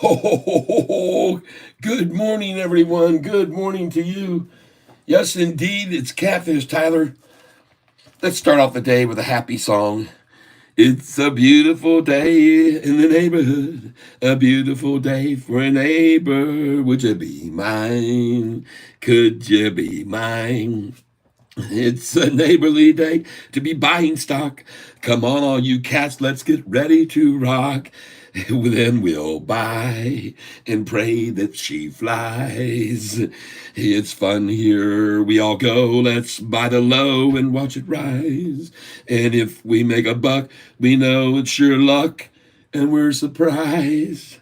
Oh, good morning, everyone. Good morning to you. Yes, indeed, it's Catfish Tyler. Let's start off the day with a happy song. It's a beautiful day in the neighborhood, a beautiful day for a neighbor. Would you be mine? Could you be mine? It's a neighborly day to be buying stock. Come on, all you cats, let's get ready to rock. Then we'll buy and pray that she flies. It's fun here. We all go. Let's buy the low and watch it rise. And if we make a buck, we know it's sure luck and we're surprised.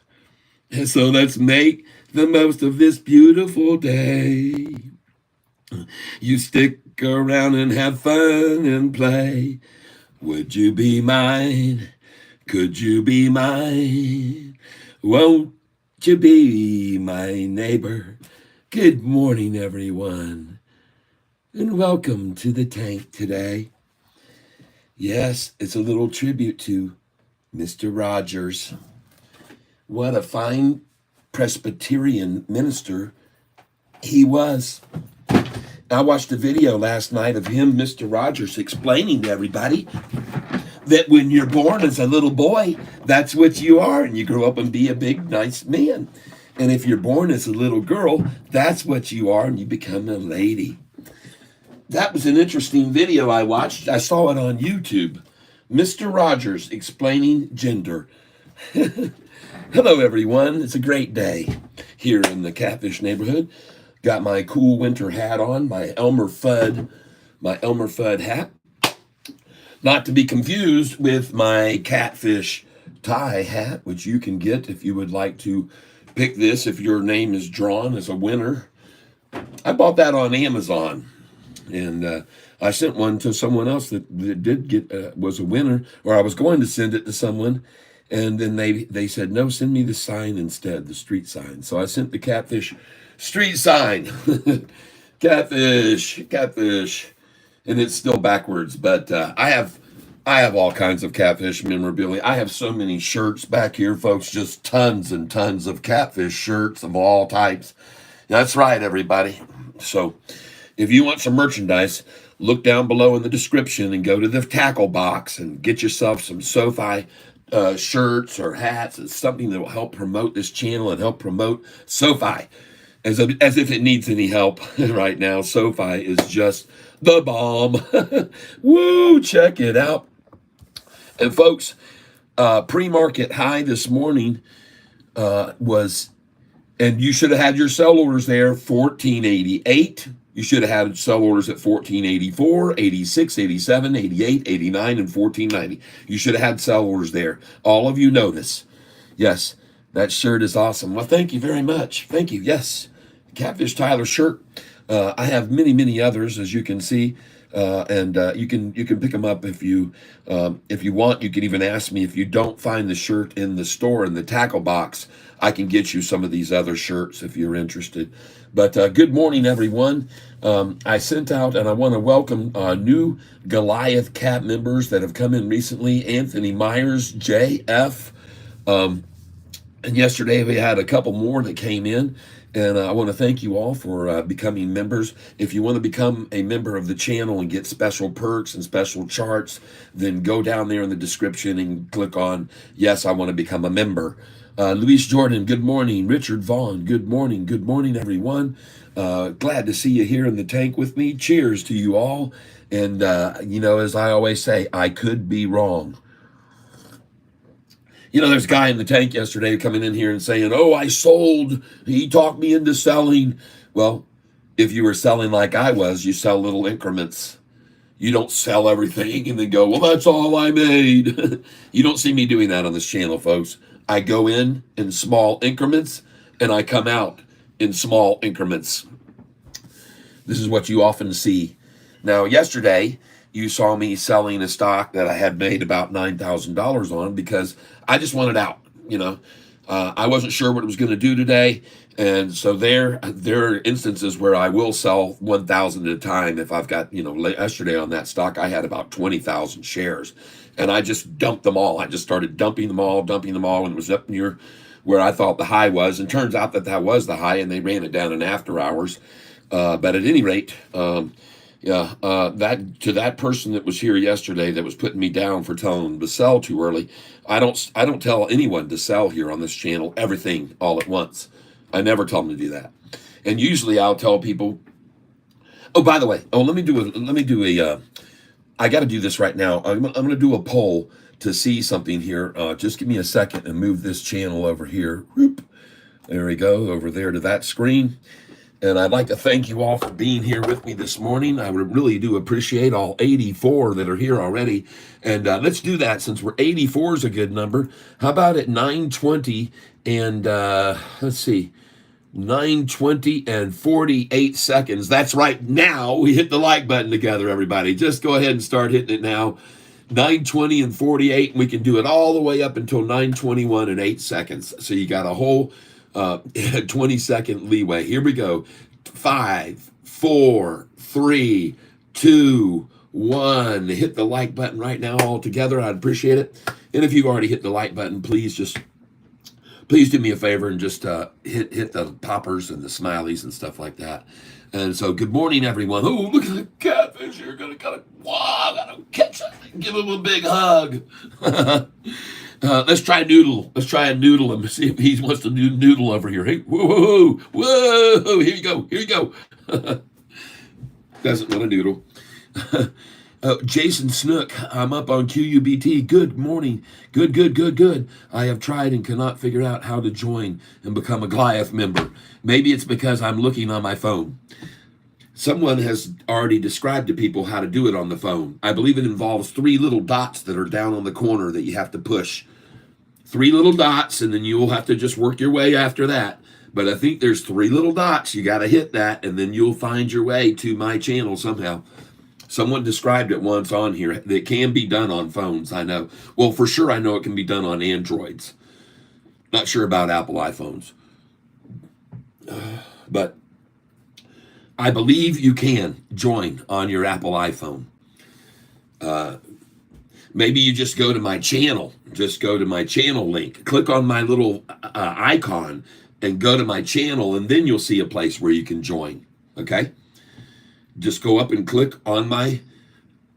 And so let's make the most of this beautiful day. You stick around and have fun and play. Would you be mine? Could you be mine? Won't you be my neighbor? Good morning, everyone, and welcome to the tank today. Yes, it's a little tribute to Mr. Rogers. What a fine Presbyterian minister he was. I watched a video last night of him, Mr. Rogers, explaining to everybody that when you're born as a little boy, that's what you are, and you grow up and be a big, nice man. And if you're born as a little girl, that's what you are, and you become a lady. That was an interesting video I watched. I saw it on YouTube. Mr. Rogers explaining gender. Hello, everyone. It's a great day here in the Catfish neighborhood. Got my cool winter hat on, my Elmer Fudd hat. Not to be confused with my Catfish tie hat, which you can get if you would like to pick this if your name is drawn as a winner. I bought that on Amazon, and I sent one to someone else that did get was a winner, or I was going to send it to someone, and then they said, no, send me the sign instead, the street sign. So I sent the Catfish street sign. Catfish. And it's still backwards, but I have all kinds of Catfish memorabilia. I have so many shirts back here, folks, just tons and tons of Catfish shirts of all types. That's right, everybody. So if you want some merchandise, look down below in the description and go to the tackle box and get yourself some Sofi shirts or hats. It's something that will help promote this channel and help promote Sofi. As if it needs any help right now. Sofi is just the bomb. Woo, check it out. And folks, pre-market high this morning was, and you should have had your sell orders there, 1488. You should have had sell orders at 1484, 86, 87, 88, 89, and 1490. You should have had sell orders there. All of you know this. Yes, that shirt is awesome. Well, thank you very much. Thank you. Yes, Catfish Tyler shirt. I have many others, as you can see, and you can pick them up if you want. You can even ask me if you don't find the shirt in the store in the tackle box. I can get you some of these other shirts if you're interested. But good morning, everyone. I sent out, and I want to welcome new Goliath Cat members that have come in recently. Anthony Myers, JF. And yesterday we had a couple more that came in. And I want to thank you all for becoming members. If you want to become a member of the channel and get special perks and special charts, then go down there in the description and click on, yes, I want to become a member. Luis Jordan, good morning. Richard Vaughn, good morning. Good morning, everyone. Glad to see you here in the tank with me. Cheers to you all. And, as I always say, I could be wrong. There's a guy in the tank yesterday coming in here and saying, oh, I sold. He talked me into selling. Well, if you were selling like I was, you sell little increments. You don't sell everything and then go, well, that's all I made. You don't see me doing that on this channel, folks. I go in small increments and I come out in small increments. This is what you often see. Now, yesterday, you saw me selling a stock that I had made about $9,000 on because I just wanted out. I wasn't sure what it was going to do today, and so there are instances where I will sell 1,000 at a time. If I've got, yesterday on that stock, I had about 20,000 shares, and I just dumped them all. I just started dumping them all, and it was up near where I thought the high was, and turns out that that was the high, and they ran it down in after hours. But at any rate, that to that person that was here yesterday that was putting me down for telling them to sell too early, I don't tell anyone to sell here on this channel everything all at once. I never tell them to do that. And usually I'll tell people, oh, by the way, let me do a I got to do this right now. I'm going to do a poll to see something here. Just give me a second and move this channel over here. Whoop. There we go, over there to that screen. And I'd like to thank you all for being here with me this morning. I really do appreciate all 84 that are here already. And let's do that since 84 is a good number. How about at 9:20 and let's see, 9:20 and 48 seconds. That's right. Now we hit the like button together, everybody. Just go ahead and start hitting it now. 9:20 and 48, and we can do it all the way up until 9:21 and 8 seconds. So you got a whole 20-second leeway. Here we go. 5, 4, 3, 2, 1. Hit the like button right now all together. I'd appreciate it. And if you've already hit the like button, please do me a favor and just hit the poppers and the smileys and stuff like that. And so, good morning, everyone. Oh, look at the catfish here. Gotta catch it. Give him a big hug. Let's try Noodle. Let's try a Noodle and see if he wants to do Noodle over here. Hey, whoa, whoa. Here you go. Doesn't want a Noodle. Jason Snook, I'm up on QUBT. Good morning. Good. I have tried and cannot figure out how to join and become a Goliath member. Maybe it's because I'm looking on my phone. Someone has already described to people how to do it on the phone. I believe it involves 3 little dots that are down on the corner that you have to push. 3 little dots, and then you will have to just work your way after that. But I think there's 3 little dots. You got to hit that, and then you'll find your way to my channel somehow. Someone described it once on here. It can be done on phones, I know. Well, for sure, I know it can be done on Androids. Not sure about Apple iPhones. But I believe you can join on your Apple iPhone. Maybe you just go to my channel. Just go to my channel link. Click on my little icon and go to my channel, and then you'll see a place where you can join. Okay? Just go up and click on my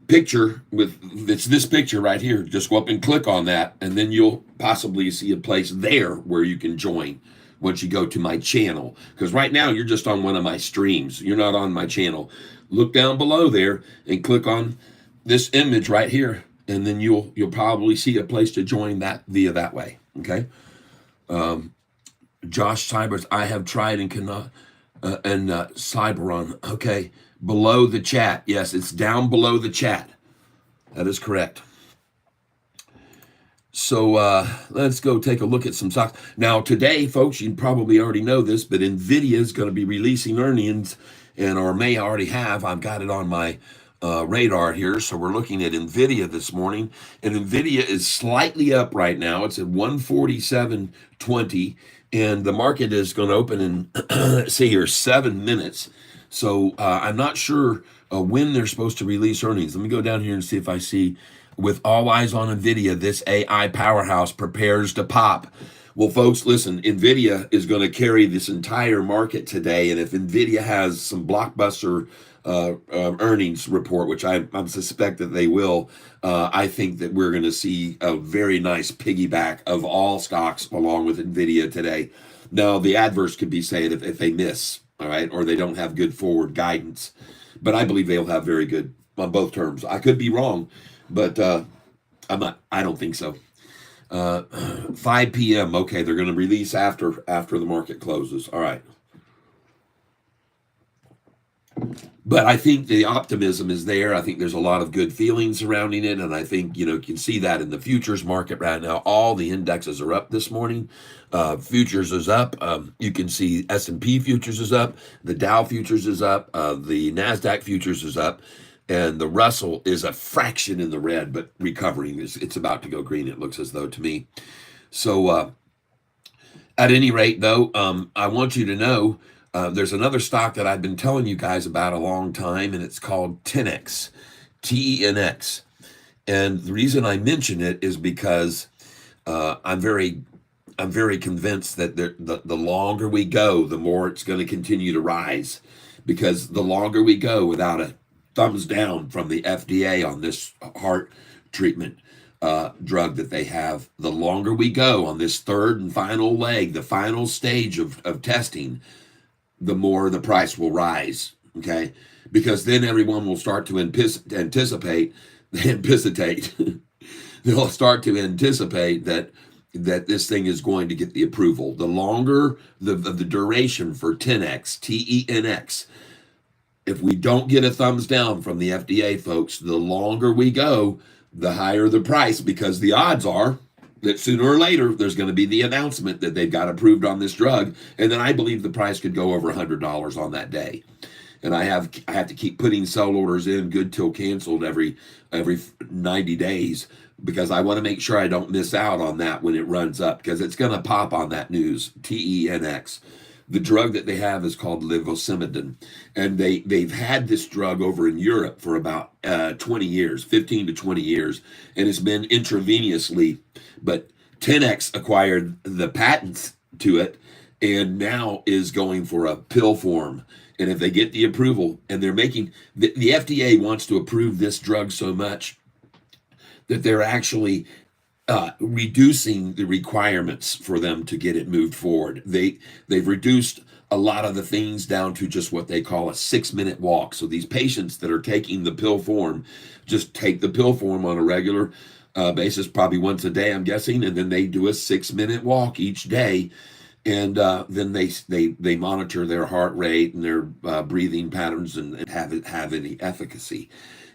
picture it's this picture right here. Just go up and click on that, and then you'll possibly see a place there where you can join once you go to my channel. Because right now you're just on one of my streams. You're not on my channel. Look down below there and click on this image right here, and then you'll probably see a place to join that via that way. Okay. Josh Cybers, I have tried and cannot. And Cyberon, okay. Below the chat. Yes, it's down below the chat. That is correct. So let's go take a look at some stocks. Now today, folks, you probably already know this, but NVIDIA is going to be releasing earnings, or may already have. I've got it on my radar here. So we're looking at NVIDIA this morning. And NVIDIA is slightly up right now. It's at 147.20. And the market is going to open in, let's see here, 7 minutes. So I'm not sure when they're supposed to release earnings. Let me go down here and see if I see, with all eyes on NVIDIA, this AI powerhouse prepares to pop. Well, folks, listen, NVIDIA is going to carry this entire market today. And if NVIDIA has some blockbuster earnings report, which I suspect that they will, I think that we're going to see a very nice piggyback of all stocks along with NVIDIA today. Now, the adverse could be saying if they miss, all right, or they don't have good forward guidance. But I believe they'll have very good on both terms. I could be wrong, but I don't think so. 5 p.m. Okay, they're going to release after the market closes. All right. But I think the optimism is there. I think there's a lot of good feelings surrounding it. And I think, you can see that in the futures market right now. All the indexes are up this morning. Futures is up. You can see S&P futures is up. The Dow futures is up. The NASDAQ futures is up. And the Russell is a fraction in the red, but recovering. It's about to go green, it looks as though to me. So at any rate, though, I want you to know there's another stock that I've been telling you guys about a long time, and it's called TenX, TENX. And the reason I mention it is because I'm very I'm very convinced that the longer we go, the more it's going to continue to rise, because the longer we go without a thumbs down from the FDA on this heart treatment drug that they have, the longer we go on this third and final leg, the final stage of testing, the more the price will rise. Okay, because then everyone will start to anticipate, they'll start to anticipate that this thing is going to get the approval. The longer the duration for TenX, if we don't get a thumbs down from the FDA, folks, the longer we go, the higher the price, because the odds are that sooner or later there's going to be the announcement that they've got approved on this drug, and then I believe the price could go over $100 on that day. And I have to keep putting sell orders in, good till canceled, every 90 days, because I want to make sure I don't miss out on that when it runs up, because it's going to pop on that news. TenX. The drug that they have is called levosimendan, and they've had this drug over in Europe for about 20 years, 15 to 20 years, and it's been intravenously. But TenX acquired the patents to it, and now is going for a pill form. And if they get the approval, and they're making the FDA wants to approve this drug so much that they're actually reducing the requirements for them to get it moved forward. They've reduced a lot of the things down to just what they call a 6-minute walk. So these patients that are taking the pill form just take the pill form on a regular basis, probably once a day, I'm guessing, and then they do a 6-minute walk each day. And then they monitor their heart rate and their breathing patterns and have any efficacy.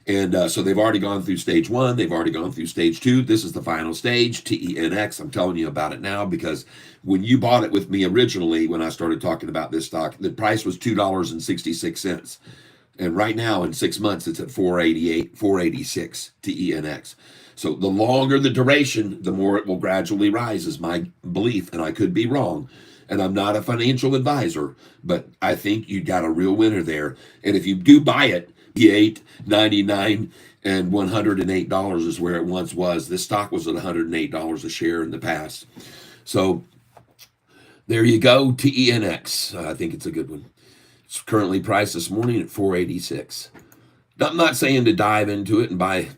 And so they've already gone through stage 1. They've already gone through stage 2. This is the final stage, TenX. I'm telling you about it now because when you bought it with me originally, when I started talking about this stock, the price was $2.66. And right now, in 6 months, it's at $4.88, $4.86 TenX. So the longer the duration, the more it will gradually rise, is my belief, and I could be wrong. And I'm not a financial advisor, but I think you got a real winner there. And if you do buy it, $8.99 and $108 is where it once was. This stock was at $108 a share in the past. So there you go, TenX. I think it's a good one. It's currently priced this morning at $4.86. I'm not saying to dive into it and buy,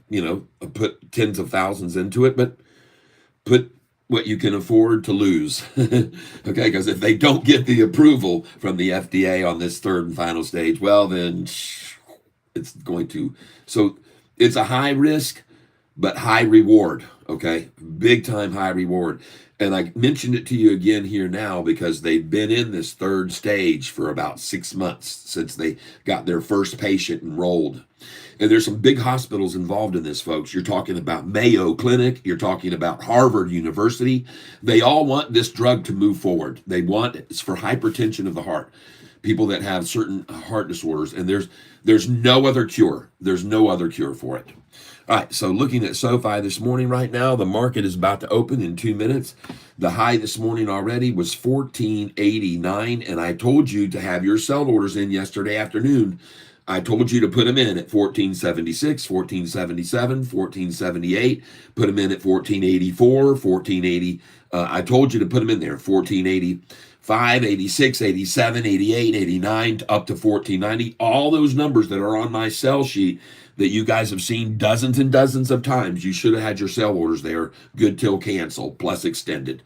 put tens of thousands into it, but put what you can afford to lose. Okay, because if they don't get the approval from the FDA on this third and final stage, well, then it's going to. So it's a high risk, but high reward. Okay, big time high reward. And I mentioned it to you again here now because they've been in this third stage for about 6 months since they got their first patient enrolled. And there's some big hospitals involved in this, folks. You're talking about Mayo Clinic. You're talking about Harvard University. They all want this drug to move forward. It's for hypertension of the heart, people that have certain heart disorders. And there's no other cure. There's no other cure for it. All right, so looking at Sofi this morning right now, the market is about to open in 2 minutes. The high this morning already was 1489, and I told you to have your sell orders in yesterday afternoon. I told you to put them in at 1476, 1477, 1478, put them in at 1484, 1480. I told you to put them in there, 1485, 86, 87, 88, 89, up to 1490. All those numbers that are on my sell sheet that you guys have seen dozens and dozens of times, you should have had your sell orders there, good till cancel, plus extended.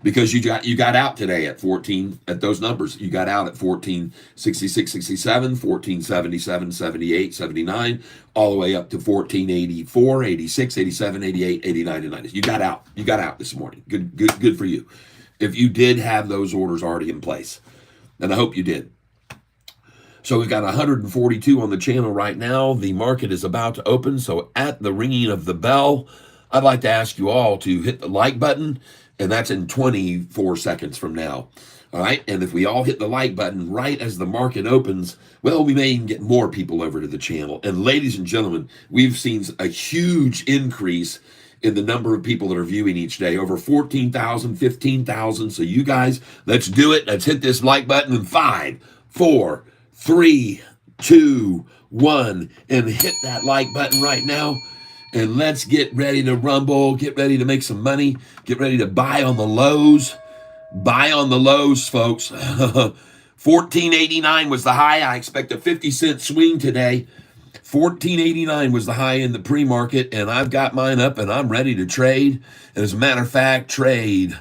Because you got out today at 14, at those numbers. You got out at 1466, 67, 1477, 78, 79, all the way up to 1484, 86, 87, 88, 89, and 90. You got out. You got out this morning. Good for you. If you did have those orders already in place. And I hope you did. So we've got 142 on the channel right now. The market is about to open. So at the ringing of the bell, I'd like to ask you all to hit the like button, and that's in 24 seconds from now. All right, and if we all hit the like button right as the market opens, well, we may even get more people over to the channel. And ladies and gentlemen, we've seen a huge increase in the number of people that are viewing each day, over 14,000, 15,000. So you guys, let's do it. Let's hit this like button in 5, 4, 3, 2, 1, and hit that like button right now. And let's get ready to rumble, get ready to make some money, get ready to buy on the lows. Buy on the lows, folks. 14.89 was the high. I expect a 50-cent swing today. 14.89 was the high in the pre-market, and I've got mine up, and I'm ready to trade. And as a matter of fact, trade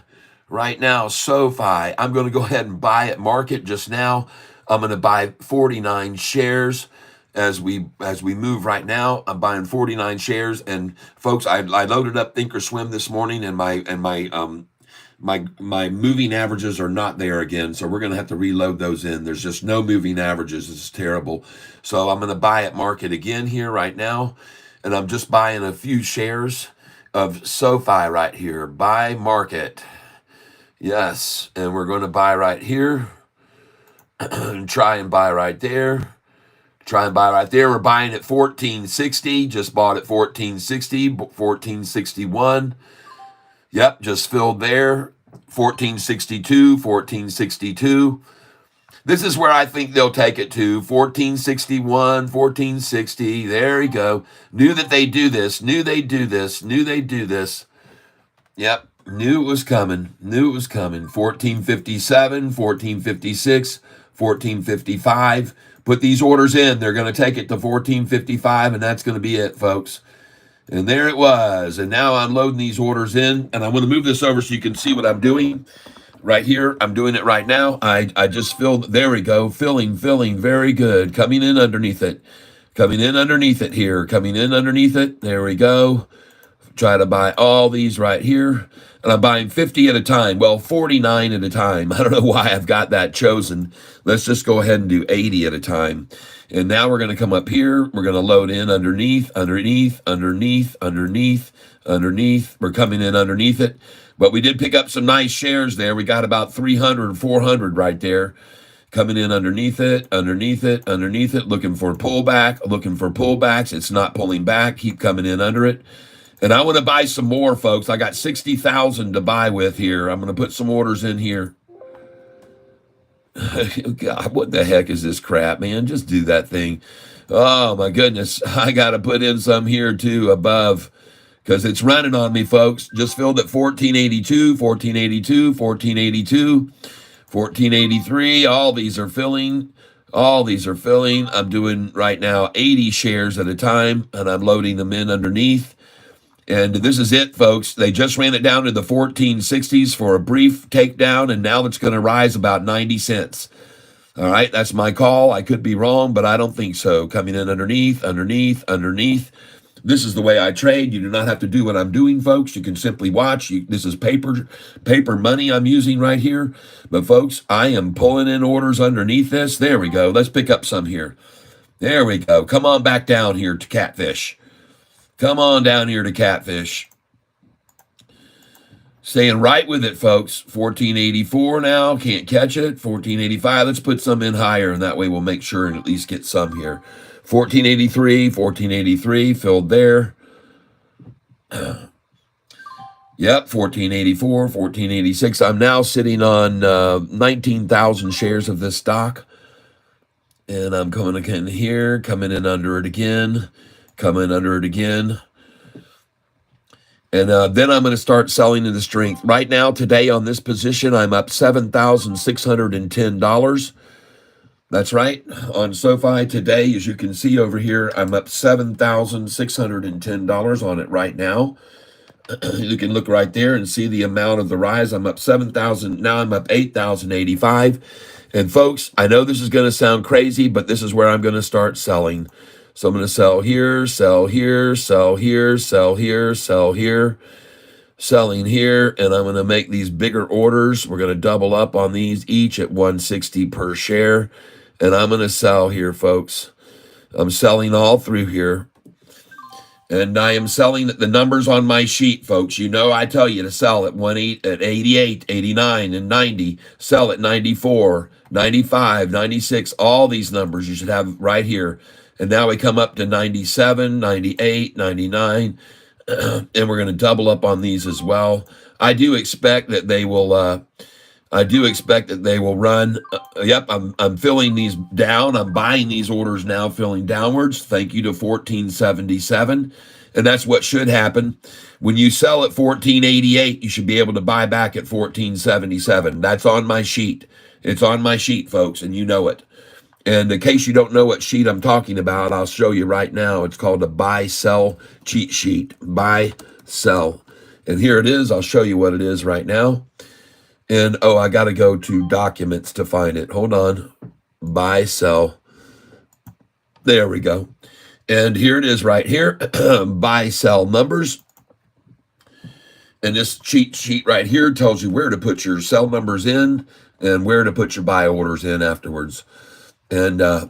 right now. Sofi, I'm going to go ahead and buy at market just now. I'm going to buy 49 shares as we move right now. I'm buying 49 shares, and folks, I loaded up Thinkorswim this morning, and my moving averages are not there again, so we're going to have to reload those in. There's just no moving averages. This is terrible. So I'm going to buy at market again here right now, and I'm just buying a few shares of Sofi right here. Buy market. Yes, and we're going to buy right here and try and buy right there. Try and buy right there. We're buying at 14.60. Just bought at 14.60, 14.61. Yep, just filled there. 14.62, 14.62. This is where I think they'll take it to. 14.61, 14.60. There you go. Knew that they do this. Knew they'd do this. Knew they'd do this. Yep, knew it was coming. Knew it was coming. 14.57, 14.56, 14.55. Put these orders in. They're going to take it to 14.55, and that's going to be it, folks. And there it was. And now I'm loading these orders in, and I'm going to move this over so you can see what I'm doing right here. I'm doing it right now. I just filled. There we go. Filling. Very good. Coming in underneath it. Coming in underneath it here. Coming in underneath it. There we go. Try to buy all these right here. And I'm buying 50 at a time. Well, 49 at a time. I don't know why I've got that chosen. Let's just go ahead and do 80 at a time. And now we're going to come up here. We're going to load in underneath. We're coming in underneath it. But we did pick up some nice shares there. We got about 300, 400 right there. Coming in underneath it. Looking for pullbacks. It's not pulling back. Keep coming in under it. And I want to buy some more, folks. I got 60,000 to buy with here. I'm going to put some orders in here. God, what the heck is this crap, man? Just do that thing. Oh, my goodness. I got to put in some here, too, above, because it's running on me, folks. Just filled at 14.82, 14.82, 14.82, 14.83. All these are filling. I'm doing right now 80 shares at a time, and I'm loading them in underneath. And this is it, folks. They just ran it down to the 1460s for a brief takedown, and now it's going to rise about 90 cents. All right, that's my call. I could be wrong, but I don't think so. Coming in underneath. This is the way I trade. You do not have to do what I'm doing, folks. You can simply watch. This is paper money I'm using right here. But, folks, I am pulling in orders underneath this. There we go. Let's pick up some here. There we go. Come on back down here to Catfish. Come on down here to Catfish. Staying right with it, folks. 14.84 now. Can't catch it. 14.85. Let's put some in higher, and that way we'll make sure and at least get some here. 14.83. Filled there. Yep, 14.84, 14.86. I'm now sitting on 19,000 shares of this stock. And I'm coming again here, coming in under it again. And then I'm going to start selling into strength. Right now, today on this position, I'm up $7,610. That's right. On Sofi today, as you can see over here, I'm up $7,610 on it right now. You can look right there and see the amount of the rise. I'm up 7,000. Now I'm up 8,085. And folks, I know this is going to sound crazy, but this is where I'm going to start selling. So I'm going to sell here, selling here, and I'm going to make these bigger orders. We're going to double up on these, each at 160 per share, and I'm going to sell here, folks. I'm selling all through here, and I am selling the numbers on my sheet, folks. You know I tell you to sell at 88, 89, and 90. Sell at 94, 95, 96. All these numbers you should have right here. And now we come up to 97, 98, 99, and we're going to double up on these as well. I do expect that they will I do expect that they will run. Yep, I'm filling these down. I'm buying these orders now, filling downwards. Thank you to 1477. And that's what should happen. When you sell at 1488, you should be able to buy back at 1477. That's on my sheet. It's on my sheet, folks, and you know it. And in case you don't know what sheet I'm talking about, I'll show you right now. It's called a buy-sell cheat sheet. Buy, sell. And here it is. I'll show you what it is right now. And, oh, I got to go to documents to find it. Hold on. Buy, sell. There we go. And here it is right here. Buy, sell numbers. And this cheat sheet right here tells you where to put your sell numbers in and where to put your buy orders in afterwards. And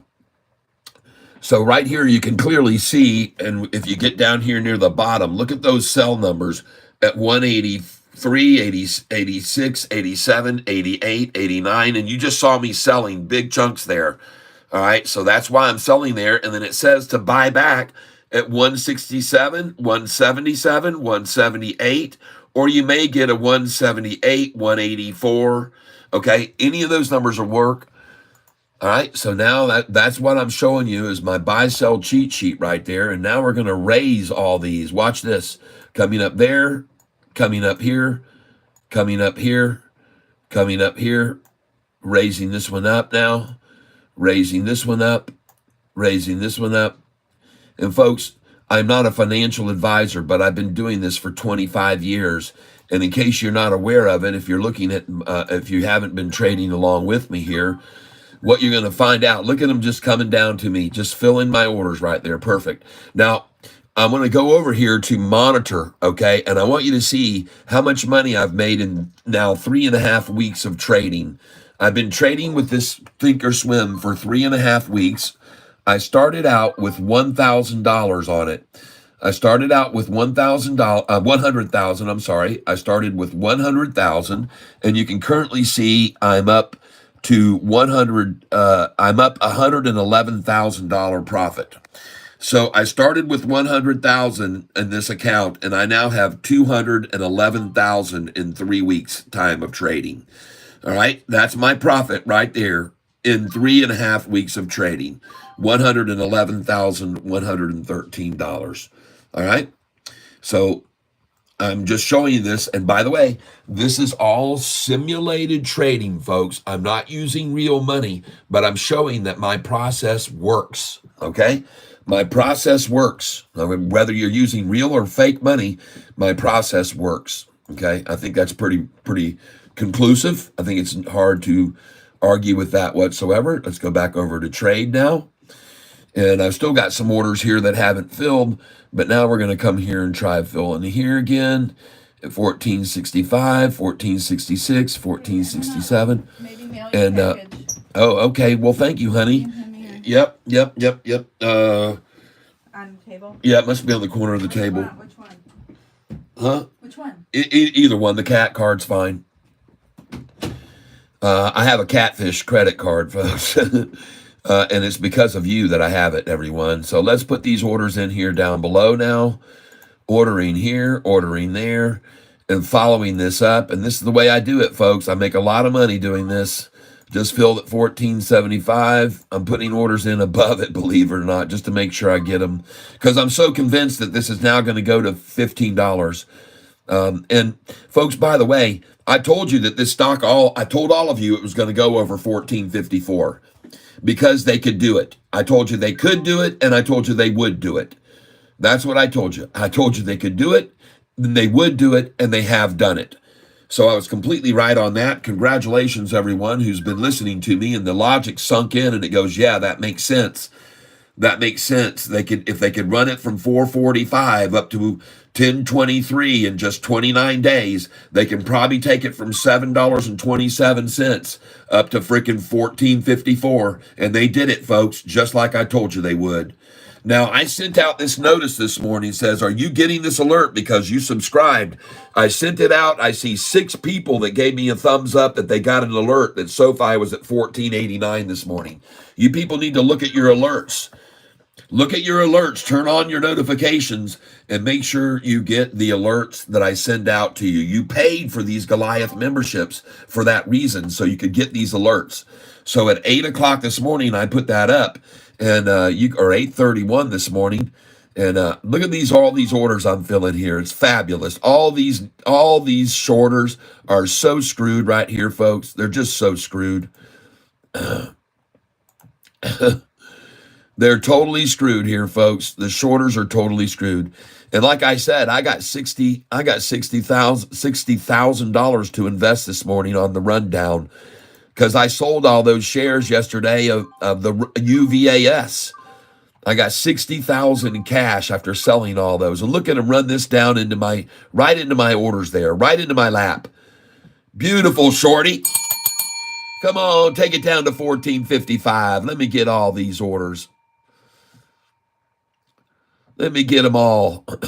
so right here, you can clearly see, and if you get down here near the bottom, look at those sell numbers at 183, 80, 86, 87, 88, 89, and you just saw me selling big chunks there. All right, so that's why I'm selling there. And then it says to buy back at 167, 177, 178, or you may get a 178, 184. Okay, any of those numbers will work. All right, so now that's what I'm showing you is my buy-sell cheat sheet right there. And now we're going to raise all these. Watch this. Coming up there, coming up here, coming up here, coming up here, raising this one up now, raising this one up, raising this one up. And folks, I'm not a financial advisor, but I've been doing this for 25 years. And in case you're not aware of it, if you're looking at, if you haven't been trading along with me here, what you're going to find out, look at them just coming down to me, just fill in my orders right there. Perfect. Now, I'm going to go over here to monitor, okay? And I want you to see how much money I've made in now 3.5 weeks of trading. I've been trading with this Thinkorswim for 3.5 weeks. I started out with $1,000 on it. I started out with $100,000. I'm sorry. I started with 100,000, and you can currently see I'm up to 100. I'm up $111,000 profit. So I started with 100,000 in this account, and I now have 211,000 in 3 weeks time of trading. All right, that's my profit right there in 3.5 weeks of trading. $111,113. All right, so I'm just showing you this. And by the way, this is all simulated trading, folks. I'm not using real money, but I'm showing that my process works, okay? My process works. Whether you're using real or fake money, my process works, okay? I think that's pretty conclusive. I think it's hard to argue with that whatsoever. Let's go back over to trade now. And I've still got some orders here that haven't filled, but now we're going to come here and try filling here again at 1465, 1466, 1467. And oh, okay. Well, thank you, honey. Yep. On the table? Yeah, it must be on the corner of the table. Which one? Huh? Which one? Either one. The cat card's fine. I have a Catfish credit card, folks. And it's because of you that I have it, everyone. So let's put these orders in here down below now. Ordering here, ordering there, and following this up. And this is the way I do it, folks. I make a lot of money doing this. Just filled at $14.75. I'm putting orders in above it, believe it or not, just to make sure I get them. Because I'm so convinced that this is now going to go to $15. And folks, by the way, I told you that this stock, I told all of you it was going to go over $14.54. Because they could do it. I told you they could do it, and I told you they would do it. That's what I told you. I told you they could do it, and they would do it, and they have done it. So I was completely right on that. Congratulations, everyone who's been listening to me, and the logic sunk in, and it goes, yeah, that makes sense. That makes sense. If they could run it from 445 up to 1023 in just 29 days, they can probably take it from $7.27 up to freaking 1454. And they did it, folks, just like I told you they would. Now, I sent out this notice this morning. It says, are you getting this alert because you subscribed? I sent it out. I see 6 people that gave me a thumbs up that they got an alert that Sofi was at 1489 this morning. You people need to look at your alerts. Look at your alerts, turn on your notifications, and make sure you get the alerts that I send out to you. You paid for these Goliath memberships for that reason, so you could get these alerts. So at 8 o'clock this morning, I put that up, and or 8:31 this morning. And look at all these orders I'm filling here. It's fabulous. All these shorters are so screwed right here, folks. They're just so screwed. They're totally screwed here, folks. The shorters are totally screwed. And like I said, I got $60,000 to invest this morning on the rundown because I sold all those shares yesterday of the UVAS. I got 60,000 in cash after selling all those. And look at them run this down right into my orders there, right into my lap. Beautiful, shorty. Come on, take it down to 14.55. Let me get all these orders. Let me get them all. And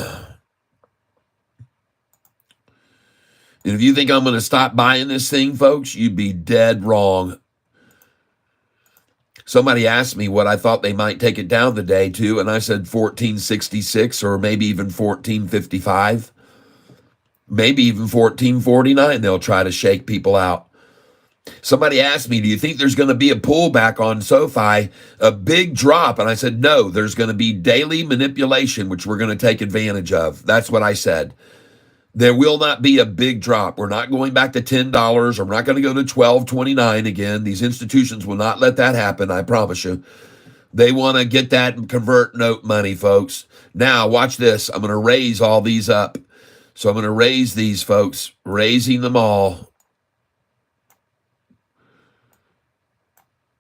if you think I'm going to stop buying this thing, folks, you'd be dead wrong. Somebody asked me what I thought they might take it down today to, and I said 14.66 or maybe even 14.55. Maybe even 14.49 they'll try to shake people out. Somebody asked me, do you think there's going to be a pullback on Sofi, a big drop? And I said, no, there's going to be daily manipulation, which we're going to take advantage of. That's what I said. There will not be a big drop. We're not going back to $10, or we're not going to go to $12.29 again. These institutions will not let that happen, I promise you. They want to get that convert note money, folks. Now, watch this. I'm going to raise all these up. So I'm going to raise these, folks, raising them all.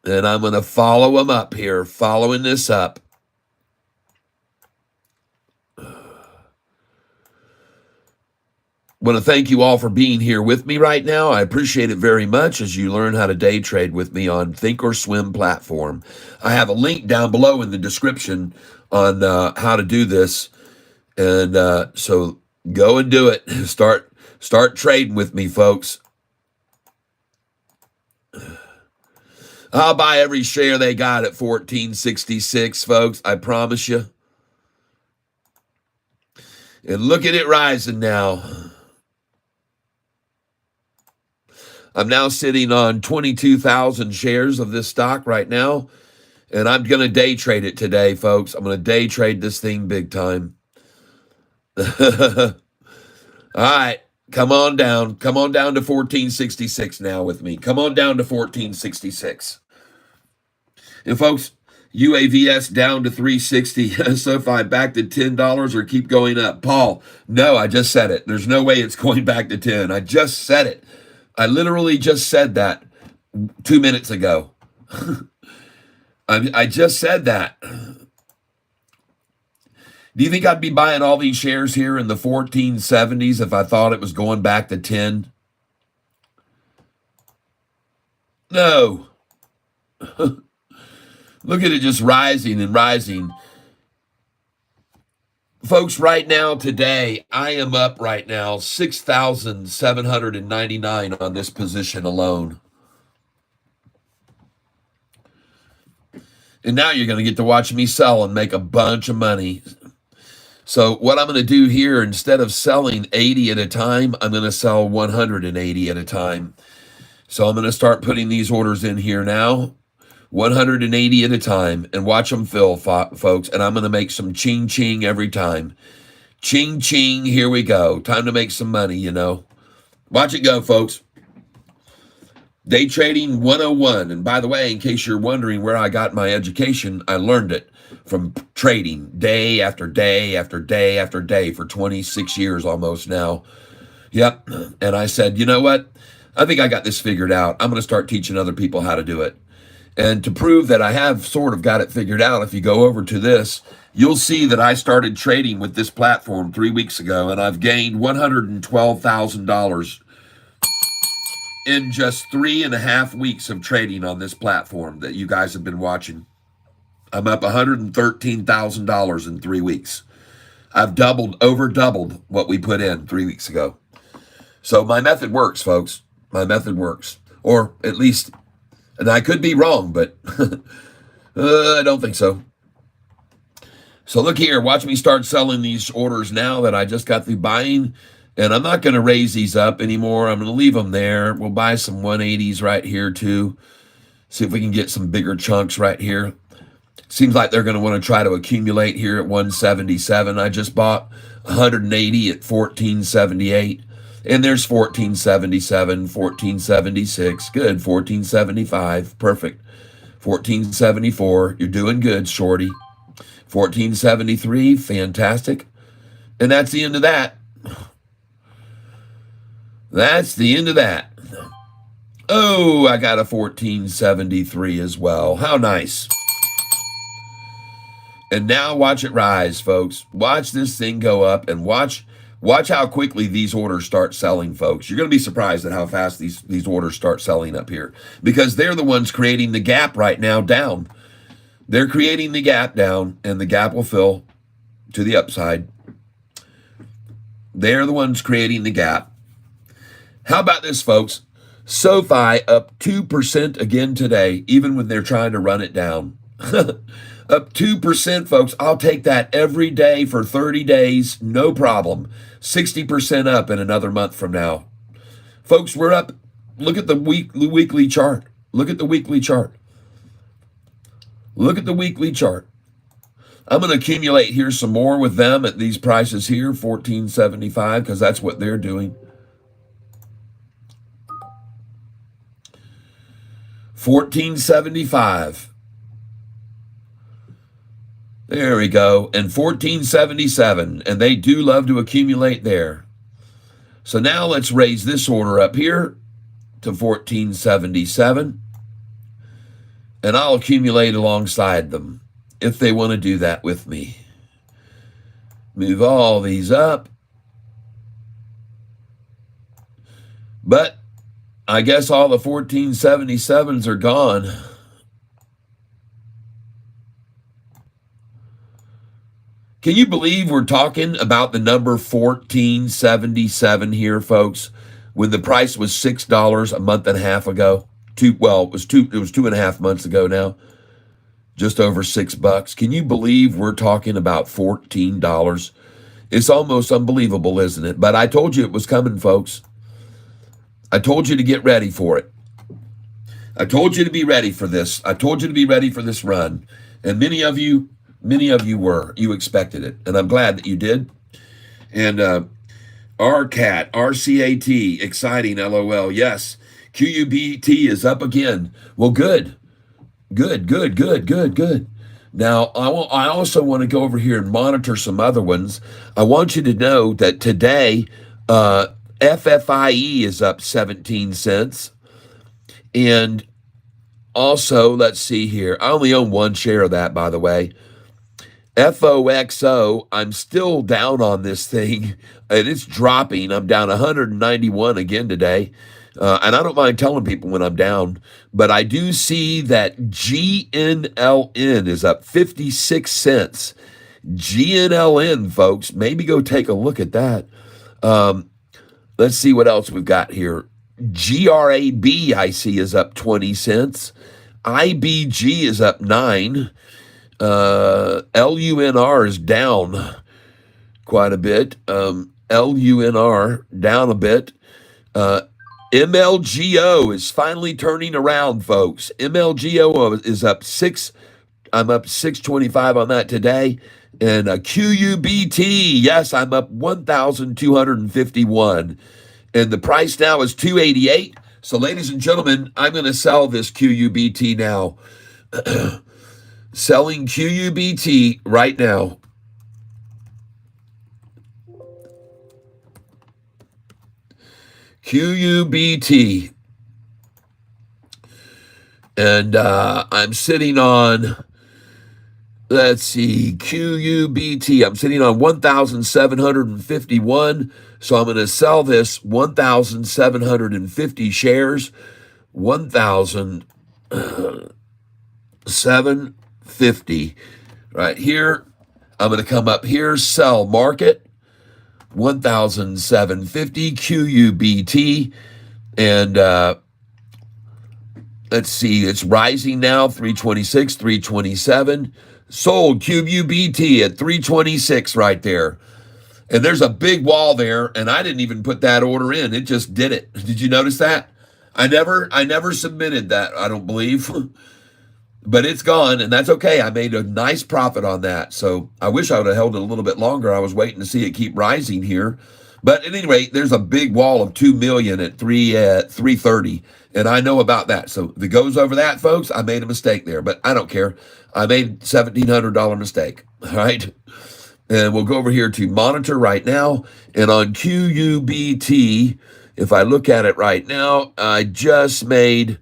And I'm going to follow them up here, following this up. I want to thank you all for being here with me right now. I appreciate it very much as you learn how to day trade with me on Thinkorswim platform. I have a link down below in the description on how to do this. And so go and do it. Start trading with me, folks. I'll buy every share they got at 14.66, folks. I promise you. And look at it rising now. I'm now sitting on 22,000 shares of this stock right now. And I'm going to day trade it today, folks. I'm going to day trade this thing big time. All right. Come on down. Come on down to 14.66 now with me. Come on down to 14.66. And folks, UAVS down to 360. Sofi back to $10 or keep going up. Paul, no, I just said it. There's no way it's going back to 10. I just said it. I literally just said that 2 minutes ago. I just said that. Do you think I'd be buying all these shares here in the 1470s if I thought it was going back to 10? No. Look at it just rising and rising. Folks, right now, today, I am up right now 6,799 on this position alone. And now you're going to get to watch me sell and make a bunch of money. So what I'm going to do here, instead of selling 80 at a time, I'm going to sell 180 at a time. So I'm going to start putting these orders in here now. 180 at a time, and watch them fill, folks. And I'm going to make some ching-ching every time. Ching-ching, here we go. Time to make some money, you know. Watch it go, folks. Day Trading 101. And by the way, in case you're wondering where I got my education, I learned it from trading day after day after day after day for 26 years almost now. Yep. And I said, you know what? I think I got this figured out. I'm going to start teaching other people how to do it. And to prove that I have sort of got it figured out, if you go over to this, you'll see that I started trading with this platform 3 weeks ago, and I've gained $112,000 in just 3.5 weeks of trading on this platform that you guys have been watching. I'm up $113,000 in 3 weeks. I've over doubled what we put in 3 weeks ago. So my method works, folks. My method works. Or at least... and I could be wrong, but I don't think so. So look here, watch me start selling these orders now that I just got through buying. And I'm not going to raise these up anymore. I'm going to leave them there. We'll buy some 180s right here too. See if we can get some bigger chunks right here. Seems like they're going to want to try to accumulate here at 177. I just bought 180 at 1478. And there's 1477, 1476. Good. 1475. Perfect. 1474. You're doing good, shorty. 1473. Fantastic. And that's the end of that. That's the end of that. Oh, I got a 1473 as well. How nice. And now watch it rise, folks. Watch this thing go up and watch how quickly these orders start selling, folks. You're going to be surprised at how fast these orders start selling up here because they're the ones creating the gap right now down. They're creating the gap down, and the gap will fill to the upside. They're the ones creating the gap. How about this, folks? Sofi up 2% again today, even when they're trying to run it down. Up 2%, folks. I'll take that every day for 30 days, no problem. 60% up in another month from now. Folks, we're up. Look at the weekly chart. Look at the weekly chart. Look at the weekly chart. I'm going to accumulate here some more with them at these prices here, 1475, because that's what they're doing. 1475. There we go. And 1477. And they do love to accumulate there. So now let's raise this order up here to 1477. And I'll accumulate alongside them if they want to do that with me. Move all these up. But I guess all the 1477s are gone. Can you believe we're talking about the number 1477 here, folks, when the price was $6 a month and a half ago? It was 2.5 months ago now. Just over $6. Can you believe we're talking about $14? It's almost unbelievable, isn't it? But I told you it was coming, folks. I told you to get ready for it. I told you to be ready for this. I told you to be ready for this run. And many of you were. You expected it. And I'm glad that you did. And RCAT, RCAT, exciting, LOL. Yes, QUBT is up again. Well, good. Good. Now, I also want to go over here and monitor some other ones. I want you to know that today, FFIE is up 17 cents. And also, let's see here. I only own one share of that, by the way. FOXO, I'm still down on this thing, and it's dropping. I'm down 191 again today. And I don't mind telling people when I'm down, but I do see that GNLN is up 56 cents. GNLN, folks, maybe go take a look at that. Let's see what else we've got here. GRAB, I see, is up 20 cents. IBG is up 9. LUNR is down quite a bit. LUNR down a bit. MLGO is finally turning around, folks. MLGO is up 6. I'm up 625 on that today. And QUBT, yes, I'm up 1,251. And the price now is 288. So, ladies and gentlemen, I'm going to sell this QUBT now. Selling QUBT right now. QUBT. And I'm sitting on, let's see, QUBT. I'm sitting on 1,751. So I'm going to sell this 1,750 shares. 1,750. Right here. I'm going to come up here, sell market. 1,750 QUBT. And let's see, it's rising now, 326, 327. Sold QUBT at 326 right there. And there's a big wall there, and I didn't even put that order in. It just did it. Did you notice that? I never submitted that, I don't believe. But it's gone, and that's okay. I made a nice profit on that. So I wish I would have held it a little bit longer. I was waiting to see it keep rising here. But at any rate, there's a big wall of 2 million at 330, and I know about that. So if it goes over that, folks, I made a mistake there, but I don't care. I made $1,700 mistake. All right. And we'll go over here to monitor right now. And on QUBT, if I look at it right now, I just made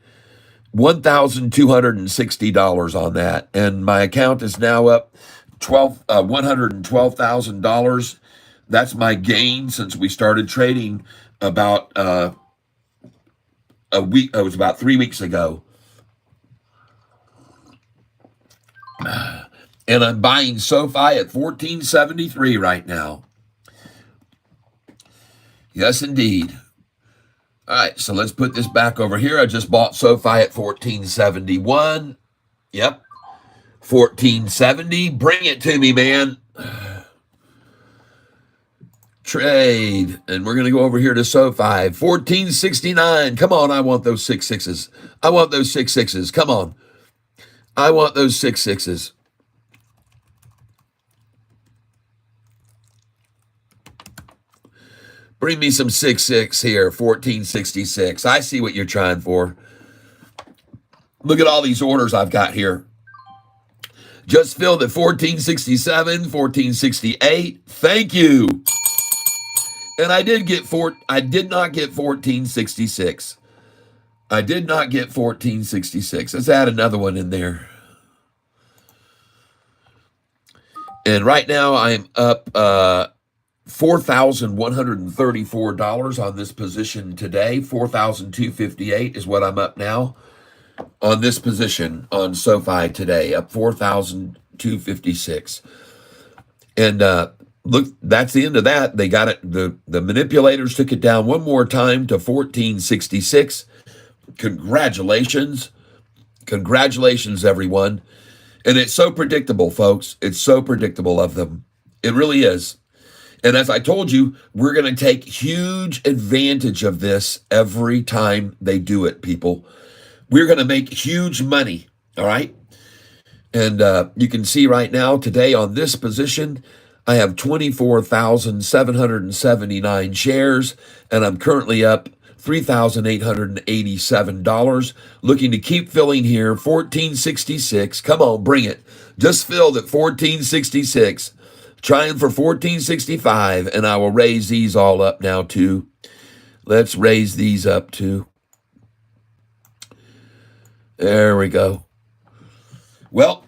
$1,260 on that. And my account is now up $112,000. That's my gain since we started trading about a week. It was about 3 weeks ago. And I'm buying Sofi at $14.73 right now. Yes, indeed. All right, so let's put this back over here. I just bought Sofi at $14.71. Yep, $14.70. Bring it to me, man. Trade, and we're going to go over here to Sofi, $14.69. Come on, I want those 6.6s. I want those 6.6s. Come on. I want those 6.6s. Bring me some 6.6 here, $14.66. I see what you're trying for. Look at all these orders I've got here. Just filled at $14.67, $14.68. Thank you. And I did not get $14.66. I did not get $14.66. Let's add another one in there. And right now I'm up $4,134 on this position today. $4,258 is what I'm up now on this position on Sofi today, up $4,256. And look, that's the end of that. They got it. The manipulators took it down one more time to $14.66. Congratulations. Congratulations, everyone. And it's so predictable, folks. It's so predictable of them. It really is. And as I told you, we're going to take huge advantage of this every time they do it, people. We're going to make huge money, all right? And you can see right now, today on this position, I have 24,779 shares, and I'm currently up $3,887. Looking to keep filling here, $14.66. Come on, bring it. Just filled at $14.66. Trying for $14.65, and I will raise these all up now too. Let's raise these up too. There we go. Well,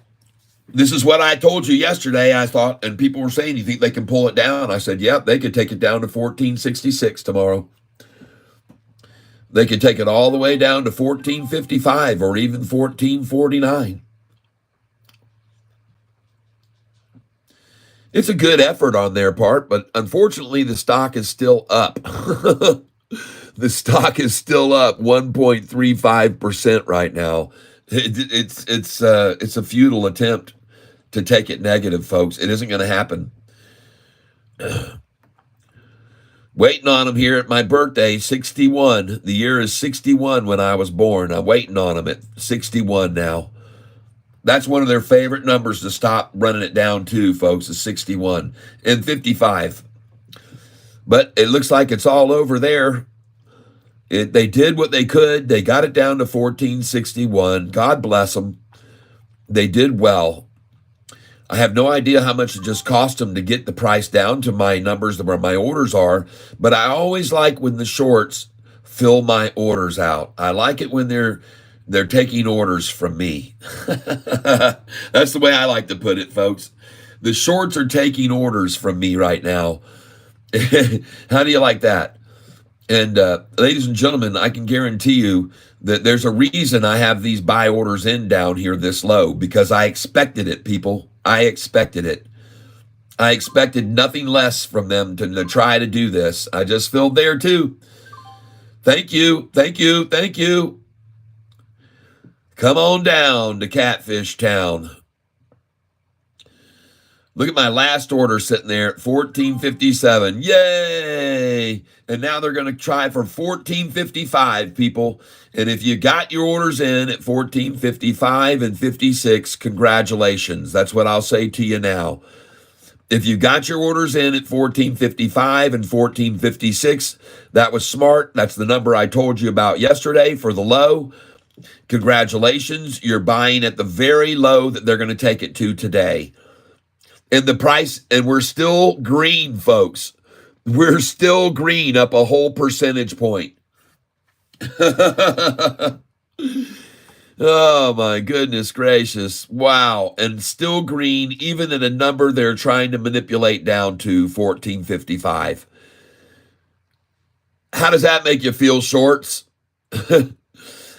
this is what I told you yesterday. I thought, and people were saying, you think they can pull it down? I said, yep, they could take it down to $14.66 tomorrow. They could take it all the way down to $14.55 or even $14.49. It's a good effort on their part, but unfortunately, the stock is still up. The stock is still up 1.35% right now. It's a futile attempt to take it negative, folks. It isn't going to happen. Waiting on them here at my birthday, 61. The year is 61 when I was born. I'm waiting on them at 61 now. That's one of their favorite numbers to stop running it down to, folks, is 61 and 55. But it looks like it's all over there. They did what they could. They got it down to 1461. God bless them. They did well. I have no idea how much it just cost them to get the price down to my numbers where my orders are, but I always like when the shorts fill my orders out. I like it when they're taking orders from me. That's the way I like to put it, folks. The shorts are taking orders from me right now. How do you like that? And ladies and gentlemen, I can guarantee you that there's a reason I have these buy orders in down here this low, because I expected it, people. I expected it. I expected nothing less from them to try to do this. I just filled there too. Thank you. Thank you. Thank you. Come on down to Catfish Town. Look at my last order sitting there at 1457. Yay! And now they're going to try for 1455, people. And if you got your orders in at 1455 and 56, congratulations. That's what I'll say to you now. If you got your orders in at 1455 and 1456, that was smart. That's the number I told you about yesterday for the low. Congratulations. You're buying at the very low that they're going to take it to today. And the price, and we're still green, folks. We're still green, up a whole percentage point. Oh, my goodness gracious. Wow. And still green, even at a number they're trying to manipulate down to 1455. How does that make you feel, shorts?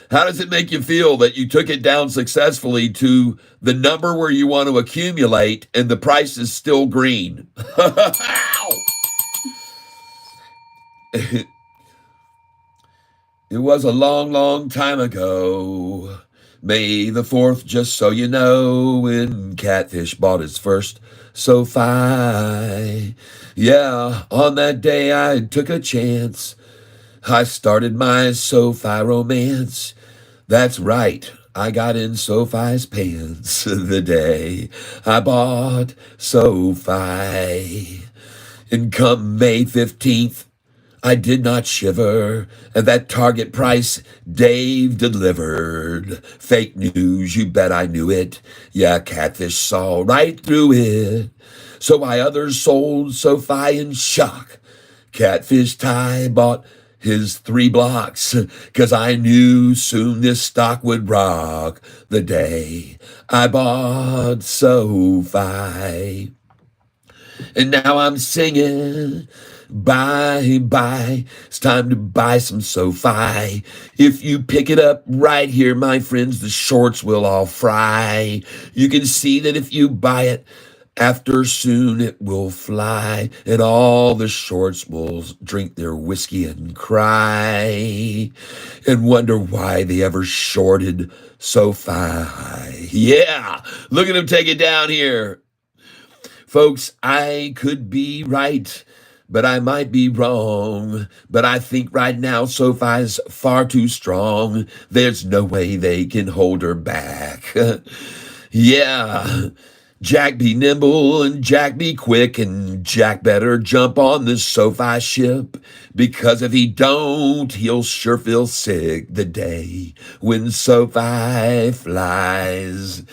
How does it make you feel that you took it down successfully to the number where you want to accumulate and the price is still green? It was a long, long time ago. May the 4th, just so you know, when Catfish bought his first Sofi. Yeah, on that day I took a chance. I started my Sofi romance. That's right, I got in Sofi's pants the day I bought Sofi. And come May 15th, I did not shiver, and that target price Dave delivered. Fake news, you bet I knew it. Yeah, Catfish saw right through it. So while others sold Sofi in shock, Catfish Ty bought his 3 blocks, 'cause I knew soon this stock would rock the day I bought Sofi. And now I'm singing, bye, bye, it's time to buy some Sofi. If you pick it up right here, my friends, the shorts will all fry. You can see that if you buy it, after soon it will fly, and all the shorts will drink their whiskey and cry, and wonder why they ever shorted Sofi. Yeah, look at him take it down here. Folks, I could be right, but I might be wrong. But I think right now Sofi's far too strong. There's no way they can hold her back. Yeah. Jack be nimble and Jack be quick, and Jack better jump on this Sofi ship, because if he don't, he'll sure feel sick the day when Sofi flies.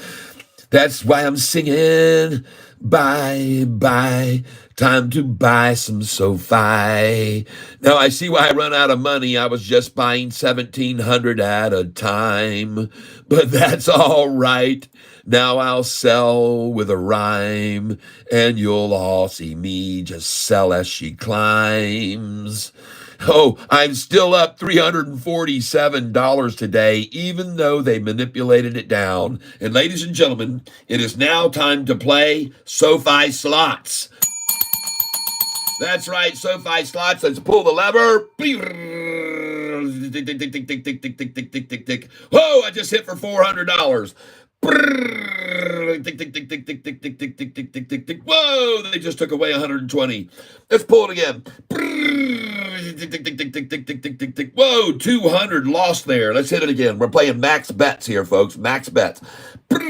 That's why I'm singing, bye, bye, time to buy some Sofi. Now I see why I run out of money. I was just buying 1,700 at a time, but that's all right. Now I'll sell with a rhyme, and you'll all see me just sell as she climbs. Oh, I'm still up $347 today, even though they manipulated it down. And ladies and gentlemen, it is now time to play Sofi slots. That's right, Sofi slots. Let's pull the lever. Whoa, I just hit for $400. Whoa, they just took away 120. Let's pull it again. Whoa, 200 lost there. Let's hit it again. We're playing max bets here, folks. Max bets. Whoa,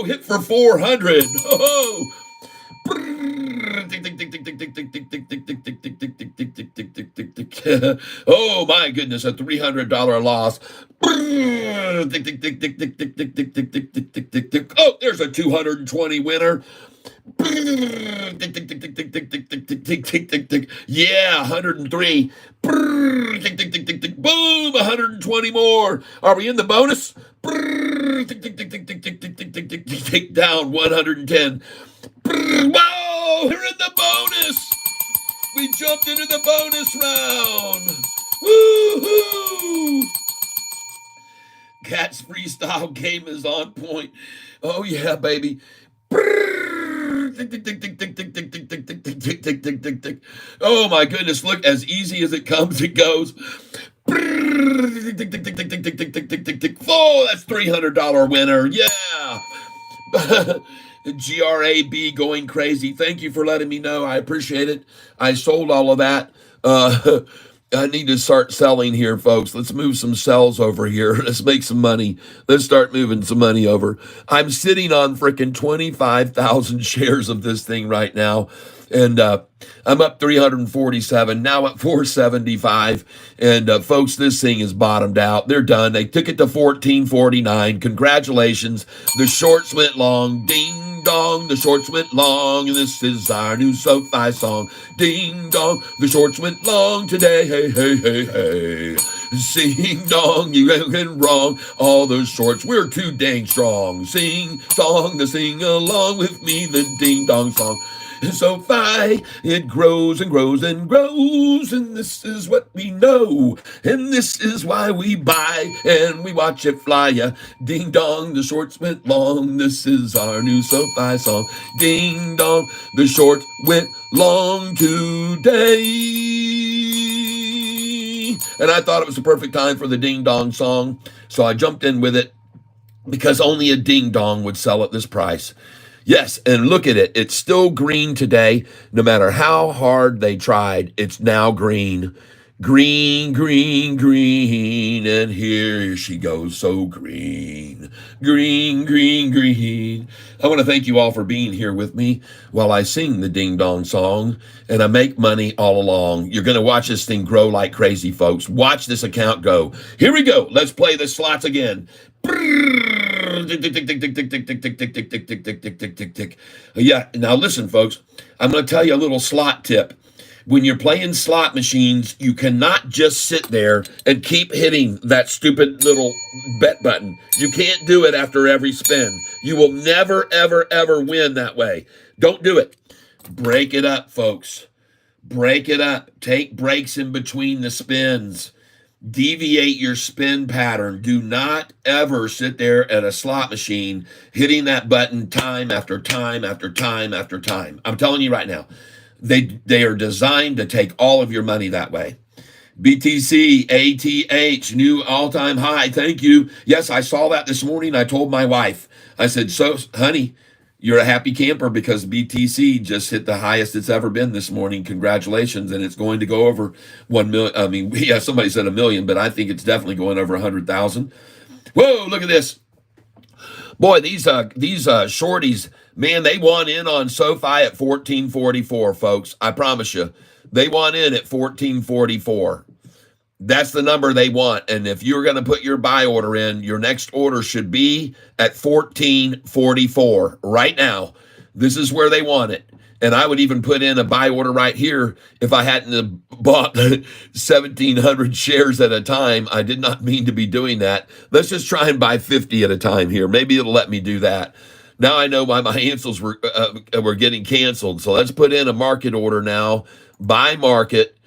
hit for 400. Oh, oh my goodness, a $300 loss. Oh, there's a 220 winner. Yeah, 103. Boom, 120 more. Are we in the bonus? Take down 110. Whoa, we're in the bonus. We jumped into the bonus round. Woohoo! Cat's freestyle game is on point. Oh yeah, baby. Oh my goodness, look, as easy as it comes, it goes. Oh, that's $300 winner. Yeah. GRAB going crazy. Thank you for letting me know. I appreciate it. I sold all of that. Uh, I need to start selling here, folks. Let's move some cells over here. Let's make some money. Let's start moving some money over. I'm sitting on freaking 25,000 shares of this thing right now. And I'm up 347, now at 475. And folks, this thing is bottomed out. They're done. They took it to 1449. Congratulations. The shorts went long. Ding dong, the shorts went long. And this is our new Sofi song. Ding dong, the shorts went long today. Hey, hey, hey, hey. Sing dong, you went wrong. All those shorts, we're too dang strong. Sing song, to sing along with me, the ding dong song. Sofi, it grows and grows and grows, and this is what we know, and this is why we buy and we watch it fly. Ding dong, the shorts went long. This is our new Sofi song. Ding dong, the shorts went long today. And I thought it was the perfect time for the ding dong song, so I jumped in with it because only a ding dong would sell at this price. Yes, and look at it. It's still green today. No matter how hard they tried, it's now green. Green, green, green, and here she goes, so green. Green, green, green. I want to thank you all for being here with me while I sing the Ding Dong song, and I make money all along. You're going to watch this thing grow like crazy, folks. Watch this account go. Here we go. Let's play the slots again. Yeah, now listen, folks. I'm going to tell you a little slot tip. When you're playing slot machines, you cannot just sit there and keep hitting that stupid little bet button. You can't do it after every spin. You will never, ever, ever win that way. Don't do it. Break it up, folks. Break it up. Take breaks in between the spins. Deviate your spin pattern. Do not ever sit there at a slot machine hitting that button time after time after time after time. I'm telling you right now, they are designed to take all of your money that way. BTC, ATH, new all-time high. Thank you. Yes, I saw that this morning. I told my wife, I said, so, honey, you're a happy camper because BTC just hit the highest it's ever been this morning. Congratulations. And it's going to go over 1 million. I mean, yeah, somebody said 1 million, but I think it's definitely going over 100,000. Whoa, look at this. Boy, these shorties, man, they want in on Sofi at 1444, folks. I promise you. They want in at 1444. That's the number they want. And if you're going to put your buy order in, your next order should be at 1444 right now. This is where they want it. And I would even put in a buy order right here if I hadn't bought 1,700 shares at a time. I did not mean to be doing that. Let's just try and buy 50 at a time here. Maybe it'll let me do that. Now I know why my cancels were getting canceled. So let's put in a market order now. Buy market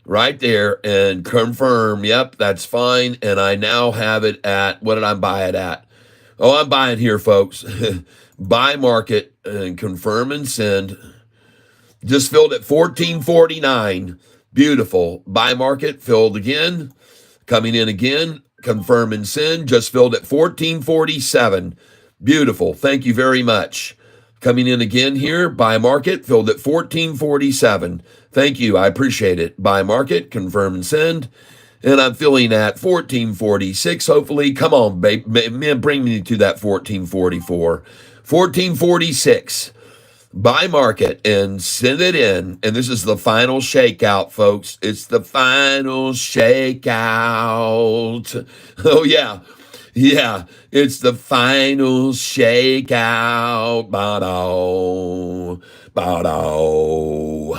right there and confirm. Yep, that's fine. And I now have it at, what did I buy it at? Oh, I'm buying here, folks. Buy market and confirm and send. Just filled at 1449. Beautiful. Buy market filled again. Coming in again. Confirm and send. Just filled at 1447. Beautiful. Thank you very much. Coming in again here. Buy market filled at 1447. Thank you. I appreciate it. Buy market. Confirm and send. And I'm filling at 1446. Hopefully. Come on, babe. Man, bring me to that 1444. 1446. Buy market and send it in. And this is the final shakeout, folks. It's the final shakeout. Oh, yeah. Yeah, it's the final shakeout. Ba-do. Ba-do.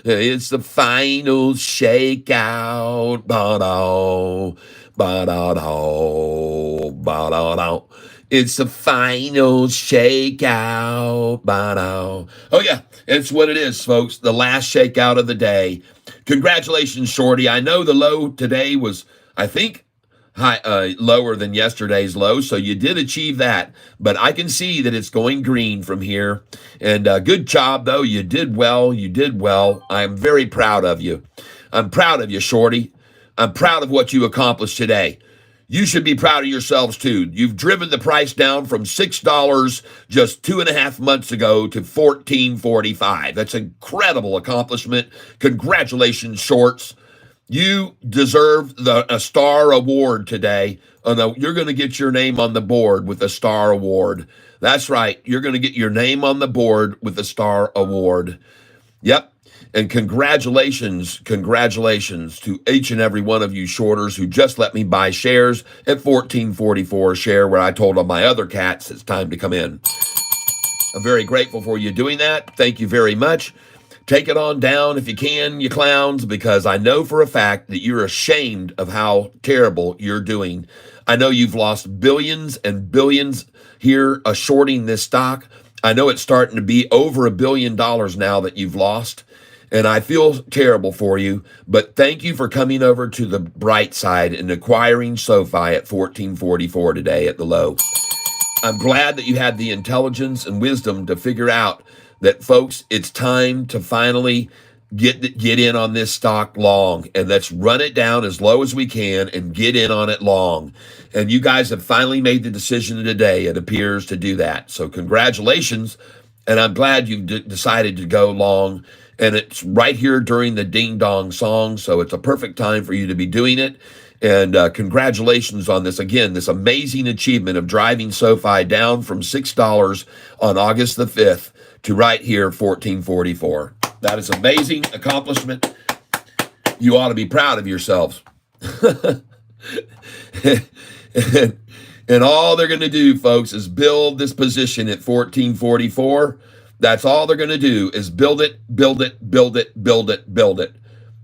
It's the final shakeout. Ba-do. Ba-do. Ba-do. It's the final shakeout. Ba-do. Oh, yeah, it's what it is, folks. The last shakeout of the day. Congratulations, Shorty. I know the low today was, I think, lower than yesterday's low, so you did achieve that. But I can see that it's going green from here. And good job, though. You did well. You did well. I'm very proud of you. I'm proud of you, Shorty. I'm proud of what you accomplished today. You should be proud of yourselves too. You've driven the price down from $6 just 2.5 months ago to $14.45. That's an incredible accomplishment. Congratulations, shorts. You deserve a star award today. You're going to get your name on the board with a star award. That's right. You're going to get your name on the board with a star award. Yep. And congratulations to each and every one of you shorters who just let me buy shares at $14.44 a share, where I told all my other cats it's time to come in. I'm very grateful for you doing that. Thank you very much. Take it on down if you can, you clowns, because I know for a fact that you're ashamed of how terrible you're doing. I know you've lost billions and billions here shorting this stock. I know it's starting to be over $1 billion now that you've lost. And I feel terrible for you, but thank you for coming over to the bright side and acquiring Sofi at $14.44 today at the low. I'm glad that you had the intelligence and wisdom to figure out that, folks, it's time to finally get in on this stock long, and let's run it down as low as we can and get in on it long. And you guys have finally made the decision today, it appears, to do that. So congratulations, and I'm glad you've decided to go long. And it's right here during the ding dong song, so it's a perfect time for you to be doing it. And congratulations on this, again, this amazing achievement of driving Sofi down from $6 on August the 5th to right here, $14.44. That is an amazing accomplishment. You ought to be proud of yourselves. And all they're going to do, folks, is build this position at $14.44. That's all they're going to do is build it, build it, build it, build it, build it.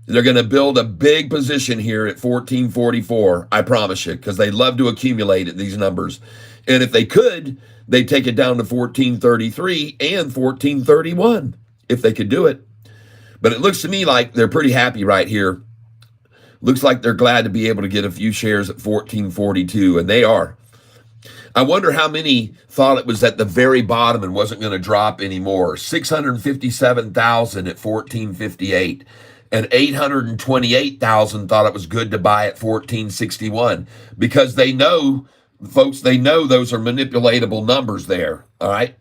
They're going to build a big position here at $14.44, I promise you, because they love to accumulate at these numbers. And if they could, they'd take it down to $14.33 and $14.31 if they could do it. But it looks to me like they're pretty happy right here. Looks like they're glad to be able to get a few shares at $14.42, and they are. I wonder how many thought it was at the very bottom and wasn't going to drop anymore. 657,000 at $14.58, and 828,000 thought it was good to buy at $14.61, because they know, folks, they know those are manipulatable numbers there, all right?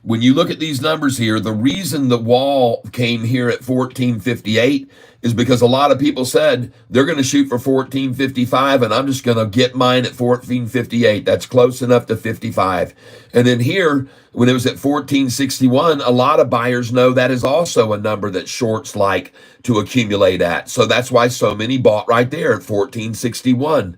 When you look at these numbers here, the reason the wall came here at $14.58 is because a lot of people said they're going to shoot for $14.55, and I'm just going to get mine at $14.58. That's close enough to 55. And then here, when it was at $14.61, a lot of buyers know that is also a number that shorts like to accumulate at. So that's why so many bought right there at $14.61.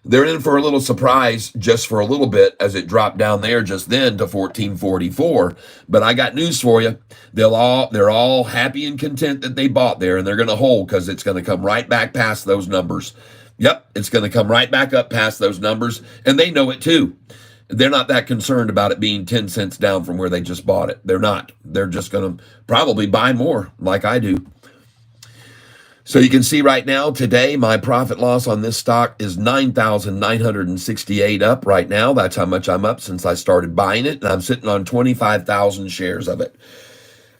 They're in for a little surprise just for a little bit as it dropped down there just then to $14.44. But I got news for you. They're all happy and content that they bought there, and they're going to hold because it's going to come right back past those numbers. Yep, it's going to come right back up past those numbers, and they know it too. They're not that concerned about it being 10 cents down from where they just bought it. They're not. They're just going to probably buy more like I do. So you can see right now, today, my profit loss on this stock is 9,968 up right now. That's how much I'm up since I started buying it, and I'm sitting on 25,000 shares of it.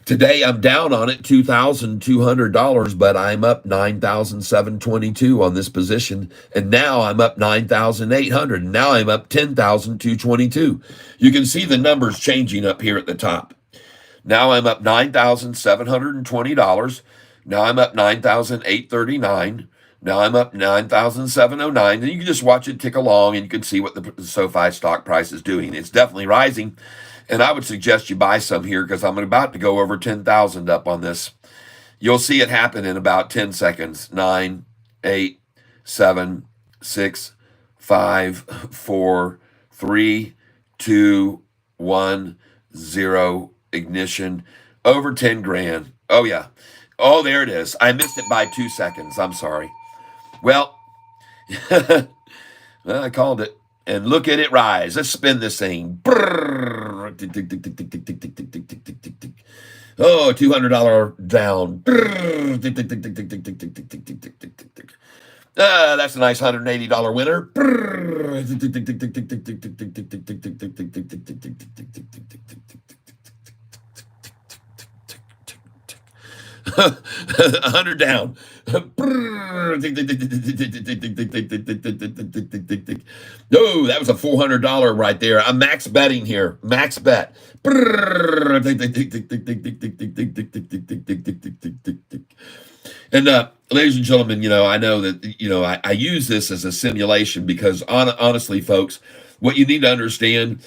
Today, I'm down on it $2,200, but I'm up 9,722 on this position, and now I'm up 9,800, and now I'm up 10,222. You can see the numbers changing up here at the top. Now I'm up $9,720. Now I'm up 9,839. Now I'm up 9,709. And you can just watch it tick along, and you can see what the Sofi stock price is doing. It's definitely rising. And I would suggest you buy some here because I'm about to go over 10,000 up on this. You'll see it happen in about 10 seconds. 9, 8, 7, 6, 5, 4, 3, 2, 1, 0. Ignition. Over 10 grand. Oh, yeah. Oh, there it is. I missed it by 2 seconds. I'm sorry. Well, well, I called it. And look at it rise. Let's spin this thing. Oh, $200 down. That's a nice $180 winner. 100 down. No, that was a $400 right there. I'm max betting here. Max bet. And ladies and gentlemen, I know that I use this as a simulation because honestly, folks, what you need to understand.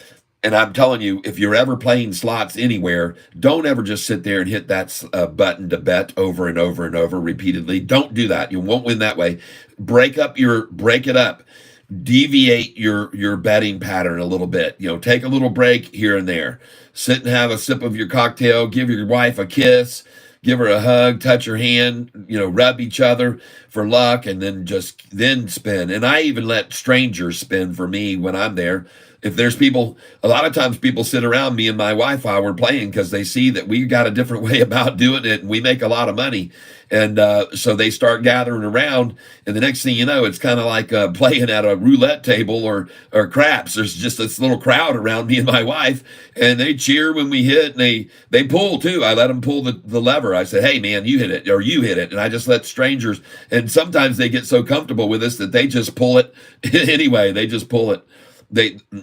And I'm telling you, if you're ever playing slots anywhere, don't ever just sit there and hit that button to bet over and over and over repeatedly. Don't do that. You won't win that way. Break it up. Deviate your betting pattern a little bit. Take a little break here and there. Sit and have a sip of your cocktail. Give your wife a kiss. Give her a hug. Touch her hand. Rub each other for luck, and then spin. And I even let strangers spin for me when I'm there. If there's people, a lot of times people sit around me and my wife while we're playing because they see that we got a different way about doing it and we make a lot of money. And so they start gathering around, and the next thing you know, it's kind of like playing at a roulette table or craps. There's just this little crowd around me and my wife, and they cheer when we hit, and they pull too. I let them pull the lever. I said, hey, man, you hit it, or you hit it. And I just let strangers, and sometimes they get so comfortable with us that they just pull it anyway. They just pull it.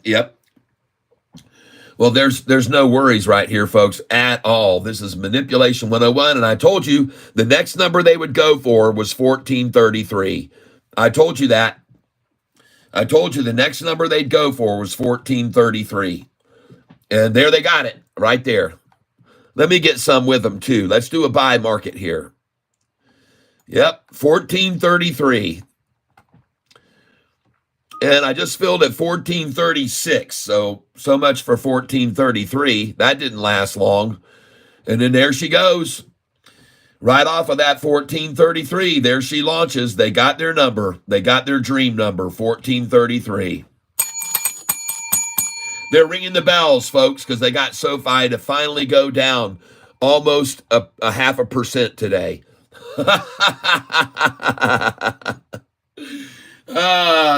Yep. Well, there's no worries right here, folks, at all. This is Manipulation 101, and I told you the next number they would go for was 1433. I told you that. I told you the next number they'd go for was 1433. And there they got it, right there. Let me get some with them, too. Let's do a buy market here. Yep, 1433. And I just filled at 1436, so much for 1433. That didn't last long. And then there she goes. Right off of that 1433, there she launches. They got their number. They got their dream number, 1433. They're ringing the bells, folks, because they got Sofi to finally go down almost a 0.5% today.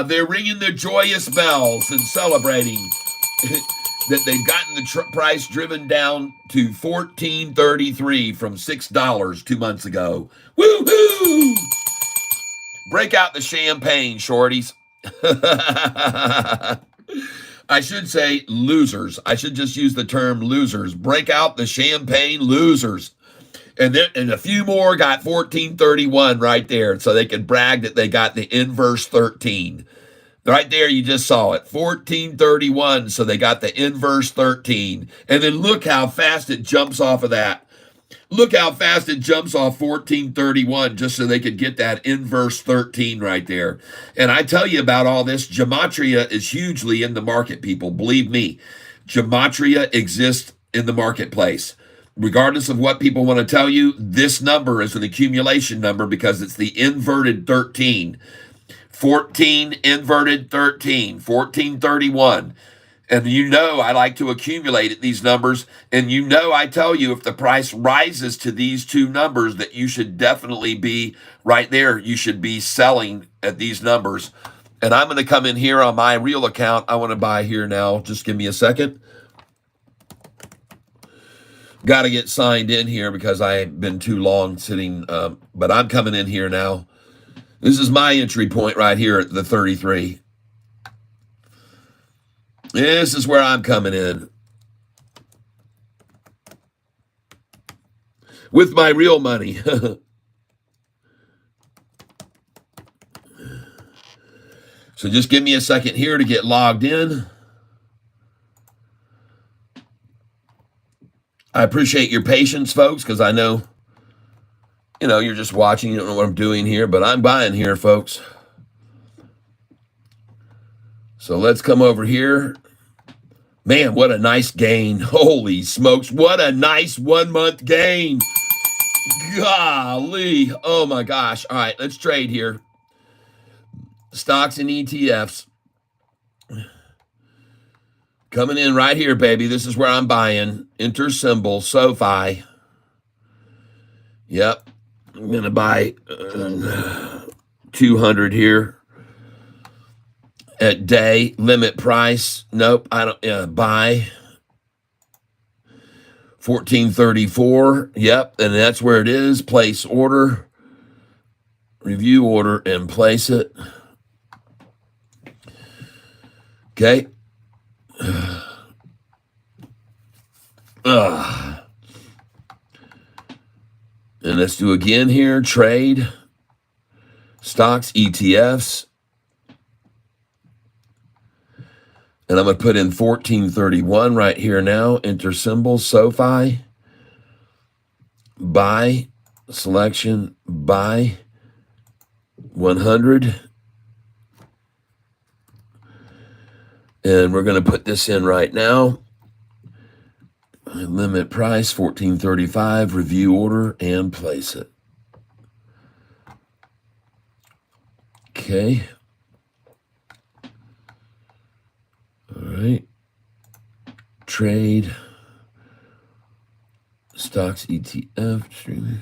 They're ringing the joyous bells and celebrating that they've gotten the price driven down to $14.33 from $6 2 months ago. Woohoo! Break out the champagne, shorties. I should say losers. I should just use the term losers. Break out the champagne, losers. And a few more got 1431 right there, so they could brag that they got the inverse 13. Right there, you just saw it, 1431, so they got the inverse 13. And then look how fast it jumps off of that. Look how fast it jumps off 1431 just so they could get that inverse 13 right there. And I tell you about all this, gematria is hugely in the market, people. Believe me, gematria exists in the marketplace. Regardless of what people want to tell you, this number is an accumulation number because it's the inverted 13. 14 inverted 13, 1431. And I like to accumulate at these numbers. And I tell you, if the price rises to these two numbers, that you should definitely be right there. You should be selling at these numbers. And I'm going to come in here on my real account. I want to buy here now. Just give me a second. Got to get signed in here because I've been too long sitting, but I'm coming in here now. This is my entry point right here at the 33. This is where I'm coming in. With my real money. So just give me a second here to get logged in. I appreciate your patience, folks, because I know, you're just watching. You don't know what I'm doing here, but I'm buying here, folks. So let's come over here. Man, what a nice gain. Holy smokes, what a nice 1 month gain. Golly. Oh, my gosh. All right, let's trade here. Stocks and ETFs. Coming in right here, baby. This is where I'm buying. Enter symbol, Sofi. Yep. I'm going to buy 200 here. At day, limit price. Nope, I don't. Buy. 1434. Yep, and that's where it is. Place order, review order, and place it. Okay. And let's do again here. Trade, stocks, ETFs. And I'm going to put in 1431 right here now. Enter symbol, Sofi. Buy, selection, buy, 100. And we're going to put this in right now. Limit price, 1435. Review order, and place it. Okay. All right. Trade. Stocks, ETF. Streaming.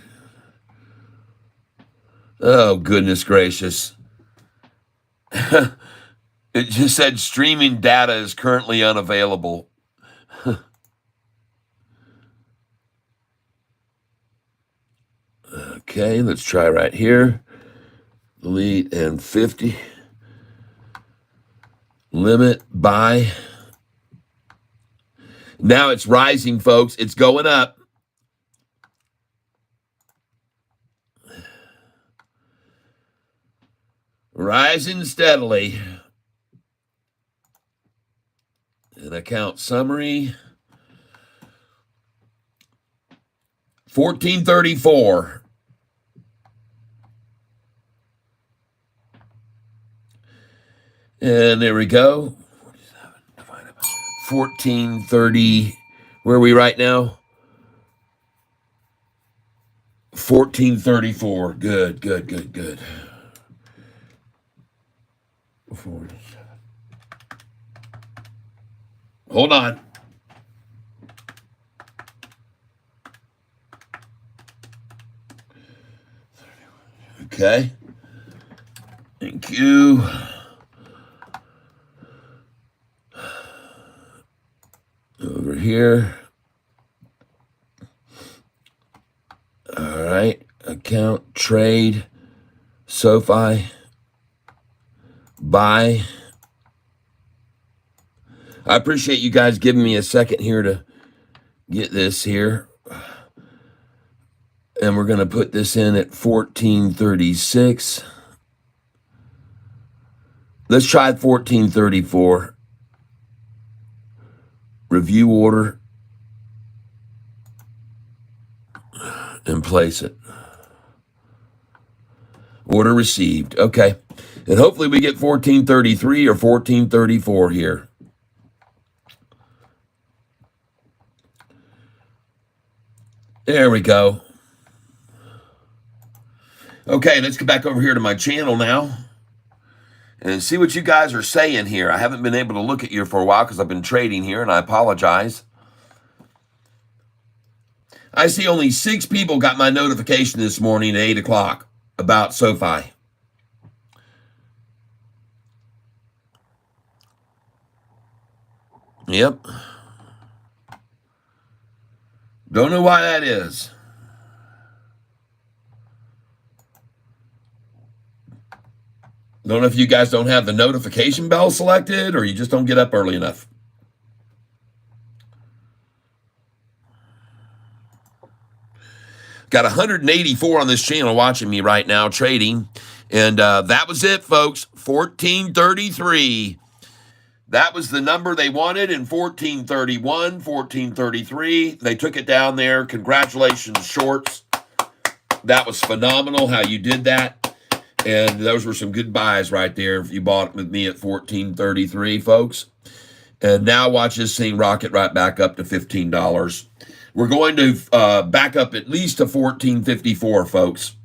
Oh, goodness gracious. It just said streaming data is currently unavailable. Okay, let's try right here. Delete and 50. Limit, buy. Now it's rising, folks. It's going up. Rising steadily. An account summary. 1434. And there we go. 1430. Where are we right now? 1434. Good, good, good, good. 47. Hold on. Okay. Thank you. Over here. All right. Account, trade, Sofi, buy. I appreciate you guys giving me a second here to get this here. And we're going to put this in at 1436. Let's try 1434. Review order. And place it. Order received. Okay. And hopefully we get 1433 or 1434 here. There we go. Okay, let's get back over here to my channel now and see what you guys are saying here. I haven't been able to look at you for a while because I've been trading here, and I apologize. I see only 6 people got my notification this morning at 8 o'clock about Sofi. Yep. Don't know why that is. Don't know if you guys don't have the notification bell selected or you just don't get up early enough. Got 184 on this channel watching me right now trading. And that was it, folks. 1433. That was the number they wanted in 1431, 1433. They took it down there. Congratulations, shorts. That was phenomenal how you did that. And those were some good buys right there if you bought it with me at 1433, folks. And now watch this thing rocket right back up to $15. We're going to back up at least to 1454, folks.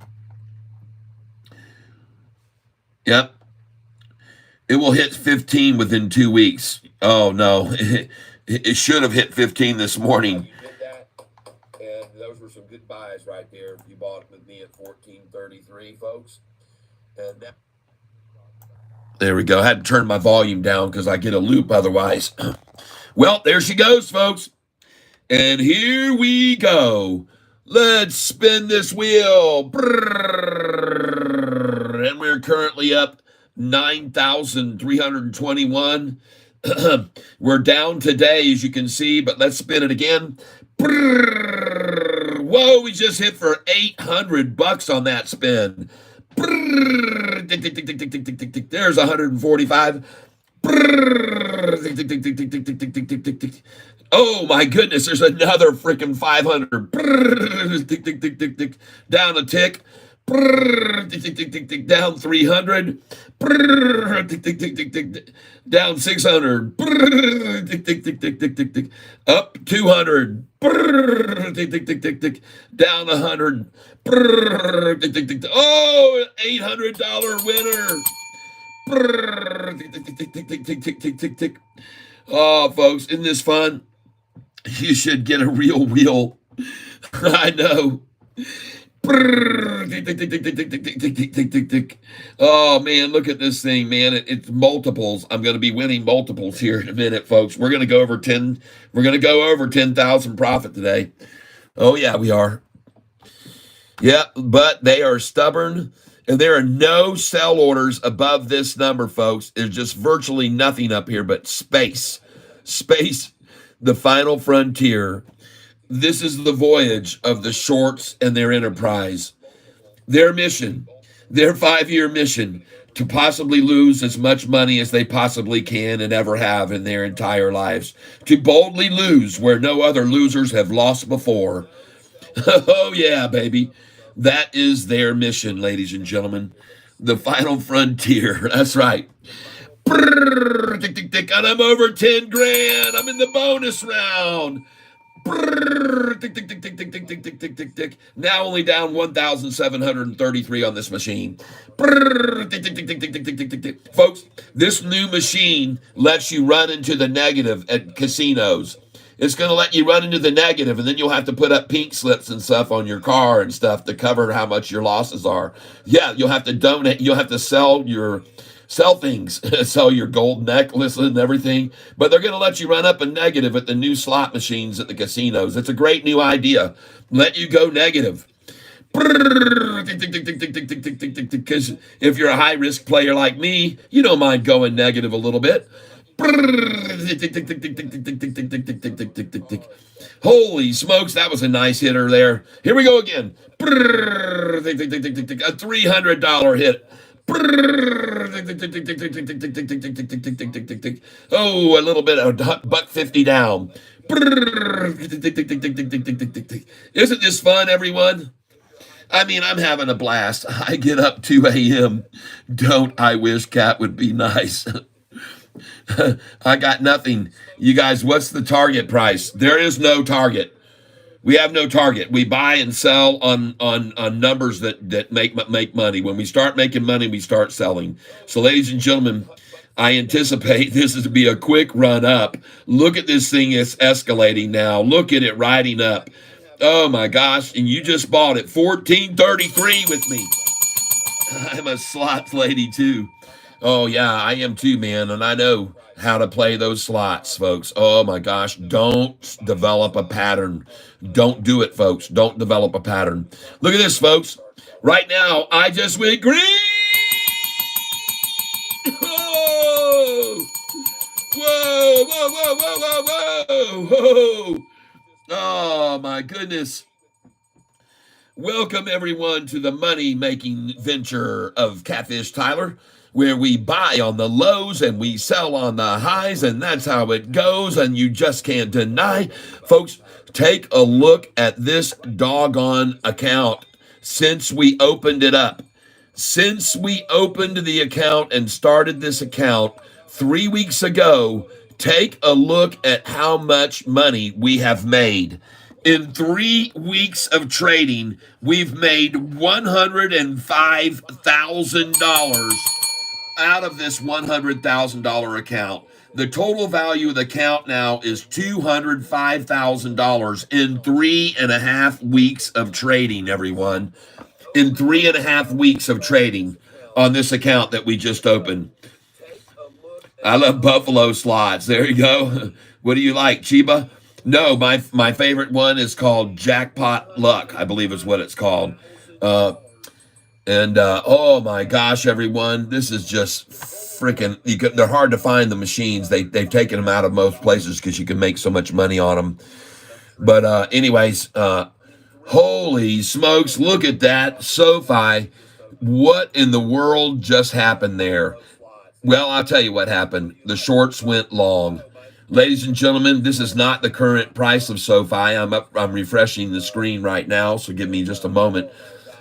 Yep. It will hit 15 within 2 weeks. Oh, no. It should have hit 15 this morning. You did that, and those were some good buys right there if you bought it with me at 1433, folks. And that, there we go. I had to turn my volume down because I get a loop otherwise. Well, there she goes, folks. And here we go. Let's spin this wheel. And we're currently up 9,321. We're down today, as you can see, but let's spin it again. Whoa, we just hit for $800 on that spin. There's 145. Oh my goodness, there's another freaking 500. Down a tick. Down 300. Down 600. Up 200. Down 100. Oh, $800 winner. Oh, folks, isn't this fun? You should get a real wheel. I know. Oh man, look at this thing, man. It's multiples. I'm going to be winning multiples here in a minute, folks. We're going to go over 10. We're going to go over 10,000 profit today. Oh yeah, we are. Yeah, but they are stubborn. And there are no sell orders above this number, folks. There's just virtually nothing up here but space. Space, the final frontier. This is the voyage of the shorts and their enterprise. Their mission, their 5-year mission, to possibly lose as much money as they possibly can and ever have in their entire lives. To boldly lose where no other losers have lost before. Oh, yeah, baby. That is their mission, ladies and gentlemen. The final frontier. That's right. And I'm over 10 grand. I'm in the bonus round. Now only down 1,733 on this machine. Folks, this new machine lets you run into the negative at casinos. It's going to let you run into the negative, and then you'll have to put up pink slips and stuff on your car and stuff to cover how much your losses are. Yeah, you'll have to donate. You'll have to sell things, sell your gold necklace and everything. But they're going to let you run up a negative at the new slot machines at the casinos. It's a great new idea. Let you go negative. Because if you're a high-risk player like me, you don't mind going negative a little bit. Holy smokes, that was a nice hitter there. Here we go again. A $300 hit. Oh, a little bit of $1.50 down. Isn't this fun, everyone? I mean, I'm having a blast. I get up 2 a.m. Don't I wish Cat would be nice? I got nothing. You guys, what's the target price? There is no target. We have no target. We buy and sell on numbers that make money. When we start making money, we start selling. So, ladies and gentlemen, I anticipate this is to be a quick run up. Look at this thing. It's escalating now. Look at it riding up. Oh my gosh. And you just bought it. 1433 with me. I'm a slots lady too. Oh yeah, I am too, man. And I know how to play those slots, folks. Oh my gosh. Don't develop a pattern. Don't do it, folks. Don't develop a pattern. Look at this, folks. Right now, I just went green. Whoa! Whoa, whoa, whoa, whoa, whoa, whoa, whoa. Oh my goodness. Welcome everyone to the money-making venture of Catfish Tyler, where we buy on the lows and we sell on the highs, and that's how it goes, and you just can't deny. Folks, take a look at this doggone account since we opened it up. Since we opened the account and started this account 3 weeks ago, take a look at how much money we have made. In 3 weeks of trading, we've made $105,000 out of this $100,000 account. The total value of the account now is $205,000 in 3.5 weeks of trading, everyone. In 3.5 weeks of trading on this account that we just opened. I love Buffalo slots. There you go. What do you like, Chiba? No, my favorite one is called Jackpot Luck, I believe is what it's called. Uh, and oh my gosh, everyone, this is just freaking. They're hard to find, the machines. They've taken them out of most places because you can make so much money on them. But anyways, holy smokes, look at that SoFi. What in the world just happened there? Well, I'll tell you what happened. The shorts went long. Ladies and gentlemen, this is not the current price of SoFi. I'm refreshing the screen right now, so give me just a moment.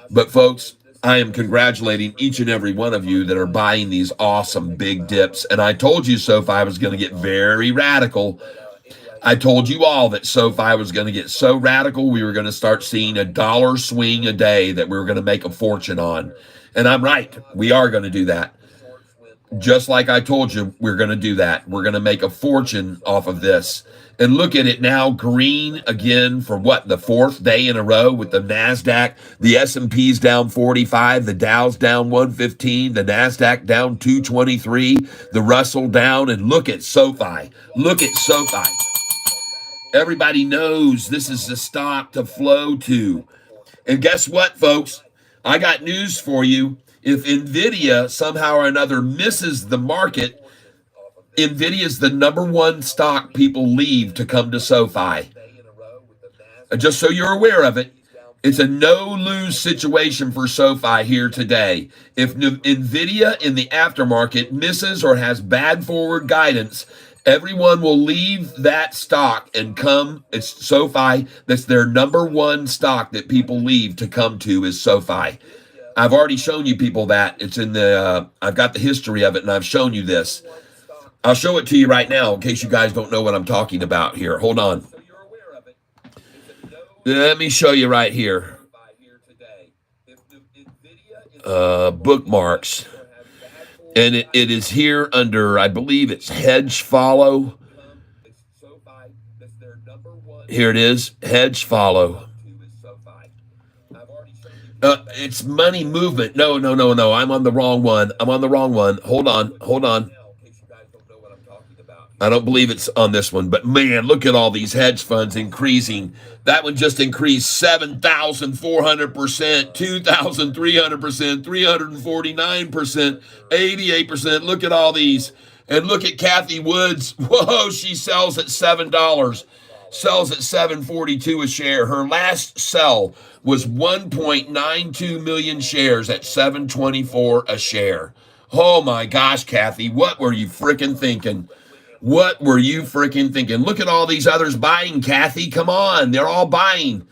But folks, I am congratulating each and every one of you that are buying these awesome big dips. And I told you SoFi was going to get very radical. I told you all that SoFi was going to get so radical, we were going to start seeing a dollar swing a day that we were going to make a fortune on. And I'm right. We are going to do that. Just like I told you, we're going to do that. We're going to make a fortune off of this. And look at it now, green again for what, the fourth day in a row with the NASDAQ. The S&P's down 45, the Dow's down 115, the NASDAQ down 223, the Russell down, and look at SoFi. Look at SoFi. Everybody knows this is the stock to flow to. And guess what, folks? I got news for you. If NVIDIA somehow or another misses the market, NVIDIA is the number one stock people leave to come to SoFi. Just so you're aware of it, it's a no-lose situation for SoFi here today. If NVIDIA in the aftermarket misses or has bad forward guidance, everyone will leave that stock and come. It's SoFi. That's their number one stock that people leave to come to is SoFi. I've already shown you people that. It's in the, I've got the history of it, and I've shown you this. I'll show it to you right now in case you guys don't know what I'm talking about here. Hold on. Let me show you right here. Bookmarks. And it is here under, I believe it's Hedge Follow. Here it is, Hedge Follow. It's money movement. No. I'm on the wrong one. Hold on. I don't believe it's on this one, but man, look at all these hedge funds increasing. That one just increased 7,400%, 2,300%, 349%, 88%. Look at all these. And look at Kathy Woods. Whoa, she sells at $7. Sells at $7.42 a share. Her last sell was 1.92 million shares at $7.24 a share. Oh my gosh, Kathy, what were you freaking thinking? What were you freaking thinking? Look at all these others buying, Kathy. Come on, they're all buying.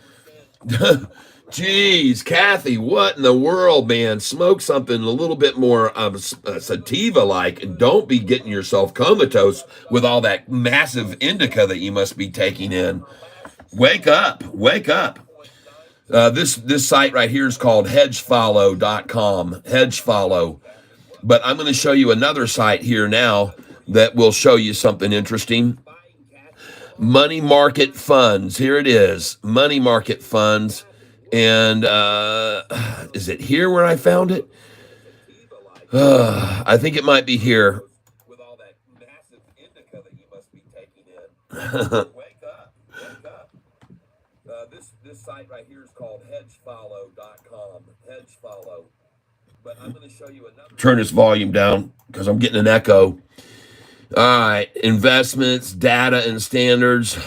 Jeez, Kathy, what in the world, man? Smoke something a little bit more sativa-like, and don't be getting yourself comatose with all that massive indica that you must be taking in. Wake up. This site right here is called hedgefollow.com, hedgefollow. But I'm going to show you another site here now that will show you something interesting. Money market funds. Here it is. Money market funds. And is it here where I found it? I think it might be here. With all that massive indica that you must be taking in. Wake up. This site right here is called hedgefollow.com. Hedgefollow. But I'm going to show you another. Turn this volume down because I'm getting an echo. All right, investments, data, and standards.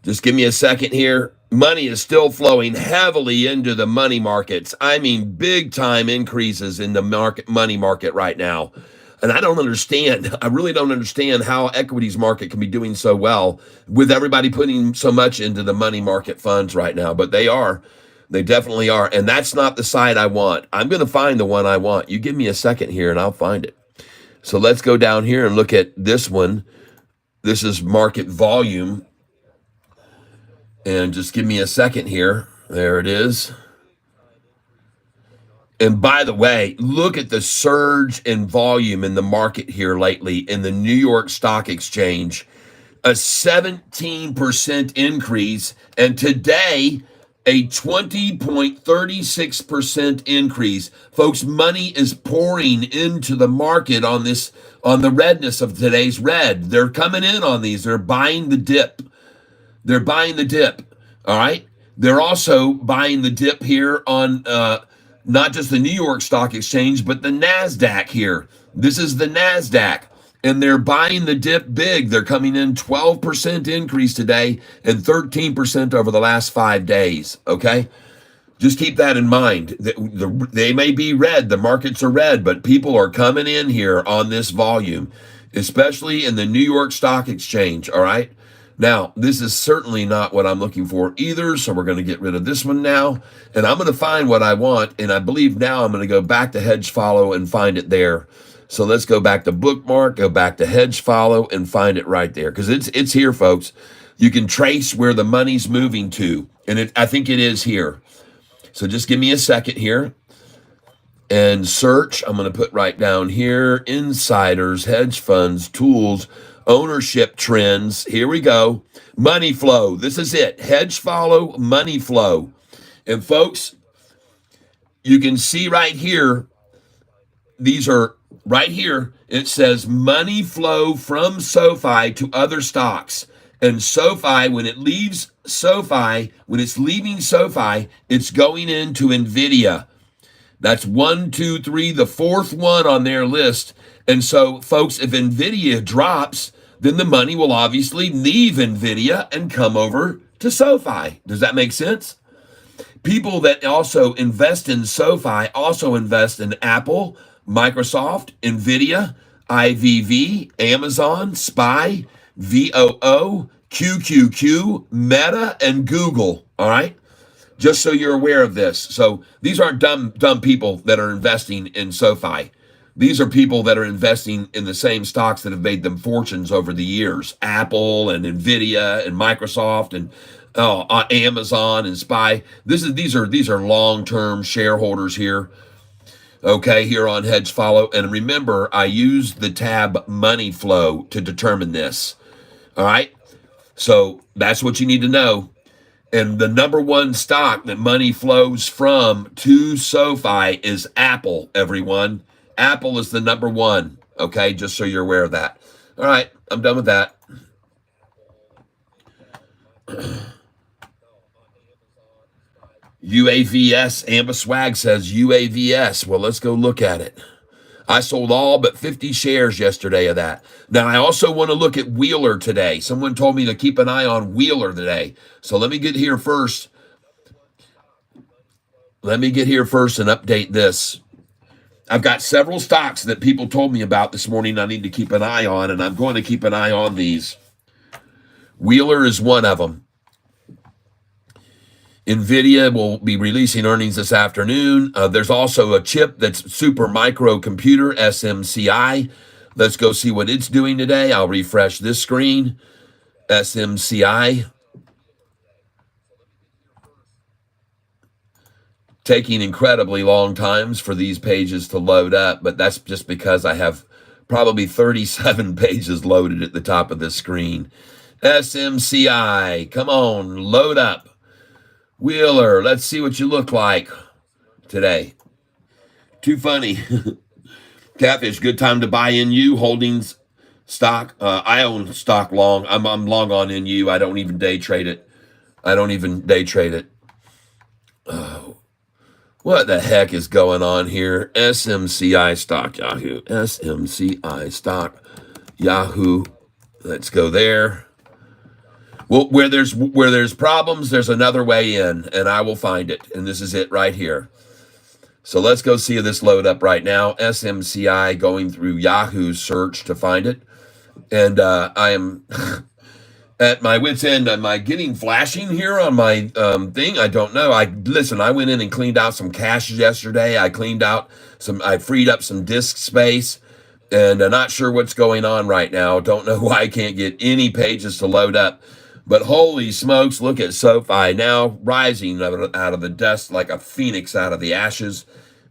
Just give me a second here. Money is still flowing heavily into the money markets. I mean, big time increases in the money market right now. And I don't understand. I really don't understand how equities market can be doing so well with everybody putting so much into the money market funds right now. But they are. They definitely are. And that's not the side I want. I'm going to find the one I want. You give me a second here and I'll find it. So let's go down here and look at this one. This is market volume. And just give me a second here. There it is. And by the way, look at the surge in volume in the market here lately in the New York Stock Exchange. A 17% increase. And today, a 20.36% increase. Folks, money is pouring into the market on this, on the redness of today's red. They're coming in on these. They're buying the dip. They're buying the dip. All right. They're also buying the dip here on not just the New York Stock Exchange, but the NASDAQ here. This is the NASDAQ. And they're buying the dip big. They're coming in 12% increase today and 13% over the last 5 days. Okay. Just keep that in mind. They may be red, the markets are red, but people are coming in here on this volume, especially in the New York Stock Exchange. All right. Now, this is certainly not what I'm looking for either, so we're going to get rid of this one now, and I'm going to find what I want, and I believe now I'm going to go back to Hedge Follow and find it there. So let's go back to Bookmark, go back to Hedge Follow, and find it right there, because it's here, folks. You can trace where the money's moving to, and I think it is here. So just give me a second here and search. I'm going to put right down here, insiders, hedge funds, tools, ownership trends. Here we go. Money flow. This is it. Hedge follow, money flow. And folks, you can see right here, these are right here. It says money flow from SoFi to other stocks. And SoFi, when it leaves SoFi, when it's leaving SoFi, it's going into NVIDIA. That's 1, 2, 3, the fourth one on their list. And so, folks, if NVIDIA drops, then the money will obviously leave NVIDIA and come over to SoFi. Does that make sense? People that also invest in SoFi also invest in Apple, Microsoft, NVIDIA, IVV, Amazon, SPY, VOO, QQQ, Meta, and Google. All right? Just so you're aware of this. So these aren't dumb people that are investing in SoFi. These are people that are investing in the same stocks that have made them fortunes over the years. Apple and NVIDIA and Microsoft and Amazon and SPY. These are long-term shareholders here. Okay, here on Hedge Follow. And remember, I use the tab Money Flow to determine this. All right? So that's what you need to know. And the number one stock that money flows from to SoFi is Apple, everyone. Apple is the number one, okay? Just so you're aware of that. All right, I'm done with that. UAVS, Amba Swag says UAVS. Well, let's go look at it. I sold all but 50 shares yesterday of that. Now, I also want to look at Wheeler today. Someone told me to keep an eye on Wheeler today. So let me get here first. Let me get here first and update this. I've got several stocks that people told me about this morning I need to keep an eye on, and I'm going to keep an eye on these. Wheeler is one of them. NVIDIA will be releasing earnings this afternoon. There's also a chip that's super micro computer, SMCI. Let's go see what it's doing today. I'll refresh this screen. SMCI. Taking incredibly long times for these pages to load up, but that's just because I have probably 37 pages loaded at the top of this screen. SMCI, come on, load up. Wheeler, let's see what you look like today. Too funny. Catfish, good time to buy NU Holdings stock. I own stock long. I'm long on NU. I don't even day trade it. Oh, what the heck is going on here? SMCI stock Yahoo. SMCI stock Yahoo. Let's go there. Well, where there's problems, there's another way in, and I will find it. And this is it right here. So let's go see this load up right now. SMCI, going through Yahoo search to find it. And I am at my wit's end. Am I getting flashing here on my thing? I don't know. I went in and cleaned out some caches yesterday. I freed up some disk space. And I'm not sure what's going on right now. Don't know why I can't get any pages to load up. But holy smokes, look at SoFi now rising out of the dust like a phoenix out of the ashes.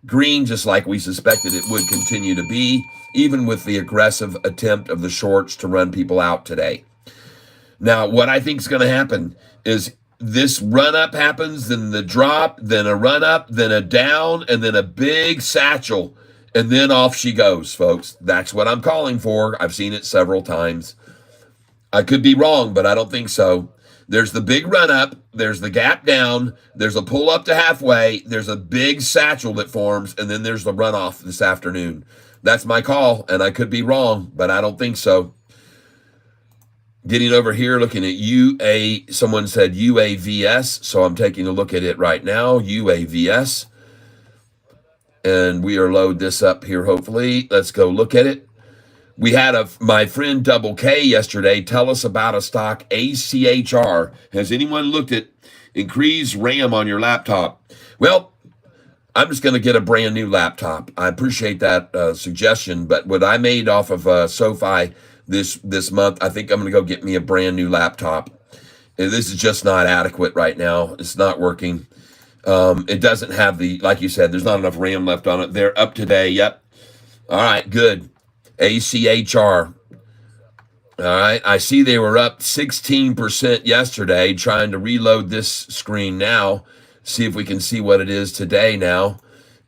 Green, just like we suspected it would continue to be, even with the aggressive attempt of the shorts to run people out today. Now, what I think is going to happen is this run up happens, then the drop, then a run up, then a down, and then a big satchel, and then off she goes, folks. That's what I'm calling for. I've seen it several times. I could be wrong, but I don't think so. There's the big run up, there's the gap down, there's a pull up to halfway, there's a big satchel that forms, and then there's the runoff this afternoon. That's my call, and I could be wrong, but I don't think so. Getting over here, looking at someone said UAVS, so I'm taking a look at it right now, UAVS. And we are load this up here, hopefully. Let's go look at it. We had my friend Double K yesterday tell us about a stock, ACHR. Has anyone looked at increased RAM on your laptop? Well, I'm just going to get a brand new laptop. I appreciate that suggestion, but what I made off of Sofi this month, I think I'm going to go get me a brand new laptop. And this is just not adequate right now. It's not working. It doesn't have like you said, there's not enough RAM left on it. They're up today. Yep. All right, good. ACHR. All right, I see they were up 16% yesterday. Trying to reload this screen now, see if we can see what it is today now.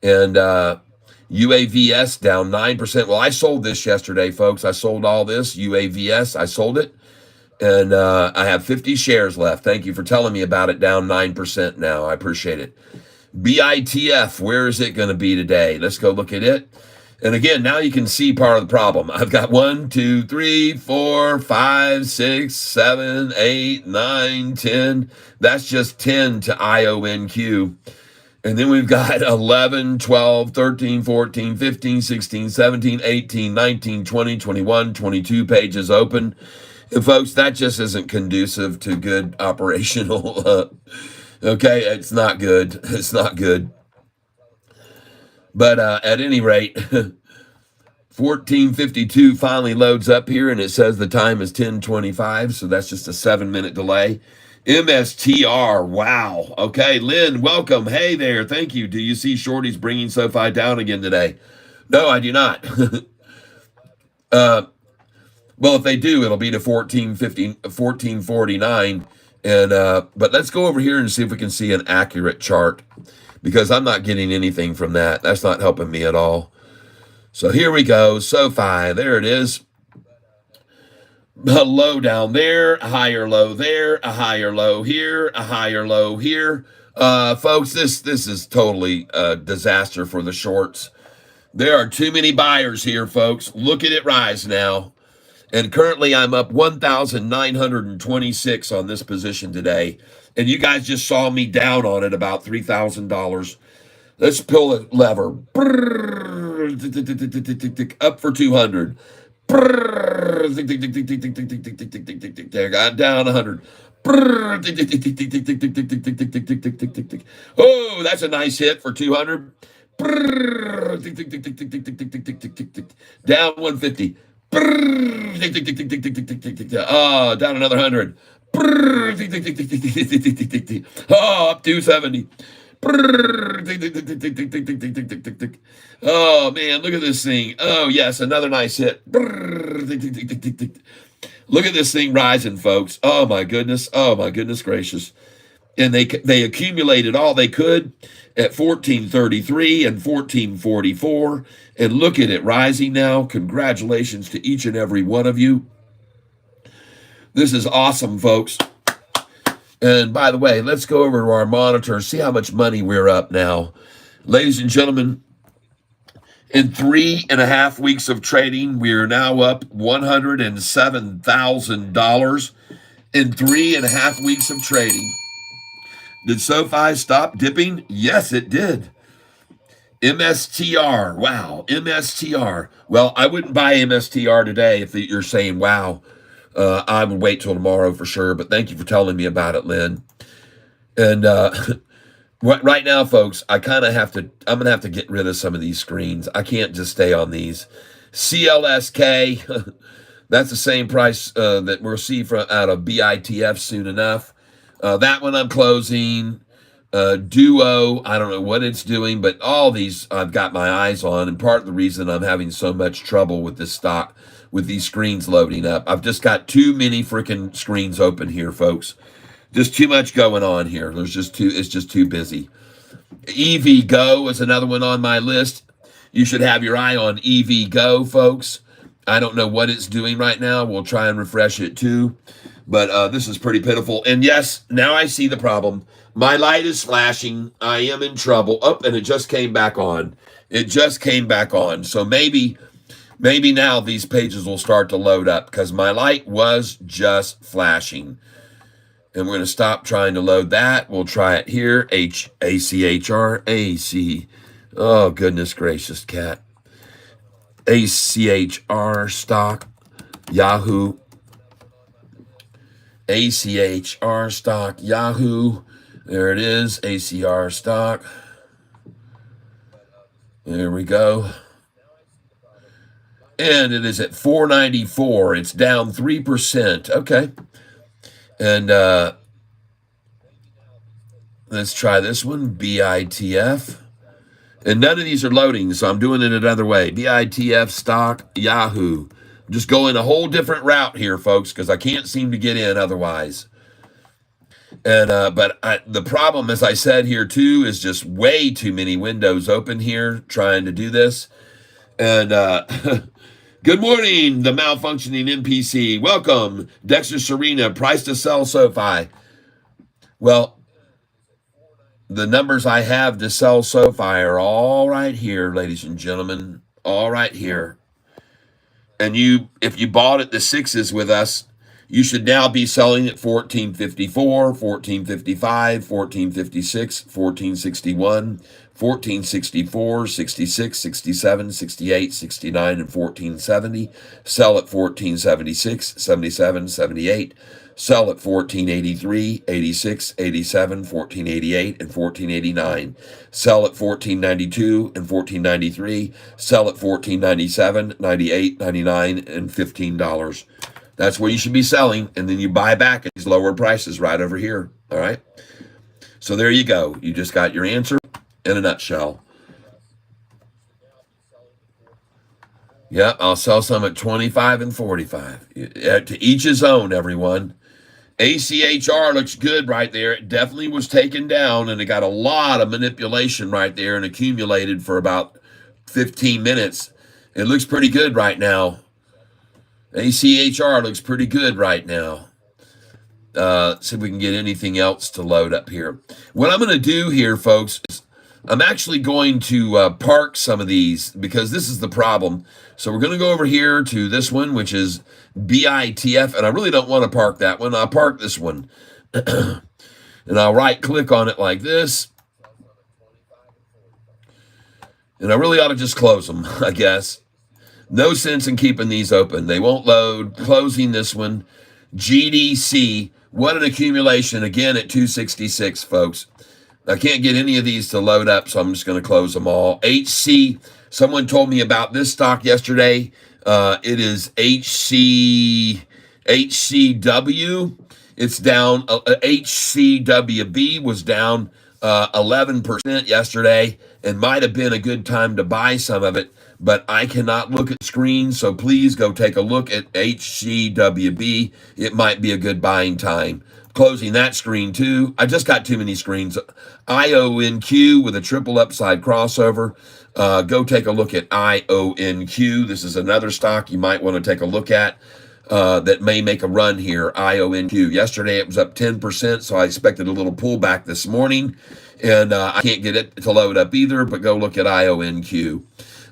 And UAVS down 9%. Well, I sold this yesterday, folks. I sold all this UAVS. I sold it, and I have 50 shares left. Thank you for telling me about it. Down 9% now. I appreciate it. BITF. Where is it going to be today? Let's go look at it. And again, now you can see part of the problem. I've got 1, 2, 3, 4, 5, 6, 7, 8, 9, 10. That's just 10 to IONQ. And then we've got 11, 12, 13, 14, 15, 16, 17, 18, 19, 20, 21, 22 pages open. And folks, that just isn't conducive to good operational. Okay, it's not good. It's not good. But at any rate, 1452 finally loads up here, and it says the time is 10:25, so that's just a 7-minute delay. MSTR, wow. Okay, Lynn, welcome. Hey there, thank you. Do you see shorties bringing Sofi down again today? No, I do not. Well, if they do, it'll be to 1449. And but let's go over here and see if we can see an accurate chart, because I'm not getting anything from that. That's not helping me at all. So here we go. Sofi, there it is. A low down there, a higher low there, a higher low here, a higher low here. Folks, this is totally a disaster for the shorts. There are too many buyers here, folks. Look at it rise now. And currently I'm up 1,926 on this position today. And you guys just saw me down on it about $3,000. Let's pull a lever. Up for 200. Got down 100. Oh, that's a nice hit for 200. Down 150. Oh, down another 100. Oh, up 270. Oh, man, look at this thing. Oh, yes, another nice hit. Look at this thing rising, folks. Oh, my goodness. Oh, my goodness gracious. And they accumulated all they could at 1433 and 1444. And look at it rising now. Congratulations to each and every one of you. This is awesome, folks. And by the way, let's go over to our monitor, see how much money we're up now. Ladies and gentlemen, in 3.5 weeks of trading, we are now up $107,000 in 3.5 weeks of trading. Did Sofi stop dipping? Yes, it did. MSTR, wow, MSTR. Well, I wouldn't buy MSTR today if you're saying, wow. I would wait till tomorrow for sure, but thank you for telling me about it, Lynn. And right now, folks, I'm going to have to get rid of some of these screens. I can't just stay on these. CLSK, that's the same price that we'll see out of BITF soon enough. That one I'm closing. Duo, I don't know what it's doing, but all these I've got my eyes on, and part of the reason I'm having so much trouble with this stock, with these screens loading up, I've just got too many freaking screens open here, folks. Just too much going on here. It's just too busy. EV Go is another one on my list. You should have your eye on EV Go, folks. I don't know what it's doing right now. We'll try and refresh it too. But this is pretty pitiful. And yes, now I see the problem. My light is flashing. I am in trouble. Oh, and it just came back on. It just came back on. So maybe now these pages will start to load up because my light was just flashing. And we're going to stop trying to load that. We'll try it here. ACHR. Oh, goodness gracious, cat. ACHR stock. Yahoo. ACHR stock. Yahoo. There it is. ACR stock. There we go. And it is at 494. It's down 3%. Okay. And let's try this one, BITF. And none of these are loading, so I'm doing it another way. BITF stock, Yahoo. I'm just going a whole different route here, folks, because I can't seem to get in otherwise. And the problem, as I said here too, is just way too many windows open here trying to do this. And good morning, the malfunctioning NPC. Welcome, Dexter Serena, price to sell Sofi. Well, the numbers I have to sell Sofi are all right here, ladies and gentlemen, all right here. And if you bought at the sixes with us, you should now be selling at 1454, 1455, 1456, 1461, 1464, 66, 67, 68, 69, and 1470. Sell at 1476, 77, 78. Sell at 1483, 86, 87, 1488, and 1489. Sell at 1492 and 1493. Sell at 1497, 98, 99, and $15. That's where you should be selling, and then you buy back at these lower prices right over here, all right? So there you go. You just got your answer in a nutshell. Yeah, I'll sell some at 25 and 45. To each his own, everyone. ACHR looks good right there. It definitely was taken down, and it got a lot of manipulation right there and accumulated for about 15 minutes. It looks pretty good right now. ACHR looks pretty good right now. See if we can get anything else to load up here. What I'm going to do here, folks, is I'm actually going to park some of these because this is the problem. So we're going to go over here to this one, which is BITF, and I really don't want to park that one. I'll park this one. And I'll right-click on it like this. And I really ought to just close them, I guess. No sense in keeping these open. They won't load. Closing this one. GDC. What an accumulation. Again at 266, folks. I can't get any of these to load up, so I'm just going to close them all. HC. Someone told me about this stock yesterday. It is HCWW. It's down. HCWB was down 11% yesterday and might have been a good time to buy some of it. But I cannot look at screens, so please go take a look at HCWB. It might be a good buying time. Closing that screen too. I just got too many screens. IONQ with a triple upside crossover. Go take a look at IONQ. This is another stock you might want to take a look at that may make a run here. IONQ. Yesterday it was up 10%, so I expected a little pullback this morning. And I can't get it to load up either, but go look at IONQ.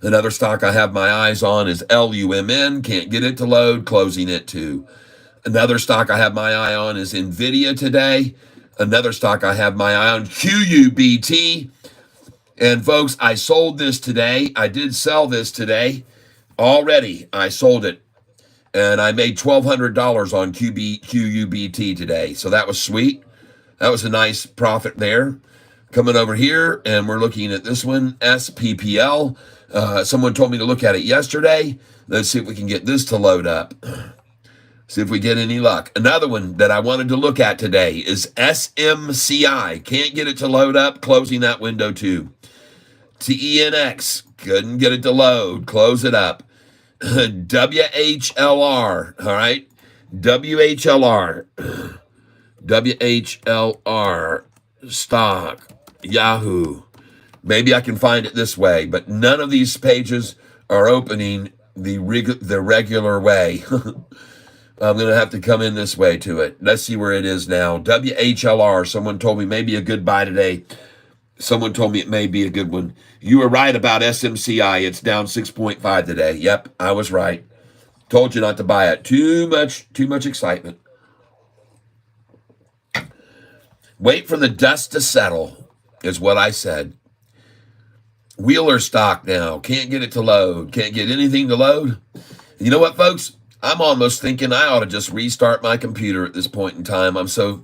Another stock I have my eyes on is LUMN. Can't get it to load. Closing it too. Another stock I have my eye on is NVIDIA today. Another stock I have my eye on, QUBT. And folks, I sold this today. I did sell this today already. I sold it. And I made $1,200 on QUBT today. So that was sweet. That was a nice profit there. Coming over here, and we're looking at this one, SPPL. Someone told me to look at it yesterday. Let's see if we can get this to load up. See if we get any luck. Another one that I wanted to look at today is SMCI. Can't get it to load up. Closing that window too. TENX. Couldn't get it to load. Close it up. WHLR. All right. WHLR. WHLR stock Yahoo. Maybe I can find it this way, but none of these pages are opening the regular way. I'm going to have to come in this way to it. Let's see where it is now. WHLR. Someone told me maybe a good buy today. Someone told me it may be a good one. You were right about SMCI. It's down 6.5 today. Yep, I was right. Told you not to buy it. Too much excitement. Wait for the dust to settle, is what I said. Wheeler stock now. Can't get it to load. Can't get anything to load. You know what, folks? I'm almost thinking I ought to just restart my computer at this point in time. I'm so...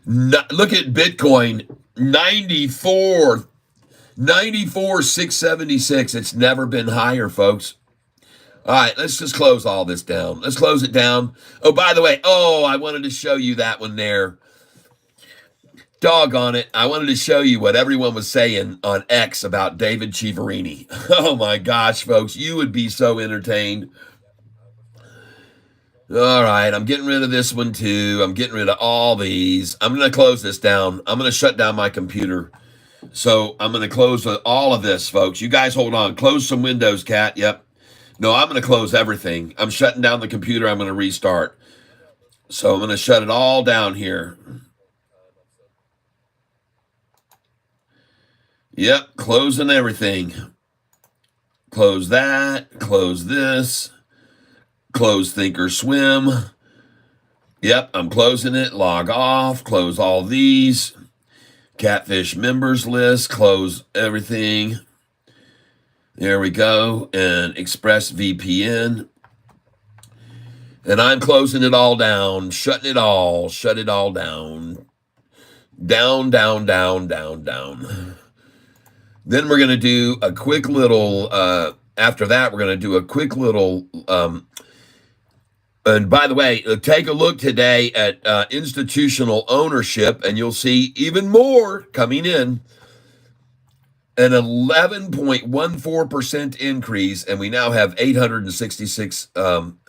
Look at Bitcoin. 94,676. It's never been higher, folks. All right, let's just close all this down. Let's close it down. Oh, by the way, I wanted to show you that one there. Doggone it. I wanted to show you what everyone was saying on X about David Chiaverini. Oh my gosh, folks, you would be so entertained. All right, I'm getting rid of this one too. I'm getting rid of all these. I'm going to close this down. I'm going to shut down my computer. So I'm going to close all of this, folks. You guys hold on. Close some windows, Cat. Yep. No, I'm going to close everything. I'm shutting down the computer. I'm going to restart. So I'm going to shut it all down here. Yep, closing everything. Close that. Close this. Close Thinkorswim. Yep, I'm closing it. Log off. Close all these. Catfish members list. Close everything. There we go. And ExpressVPN. And I'm closing it all down. Shutting it all. Shut it all down. Down, down, down, down, down. Then we're going to do a quick little, after that, we're going to do a quick little, and by the way, take a look today at institutional ownership, and you'll see even more coming in. An 11.14% increase, and we now have 866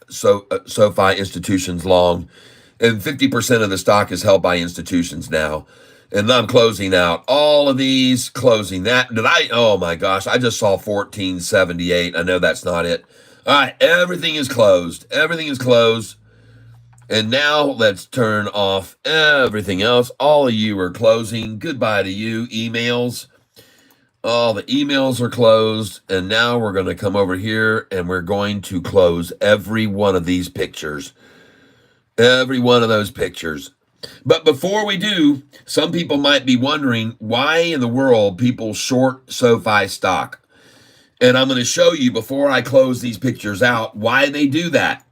SoFi institutions long, and 50% of the stock is held by institutions now. And I'm closing out all of these, closing that. Oh my gosh, I just saw 1478. I know that's not it. All right, everything is closed. Everything is closed. And now let's turn off everything else. All of you are closing. Goodbye to you, emails. All the emails are closed. And now we're going to come over here and we're going to close every one of these pictures. Every one of those pictures. But before we do, some people might be wondering why in the world people short SoFi stock. And I'm going to show you before I close these pictures out why they do that.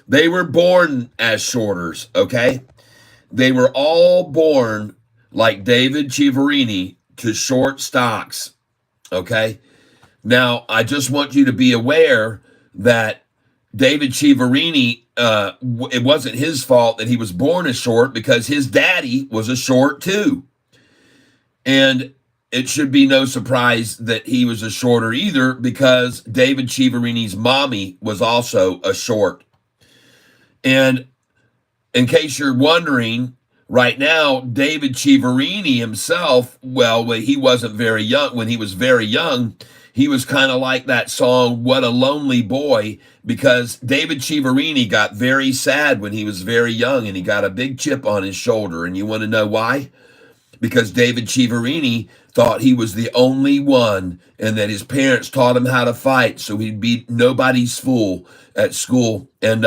They were born as shorters, okay? They were all born like David Chiaverini to short stocks, okay? Now, I just want you to be aware that David Chiaverini, it wasn't his fault that he was born a short because his daddy was a short too. And it should be no surprise that he was a shorter either because David Chiaverini's mommy was also a short. And in case you're wondering, right now, David Chiaverini himself, well, when he wasn't very young, when he was very young, he was kind of like that song, What a Lonely Boy, because David Chiaverini got very sad when he was very young and he got a big chip on his shoulder. And you want to know why? Because David Chiaverini thought he was the only one and that his parents taught him how to fight so he'd be nobody's fool at school. And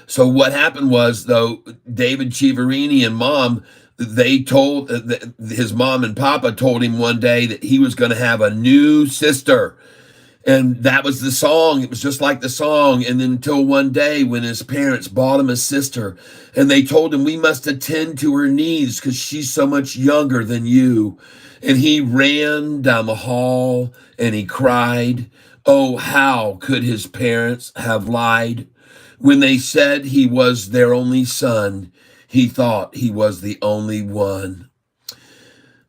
so what happened was, though, David Chiaverini and mom, they told, his mom and papa told him one day that he was going to have a new sister. And that was the song. It was just like the song. And then until one day when his parents bought him a sister and they told him, we must attend to her needs because she's so much younger than you. And he ran down the hall and he cried. Oh, how could his parents have lied? When they said he was their only son, he thought he was the only one.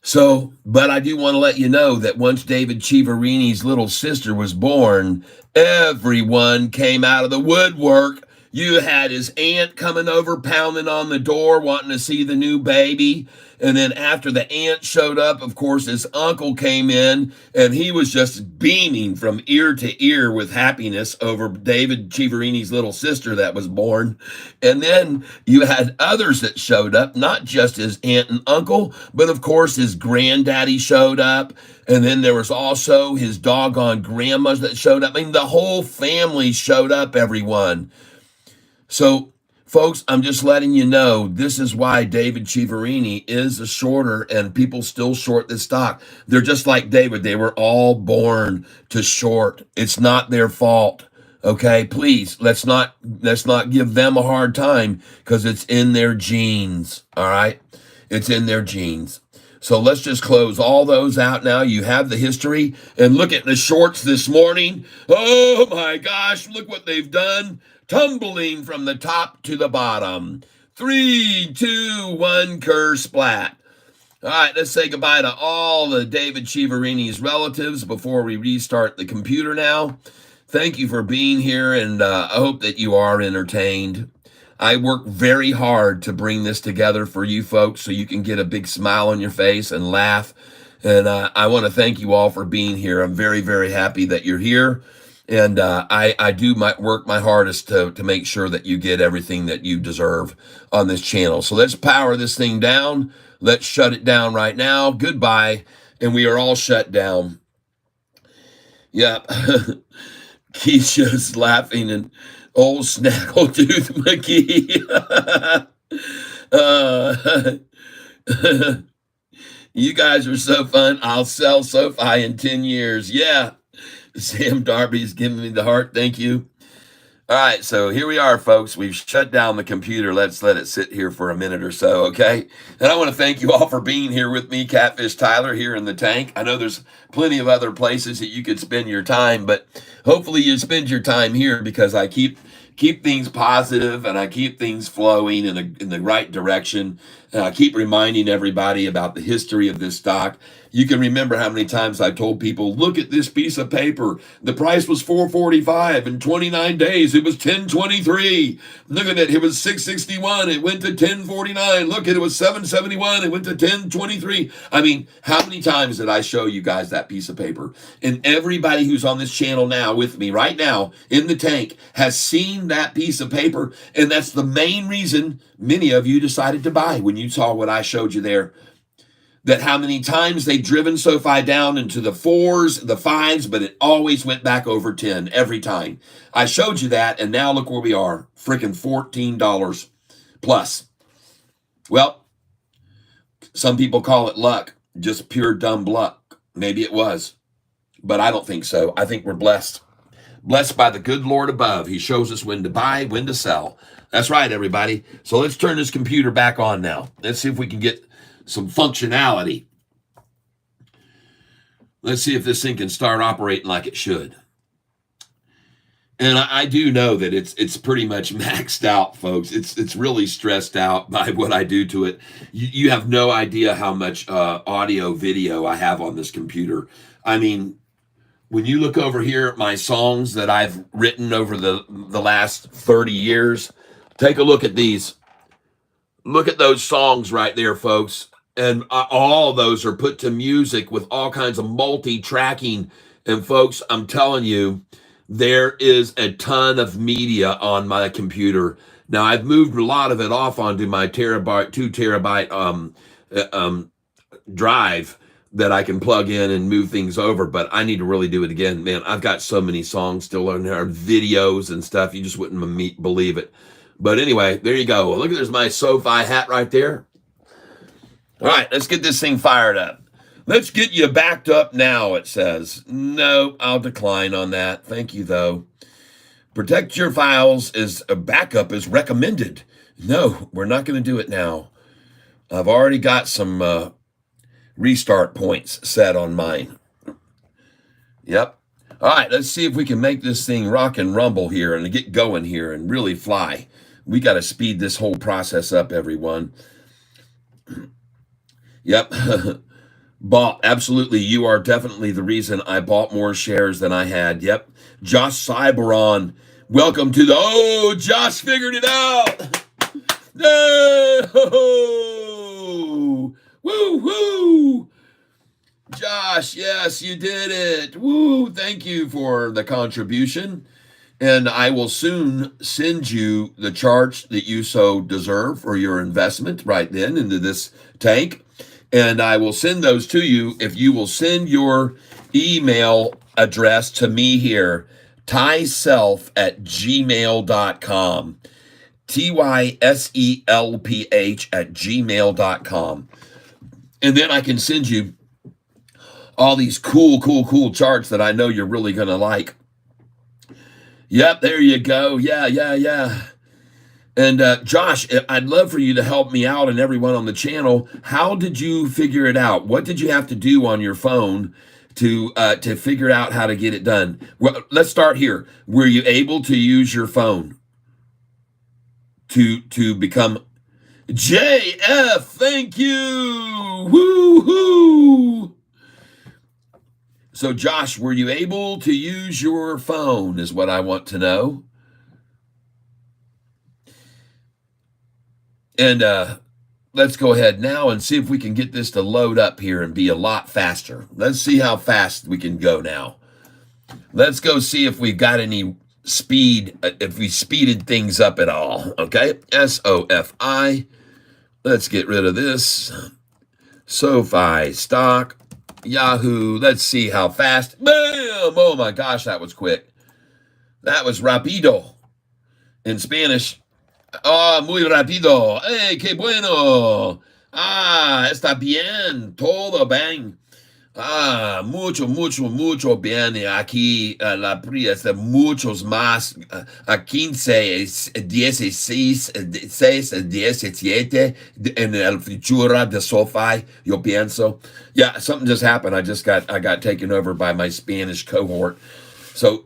So, but I do want to let you know that once David Chiaverini's little sister was born, everyone came out of the woodwork You had his aunt coming over, pounding on the door, wanting to see the new baby. And then after the aunt showed up, of course, his uncle came in, and he was just beaming from ear to ear with happiness over David Chiaverini's little sister that was born. And then you had others that showed up, not just his aunt and uncle, but of course his granddaddy showed up. And then there was also his doggone grandmas that showed up. I mean, the whole family showed up, everyone. So, folks, I'm just letting you know this is why David Chiaverini is a shorter, and people still short this stock. They're just like David. They were all born to short. It's not their fault. Okay, please, let's not give them a hard time, because it's in their genes. All right, it's in their genes. So let's just close all those out now. You have the history, and look at the shorts this morning. Oh my gosh, look what they've done. Tumbling from the top to the bottom. 3, 2, 1, curse splat. All right, let's say goodbye to all the David Chiaverini's relatives before we restart the computer now. Thank you for being here, and I hope that you are entertained. I work very hard to bring this together for you folks so you can get a big smile on your face and laugh. And I want to thank you all for being here. I'm very, very happy that you're here. And I do work my hardest to make sure that you get everything that you deserve on this channel. So let's power this thing down. Let's shut it down right now. Goodbye. And we are all shut down. Yep. Keisha's laughing, and old Snaggletooth McGee. You guys are so fun. I'll sell Sofi in 10 years. Yeah. Sam Darby's giving me the heart. Thank you. All right, so here we are, folks. We've shut down the computer. Let's let it sit here for a minute or so, okay? And I want to thank you all for being here with me, Catfish Tyler, here in the tank. I know there's plenty of other places that you could spend your time, but hopefully you spend your time here, because I keep things positive, and I keep things flowing in the right direction. And I keep reminding everybody about the history of this stock. You can remember how many times I told people, look at this piece of paper. The price was $4.45. In 29 days, it was $10.23. Look at it. It was $6.61. It went to $10.49. Look at it. It was $7.71. It went to $10.23. I mean, how many times did I show you guys that piece of paper? And everybody who's on this channel now with me right now in the tank has seen that piece of paper. And that's the main reason many of you decided to buy when you saw what I showed you there. That how many times they've driven Sofi down into the 4s, the 5s, but it always went back over 10 every time. I showed you that, and now look where we are, freaking $14 plus. Well, some people call it luck, just pure dumb luck. Maybe it was, but I don't think so. I think we're blessed. Blessed by the good Lord above. He shows us when to buy, when to sell. That's right, everybody. So let's turn this computer back on now. Let's see if we can get some functionality. Let's see if this thing can start operating like it should. And I do know that it's pretty much maxed out, folks. It's really stressed out by what I do to it. You have no idea how much audio, video I have on this computer. I mean, when you look over here at my songs that I've written over the last 30 years, take a look at these. Look at those songs right there, folks. And all of those are put to music with all kinds of multi-tracking. And folks, I'm telling you, there is a ton of media on my computer. Now, I've moved a lot of it off onto my 2 terabyte drive that I can plug in and move things over, but I need to really do it again. Man, I've got so many songs still on there, videos and stuff. You just wouldn't believe it. But anyway, there you go. Look, there's my Sofi hat right there. All right, let's get this thing fired up. Let's get you backed up now, it says. No, I'll decline on that. Thank you, though. Protect your files as a backup is recommended. No, we're not going to do it now. I've already got some restart points set on mine. Yep. All right, let's see if we can make this thing rock and rumble here and get going here and really fly. We got to speed this whole process up, everyone. Yep. Bought. Absolutely. You are definitely the reason I bought more shares than I had. Yep. Josh Cyberon Welcome to the, Josh figured it out. No! Woo, woo! Josh, yes, you did it. Woo, thank you for the contribution. And I will soon send you the charts that you so deserve for your investment right then into this tank. And I will send those to you if you will send your email address to me here, tyself@gmail.com. tyselph@gmail.com. And then I can send you all these cool charts that I know you're really going to like. Yep, there you go. Yeah. And Josh, I'd love for you to help me out and everyone on the channel. How did you figure it out? What did you have to do on your phone to figure out how to get it done? Well, let's start here. Were you able to use your phone to become JF? Thank you. Woo-hoo. So Josh, were you able to use your phone is what I want to know. And let's go ahead now and see if we can get this to load up here and be a lot faster. Let's see how fast we can go now. Let's go see if we've got any speed, if we speeded things up at all. Okay, SOFI. Let's get rid of this. Sofi stock. Yahoo. Let's see how fast. Bam! Oh my gosh, that was quick. That was rapido. In Spanish. Ah, muy rápido. ¡Hey, qué bueno! Ah, está bien. Todo bien. Ah, mucho bien. Aquí la PRI es de muchos más. A 15, 16, 16, 17 en el futuro de Sofi, yo pienso. Yeah, something just happened. I got taken over by my Spanish cohort. So,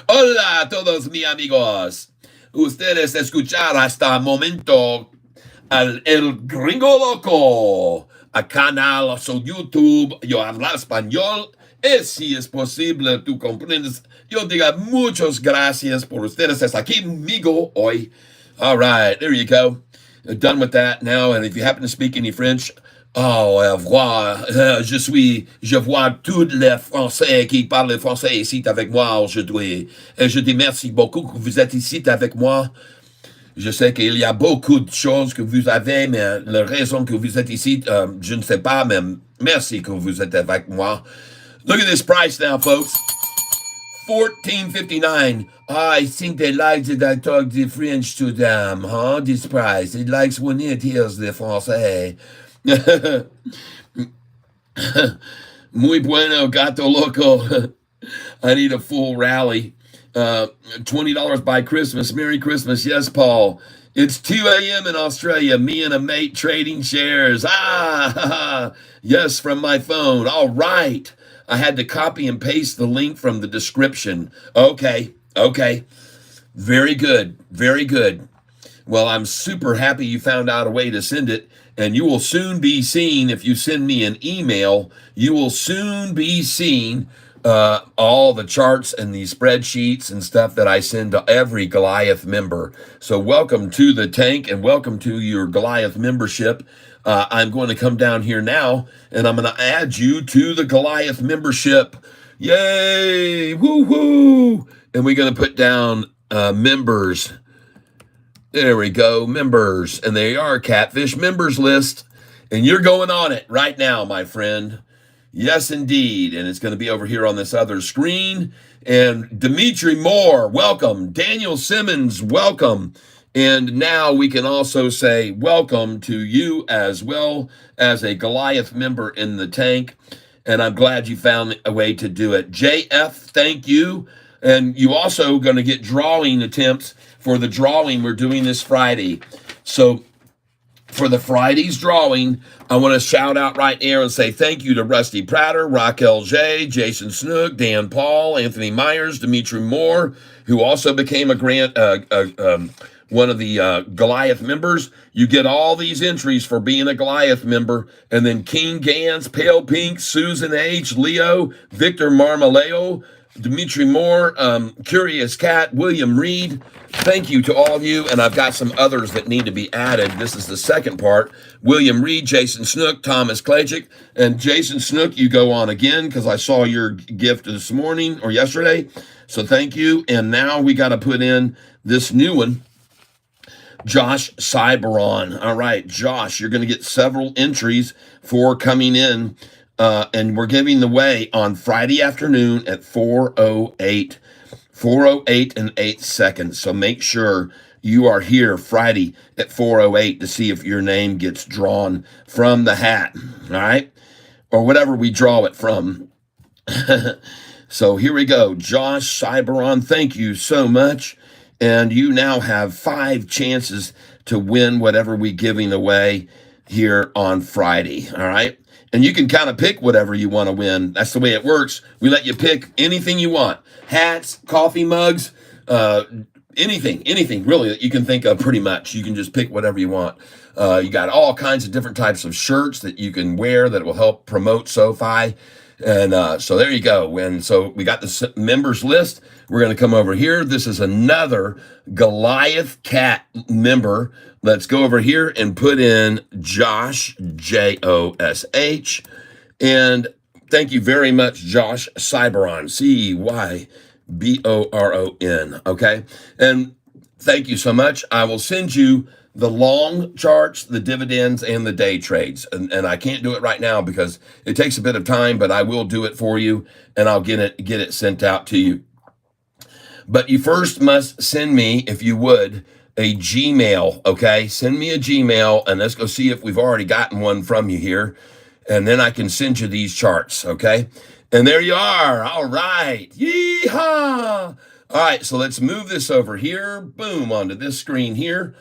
hola a todos mis amigos. Ustedes escucharon hasta el momento El Gringo Loco, a canal su YouTube. Yo hablo español. Si es posible, tú comprendes. Yo diga muchas gracias por ustedes estar aquí conmigo hoy. All right, there you go. Done with that now. And if you happen to speak any French, au revoir. Je vois tous les Français qui parlent français ici avec moi aujourd'hui. Et je dis merci beaucoup que vous êtes ici avec moi. Je sais qu'il y a beaucoup de choses que vous avez, mais la raison que vous êtes ici, je ne sais pas, mais merci que vous êtes avec moi. Look at this price now, folks. $14.59. I think they like that I talk the French to them, huh? This price. It likes when it hears the Français. Muy bueno, gato loco. I need a full rally. $20 by Christmas. Merry Christmas. Yes, Paul. It's 2 a.m. in Australia. Me and a mate trading shares. Yes, from my phone. All right. I had to copy and paste the link from the description. Okay. Very good. Well, I'm super happy you found out a way to send it. And you will soon be seeing, if you send me an email, you will soon be seeing all the charts and the spreadsheets and stuff that I send to every Goliath member. So welcome to the tank and welcome to your Goliath membership. I'm going to come down here now and I'm going to add you to the Goliath membership. Yay! Woo-hoo! And we're going to put down members. There we go, members. And there you are, Catfish members list. And you're going on it right now, my friend. Yes, indeed. And it's going to be over here on this other screen. And Dimitri Moore, welcome. Daniel Simmons, welcome. And now we can also say welcome to you as well as a Goliath member in the tank. And I'm glad you found a way to do it. JF, thank you. And you also going to get drawing attempts for the drawing we're doing this Friday. So for the Friday's drawing, I want to shout out right here and say thank you to Rusty Prater, Raquel J, Jason Snook, Dan Paul, Anthony Myers, Dimitri Moore, who also became one of the Goliath members. You get all these entries for being a Goliath member. And then King Gans, Pale Pink, Susan H, Leo, Victor Marmaleo, Dimitri Moore, Curious Cat, William Reed. Thank you to all of you. And I've got some others that need to be added. This is the second part. William Reed, Jason Snook, Thomas Klajic. And Jason Snook, you go on again because I saw your gift this morning or yesterday. So thank you. And now we got to put in this new one. Josh Cyberon. All right, Josh, you're going to get several entries for coming in. And we're giving away on Friday afternoon at 4:08 and 8 seconds. So make sure you are here Friday at 4:08 to see if your name gets drawn from the hat. All right, or whatever we draw it from. So here we go. Josh Cyberon, thank you so much. And you now have 5 chances to win whatever we're giving away here on Friday. All right. And you can kind of pick whatever you want to win. That's the way it works. We let you pick anything you want. Hats, coffee mugs, anything really that you can think of pretty much. You can just pick whatever you want. You got all kinds of different types of shirts that you can wear that will help promote Sofi. And so there you go. And so we got the members list. We're going to come over here. This is another Goliath Cat member. Let's go over here and put in Josh, Josh. And thank you very much, Josh Cyberon, Cyboron. Okay. And thank you so much. I will send you the long charts, the dividends, and the day trades. And I can't do it right now because it takes a bit of time, but I will do it for you and I'll get it sent out to you. But you first must send me, if you would, a Gmail, okay? Send me a Gmail and let's go see if we've already gotten one from you here. And then I can send you these charts, okay? And there you are. All right. Yeehaw! All right, so let's move this over here. Boom, onto this screen here.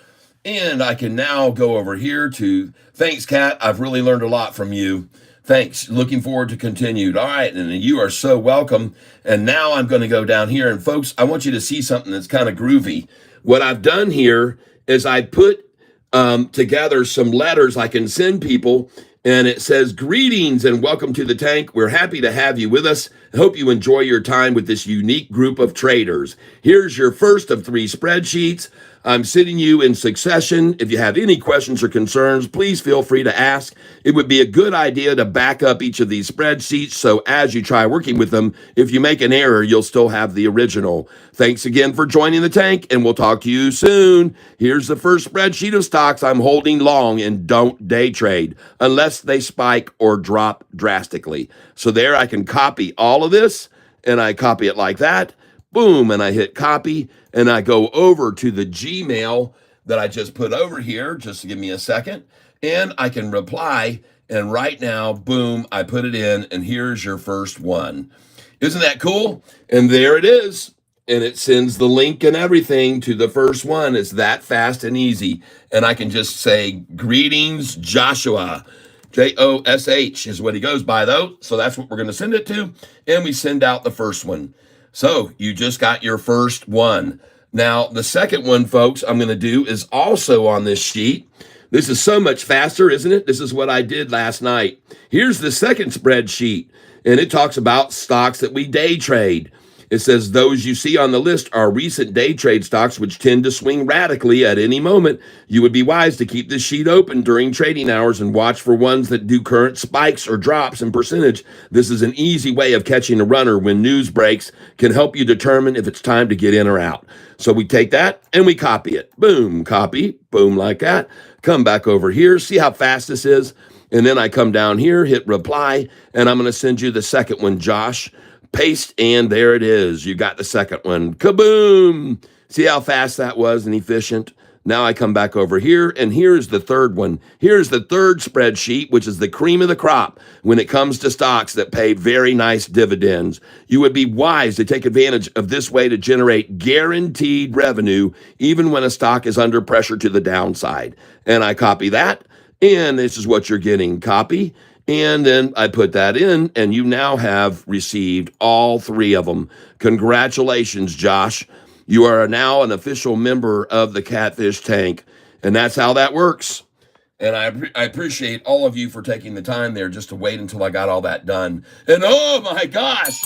And I can now go over here to, thanks, Kat. I've really learned a lot from you. Thanks. Looking forward to continued. All right, and you are so welcome. And now I'm going to go down here. And folks, I want you to see something that's kind of groovy. What I've done here is I put together some letters I can send people. And it says, greetings and welcome to the tank. We're happy to have you with us. I hope you enjoy your time with this unique group of traders. Here's your first of 3 spreadsheets. I'm sending you in succession. If you have any questions or concerns, please feel free to ask. It would be a good idea to back up each of these spreadsheets so as you try working with them, if you make an error, you'll still have the original. Thanks again for joining the tank, and we'll talk to you soon. Here's the first spreadsheet of stocks I'm holding long and don't day trade unless they spike or drop drastically. So there I can copy all of this, and I copy it like that. Boom, and I hit copy, and I go over to the Gmail that I just put over here, just to give me a second, and I can reply, and right now, boom, I put it in, and here's your first one. Isn't that cool? And there it is, and it sends the link and everything to the first one. It's that fast and easy, and I can just say, greetings, Joshua. Josh is what he goes by, though, so that's what we're going to send it to, and we send out the first one. So you just got your first one. Now, the second one, folks, I'm going to do is also on this sheet. This is so much faster, isn't it? This is what I did last night. Here's the second spreadsheet, and it talks about stocks that we day trade. It says those you see on the list are recent day trade stocks which tend to swing radically at any moment. You would be wise to keep this sheet open during trading hours and watch for ones that do current spikes or drops in percentage. This is an easy way of catching a runner when news breaks, can help you determine if it's time to get in or out. So we take that and we copy it. Boom, copy, boom, like that. Come back over here, see how fast this is. And then I come down here, hit reply, and I'm going to send you the second one, Josh. Paste, and there it is. You got the second one. Kaboom! See how fast that was and efficient? Now I come back over here, and here's the third one. Here's the third spreadsheet, which is the cream of the crop when it comes to stocks that pay very nice dividends. You would be wise to take advantage of this way to generate guaranteed revenue, even when a stock is under pressure to the downside. And I copy that, and this is what you're getting. Copy. And then I put that in, and you now have received all 3 of them. Congratulations, Josh. You are now an official member of the Catfish Tank, and that's how that works. And I appreciate all of you for taking the time there just to wait until I got all that done. And oh my gosh,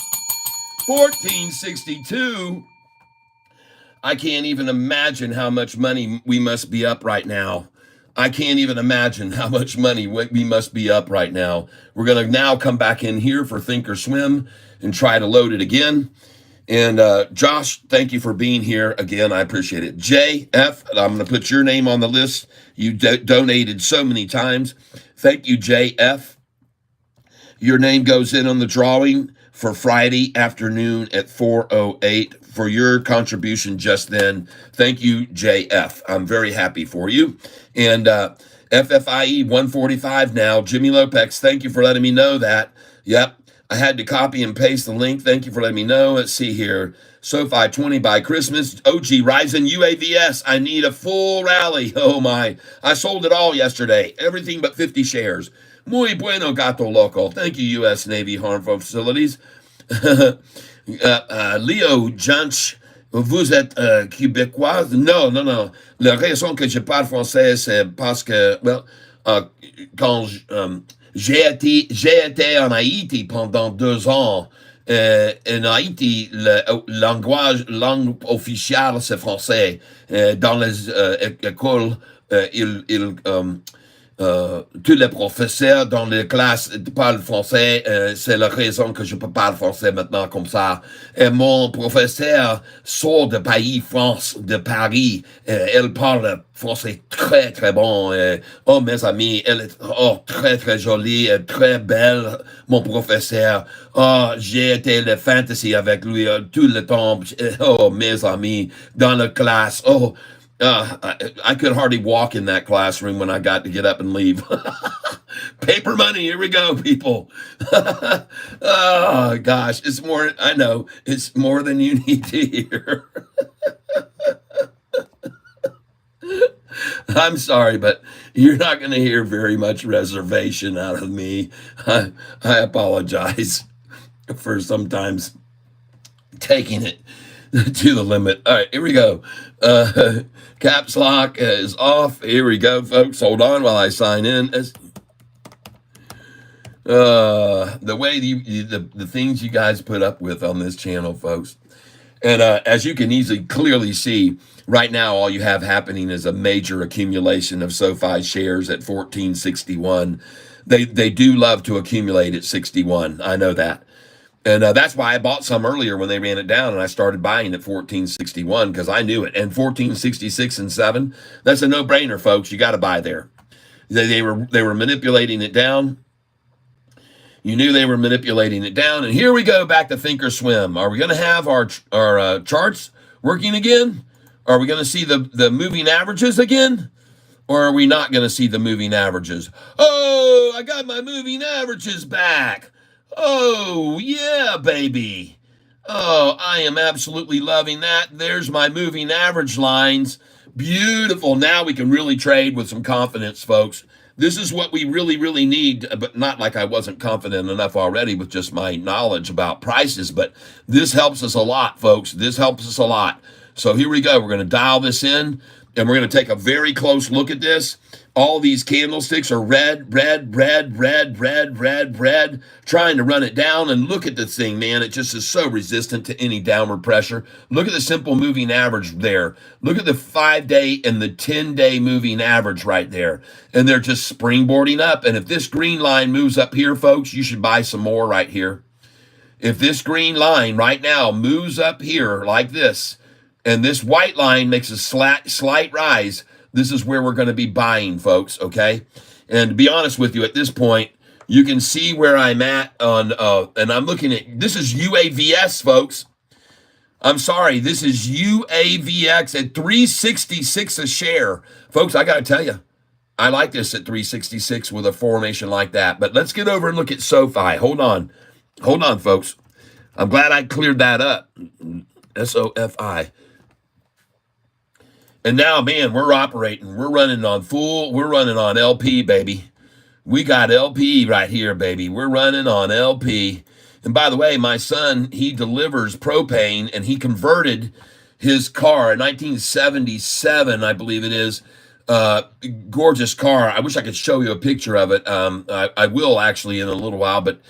1462. I can't even imagine how much money we must be up right now. I can't even imagine how much money we must be up right now. We're going to now come back in here for Think or Swim and try to load it again. And Josh, thank you for being here again. I appreciate it. JF, I'm going to put your name on the list. You donated so many times. Thank you, JF. Your name goes in on the drawing for Friday afternoon at 4:08 for your contribution just then. Thank you, JF. I'm very happy for you. And FFIE 145 now. Jimmy Lopez, thank you for letting me know that. Yep. I had to copy and paste the link. Thank you for letting me know. Let's see here. Sofi 20 by Christmas. OG Ryzen UAVS. I need a full rally. Oh my. I sold it all yesterday. Everything but 50 shares. Muy bueno, gato loco. Thank you, U.S. Navy Harmful Facilities. Leo Junch, vous êtes québécoise? Non, non, non. La raison que je parle français, c'est parce que, well, quand j'ai été en Haïti pendant 2 ans. En Haïti, langue officielle, c'est français. Dans les écoles, tous les professeurs dans les classes parlent français. C'est la raison que je peux parler français maintenant comme ça. Et mon professeur sort de pays, France, de Paris. Elle parle français très, très bon. Oh, mes amis, elle est très, très jolie, très belle, mon professeur. Oh, j'ai été le fantasy avec lui tout le temps. Oh, mes amis, dans la classe. Oh, I could hardly walk in that classroom when I got to get up and leave. Paper money, here we go, people. Oh, gosh, it's more, I know, it's more than you need to hear. I'm sorry, but you're not going to hear very much reservation out of me. I apologize for sometimes taking it to the limit. All right, here we go. Caps lock is off. Here we go, folks. Hold on while I sign in. The way the things you guys put up with on this channel, folks. And as you can easily clearly see, right now all you have happening is a major accumulation of SoFi shares at 1461. They do love to accumulate at 61. I know that. And that's why I bought some earlier when they ran it down, and I started buying at 1461 because I knew it. And 1466 and 7, that's a no-brainer, folks. You got to buy there. They were manipulating it down. You knew they were manipulating it down. And here we go back to Think or Swim. Are we going to have our charts working again? Are we going to see the moving averages again? Or are we not going to see the moving averages? Oh, I got my moving averages back. Oh, yeah, baby. Oh, I am absolutely loving that. There's my moving average lines. Beautiful. Now we can really trade with some confidence, folks. This is what we really, really need, but not like I wasn't confident enough already with just my knowledge about prices, but this helps us a lot, folks. This helps us a lot. So here we go. We're going to dial this in, and we're going to take a very close look at this. All these candlesticks are red, red, red, red, red, red, red, trying to run it down. And look at this thing, man. It just is so resistant to any downward pressure. Look at the simple moving average there. Look at the 5-day and the 10-day moving average right there. And they're just springboarding up. And if this green line moves up here, folks, you should buy some more right here. If this green line right now moves up here like this, and this white line makes a slight rise, this is where we're going to be buying, folks, okay? And to be honest with you, at this point, you can see where I'm at on, and I'm looking at, this is UAVS, folks. I'm sorry, this is UAVX at 366 a share. Folks, I got to tell you, I like this at 366 with a formation like that. But let's get over and look at SoFi. Hold on, folks. I'm glad I cleared that up. SOFI. And now, man, we're operating. We're running on LP, baby. We got LP right here, baby. We're running on LP. And by the way, my son, he delivers propane, and he converted his car in 1977, I believe it is, Uh, Gorgeous car. I wish I could show you a picture of it. I will actually in a little while, but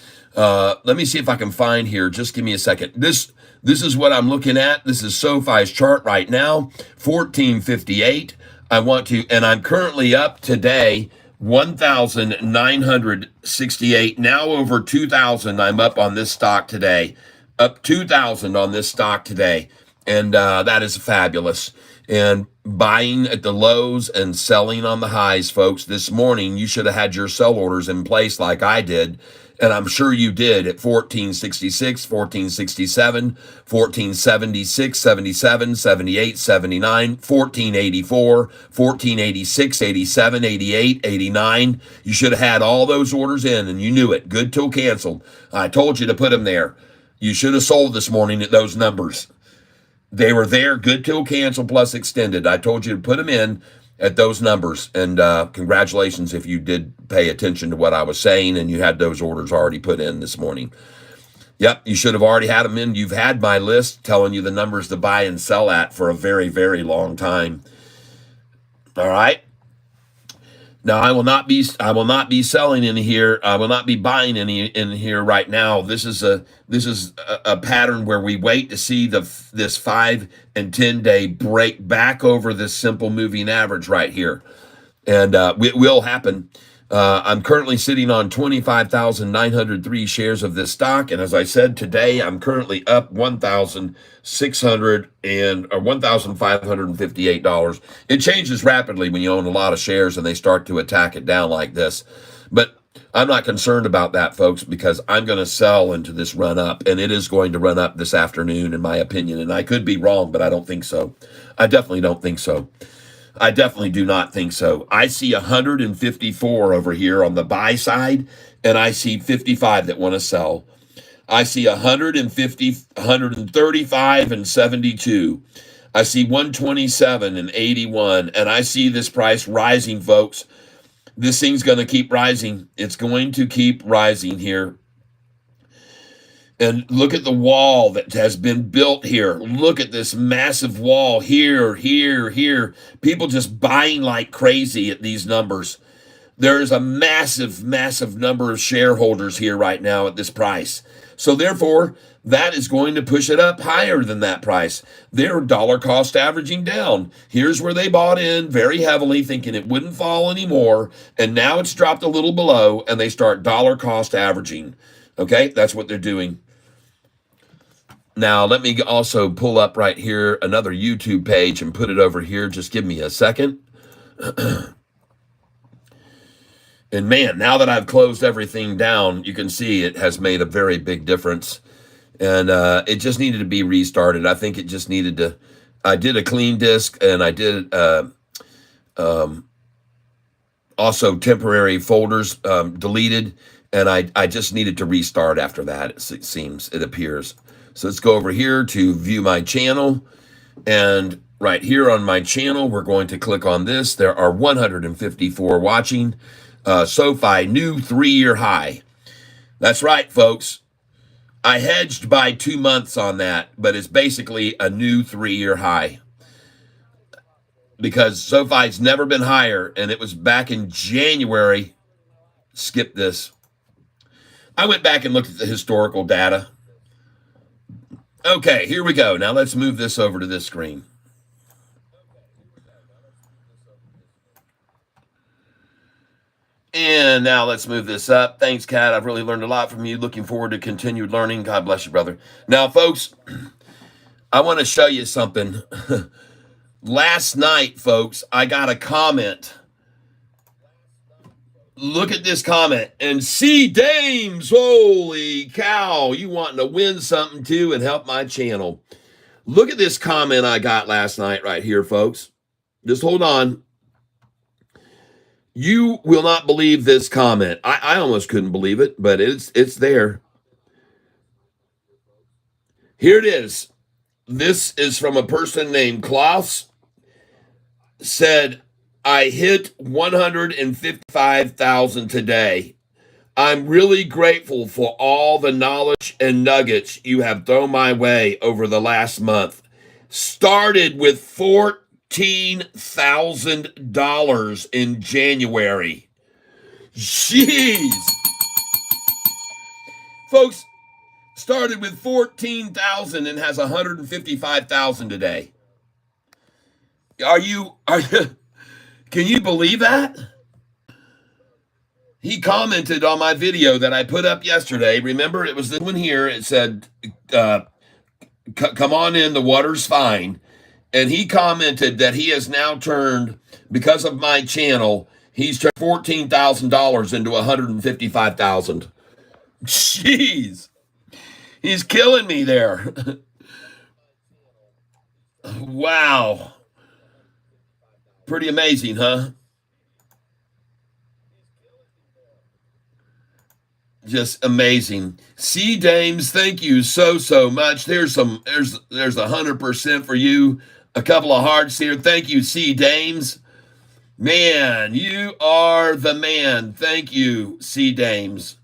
let me see if I can find here. Just give me a second. This is what I'm looking at. This is SoFi's chart right now, 1458. I want to, and I'm currently up today, 1,968. Now over 2,000. I'm up on this stock today, up 2,000 on this stock today, and that is fabulous. And buying at the lows and selling on the highs, folks. This morning, you should have had your sell orders in place like I did. And I'm sure you did at 1466, 1467, 1476, 77, 78, 79, 1484, 1486, 87, 88, 89. You should have had all those orders in and you knew it. Good till canceled. I told you to put them there. You should have sold this morning at those numbers. They were there, good till cancel plus extended. I told you to put them in at those numbers. And congratulations if you did pay attention to what I was saying and you had those orders already put in this morning. Yep, you should have already had them in. You've had my list telling you the numbers to buy and sell at for a very, very long time. All right. Now I will not be selling in here. I will not be buying any in here right now. This is a pattern where we wait to see this 5 and 10 day break back over this simple moving average right here, and it will happen. I'm currently sitting on 25,903 shares of this stock, and as I said today, I'm currently up $1,558. It changes rapidly when you own a lot of shares and they start to attack it down like this, but I'm not concerned about that, folks, because I'm going to sell into this run up, and it is going to run up this afternoon, in my opinion. And I could be wrong, but I don't think so. I definitely don't think so. I definitely do not think so. I see 154 over here on the buy side, and I see 55 that want to sell. I see 150, 135 and 72. I see 127 and 81, and I see this price rising, folks. This thing's going to keep rising. It's going to keep rising here. And look at the wall that has been built here. Look at this massive wall here, here, here. People just buying like crazy at these numbers. There is a massive, massive number of shareholders here right now at this price. So therefore, that is going to push it up higher than that price. They're dollar cost averaging down. Here's where they bought in very heavily, thinking it wouldn't fall anymore. And now it's dropped a little below, and they start dollar cost averaging. Okay, that's what they're doing. Now, let me also pull up right here another YouTube page and put it over here. Just give me a second. And man, now that I've closed everything down, you can see it has made a very big difference. And it just needed to be restarted. I think it just needed to, I did a clean disk, and I did also temporary folders deleted. And I just needed to restart after that, it appears. So let's go over here to view my channel. And right here on my channel, we're going to click on this. There are 154 watching. SoFi, new 3-year high. That's right, folks. I hedged by 2 months on that, but it's basically a new 3-year high. Because SoFi's never been higher, and it was back in January. Skip this. I went back and looked at the historical data. Okay, here we go. Now let's move this over to this screen. And now let's move this up. Thanks, Kat. I've really learned a lot from you. Looking forward to continued learning. God bless you, brother. Now, folks, I want to show you something. Last night, folks, I got a comment. Look at this comment. And see, Dames, holy cow, you wanting to win something too and help my channel. Look at this comment I got last night right here, folks. Just hold on. You will not believe this comment. I almost couldn't believe it, but it's there. Here it is. This is from a person named Klaus. Said, I hit 155,000 today. I'm really grateful for all the knowledge and nuggets you have thrown my way over the last month. Started with $14,000 in January. Jeez. Folks, started with 14,000 and has 155,000 today. Are you, can you believe that? He commented on my video that I put up yesterday. Remember, it was this one here. It said, come on in, the water's fine. And he commented that he has now turned, because of my channel, he's turned $14,000 into $155,000. Jeez. He's killing me there. Wow. Pretty amazing, huh? Just amazing. C Dames, thank you so much. There's 100% for you. A couple of hearts here. Thank you, C Dames. Man, you are the man. Thank you, C Dames.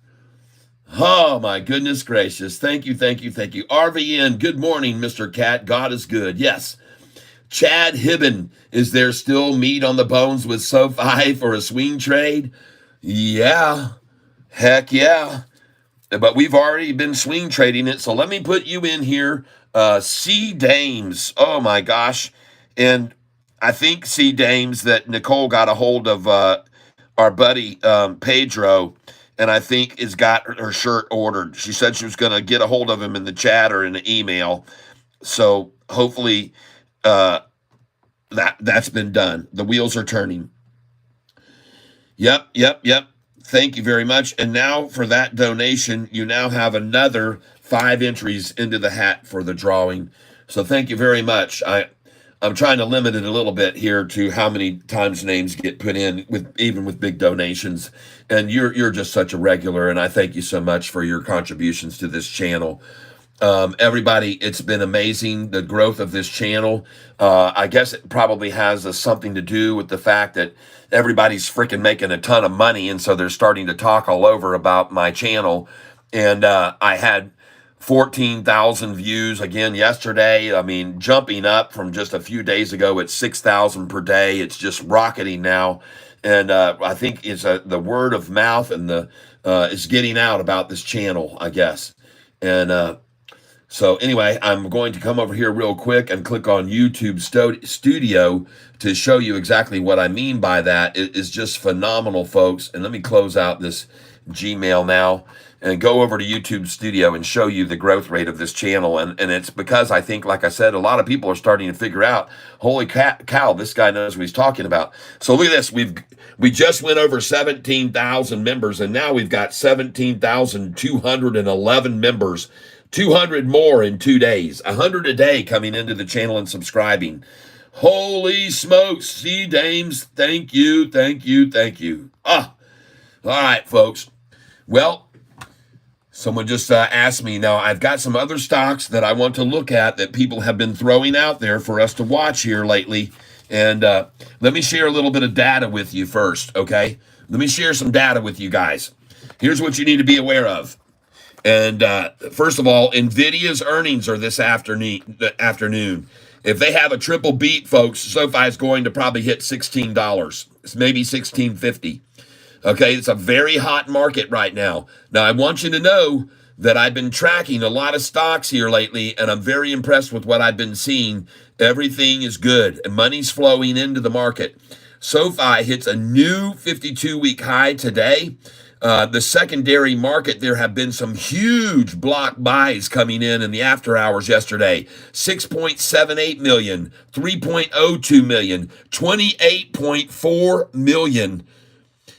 Oh my goodness gracious. Thank you. RVN, good morning, Mr. Cat. God is good. Yes. Chad Hibben, is there still meat on the bones with Sofi for a swing trade? Yeah. Heck yeah. But we've already been swing trading it. So let me put you in here. C Dames. Oh my gosh. And I think C Dames that Nicole got a hold of our buddy Pedro, and I think has got her shirt ordered. She said she was going to get a hold of him in the chat or in the email. So hopefully that's been done. The wheels are turning. Yep. Thank you very much. And now for that donation, you now have another 5 entries into the hat for the drawing. So thank you very much. I'm trying to limit it a little bit here to how many times names get put in, even with big donations. And you're just such a regular, and I thank you so much for your contributions to this channel. Everybody, it's been amazing, the growth of this channel. I guess it probably has something to do with the fact that everybody's freaking making a ton of money, and so they're starting to talk all over about my channel. And I had 14,000 views again yesterday. I mean, jumping up from just a few days ago at 6,000 per day. It's just rocketing now. And I think it's the word of mouth and is getting out about this channel, I guess. And so anyway, I'm going to come over here real quick and click on YouTube Studio to show you exactly what I mean by that. It is just phenomenal, folks. And let me close out this Gmail now and go over to YouTube Studio and show you the growth rate of this channel. And it's because I think, like I said, a lot of people are starting to figure out, holy cow, this guy knows what he's talking about. So look at this. We just went over 17,000 members, and now we've got 17,211 members. 200 more in 2 days, 100 a day coming into the channel and subscribing. Holy smokes, C Dames, thank you. All right, folks. Well, someone just asked me. Now, I've got some other stocks that I want to look at that people have been throwing out there for us to watch here lately. And let me share a little bit of data with you first, okay? Let me share some data with you guys. Here's what you need to be aware of. And first of all, NVIDIA's earnings are this afternoon. If they have a triple beat, folks, SoFi is going to probably hit $16. It's maybe $16.50. Okay, it's a very hot market right now. Now, I want you to know that I've been tracking a lot of stocks here lately, and I'm very impressed with what I've been seeing. Everything is good, and money's flowing into the market. SoFi hits a new 52-week high today. The secondary market, there have been some huge block buys coming in the after hours yesterday. 6.78 million, 3.02 million, 28.4 million.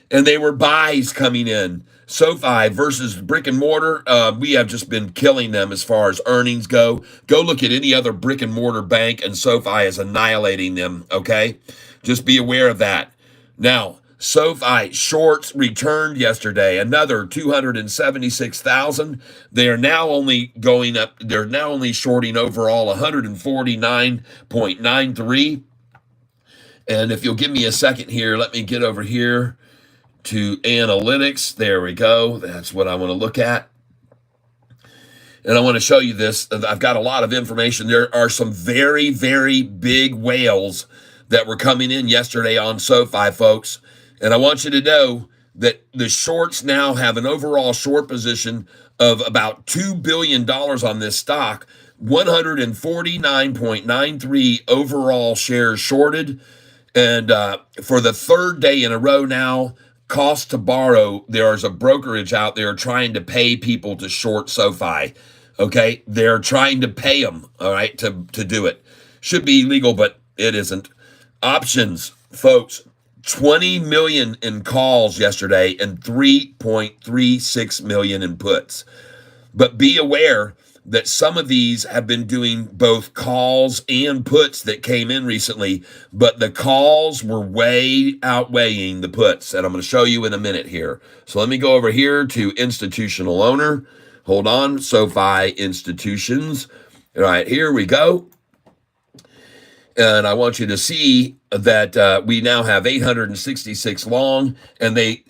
And they were buys coming in. SoFi versus brick and mortar, we have just been killing them as far as earnings go. Go look at any other brick and mortar bank, and SoFi is annihilating them, okay? Just be aware of that. Now, SoFi shorts returned yesterday, another 276,000. They are now only going up. They're now only shorting overall 149.93. And if you'll give me a second here, let me get over here to analytics. There we go. That's what I want to look at. And I want to show you this. I've got a lot of information. There are some very, very big whales that were coming in yesterday on SoFi, folks. And I want you to know that the shorts now have an overall short position of about $2 billion on this stock, 149.93 overall shares shorted. And for the third day in a row now, cost to borrow, there's a brokerage out there trying to pay people to short SoFi. Okay, they're trying to pay them, all right, to do it. Should be illegal, but it isn't. Options, folks, 20 million in calls yesterday and 3.36 million in puts. But be aware that some of these have been doing both calls and puts that came in recently, but the calls were way outweighing the puts. And I'm going to show you in a minute here. So let me go over here to institutional owner. Hold on, SoFi institutions. All right, here we go. And I want you to see that we now have 866 long, and the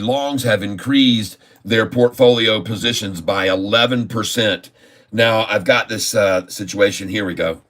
longs have increased their portfolio positions by 11%. Now I've got this situation. Here we go.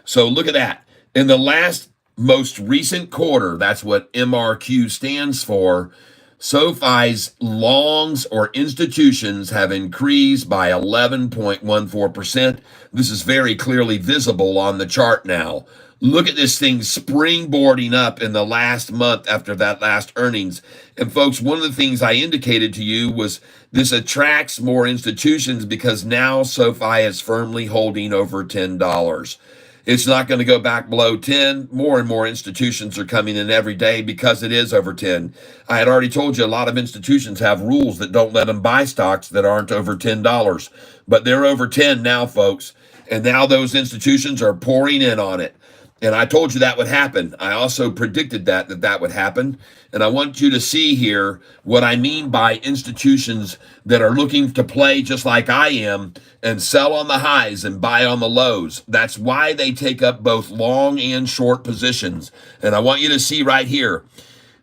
So look at that. In the last most recent quarter, that's what MRQ stands for, SoFi's longs or institutions have increased by 11.14%. This is very clearly visible on the chart now. Look at this thing springboarding up in the last month after that last earnings. And folks, one of the things I indicated to you was this attracts more institutions because now SoFi is firmly holding over $10. It's not going to go back below 10. More and more institutions are coming in every day because it is over 10. I had already told you a lot of institutions have rules that don't let them buy stocks that aren't over $10. But they're over 10 now, folks. And now those institutions are pouring in on it. And I told you that would happen. I also predicted that would happen. And I want you to see here what I mean by institutions that are looking to play just like I am and sell on the highs and buy on the lows. That's why they take up both long and short positions. And I want you to see right here,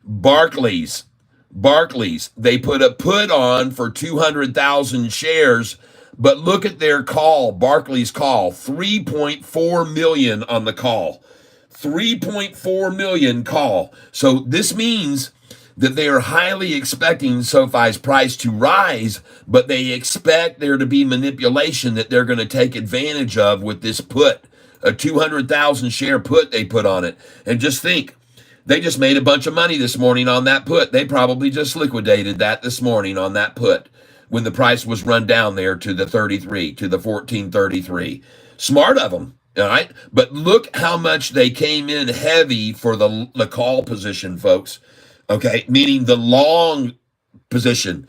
Barclays, they put a put on for 200,000 shares. But look at their call, Barclays call, 3.4 million on the call. 3.4 million call. So this means that they are highly expecting SoFi's price to rise, but they expect there to be manipulation that they're going to take advantage of with this put, a 200,000 share put they put on it. And just think, they just made a bunch of money this morning on that put. They probably just liquidated that this morning on that put, when the price was run down there to the 33, to the 1433. Smart of them, all right? But look how much they came in heavy for the call position, folks, okay? Meaning the long position.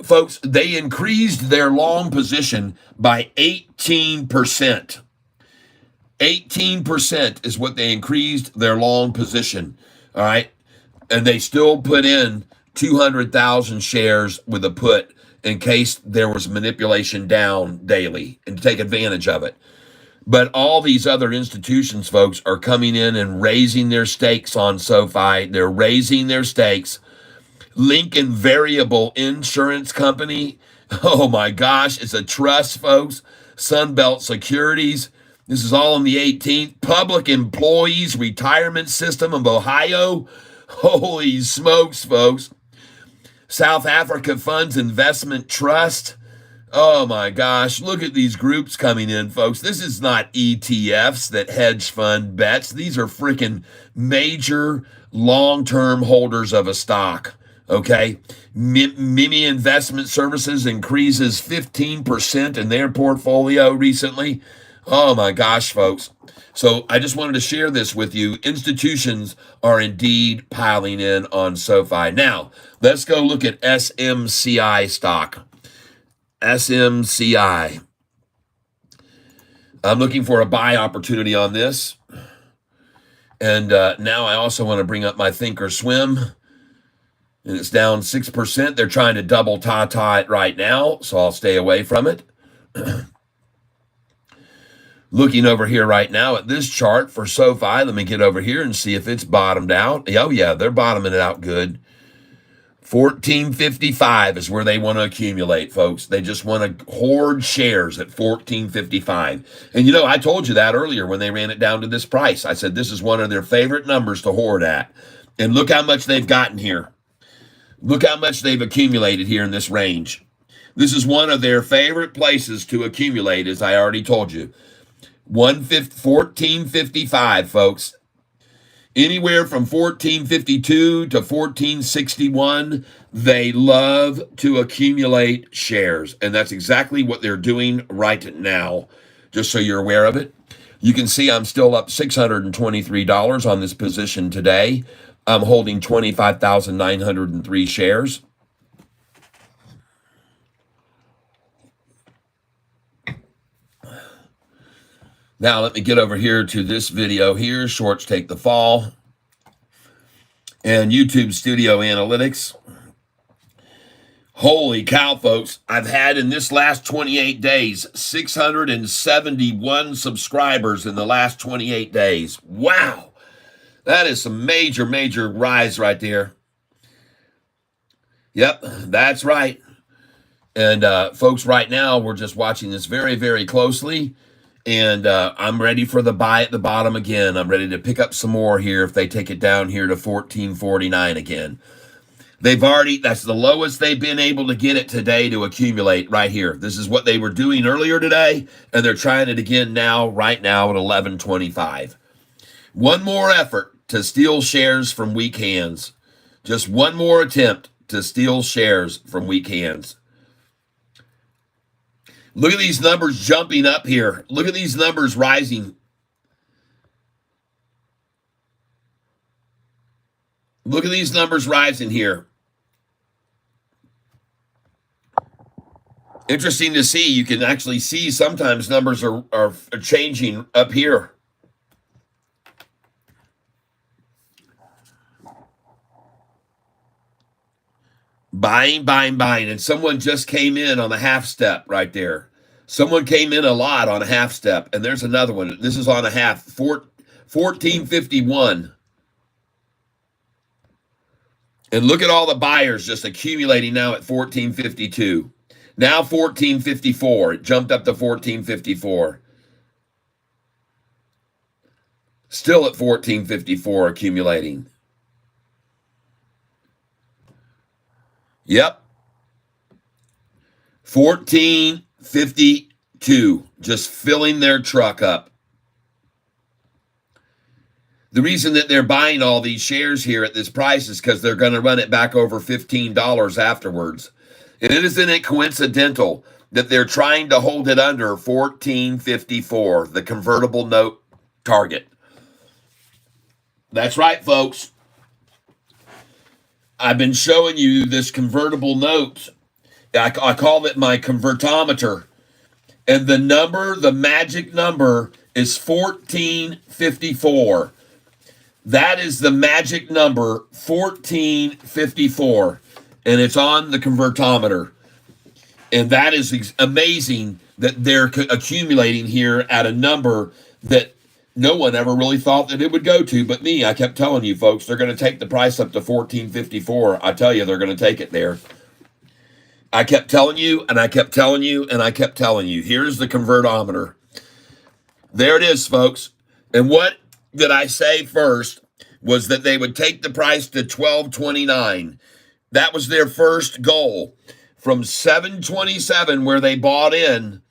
Folks, they increased their long position by 18%. 18% is what they increased their long position, all right? And they still put in 200,000 shares with a put in case there was manipulation down daily and to take advantage of it. But all these other institutions, folks, are coming in and raising their stakes on SoFi. They're raising their stakes. Lincoln Variable Insurance Company, oh my gosh, it's a trust, folks. Sunbelt Securities, this is all on the 18th. Public Employees Retirement System of Ohio, holy smokes, folks. South Africa Funds Investment Trust. Oh my gosh, look at these groups coming in, folks. This is not ETFs that hedge fund bets. These are freaking major long-term holders of a stock, okay? Mimi Investment Services increases 15% in their portfolio recently. Oh my gosh, folks. So I just wanted to share this with you. Institutions are indeed piling in on SoFi. Now, let's go look at SMCI stock. SMCI. I'm looking for a buy opportunity on this. And now I also want to bring up my Thinkorswim. And it's down 6%. They're trying to double ta-ta it right now, so I'll stay away from it. Looking over here right now at this chart for SoFi, let me get over here and see if it's bottomed out. Oh, yeah, they're bottoming it out good. 1455 is where they want to accumulate, folks. They just want to hoard shares at 1455. And I told you that earlier when they ran it down to this price. I said this is one of their favorite numbers to hoard at. And look how much they've gotten here. Look how much they've accumulated here in this range. This is one of their favorite places to accumulate, as I already told you. 1455, folks. Anywhere from 1452 to 1461, they love to accumulate shares. And that's exactly what they're doing right now, just so you're aware of it. You can see I'm still up $623 on this position today. I'm holding 25,903 shares. Now, let me get over here to this video here. Shorts take the fall. And YouTube Studio Analytics. Holy cow, folks. I've had in this last 28 days, 671 subscribers in the last 28 days. Wow. That is some major, major rise right there. Yep, that's right. And folks, right now, we're just watching this very, very closely. And I'm ready for the buy at the bottom again. I'm ready to pick up some more here if they take it down here to 1449 again. That's the lowest they've been able to get it today to accumulate right here. This is what they were doing earlier today, and they're trying it again right now at 1125. One more effort to steal shares from weak hands. Just one more attempt to steal shares from weak hands. Look at these numbers jumping up here. Look at these numbers rising. Look at these numbers rising here. Interesting to see. You can actually see sometimes numbers are changing up here. Buying, buying, buying. And someone just came in on the half step right there. Someone came in a lot on a half step. And there's another one. This is on a half. 1451. And look at all the buyers just accumulating now at 1452. Now 1454. It jumped up to 1454. Still at 1454 accumulating. Yep. 1452. Just filling their truck up. The reason that they're buying all these shares here at this price is because they're going to run it back over $15 afterwards. And isn't it coincidental that they're trying to hold it under 1454, the convertible note target? That's right, folks. I've been showing you this convertible note. I call it my convertometer. And the magic number is 1454. That is the magic number, 1454. And it's on the convertometer. And that is amazing that they're accumulating here at a number that no one ever really thought that it would go to but me. I kept telling you, folks, they're going to take the price up to 1454. I tell you, they're going to take it there. I kept telling you, and I kept telling you, and I kept telling you. Here's the convertometer. There it is, folks. And what did I say first was that they would take the price to 1229. That was their first goal. From 727, where they bought in,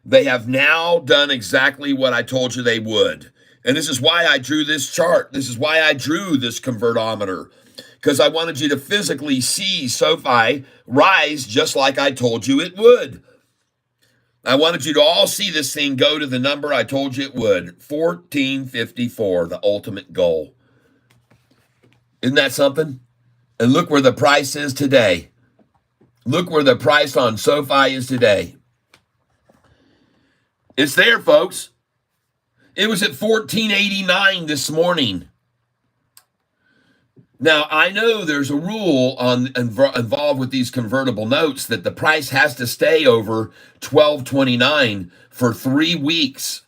they have now done exactly what I told you they would. And this is why I drew this chart. This is why I drew this convertometer. Because I wanted you to physically see Sofi rise just like I told you it would. I wanted you to all see this thing go to the number I told you it would. 1454, the ultimate goal. Isn't that something? And look where the price is today. Look where the price on Sofi is today. It's there, folks. It was at 1489 this morning. Now, I know there's a rule involved with these convertible notes that the price has to stay over 1229 for 3 weeks.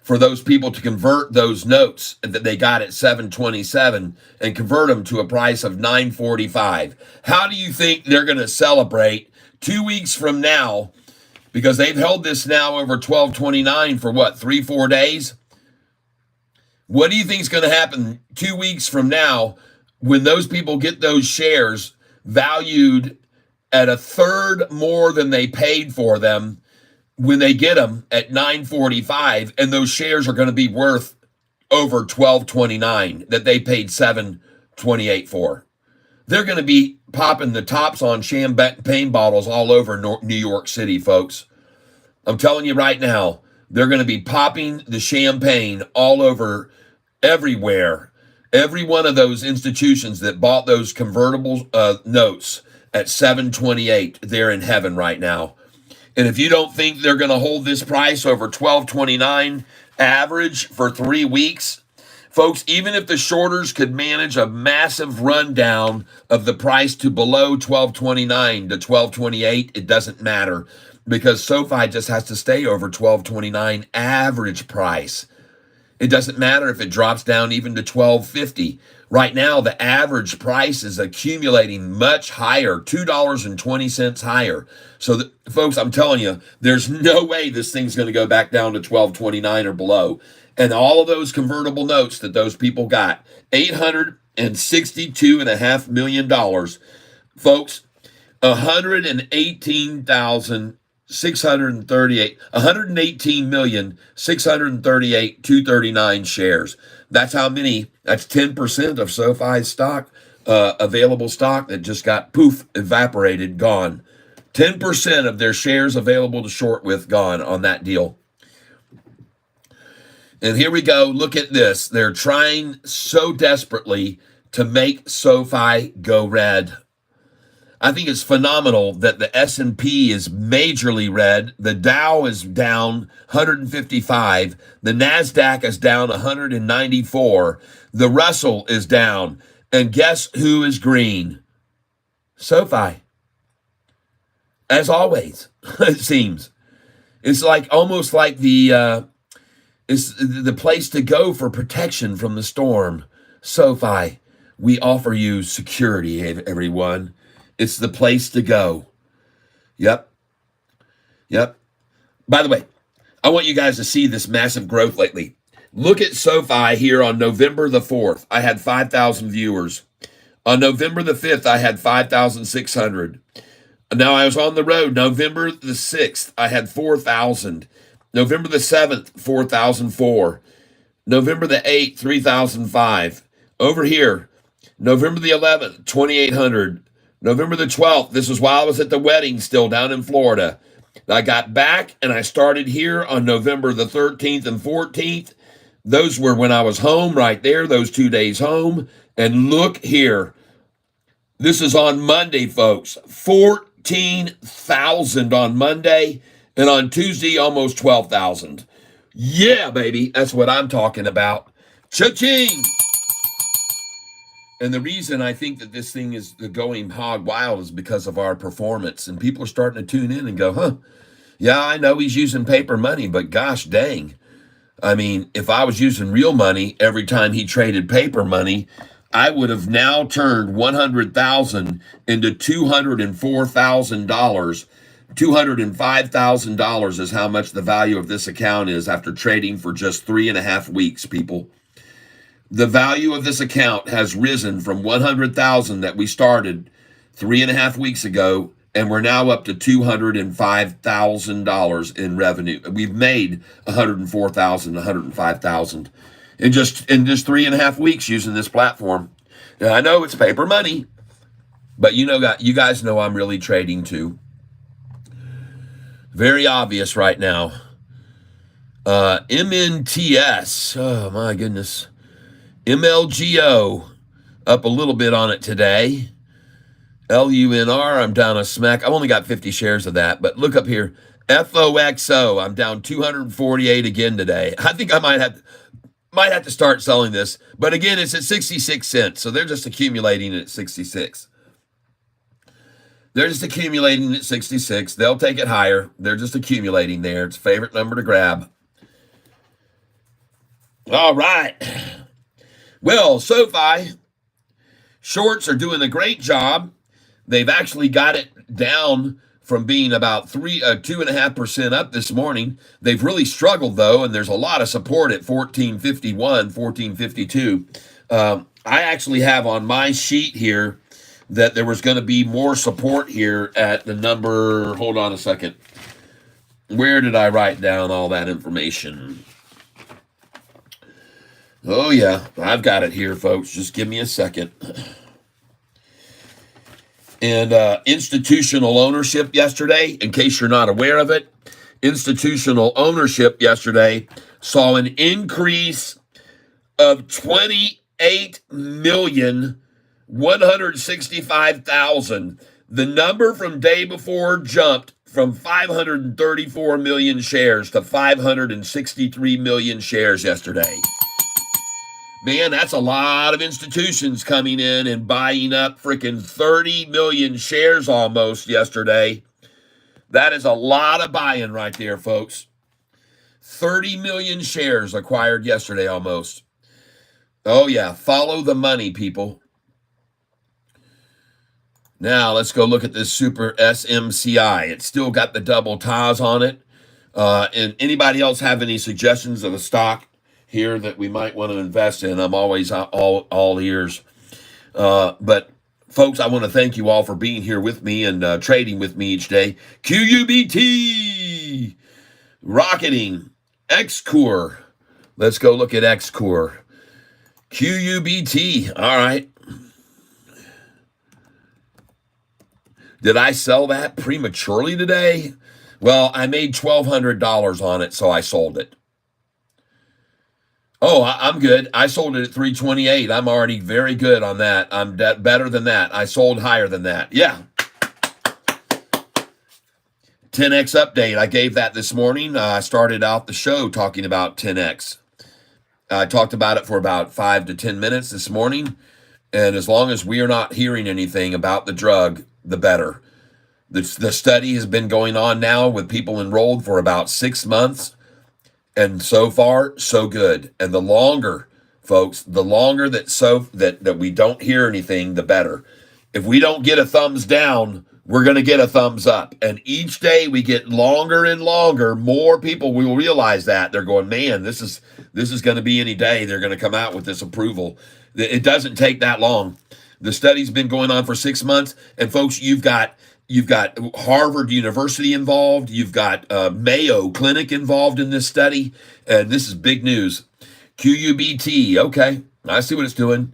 for those people to convert those notes that they got at 727 and convert them to a price of 945. How do you think they're going to celebrate 2 weeks from now? Because they've held this now over 1229 for what, 3-4 days? What do you think is going to happen 2 weeks from now when those people get those shares valued at a third more than they paid for them, when they get them at 945, and those shares are going to be worth over 1229 that they paid 728 for? They're going to be popping the tops on champagne bottles all over New York City, folks. I'm telling you right now, they're going to be popping the champagne all over everywhere. Every one of those institutions that bought those convertible notes at 728, they're in heaven right now. And if you don't think they're going to hold this price over 1229 average for 3 weeks, folks, even if the shorters could manage a massive rundown of the price to below 1229 to 1228, it doesn't matter, because SoFi just has to stay over 1229 average price. It doesn't matter if it drops down even to 1250. Right now, the average price is accumulating much higher, $2.20 higher. So, folks, I'm telling you, there's no way this thing's going to go back down to 1229 or below. And all of those convertible notes that those people got, $862.5 million, folks, 118,638,239 shares. That's how many. That's 10% of SoFi's stock, available stock, that just got poof, evaporated, gone. 10% of their shares available to short with, gone on that deal. And here we go. Look at this. They're trying so desperately to make SoFi go red. I think it's phenomenal that the S&P is majorly red. The Dow is down 155. The NASDAQ is down 194. The Russell is down. And guess who is green? SoFi. As always, it seems. It's like almost like it's the place to go for protection from the storm. SoFi, we offer you security, everyone. It's the place to go. Yep. By the way, I want you guys to see this massive growth lately. Look at SoFi here on November the 4th. I had 5,000 viewers. On November the 5th, I had 5,600. Now I was on the road. November the 6th, I had 4,000. November the 7th, 4,004. November the 8th, 3,005. Over here, November the 11th, 2,800. November the 12th, this was while I was at the wedding still down in Florida. I got back and I started here on November the 13th and 14th. Those were when I was home right there, those 2 days home. And look here. This is on Monday, folks. 14,000 on Monday. And on Tuesday, almost 12,000. Yeah, baby. That's what I'm talking about. Cha-ching! And the reason I think that this thing is going hog wild is because of our performance. And people are starting to tune in and go, yeah, I know he's using paper money, but gosh dang. I mean, if I was using real money every time he traded paper money, I would have now turned 100,000 into $204,000. $205,000 is how much the value of this account is after trading for just 3.5 weeks, people. The value of this account has risen from 100,000 that we started 3.5 weeks ago, and we're now up to $205,000 in revenue. We've made 104,000, 105,000 in just 3.5 weeks using this platform. And I know it's paper money, but you guys know I'm really trading too. Very obvious right now. MNTS, oh my goodness. MLGO, up a little bit on it today. LUNR, I'm down a smack. I've only got 50 shares of that, but look up here. FOXO, I'm down 248 again today. I think I might have to start selling this, but again, it's at 66 cents, so they're just accumulating at 66. They're just accumulating at 66. They'll take it higher. They're just accumulating there. It's a favorite number to grab. All right. Well, Sofi shorts are doing a great job. They've actually got it down from being about 2.5% up this morning. They've really struggled though, and there's a lot of support at 1451, 1452. I actually have on my sheet here that there was going to be more support here at the number. Hold on a second. Where did I write down all that information? Oh, yeah, I've got it here, folks. Just give me a second. And institutional ownership yesterday, in case you're not aware of it, institutional ownership yesterday saw an increase of 28,165,000. The number from day before jumped from 534 million shares to 563 million shares yesterday. Man, that's a lot of institutions coming in and buying up freaking 30 million shares almost yesterday. That is a lot of buying right there, folks. 30 million shares acquired yesterday almost. Oh, yeah. Follow the money, people. Now, let's go look at this Super SMCI. It's still got the double TAS on it. And anybody else have any suggestions of a stock here that we might want to invest in? I'm always all ears. But folks, I want to thank you all for being here with me and trading with me each day. QUBT, rocketing, XCOR. Let's go look at XCOR. QUBT. All right. Did I sell that prematurely today? Well, I made $1,200 on it, so I sold it. Oh, I'm good. I sold it at 328. I'm already very good on that. I'm better than that. I sold higher than that. Yeah. 10X update. I gave that this morning. I started out the show talking about 10X. I talked about it for about 5 to 10 minutes this morning. And as long as we are not hearing anything about the drug, the better. The study has been going on now with people enrolled for about 6 months. And so far, so good. And the longer, folks, the longer that we don't hear anything, the better. If we don't get a thumbs down, we're going to get a thumbs up. And each day we get longer and longer, more people will realize that. They're going, man, this is going to be any day. They're going to come out with this approval. It doesn't take that long. The study's been going on for 6 months. And folks, you've got Harvard University involved. You've got Mayo Clinic involved in this study. And this is big news. QUBT. Okay. I see what it's doing.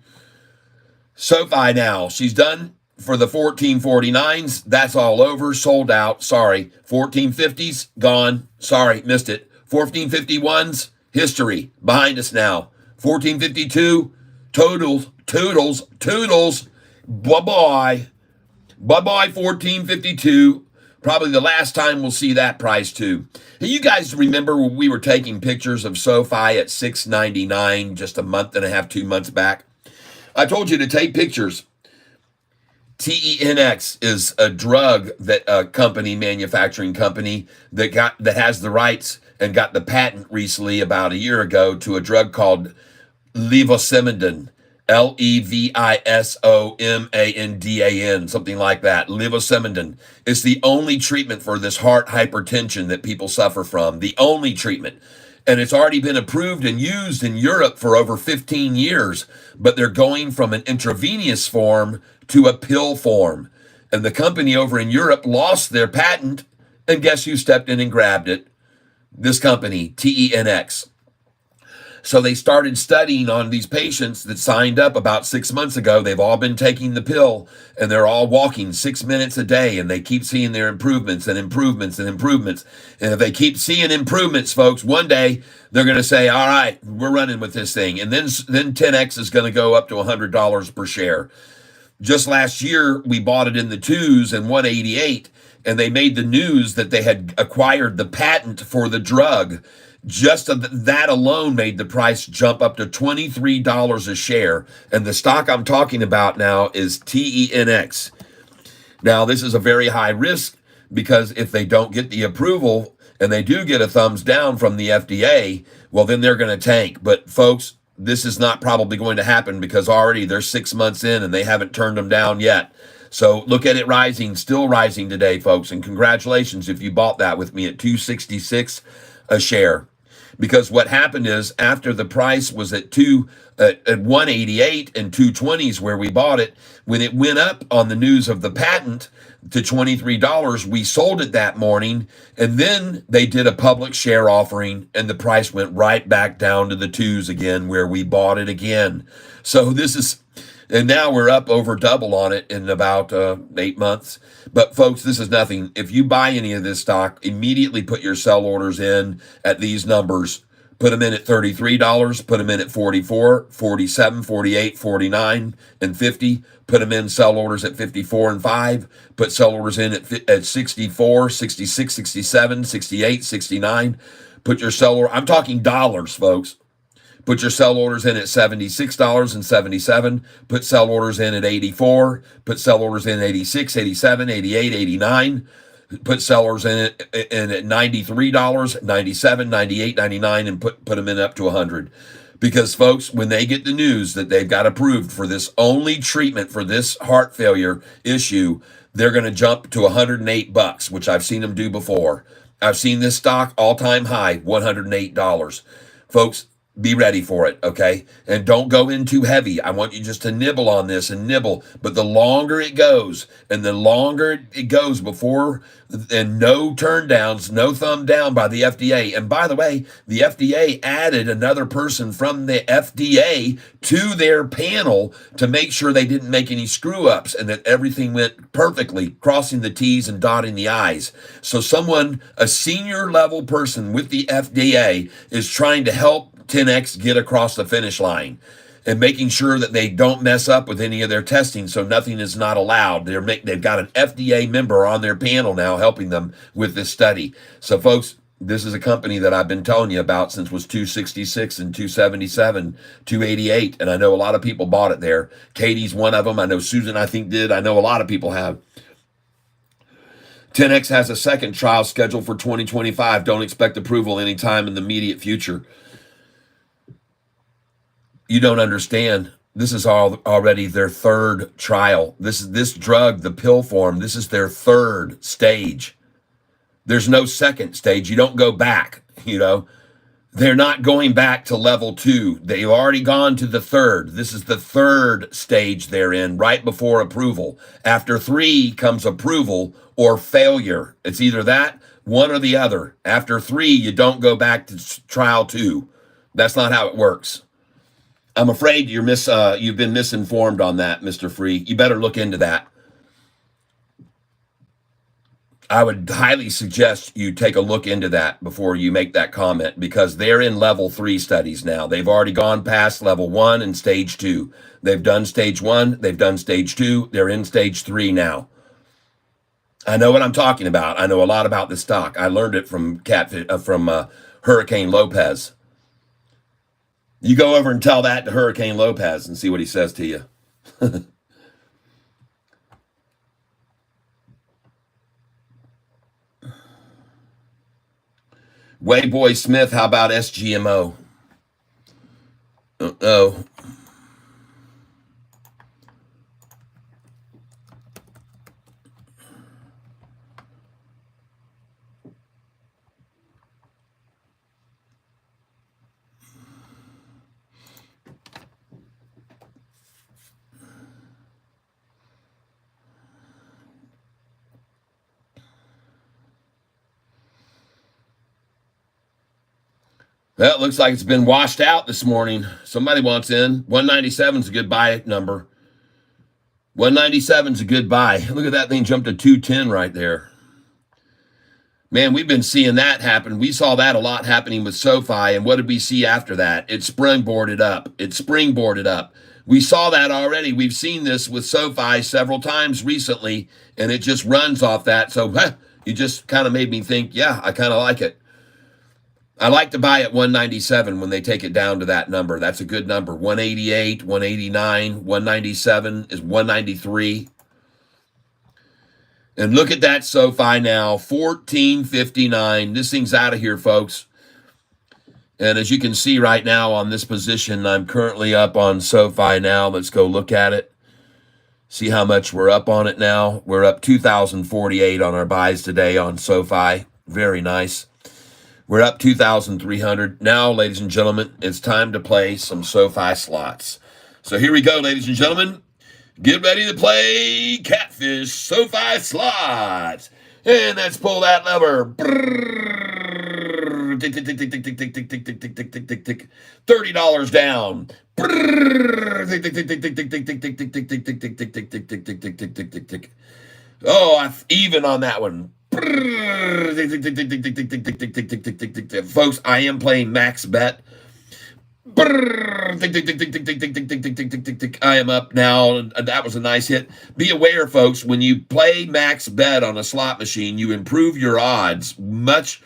Sofi now. She's done for the 1449s. That's all over. Sold out. Sorry. 1450s. Gone. Sorry. Missed it. 1451s. History. Behind us now. 1452. Toodles. Bye-bye. Bye-bye, 1452. Probably the last time we'll see that price, too. Hey, you guys remember when we were taking pictures of Sofi at $6.99 just a month and a half, 2 months back? I told you to take pictures. TENX is a drug that manufacturing company that has the rights and got the patent recently about a year ago to a drug called levosimendan. Levisomandan, something like that. Levosimendan. It's the only treatment for this heart hypertension that people suffer from. The only treatment. And it's already been approved and used in Europe for over 15 years. But they're going from an intravenous form to a pill form. And the company over in Europe lost their patent. And guess who stepped in and grabbed it? This company, TENX. So they started studying on these patients that signed up about 6 months ago. They've all been taking the pill, and they're all walking 6 minutes a day, and they keep seeing their improvements and improvements and improvements. And if they keep seeing improvements, folks, one day they're going to say, all right, we're running with this thing. And then 10X is going to go up to $100 per share. Just last year, we bought it in the twos and 188, and they made the news that they had acquired the patent for the drug. Just that alone made the price jump up to $23 a share. And the stock I'm talking about now is TENX. Now, this is a very high risk because if they don't get the approval and they do get a thumbs down from the FDA, well, then they're going to tank. But folks, this is not probably going to happen because already they're 6 months in and they haven't turned them down yet. So look at it rising, still rising today, folks. And congratulations if you bought that with me at 266 a share. Because what happened is after the price was at 188 and 220s where we bought it, when it went up on the news of the patent to $23, we sold it that morning, and then they did a public share offering and the price went right back down to the twos again where we bought it again. So this is, and now we're up over double on it in about 8 months. But folks, this is nothing. If you buy any of this stock, immediately put your sell orders in at these numbers. Put them in at $33, put them in at $44, $47, $48, $49, and $50. Put them in sell orders at $54 and $5. Put sell orders in at $64, $66, $67, $68, $69. Put your sell order, I'm talking dollars, folks. Put your sell orders in at $76.77. Put sell orders in at $84. Put sell orders in at $86, $87, $88, $89. Put sellers in at $93, $97, $98, $99, and put them in up to $100. Because folks, when they get the news that they've got approved for this only treatment for this heart failure issue, they're going to jump to $108, which I've seen them do before. I've seen this stock all-time high, $108. Folks, be ready for it, okay? And don't go in too heavy. I want you just to nibble on this and nibble. But the longer it goes, and the longer it goes before, and no turn downs, no thumb down by the FDA. And by the way, the FDA added another person from the FDA to their panel to make sure they didn't make any screw ups and that everything went perfectly, crossing the T's and dotting the I's. So someone, a senior level person with the FDA, is trying to help 10X get across the finish line and making sure that they don't mess up with any of their testing so nothing is not allowed. They've got an FDA member on their panel now helping them with this study. So folks, this is a company that I've been telling you about since it was 266 and 277, 288, and I know a lot of people bought it there. Katie's one of them. I know Susan, I think, did. I know a lot of people have. 10X has a second trial scheduled for 2025. Don't expect approval anytime in the immediate future. You don't understand. This is already their third trial. This drug, the pill form, this is their third stage. There's no second stage. You don't go back, They're not going back to level 2. They've already gone to the third. This is the third stage they're in, right before approval. After 3 comes approval or failure. It's either that, one or the other. After 3, you don't go back to trial 2. That's not how it works. I'm afraid you've been misinformed on that, Mr. Free. You better look into that. I would highly suggest you take a look into that before you make that comment, because they're in level 3 studies now. They've already gone past level 1 and stage 2. They've done stage 1. They've done stage 2. They're in stage 3 now. I know what I'm talking about. I know a lot about this stock. I learned it from Hurricane Lopez. You go over and tell that to Hurricane Lopez and see what he says to you. Wayboy Smith, how about SGMO? Oh. Well, it looks like it's been washed out this morning. Somebody wants in. 197 is a good buy number. 197 is a good buy. Look at that thing jump to 210 right there. Man, we've been seeing that happen. We saw that a lot happening with Sofi, and what did we see after that? It springboarded up. We saw that already. We've seen this with Sofi several times recently, and it just runs off that. So you just kind of made me think, yeah, I kind of like it. I like to buy at 197 when they take it down to that number. That's a good number. 188, 189, 197 is 193. And look at that SoFi now, 14.59. This thing's out of here, folks. And as you can see right now on this position, I'm currently up on SoFi now. Let's go look at it. See how much we're up on it now. We're up 2,048 on our buys today on SoFi. Very nice. We're up 2,300. Now, ladies and gentlemen, it's time to play some SoFi slots. So here we go, ladies and gentlemen. Get ready to play Catfish SoFi slots. And let's pull that lever. $30 down. Oh, even on that one. Folks, I am playing max bet. I am up now. That was a nice hit. Be aware, folks, when you play max bet on a slot machine, you improve your odds, much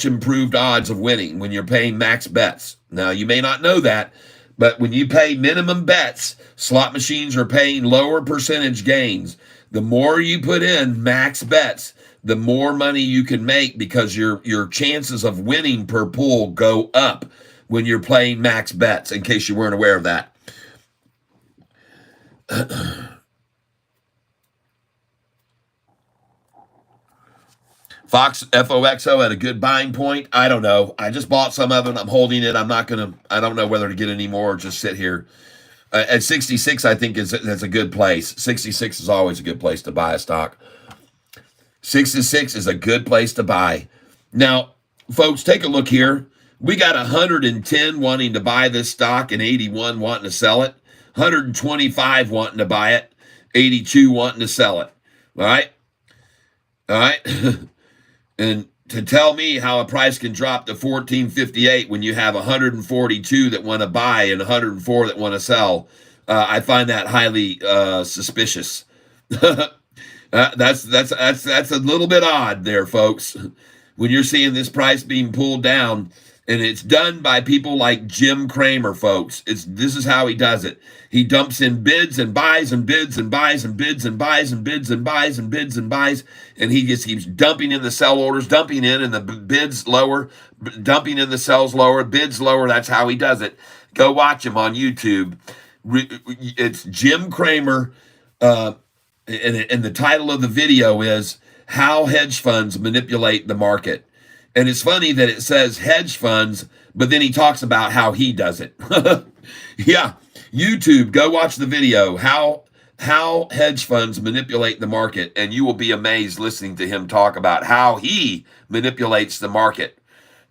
improved odds of winning when you're paying max bets. Now, you may not know that, but when you pay minimum bets, slot machines are paying lower percentage gains. The more you put in max bets, the more money you can make because your chances of winning per pool go up when you're playing max bets, in case you weren't aware of that. Fox FOXO at a good buying point. I don't know. I just bought some of it. I'm holding it. I don't know whether to get any more or just sit here. At 66, I think that's a good place. 66 is always a good place to buy a stock. 66 is a good place to buy. Now, folks, take a look here. We got 110 wanting to buy this stock and 81 wanting to sell it. 125 wanting to buy it, 82 wanting to sell it. All right? All right? And to tell me how a price can drop to 14.58 when you have 142 that want to buy and 104 that want to sell, I find that highly suspicious. That's a little bit odd there, folks. When you're seeing this price being pulled down, and it's done by people like Jim Cramer, folks. This is how he does it. He dumps in bids and buys and bids and buys and bids and buys and bids and buys and bids and buys, and he just keeps dumping in the sell orders, dumping in, and the bids lower, dumping in the sells lower, bids lower. That's how he does it. Go watch him on YouTube. It's Jim Cramer, and the title of the video is How Hedge Funds Manipulate the Market. And it's funny that it says hedge funds, but then he talks about how he does it. Yeah, YouTube, go watch the video, How Hedge Funds Manipulate the Market, and you will be amazed listening to him talk about how he manipulates the market.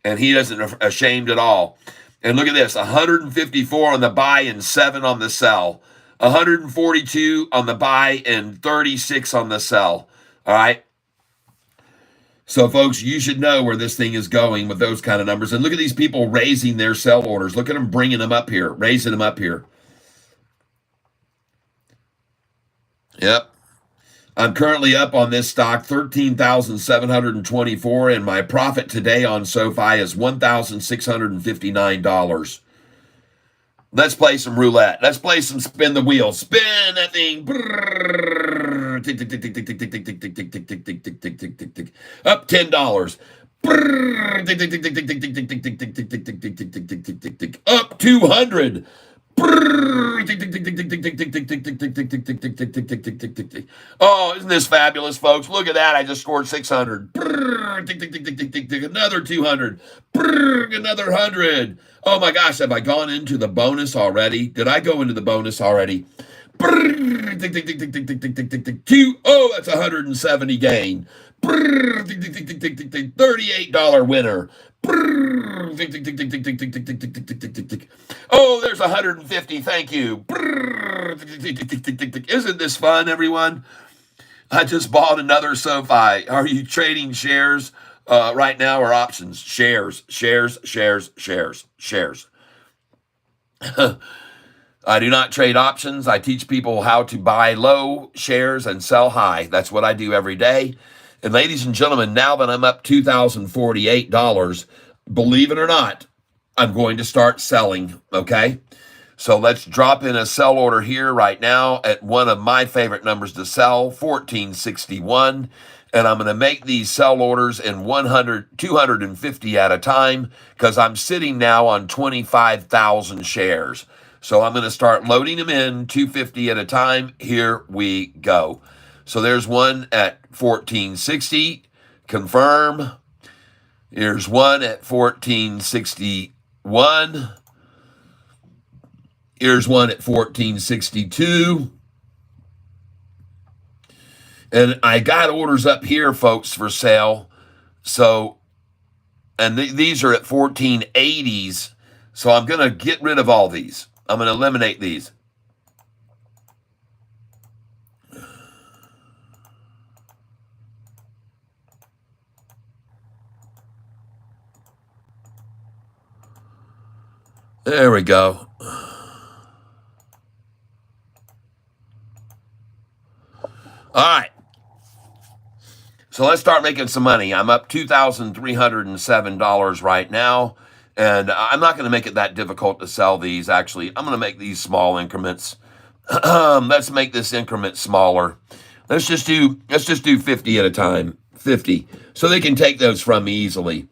And he isn't ashamed at all. And look at this, 154 on the buy and 7 on the sell. 142 on the buy and 36 on the sell. All right? So, folks, you should know where this thing is going with those kind of numbers. And look at these people raising their sell orders. Look at them bringing them up here, raising them up here. Yep. I'm currently up on this stock, 13,724, and my profit today on SoFi is $1,659. Let's play some roulette. Let's play some spin the wheel. Spin that thing. Up $10. Up 200. Oh, isn't this fabulous, folks? Look at that. I just scored 600. Another 200. Another 100. Oh my gosh, have I gone into the bonus already? Did I go into the bonus already? Oh, that's 170 gain. $38 winner. Oh, there's 150. Thank you. Isn't this fun, everyone? I just bought another SoFi. Are you trading shares right now or options? Shares. I do not trade options. I teach people how to buy low shares and sell high. That's what I do every day. And ladies and gentlemen, now that I'm up $2,048, believe it or not, I'm going to start selling, okay? So let's drop in a sell order here right now at one of my favorite numbers to sell, 1461. And I'm going to make these sell orders in 100, 250 at a time because I'm sitting now on 25,000 shares. So I'm going to start loading them in 250 at a time. Here we go. So there's one at 1460. Confirm. Here's one at 1461. Here's one at 1462. And I got orders up here, folks, for sale. So, and these are at 1480s. So I'm going to get rid of all these. I'm going to eliminate these. There we go. All right. So let's start making some money. I'm up $2,307 right now. And I'm not going to make it that difficult to sell these. Actually, I'm going to make these small increments. Let's make this increment smaller. Let's just do 50 at a time. 50. So they can take those from me easily.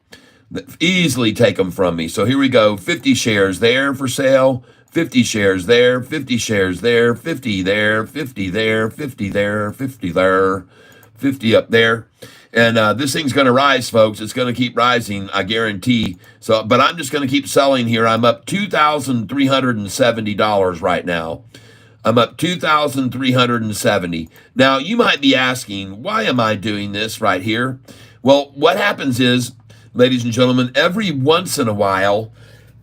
Easily take them from me. So here we go. 50 shares there for sale. 50 shares there. 50 shares there. 50 there. 50 there. 50 there. 50 there. 50 up there. And this thing's going to rise, folks. It's going to keep rising, I guarantee. So, but I'm just going to keep selling here. I'm up $2,370 right now. I'm up $2,370. Now, you might be asking, why am I doing this right here? Well, what happens is, ladies and gentlemen, every once in a while,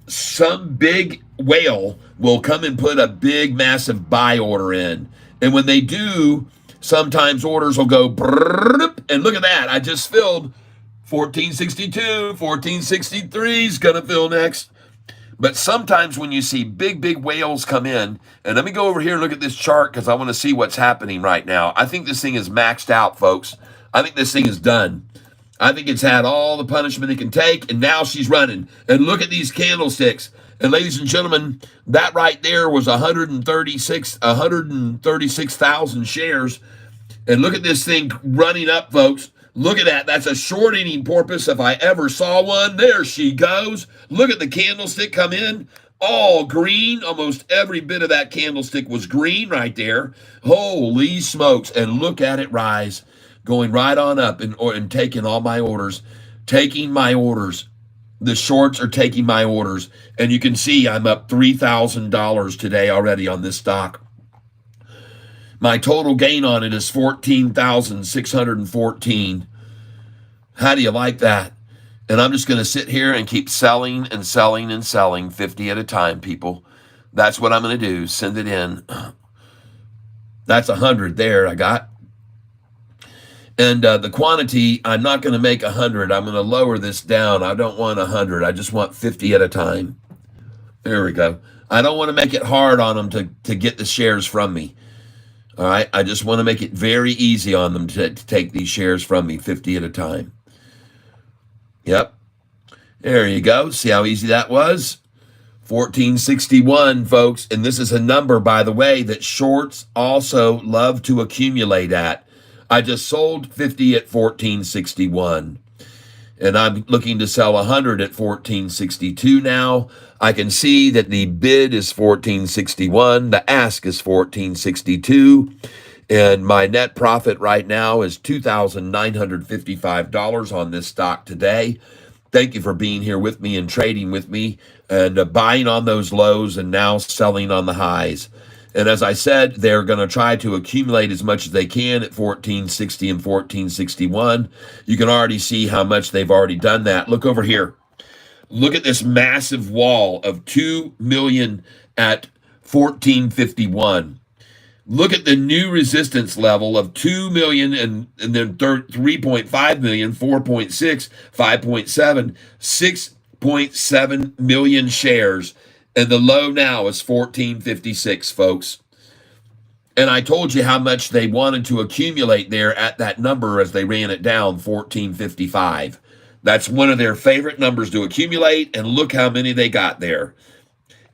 some big whale will come and put a big, massive buy order in. And when they do, sometimes orders will go, and look at that. I just filled 1462, 1463 is going to fill next. But sometimes when you see big, big whales come in, and let me go over here and look at this chart because I want to see what's happening right now. I think this thing is maxed out, folks. I think this thing is done. I think it's had all the punishment it can take, and now she's running. And look at these candlesticks. And ladies and gentlemen, that right there was 136,000 shares. And look at this thing running up, folks. Look at that. That's a short eating porpoise if I ever saw one. There she goes. Look at the candlestick come in. All green. Almost every bit of that candlestick was green right there. Holy smokes. And look at it rise. Going right on up and taking all my orders. Taking my orders. The shorts are taking my orders. And you can see I'm up $3,000 today already on this stock. My total gain on it is $14,614. How do you like that? And I'm just going to sit here and keep selling and selling and selling 50 at a time, people. That's what I'm going to do. Send it in. That's 100 there I got. And the quantity, I'm not going to make 100. I'm going to lower this down. I don't want 100. I just want 50 at a time. There we go. I don't want to make it hard on them to get the shares from me. All right, I just want to make it very easy on them to take these shares from me, 50 at a time. Yep. There you go. See how easy that was? 1461, folks. And this is a number, by the way, that shorts also love to accumulate at. I just sold 50 at 1461. And I'm looking to sell 100 at 1462 now. I can see that the bid is 1461. The ask is 1462. And my net profit right now is $2,955 on this stock today. Thank you for being here with me and trading with me and buying on those lows and now selling on the highs. And as I said, they're going to try to accumulate as much as they can at 1460 and 1461. You can already see how much they've already done that. Look over here. Look at this massive wall of 2 million at 1451. Look at the new resistance level of 2 million and then 3.5 million, 4.6, 5.7, 6.7 million shares. And the low now is 1456, folks. And I told you how much they wanted to accumulate there at that number as they ran it down, 1455. That's one of their favorite numbers to accumulate, and look how many they got there.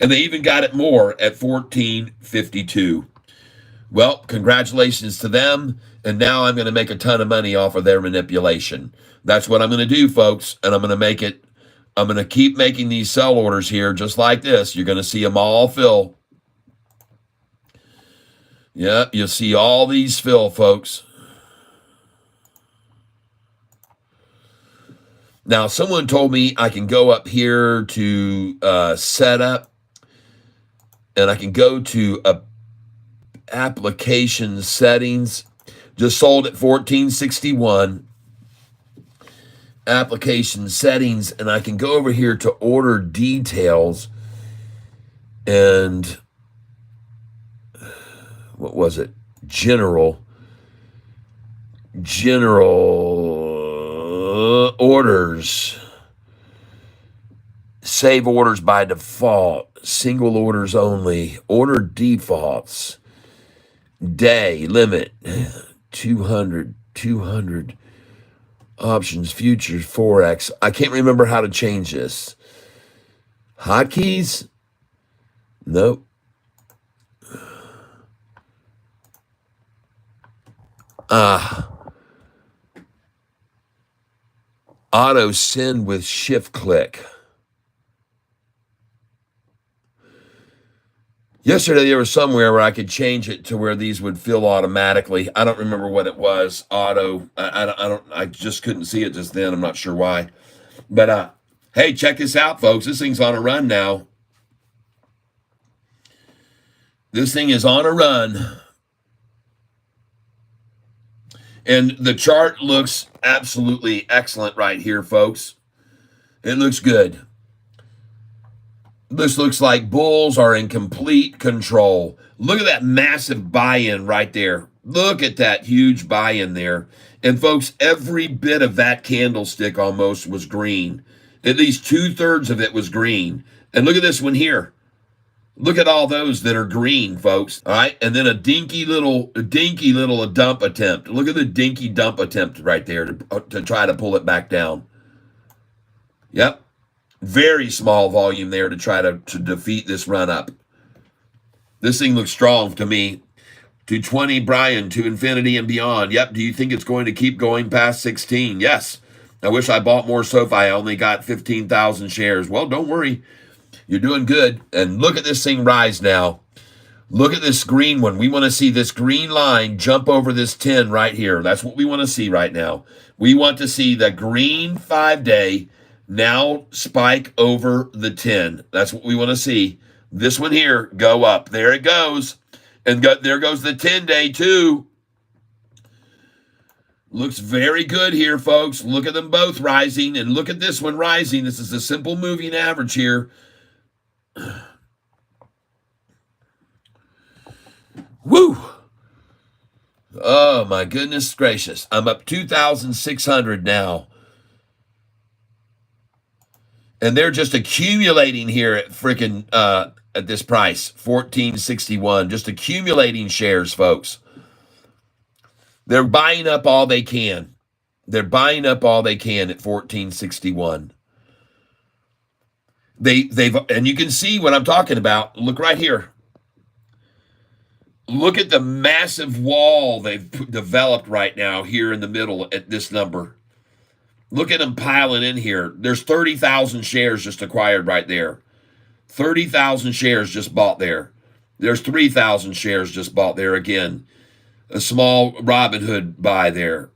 And they even got it more at 14.52. Well, congratulations to them. And now I'm going to make a ton of money off of their manipulation. That's what I'm going to do, folks. And I'm going to make it. I'm going to keep making these sell orders here just like this. You're going to see them all fill. Yeah, you'll see all these fill, folks. Now, someone told me I can go up here to setup, and I can go to application settings. Just sold at 14.61. Application settings, and I can go over here to order details, and what was it? General orders. Save orders by default. Single orders only. Order defaults. Day limit 200. Options, futures, Forex. I can't remember how to change this. Hotkeys? Nope. Auto send with shift click. Yesterday there was somewhere where I could change it to where these would fill automatically. I don't remember what it was. Auto. I just couldn't see it just then. I'm not sure why. But hey, check this out, folks. This thing's on a run now. This thing is on a run. And the chart looks absolutely excellent right here, folks. It looks good. This looks like bulls are in complete control. Look at that massive buy-in right there. Look at that huge buy-in there. And folks, every bit of that candlestick almost was green. At least 2/3 of it was green. And look at this one here. Look at all those that are green, folks. All right. And then a dinky little dump attempt. Look at the dinky dump attempt right there to try to pull it back down. Yep. Very small volume there to try to defeat this run up. This thing looks strong to me. 220, Brian, to infinity and beyond. Yep. Do you think it's going to keep going past 16? Yes. I wish I bought more Sofi. I only got 15,000 shares. Well, don't worry. You're doing good. And look at this thing rise now. Look at this green one. We want to see this green line jump over this 10 right here. That's what we want to see right now. We want to see the green 5-day now spike over the 10. That's what we want to see. This one here go up. There it goes. And there goes the 10-day too. Looks very good here, folks. Look at them both rising. And look at this one rising. This is a simple moving average here. Woo! Oh, my goodness gracious. I'm up 2,600 now. And they're just accumulating here at freaking, at this price, 14.61. Just accumulating shares, folks. They're buying up all they can. They're buying up all they can at 14.61. And you can see what I'm talking about. Look right here. Look at the massive wall they've developed right now here in the middle at this number. Look at them piling in here. There's 30,000 shares just acquired right there. 30,000 shares just bought there. There's 3,000 shares just bought there again. A small Robinhood buy there.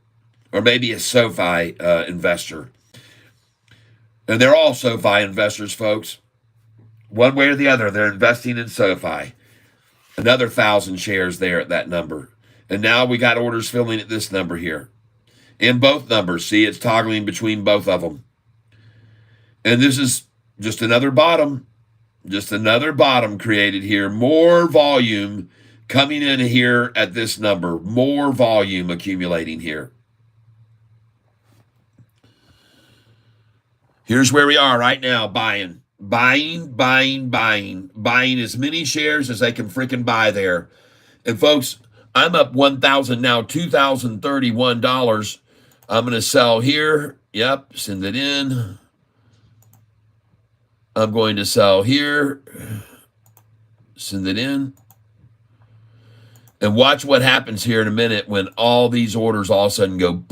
Or maybe a Sofi investor. And they're all Sofi investors, folks. One way or the other, they're investing in Sofi. Another 1,000 shares there at that number. And now we got orders filling at this number here. In both numbers. See, it's toggling between both of them. And this is just another bottom. Just another bottom created here. More volume coming in here at this number. More volume accumulating here. Here's where we are right now, buying. Buying as many shares as they can freaking buy there. And folks, I'm up 1,000 now, $2,031. I'm going to sell here. Yep, send it in. I'm going to sell here. Send it in. And watch what happens here in a minute when all these orders all of a sudden go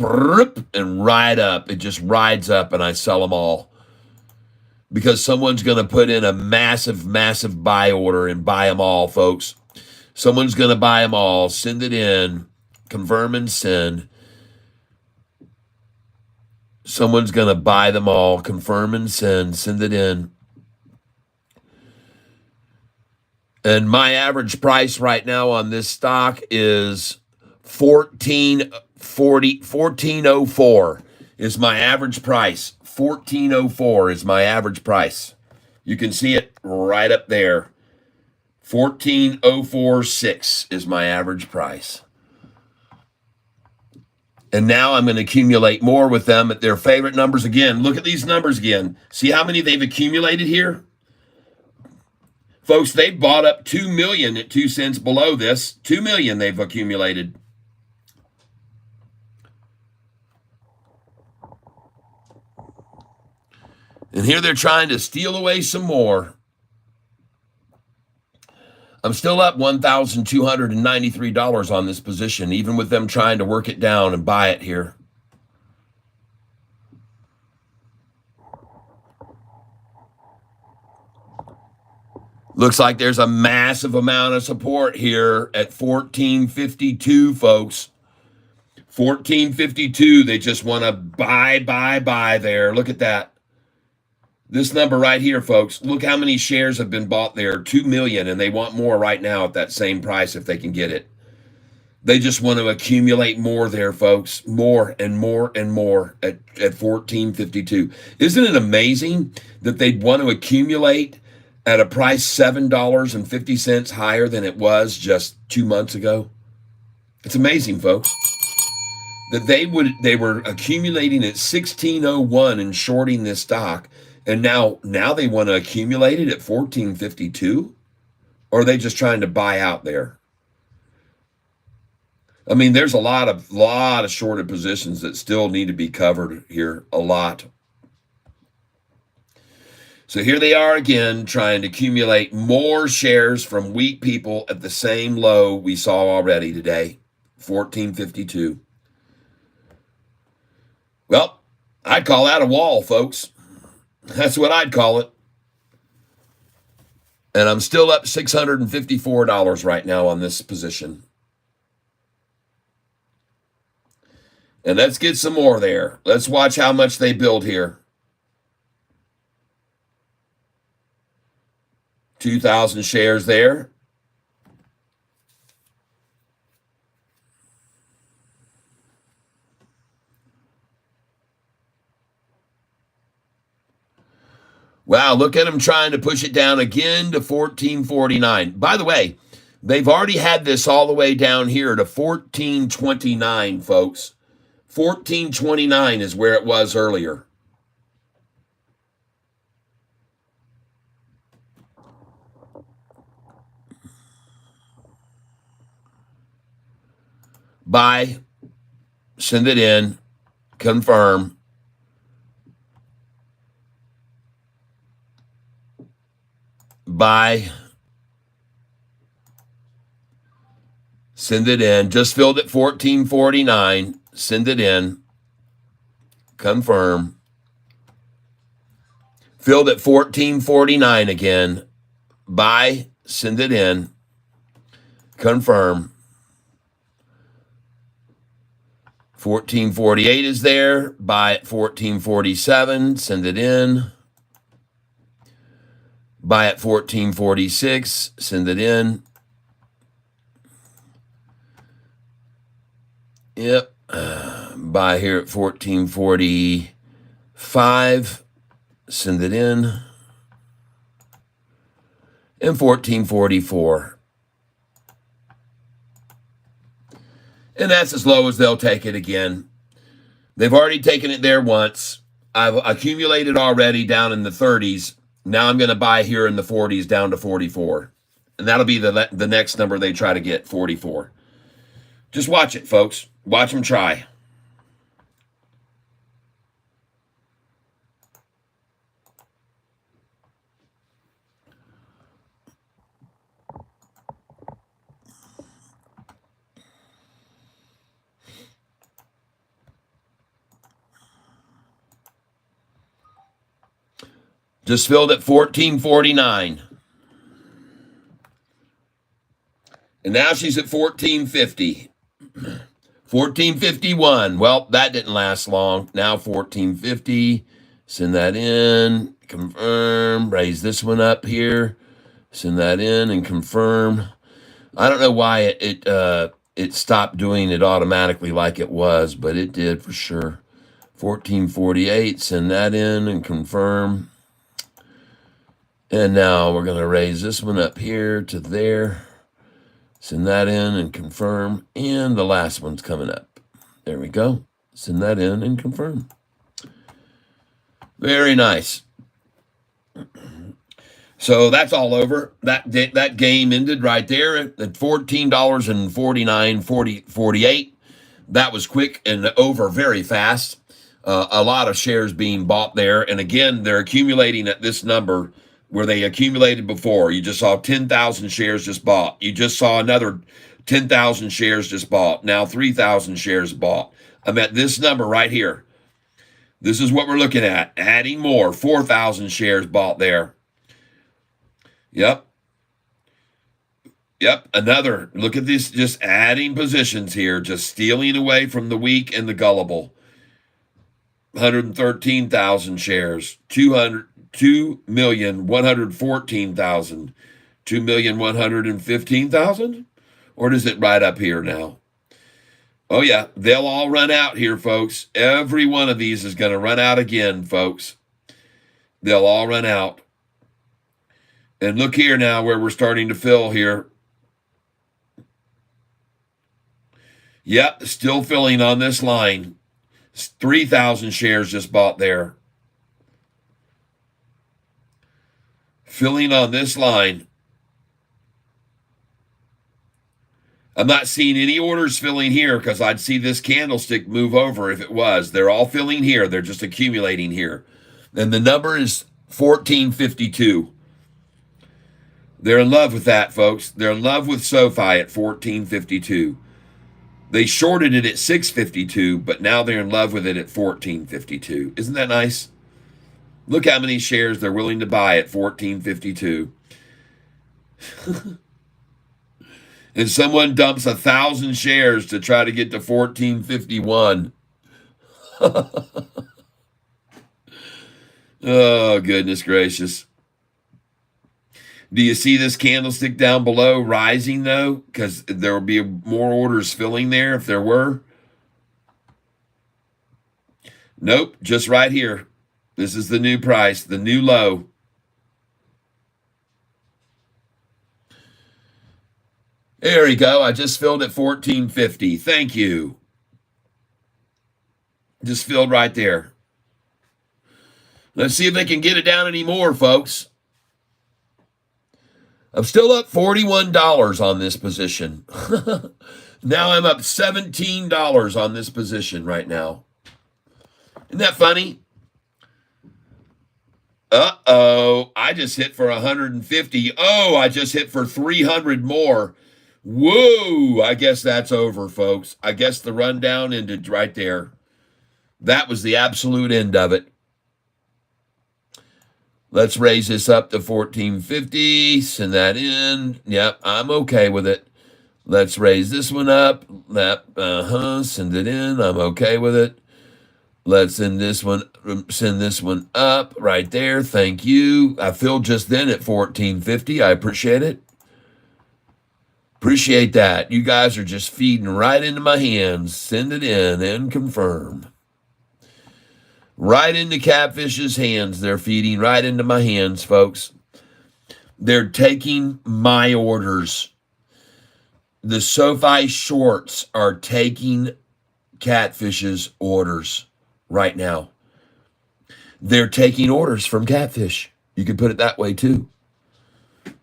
and ride up. It just rides up and I sell them all. Because someone's going to put in a massive, massive buy order and buy them all, folks. Someone's going to buy them all. Send it in. Confirm and send. Someone's going to buy them all. Confirm and send. Send it in. And my average price right now on this stock is $14.04 is my average price. $14.04 is my average price. You can see it right up there. $14.046 is my average price. And now I'm going to accumulate more with them at their favorite numbers again. Look at these numbers again. See how many they've accumulated here? Folks, they bought up 2 million at 2 cents below this. 2 million they've accumulated. And here they're trying to steal away some more. I'm still up $1,293 on this position, even with them trying to work it down and buy it here. Looks like there's a massive amount of support here at 1452, folks. 1452, they just want to buy there. Look at that. This number right here, folks. Look how many shares have been bought there. 2 million, and they want more right now at that same price if they can get it. They just want to accumulate more there, folks. More and more and more at 1452. Isn't it amazing that they'd want to accumulate at a price $7.50 higher than it was just 2 months ago? It's amazing, folks, that they were accumulating at 1601 and shorting this stock, and now they want to accumulate it at 1452? Or are they just trying to buy out there? I mean, there's a lot of shorted positions that still need to be covered here, a lot. So here they are again, trying to accumulate more shares from weak people at the same low we saw already today, 1452. Well, I'd call that a wall, folks. That's what I'd call it. And I'm still up $654 right now on this position. And let's get some more there. Let's watch how much they build here. 2,000 shares there. Wow, look at them trying to push it down again to 1449. By the way, they've already had this all the way down here to 1429, folks. 1429 is where it was earlier. Buy, send it in, confirm. Buy, send it in. Just filled at 1449. Send it in, confirm. Filled at 1449 again. Buy, send it in, confirm. 1448 is there. Buy at 1447. Send it in. Buy at 1446. Send it in. Yep. Buy here at 1445. Send it in. And 1444. And that's as low as they'll take it again. They've already taken it there once. I've accumulated already down in the 30s. Now I'm going to buy here in the 40s down to 44. And that'll be the next number they try to get, 44. Just watch it, folks. Watch them try. Just filled at 14.49. And now she's at 14.50. 14.51. Well, that didn't last long. Now 14.50. Send that in. Confirm. Raise this one up here. Send that in and confirm. I don't know why it stopped doing it automatically like it was, but it did for sure. 14.48. Send that in and confirm. And now we're going to raise this one up here to there. Send that in and confirm. And the last one's coming up. There we go. Send that in and confirm. Very nice. So that's all over. That game ended right there at $14.49.48. That was quick and over very fast. A lot of shares being bought there. And again, they're accumulating at this number where they accumulated before. You just saw 10,000 shares just bought. You just saw another 10,000 shares just bought. Now 3,000 shares bought. I'm at this number right here. This is what we're looking at. Adding more. 4,000 shares bought there. Yep. Another. Look at this. Just adding positions here. Just stealing away from the weak and the gullible. 113,000 shares. 2,114,000. 2,115,000? Or does it right up here now? Oh, yeah. They'll all run out here, folks. Every one of these is going to run out again, folks. They'll all run out. And look here now where we're starting to fill here. Yep, still filling on this line. 3,000 shares just bought there. Filling on this line. I'm not seeing any orders filling here because I'd see this candlestick move over if it was. They're all filling here. They're just accumulating here. And the number is 1452. They're in love with that, folks. They're in love with Sofi at 1452. They shorted it at 652, but now they're in love with it at 1452. Isn't that nice? Look how many shares they're willing to buy at 1452. And someone dumps 1,000 shares to try to get to 1451. Oh, goodness gracious. Do you see this candlestick down below rising, though? Because there will be more orders filling there if there were. Nope, just right here. This is the new price, the new low. There we go. I just filled at 1450. Thank you. Just filled right there. Let's see if they can get it down anymore, folks. I'm still up $41 on this position. Now I'm up $17 on this position right now. Isn't that funny? Uh-oh. I just hit for 150. Oh, I just hit for 300 more. Whoa. I guess that's over, folks. I guess the rundown ended right there. That was the absolute end of it. Let's raise this up to 1450. Send that in. Yep, I'm okay with it. Let's raise this one up. Send it in. I'm okay with it. Let's send this one up right there. Thank you. I filled just then at 1450. I appreciate it. Appreciate that. You guys are just feeding right into my hands. Send it in and confirm. Right into Catfish's hands. They're feeding right into my hands, folks. They're taking my orders. The Sofi shorts are taking Catfish's orders right now. They're taking orders from Catfish. You could put it that way, too.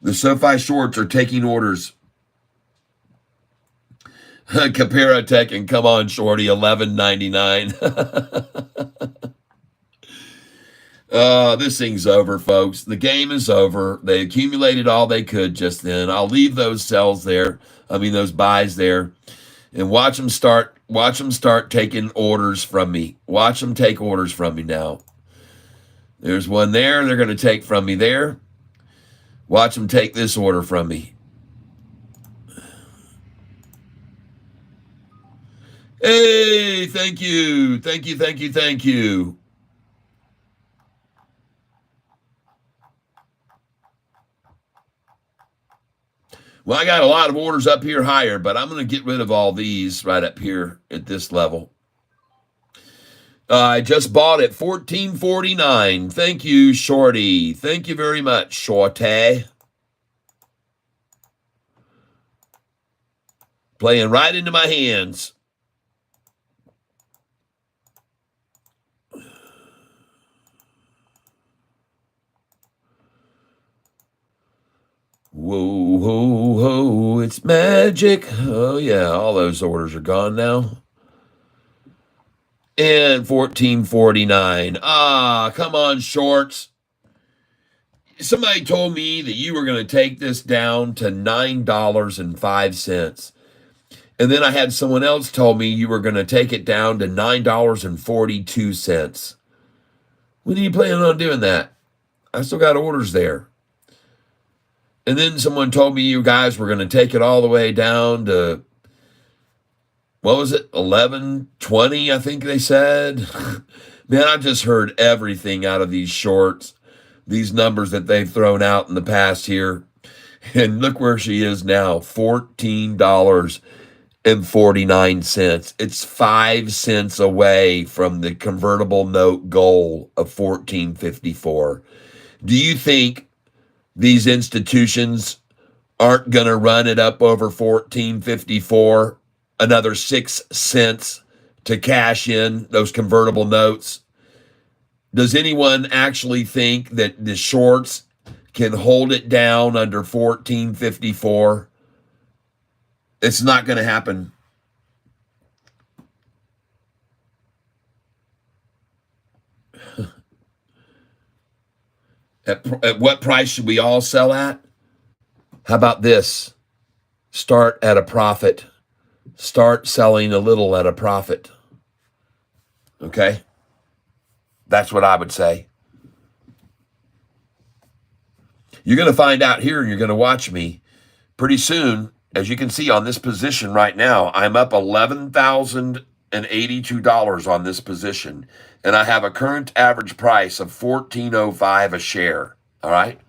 The Sofi shorts are taking orders. Capera Tech and come on, Shorty, $11.99. This thing's over, folks. The game is over. They accumulated all they could just then. I'll leave those sells there. Those buys there, and watch them start taking orders from me. Watch them take orders from me now. There's one there. They're going to take from me there. Watch them take this order from me. Hey, thank you. Thank you, thank you, thank you. Well, I got a lot of orders up here higher, but I'm going to get rid of all these right up here at this level. I just bought it $14.49. Thank you, Shorty. Thank you very much, Shorty. Playing right into my hands. Whoa, whoa, whoa, it's magic. Oh, yeah, all those orders are gone now. And $14.49. Ah, come on, shorts. Somebody told me that you were going to take this down to $9.05. And then I had someone else tell me you were going to take it down to $9.42. When are you planning on doing that? I still got orders there. And then someone told me you guys were going to take it all the way down to, what was it, 11.20, I think they said. Man, I've just heard everything out of these shorts, these numbers that they've thrown out in the past here. And look where she is now, $14.49. It's 5 cents away from the convertible note goal of $14.54. Do you think these institutions aren't going to run it up over $14.54, another 6 cents to cash in those convertible notes? Does anyone actually think that the shorts can hold it down under $14.54? It's not going to happen. At what price should we all sell at? How about this? Start at a profit. Start selling a little at a profit. Okay? That's what I would say. You're going to find out here, and you're going to watch me pretty soon. As you can see on this position right now, I'm up $11,082 on this position, and I have a current average price of $14.05 a share, all right?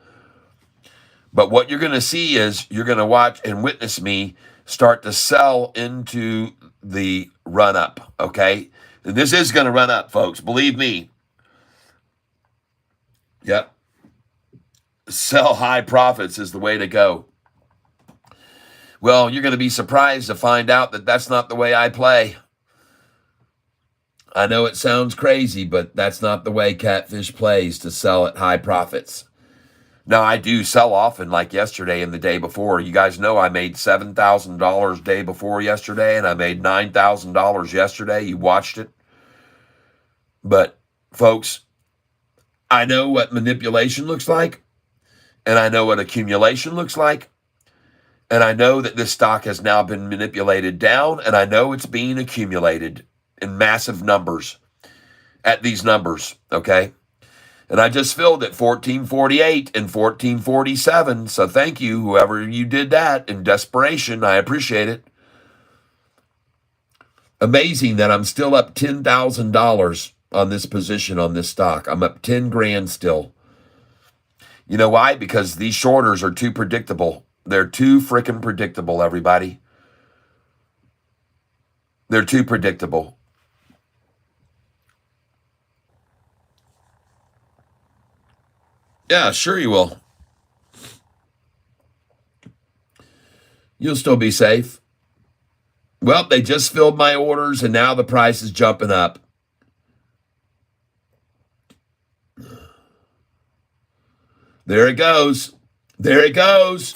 But what you're going to see is you're going to watch and witness me start to sell into the run-up, okay? And this is going to run up, folks, believe me. Yep. Sell high profits is the way to go. Well, you're going to be surprised to find out that that's not the way I play. I know it sounds crazy, but that's not the way Catfish plays, to sell at high profits. Now, I do sell often, like yesterday and the day before. You guys know I made $7,000 day before yesterday, and I made $9,000 yesterday. You watched it. But, folks, I know what manipulation looks like, and I know what accumulation looks like. And I know that this stock has now been manipulated down, and I know it's being accumulated in massive numbers at these numbers, okay? And I just filled at $14.48 and $14.47, so thank you, whoever you did that in desperation. I appreciate it. Amazing that I'm still up $10,000 on this position on this stock. I'm up 10 grand still. You know why? Because these shorters are too predictable. They're too freaking predictable, everybody. They're too predictable. Yeah, sure you will. You'll still be safe. Well, they just filled my orders, and now the price is jumping up. There it goes. There it goes.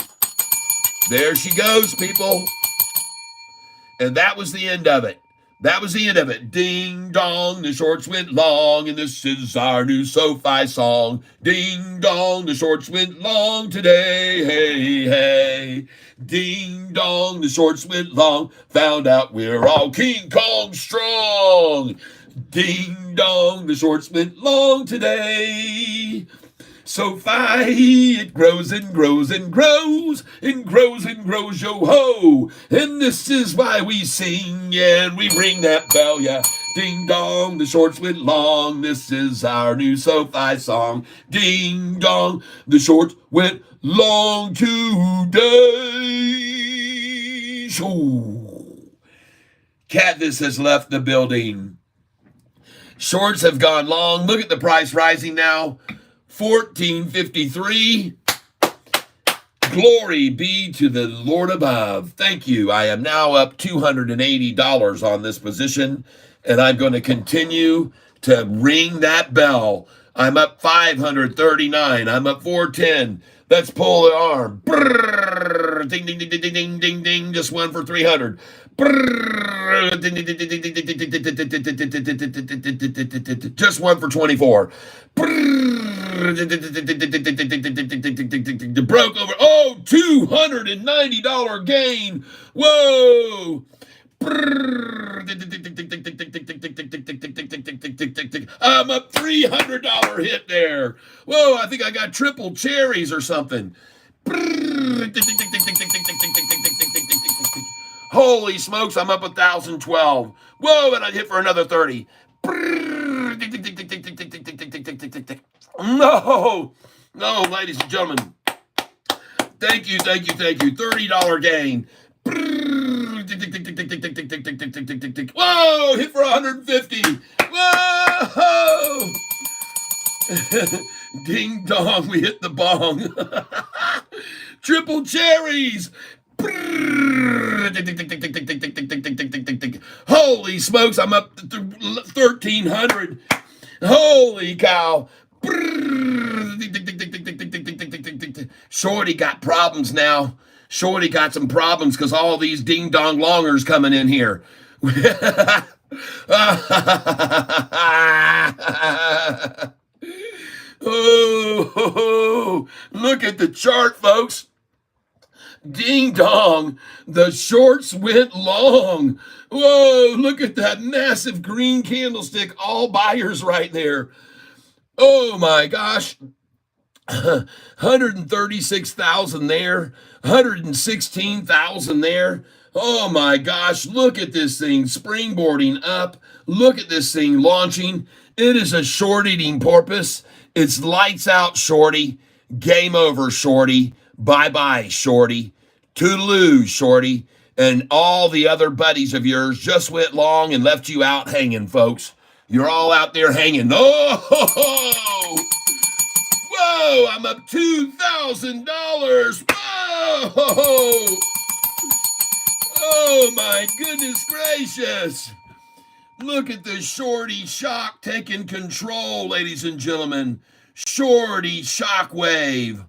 There she goes, people. And that was the end of it. That was the end of it. Ding dong, the shorts went long, and this is our new Sofi song. Ding dong, the shorts went long today. Hey, hey. Ding dong, the shorts went long. Found out we're all King Kong strong. Ding dong, the shorts went long today. Sofi, it grows and grows and grows and grows and grows, yo ho. And this is why we sing and we ring that bell, yeah. Ding dong, the shorts went long. This is our new Sofi song. Ding dong, the shorts went long today. So, Catfish has left the building. Shorts have gone long. Look at the price rising now. $14.53. Glory be to the Lord above. Thank you. I am now up $280 on this position, and I'm going to continue to ring that bell. I'm up $539. I'm up $410. Let's pull the arm. Brrr, ding, ding, ding, ding, ding, ding, ding. Just one for $300. Brrr, ding, ding, ding, ding, ding, ding, just one for $24. Broke over. Oh, $290 gain. Whoa. I'm up $300 hit there. Whoa, I think I got triple cherries or something. Holy smokes, I'm up 1,012. Whoa, and I hit for another 30. No, ladies and gentlemen. Thank you. $30 gain. Whoa, hit for 150. Whoa. Ding dong, we hit the bong. Triple cherries. Holy smokes, I'm up to 1,300. Holy cow. Shorty got problems now. Shorty got some problems because all these ding dong longers coming in here. Oh, look at the chart, folks. Ding dong, the shorts went long. Whoa, look at that massive green candlestick, all buyers right there. Oh my gosh. 136,000 there, 116,000 there. Oh my gosh, look at this thing springboarding up. Look at this thing launching. It is a short eating porpoise. It's lights out, shorty. Game over, shorty. Bye-bye, shorty. Toodaloo, shorty. And all the other buddies of yours just went long and left you out hanging, folks. You're all out there hanging. Oh! Whoa, I'm up $2,000. Whoa! Oh my goodness gracious. Look at the shorty shock taking control, ladies and gentlemen. Shorty shockwave.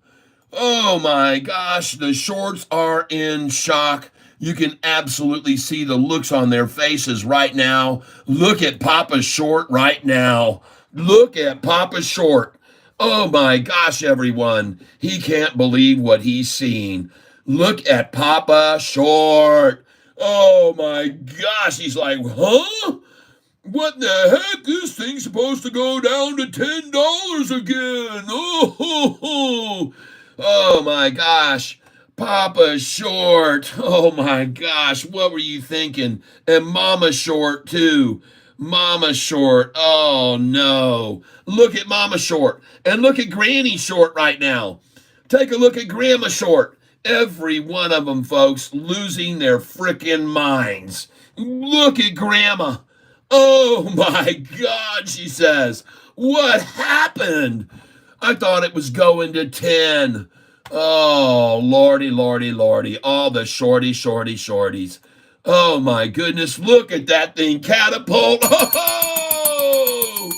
Oh my gosh, the shorts are in shock. You can absolutely see the looks on their faces right now. Look at Papa Short right now. Look at Papa Short. Oh my gosh, everyone. He can't believe what he's seeing. Look at Papa Short. Oh my gosh, he's like, huh? What the heck? This thing's supposed to go down to $10 again. Oh my gosh. Papa Short. Oh my gosh. What were you thinking? And Mama Short too. Mama Short. Oh no. Look at Mama Short. And look at Granny Short right now. Take a look at Grandma Short. Every one of them, folks, losing their frickin' minds. Look at Grandma. Oh my God, she says. What happened? I thought it was going to 10. Oh, lordy, lordy, lordy. All the shorties. Oh my goodness, look at that thing catapult. Oh!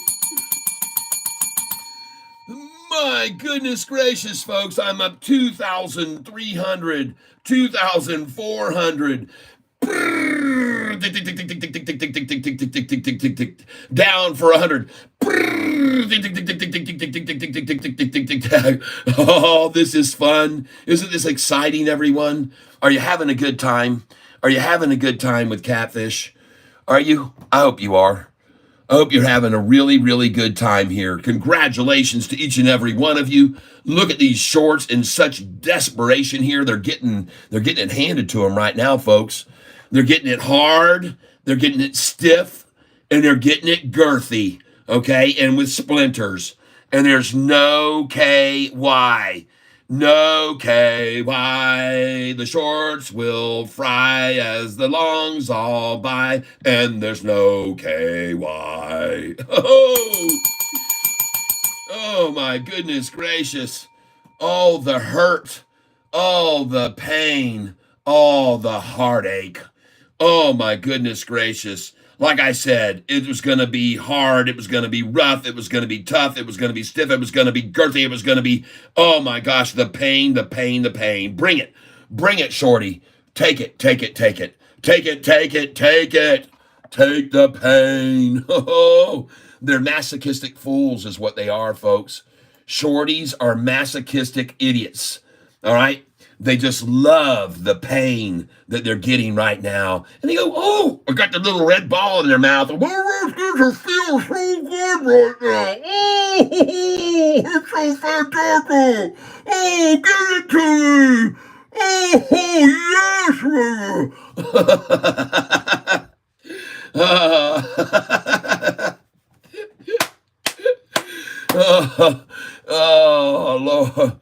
My goodness gracious, folks, I'm up 2,300, 2,400. Down for 100. Oh, this is fun. Isn't this exciting, everyone? Are you having a good time? Are you having a good time with Catfish? Are you? I hope you are. I hope you're having a really, really good time here. Congratulations to each and every one of you. Look at these shorts in such desperation here. They're getting it handed to them right now, folks. They're getting it hard, they're getting it stiff, and they're getting it girthy, okay, and with splinters. And there's no KY. No KY. The shorts will fry as the longs all by, and there's no KY. Oh my goodness gracious. Oh, the hurt. Oh, the pain. Oh, the heartache. Oh my goodness gracious. Like I said, it was going to be hard. It was going to be rough. It was going to be tough. It was going to be stiff. It was going to be girthy. It was going to be, oh my gosh, the pain, the pain, the pain. Bring it. Bring it, shorty. Take it, take it, take it. Take it, take it, take it. Take the pain. Oh, they're masochistic fools is what they are, folks. Shorties are masochistic idiots. All right? They just love the pain that they're getting right now. And they go, oh, I got the little red ball in their mouth. Oh, this feels so good right now. Oh, it's so fantastic. Oh, give it to me. Oh, yes. Oh, Lord.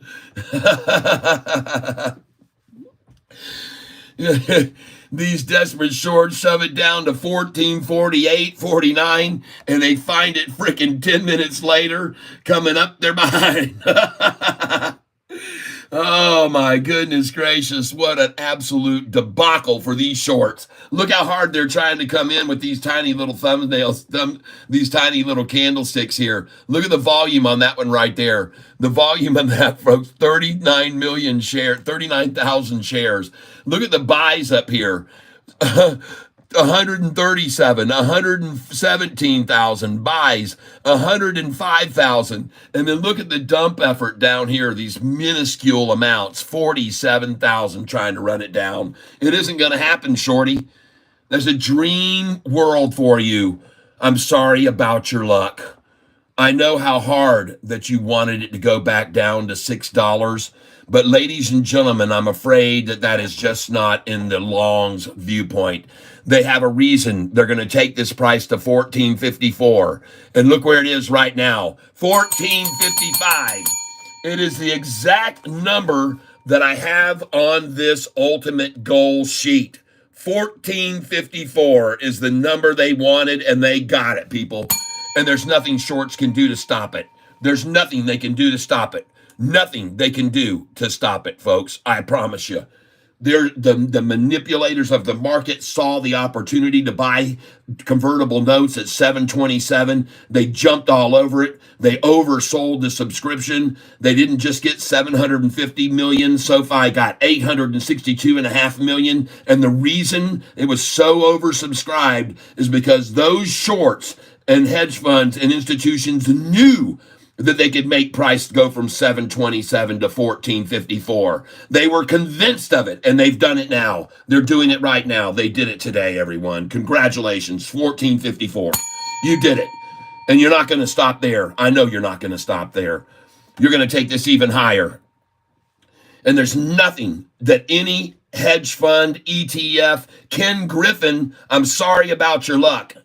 These desperate shorts shove it down to 14.48, 49, and they find it freaking 10 minutes later coming up their behind. Oh my goodness gracious, what an absolute debacle for these shorts. Look how hard they're trying to come in with these tiny little thumbnails, these tiny little candlesticks here. Look at the volume on that one right there. The volume on that, folks, 39 million shares, 39,000 shares. Look at the buys up here. 137, 117,000 buys, 105,000. And then look at the dump effort down here, these minuscule amounts, 47,000 trying to run it down. It isn't going to happen, shorty. There's a dream world for you. I'm sorry about your luck. I know how hard that you wanted it to go back down to $6. But ladies and gentlemen, I'm afraid that that is just not in the longs viewpoint. They have a reason they're going to take this price to $14.54. And look where it is right now, $14.55. It is the exact number that I have on this ultimate goal sheet. $14.54 is the number they wanted, and they got it, people. And there's nothing shorts can do to stop it. There's nothing they can do to stop it. Nothing they can do to stop it, folks. I promise you. The manipulators of the market saw the opportunity to buy convertible notes at 727. They jumped all over it. They oversold the subscription. They didn't just get 750 million. Sofi got 862.5 million. And the reason it was so oversubscribed is because those shorts and hedge funds and institutions knew that they could make price go from 727 to 1454. They were convinced of it, and they've done it now. They're doing it right now. They did it today, everyone. Congratulations, 1454. You did it. And you're not going to stop there. I know you're not going to stop there. You're going to take this even higher. And there's nothing that any hedge fund, ETF, Ken Griffin, I'm sorry about your luck.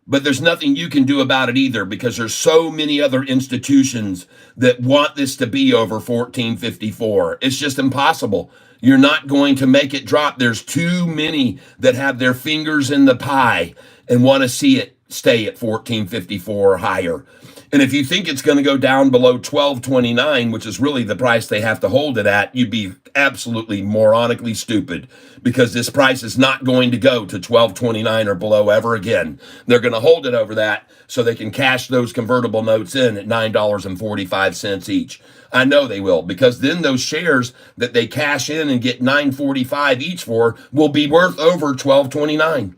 But there's nothing you can do about it either, because there's so many other institutions that want this to be over 1454. It's just impossible. You're not going to make it drop. There's too many that have their fingers in the pie and want to see it stay at 1454 or higher. And if you think it's going to go down below 1229, which is really the price they have to hold it at, you'd be absolutely moronically stupid, because this price is not going to go to 1229 or below ever again. They're going to hold it over that so they can cash those convertible notes in at $9.45 each. I know they will, because then those shares that they cash in and get $9.45 each for will be worth over 1229.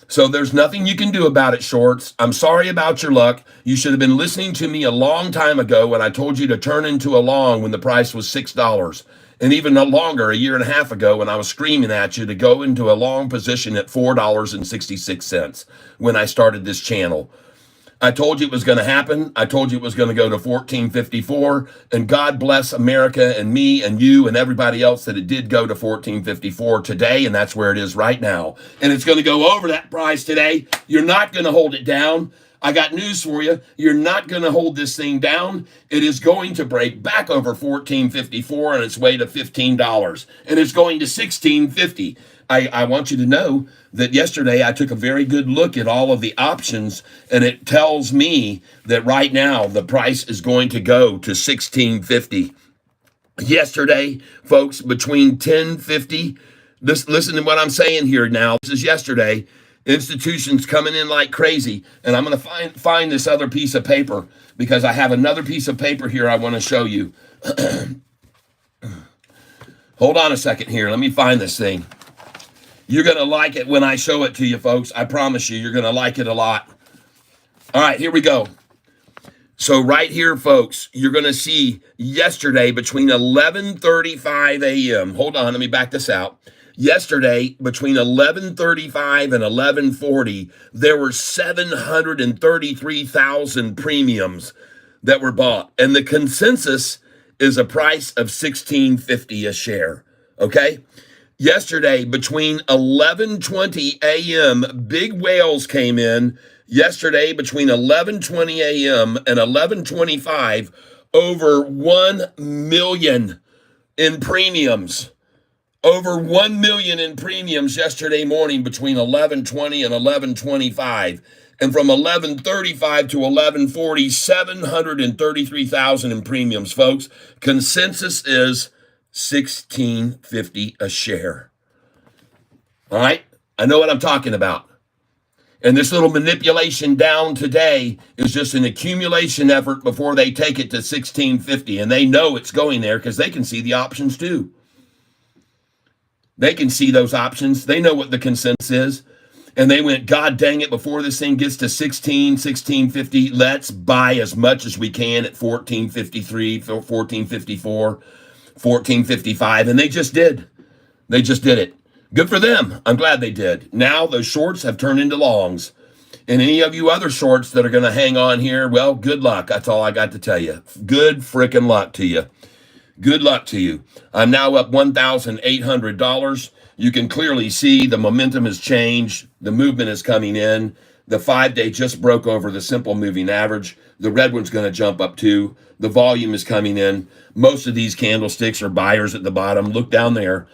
So there's nothing you can do about it, shorts. I'm sorry about your luck. You should have been listening to me a long time ago when I told you to turn into a long when the price was $6. And even longer, a year and a half ago, when I was screaming at you to go into a long position at $4.66 when I started this channel. I told you it was going to happen. I told you it was going to go to 1454. And God bless America and me and you and everybody else that it did go to 1454 today. And that's where it is right now. And it's going to go over that price today. You're not going to hold it down. I got news for you. You're not going to hold this thing down. It is going to break back over 1454 on its way to $15. And it's going to 1650. I want you to know that yesterday I took a very good look at all of the options, and it tells me that right now the price is going to go to 1650. Yesterday, folks, between 1050, listen to what I'm saying here now. This is yesterday. Institutions coming in like crazy, and I'm going to find this other piece of paper because I have another piece of paper here I want to show you. Hold on a second here. Let me find this thing. You're going to like it when I show it to you, folks. I promise you, you're going to like it a lot. All right, here we go. So right here, folks, you're going to see yesterday between 11:35 a.m. Hold on, let me back this out. Yesterday, between 11:35 and 11:40, there were 733,000 premiums that were bought. And the consensus is a price of $16.50 a share, okay? Yesterday, between 11:20 a.m., big whales came in. Yesterday, between 11:20 a.m. and 11:25, over 1 million in premiums. Over 1 million in premiums yesterday morning between 11:20 and 11:25. And from 11:35 to 11:40, 733,000 in premiums, folks. Consensus is $16.50 a share. All right? I know what I'm talking about. And this little manipulation down today is just an accumulation effort before they take it to $16.50. And they know it's going there because they can see the options too. They can see those options. They know what the consensus is. And they went, God dang it, before this thing gets to 16.50, let's buy as much as we can at 14.53, 14.54. 14.55, and they just did. They just did it. Good for them. I'm glad they did. Now those shorts have turned into longs. And any of you other shorts that are going to hang on here, well, good luck. That's all I got to tell you. Good freaking luck to you. Good luck to you. I'm now up $1,800. You can clearly see the momentum has changed. The movement is coming in. The 5-day just broke over the simple moving average. The red one's going to jump up too. The volume is coming in. Most of these candlesticks are buyers at the bottom. Look down there.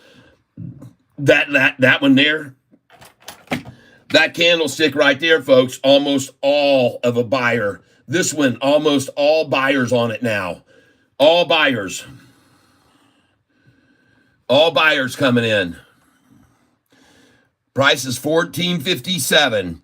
That one there. That candlestick right there, folks, almost all of a buyer. This one, almost all buyers on it now. All buyers. All buyers coming in. Price is $14.57.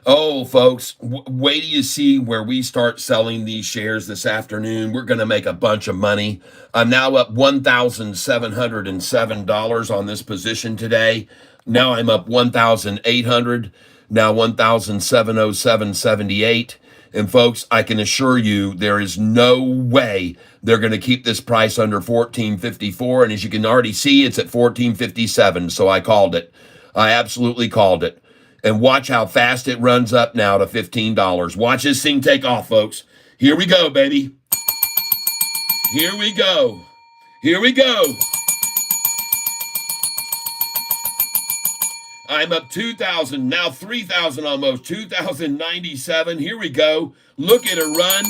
Oh, folks, wait till you see where we start selling these shares this afternoon. We're going to make a bunch of money. I'm now up $1,707 on this position today. Now I'm up $1,800, now $1,707.78. And folks, I can assure you there is no way they're going to keep this price under $14.54. And as you can already see, it's at $14.57. So I called it. I absolutely called it. And watch how fast it runs up now to $15. Watch this thing take off, folks. Here we go, baby. Here we go. Here we go. I'm up 2,000, now 3,000 almost, 2,097. Here we go. Look at her run.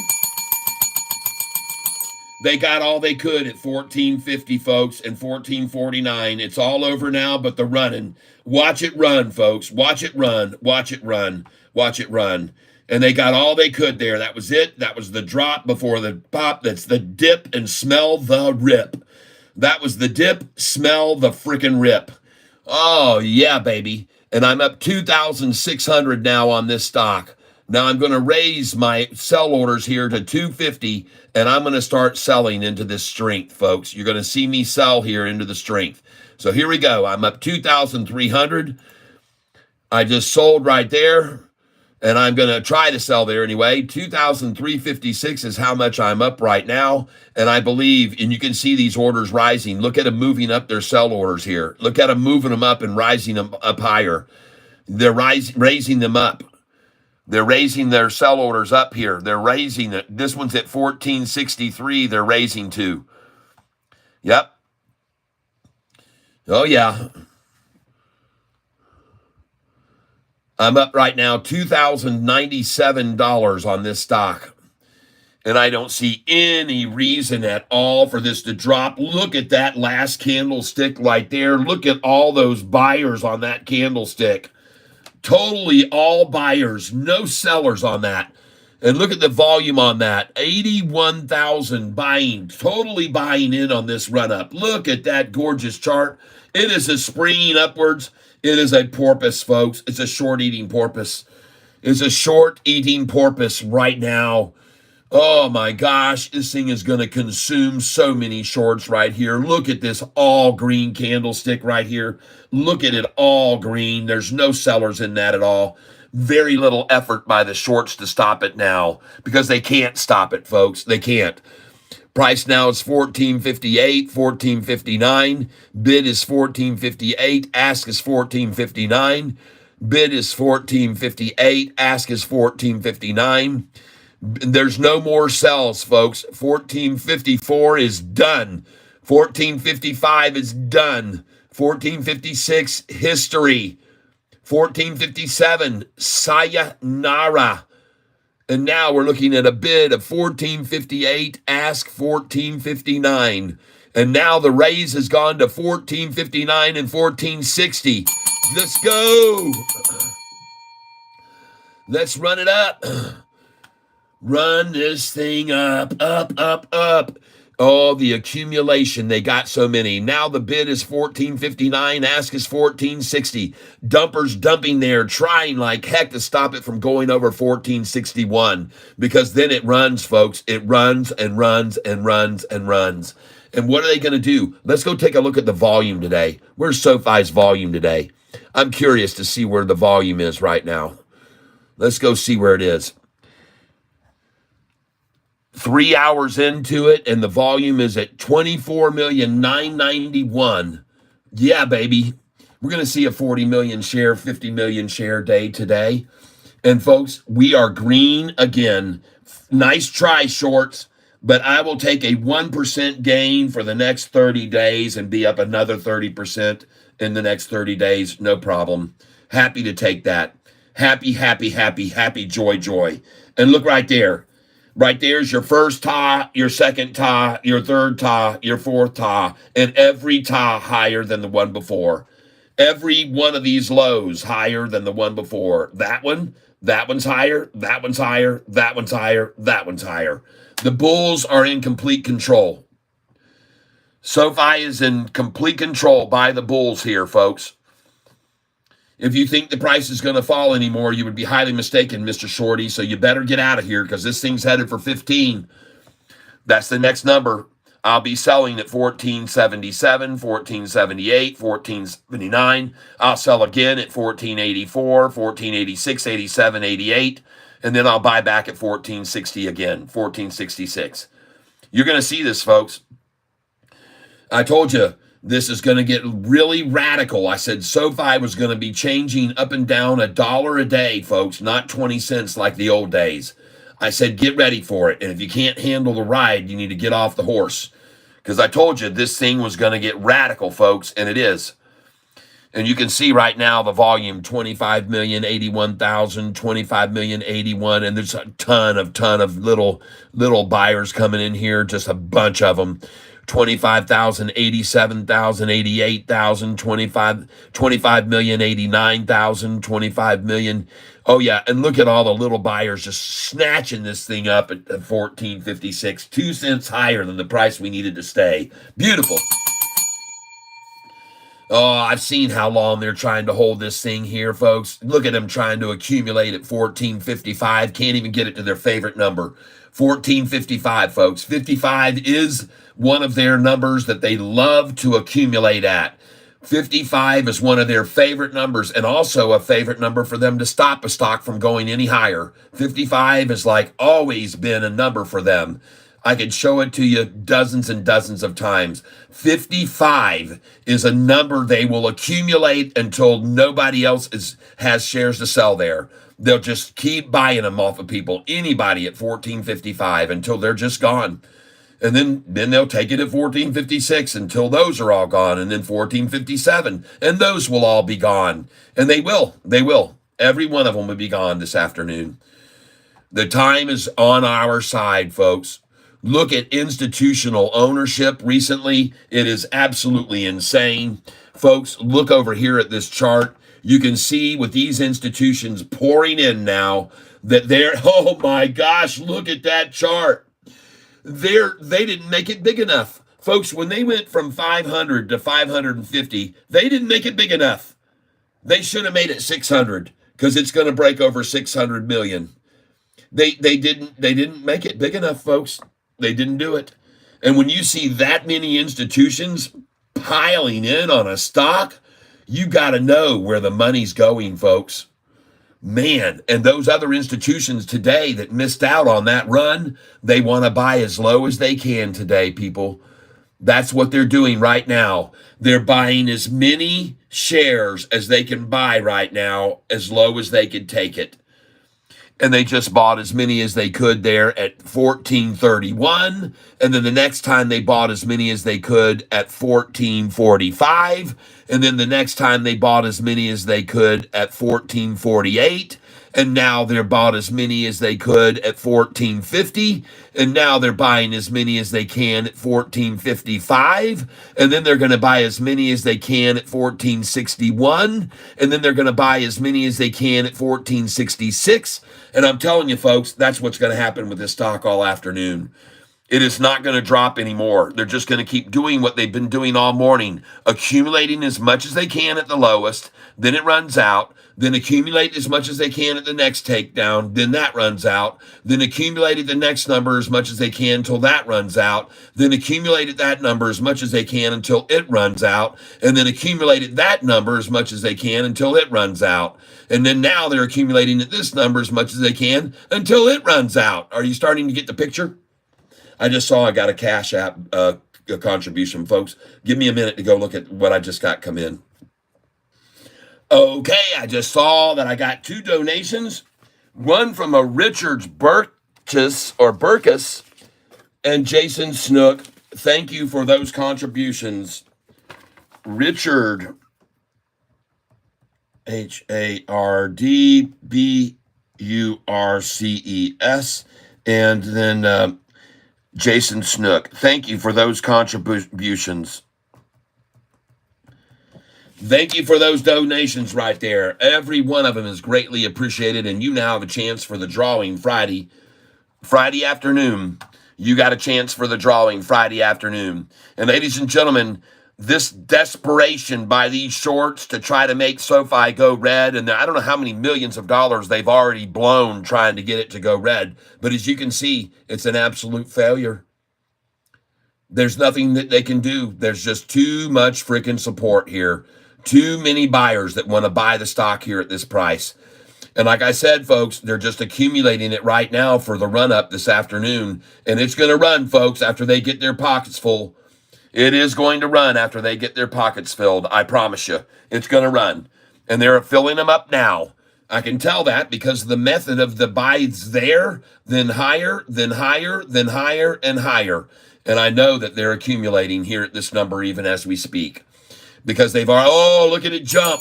They got all they could at 14.50, folks, and 14.49. It's all over now, but the running. Watch it run, folks. Watch it run. Watch it run. Watch it run. And they got all they could there. That was it. That was the drop before the pop. That's the dip and smell the rip. That was the dip, smell the freaking rip. Oh, yeah, baby. And I'm up 2,600 now on this stock. Now I'm going to raise my sell orders here to 250, and I'm going to start selling into this strength, folks. You're going to see me sell here into the strength. So here we go. I'm up 2,300. I just sold right there, and I'm going to try to sell there anyway. 2,356 is how much I'm up right now, and I believe, and you can see these orders rising. Look at them moving up their sell orders here. Look at them moving them up and rising them up higher. They're raising them up. They're raising their sell orders up here. They're raising it. This one's at 1463. They're raising to. Yep. Oh, yeah. I'm up right now $2,097 on this stock. And I don't see any reason at all for this to drop. Look at that last candlestick right there. Look at all those buyers on that candlestick. Totally all buyers, no sellers on that. And look at the volume on that. 81,000 buying, totally buying in on this run up. Look at that gorgeous chart. It is a springing upwards. It is a porpoise, folks. It's a short eating porpoise. It's a short eating porpoise right now. Oh my gosh, this thing is going to consume so many shorts right here. Look at this all green candlestick right here. Look at it all green. There's no sellers in that at all. Very little effort by the shorts to stop it now because they can't stop it, folks. They can't. Price now is $14.58, $14.59. Bid is $14.58. Ask is $14.59. Bid is $14.58. Ask is $14.59. There's no more sells, folks. 1454 is done. 1455 is done. 1456, history. 1457, sayonara. And now we're looking at a bid of 1458, ask 1459. And now the raise has gone to 1459 and 1460. Let's go. Let's run it up. Run this thing up, up, up, up. Oh, the accumulation. They got so many. Now the bid is 1459. Ask is 1460. Dumpers dumping there, trying like heck to stop it from going over 1461. Because then it runs, folks. It runs and runs and runs and runs. And what are they going to do? Let's go take a look at the volume today. Where's Sofi's volume today? I'm curious to see where the volume is right now. Let's go see where it is. 3 hours into it, and the volume is at 24,991,000. Yeah, baby. We're going to see a 40 million share, 50 million share day today. And folks, we are green again. Nice try, shorts, but I will take a 1% gain for the next 30 days and be up another 30% in the next 30 days. No problem. Happy to take that. Happy, happy, happy, happy, joy, joy. And look right there. Right there's your first tie, your second tie, your third tie, your fourth tie, and every tie higher than the one before. Every one of these lows higher than the one before. That one's higher, that one's higher, that one's higher, that one's higher. The bulls are in complete control. Sofi is in complete control by the bulls here, folks. If you think the price is going to fall anymore, you would be highly mistaken, Mr. Shorty. So you better get out of here because this thing's headed for 15. That's the next number. I'll be selling at 1477, 1478, 1479. I'll sell again at 1484, 1486, 87, 88. And then I'll buy back at 1460 again, 1466. You're going to see this, folks. I told you. This is going to get really radical. I said Sofi was going to be changing up and down $1 a day, folks, not 20 cents like the old days. I said, get ready for it. And if you can't handle the ride, you need to get off the horse. Because I told you this thing was going to get radical, folks, and it is. And you can see right now the volume, 25,081,000, 25,081,000, and there's a ton of little buyers coming in here, just a bunch of them. 25,000, 87,000, 88,000, 25,089,000, 25 million. Oh, yeah. And look at all the little buyers just snatching this thing up at 14.56, 2 cents higher than the price we needed to stay. Beautiful. Oh, I've seen how long they're trying to hold this thing here, folks. Look at them trying to accumulate at 14.55. Can't even get it to their favorite number. 14.55, folks. 55 is one of their numbers that they love to accumulate at. 55 is one of their favorite numbers and also a favorite number for them to stop a stock from going any higher. 55 has like always been a number for them. I could show it to you dozens and dozens of times. 55 is a number they will accumulate until nobody else has shares to sell there. They'll just keep buying them off of people, anybody at 14.55 until they're just gone. And then they'll take it at 14.56 until those are all gone, and then 14.57, and those will all be gone. And they will. Every one of them will be gone this afternoon. The time is on our side, folks. Look at institutional ownership recently. It is absolutely insane. Folks, look over here at this chart. You can see with these institutions pouring in now that they're, oh my gosh, look at that chart. They didn't make it big enough. Folks, when they went from 500 to 550, they didn't make it big enough. They should have made it 600 because it's going to break over 600 million. They didn't make it big enough, folks. They didn't do it. And when you see that many institutions piling in on a stock, you got to know where the money's going, folks. Man, and those other institutions today that missed out on that run, they want to buy as low as they can today, people. That's what they're doing right now. They're buying as many shares as they can buy right now, as low as they can take it. And they just bought as many as they could there at 14.31. And then the next time they bought as many as they could at 14.45. And then the next time they bought as many as they could at 14.48. And now they're bought as many as they could at 14.50. And now they're buying as many as they can at 14.55. And then they're going to buy as many as they can at 14.61. And then they're going to buy as many as they can at 14.66. And I'm telling you, folks, that's what's going to happen with this stock all afternoon. It is not going to drop anymore. They're just going to keep doing what they've been doing all morning, accumulating as much as they can at the lowest, then it runs out, then accumulate as much as they can at the next takedown, then that runs out, then accumulate at the next number as much as they can until that runs out, then accumulate at that number as much as they can until it runs out, and then accumulate at that number as much as they can until it runs out. And then now they're accumulating at this number as much as they can until it runs out. Are you starting to get the picture? I just saw I got a Cash App a contribution, folks. Give me a minute to go look at what I just got come in. Okay, I just saw that I got 2 donations. One from a Richards Burkus and Jason Snook. Thank you for those contributions. Richard, HARDBURCES, and then Jason Snook. Thank you for those contributions. Thank you for those donations right there. Every one of them is greatly appreciated, and you now have a chance for the drawing Friday afternoon. You got a chance for the drawing Friday afternoon. And ladies and gentlemen, this desperation by these shorts to try to make Sofi go red, and I don't know how many millions of dollars they've already blown trying to get it to go red, but as you can see, it's an absolute failure. There's nothing that they can do. There's just too much freaking support here. Too many buyers that want to buy the stock here at this price. And like I said, folks, they're just accumulating it right now for the run-up this afternoon, and it's going to run, folks, after they get their pockets full. It is going to run after they get their pockets filled. I promise you. It's going to run. And they're filling them up now. I can tell that because the method of the buys there, then higher, then higher, then higher, and higher. And I know that they're accumulating here at this number even as we speak. Because they've already, oh, look at it jump.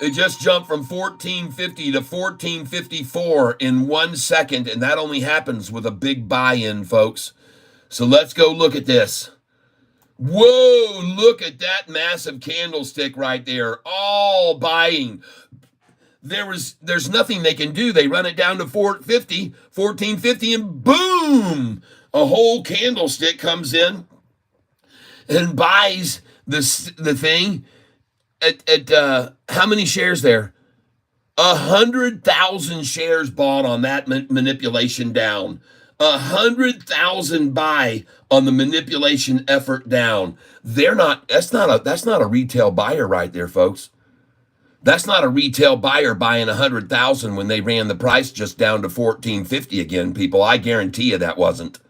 It just jumped from 1450 to 1454 in 1 second. And that only happens with a big buy-in, folks. So let's go look at this. Whoa, look at that massive candlestick right there. All buying. There's nothing they can do. They run it down to 1450, and boom, a whole candlestick comes in and buys the thing at how many shares there? 100,000 shares bought on that manipulation down. 100,000 buy on the manipulation effort down. That's not a retail buyer right there, folks. That's not a retail buyer buying 100,000 when they ran the price just down to 1450 again, people. I guarantee you that wasn't.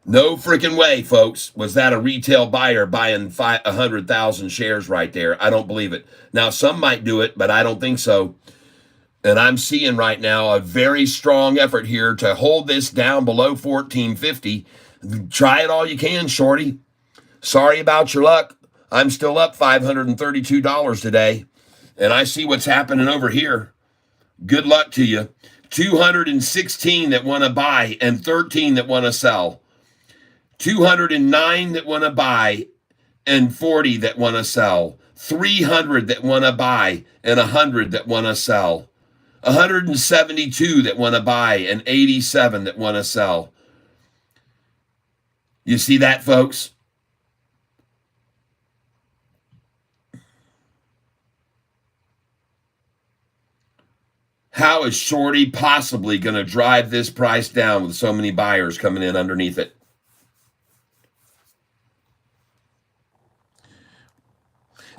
No freaking way, folks. Was that a retail buyer buying 100,000 shares right there? I don't believe it. Now, some might do it, but I don't think so. And I'm seeing right now a very strong effort here to hold this down below 1450. Try it all you can, shorty. Sorry about your luck. I'm still up $532 today. And I see what's happening over here. Good luck to you. 216 that want to buy and 13 that want to sell. 209 that want to buy and 40 that want to sell. 300 that want to buy and 100 that want to sell. 172 that want to buy and 87 that want to sell. You see that, folks? How is Shorty possibly going to drive this price down with so many buyers coming in underneath it?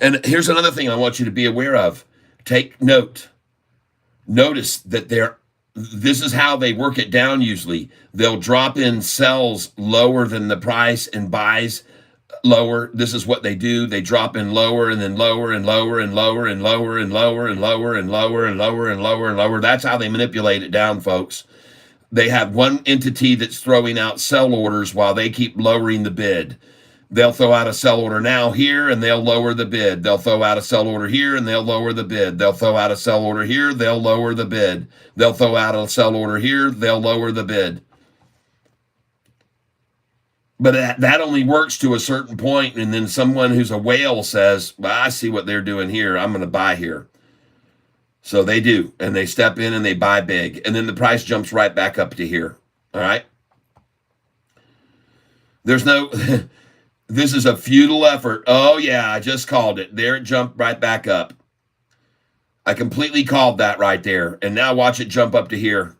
And here's another thing I want you to be aware of. Take note. Notice that this is how they work it down usually. They'll drop in sells lower than the price and buys lower. This is what they do. They drop in lower and then lower and lower and lower and lower and lower and lower and lower and lower and lower and lower. That's how they manipulate it down, folks. They have one entity that's throwing out sell orders while they keep lowering the bid. They'll throw out a sell order now here and they'll lower the bid. They'll throw out a sell order here and they'll lower the bid. They'll throw out a sell order here, they'll lower the bid. They'll throw out a sell order here, they'll lower the bid. But that only works to a certain point, and then someone who's a whale says, well, I see what they're doing here. I'm going to buy here. So they do, and they step in and they buy big, and then the price jumps right back up to here. All right? There's no, this is a futile effort. Oh, yeah, I just called it. There it jumped right back up. I completely called that right there, and now watch it jump up to here.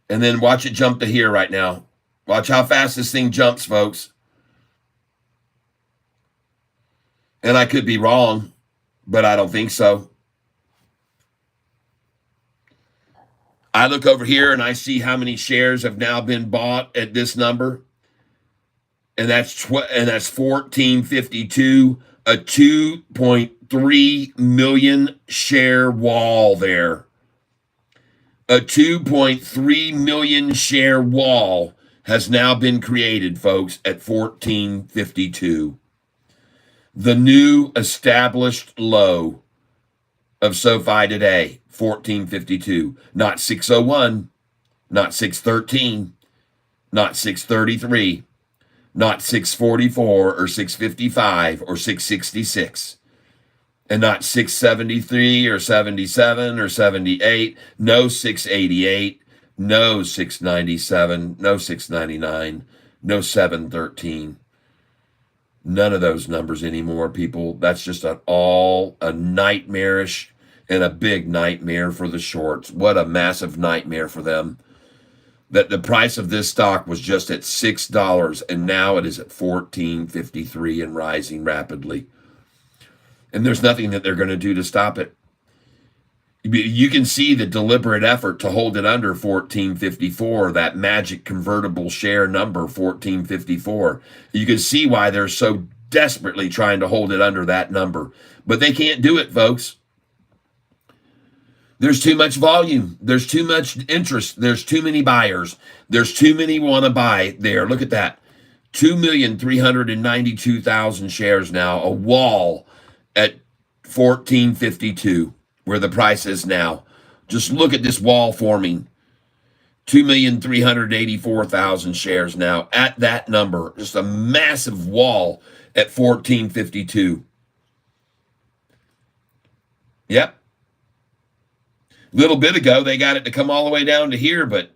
And then watch it jump to here right now. Watch how fast this thing jumps, folks. And I could be wrong, but I don't think so. I look over here and I see how many shares have now been bought at this number. And that's 1452, a 2.3 million share wall there. A 2.3 million share wall has now been created, folks, at 1452. The new established low of SoFi today, 1452. Not 601, not 613, not 633, not 644 or 655 or 666. And not 673 or 77 or 78, no 688. No 697, no 699, no 713. None of those numbers anymore, people. That's just a nightmarish and a big nightmare for the shorts. What a massive nightmare for them. That the price of this stock was just at $6 and now it is at $14.53 and rising rapidly. And there's nothing that they're going to do to stop it. You can see the deliberate effort to hold it under 1454, that magic convertible share number, 1454. You can see why they're so desperately trying to hold it under that number. But they can't do it, folks. There's too much volume. There's too much interest. There's too many buyers. There's too many want to buy there. Look at that. 2,392,000 shares now, a wall at 1452. Where the price is now. Just look at this wall forming. 2,384,000 shares now at that number. Just a massive wall at 1452. Yep. A little bit ago, they got it to come all the way down to here, but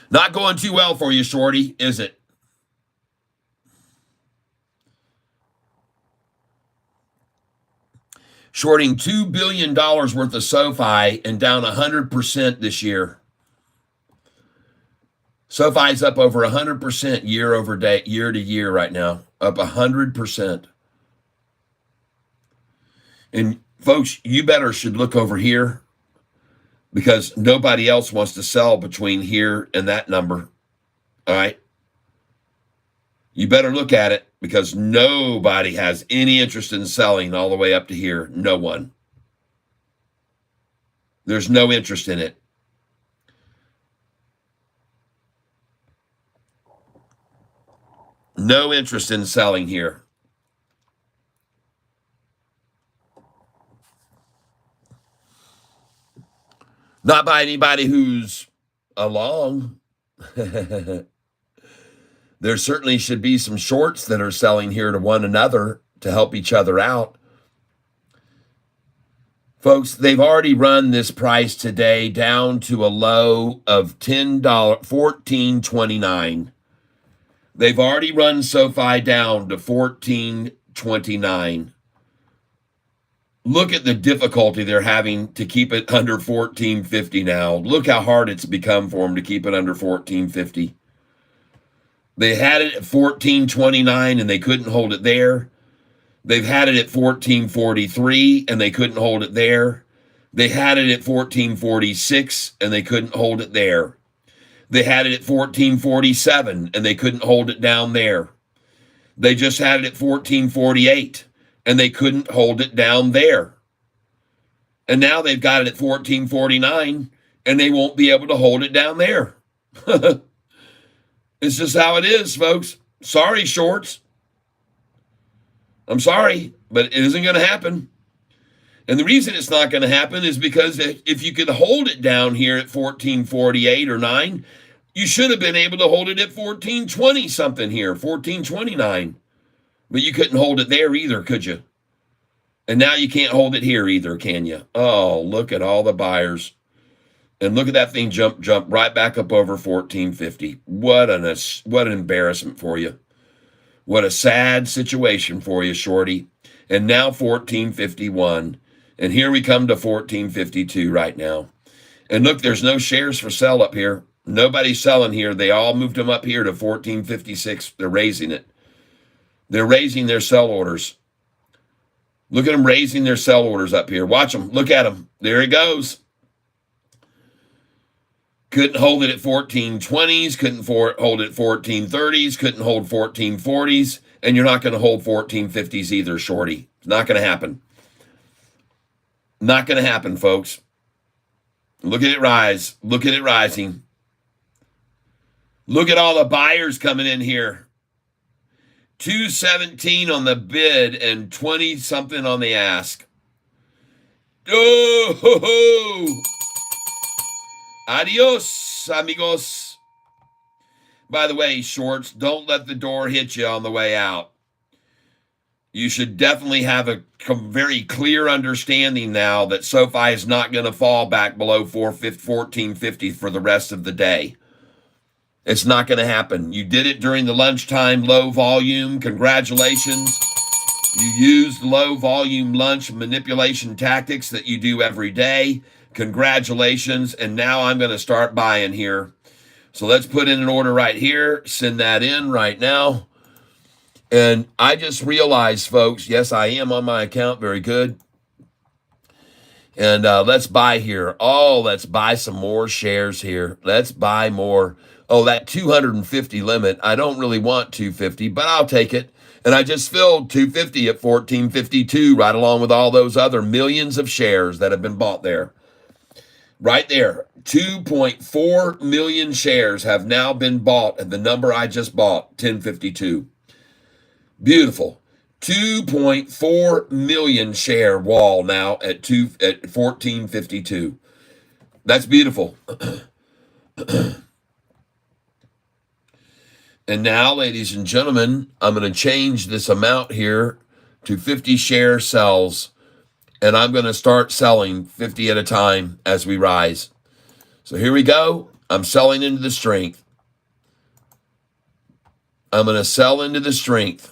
not going too well for you, shorty, is it? Shorting $2 billion worth of SoFi and down 100% this year. SoFi's up over 100% year over day, year to year right now, up 100%. And folks, you better should look over here because nobody else wants to sell between here and that number. All right. You better look at it because nobody has any interest in selling all the way up to here. No one. There's no interest in it. No interest in selling here. Not by anybody who's along. There certainly should be some shorts that are selling here to one another to help each other out. Folks, they've already run this price today down to a low of $14.29. They've already run SoFi down to $14.29. Look at the difficulty they're having to keep it under $14.50 now. Look how hard it's become for them to keep it under $14.50. They had it at $14.29 and they couldn't hold it there. They've had it at $14.43 and they couldn't hold it there. They had it at $14.46 and they couldn't hold it there. They had it at $14.47 and they couldn't hold it down there. They just had it at $14.48 and they couldn't hold it down there. And now they've got it at $14.49 and they won't be able to hold it down there. It's just how it is, folks. Sorry, shorts. I'm sorry, but it isn't going to happen. And the reason it's not going to happen is because if you could hold it down here at 14.48 or 9, you should have been able to hold it at 14.20 something here, 14.29. But you couldn't hold it there either, could you? And now you can't hold it here either, can you? Oh, look at all the buyers. And look at that thing jump right back up over 14.50. What an embarrassment for you. What a sad situation for you, shorty. And now 14.51. And here we come to 14.52 right now. And look, there's no shares for sale up here. Nobody's selling here. They all moved them up here to 14.56. They're raising it. They're raising their sell orders. Look at them raising their sell orders up here. Watch them. Look at them. There it goes. Couldn't hold it at 14.20s, couldn't hold it at 14.30s, couldn't hold 14.40s, and you're not going to hold 14.50s either, shorty. It's not going to happen. Not going to happen, folks. Look at it rise. Look at it rising. Look at all the buyers coming in here. 217 on the bid and 20-something on the ask. Oh, ho, ho. Adios, amigos. By the way, shorts, don't let the door hit you on the way out. You should definitely have a very clear understanding now that SoFi is not going to fall back below 14.50 for the rest of the day. It's not going to happen. You did it during the lunchtime low volume. Congratulations. You used low volume lunch manipulation tactics that you do every day. Congratulations. And now I'm going to start buying here. So let's put in an order right here. Send that in right now. And I just realized, folks, yes, I am on my account. Very good. And let's buy here. Oh, let's buy some more shares here. Let's buy more. Oh, that 250 limit. I don't really want 250, but I'll take it. And I just filled 250 at 14.52 right along with all those other millions of shares that have been bought there. Right there, 2.4 million shares have now been bought at the number I just bought, 1052. Beautiful. 2.4 million share wall now at 1452. That's beautiful. And now, ladies and gentlemen, I'm going to change this amount here to 50 share sells. And I'm going to start selling 50 at a time as we rise. So here we go. I'm selling into the strength. I'm going to sell into the strength.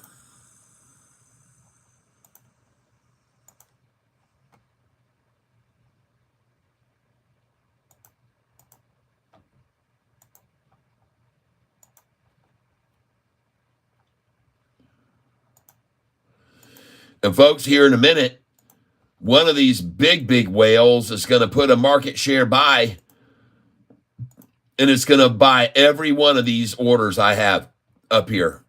And folks, here in a minute, one of these big whales is going to put a market share buy, and it's going to buy every one of these orders I have up here.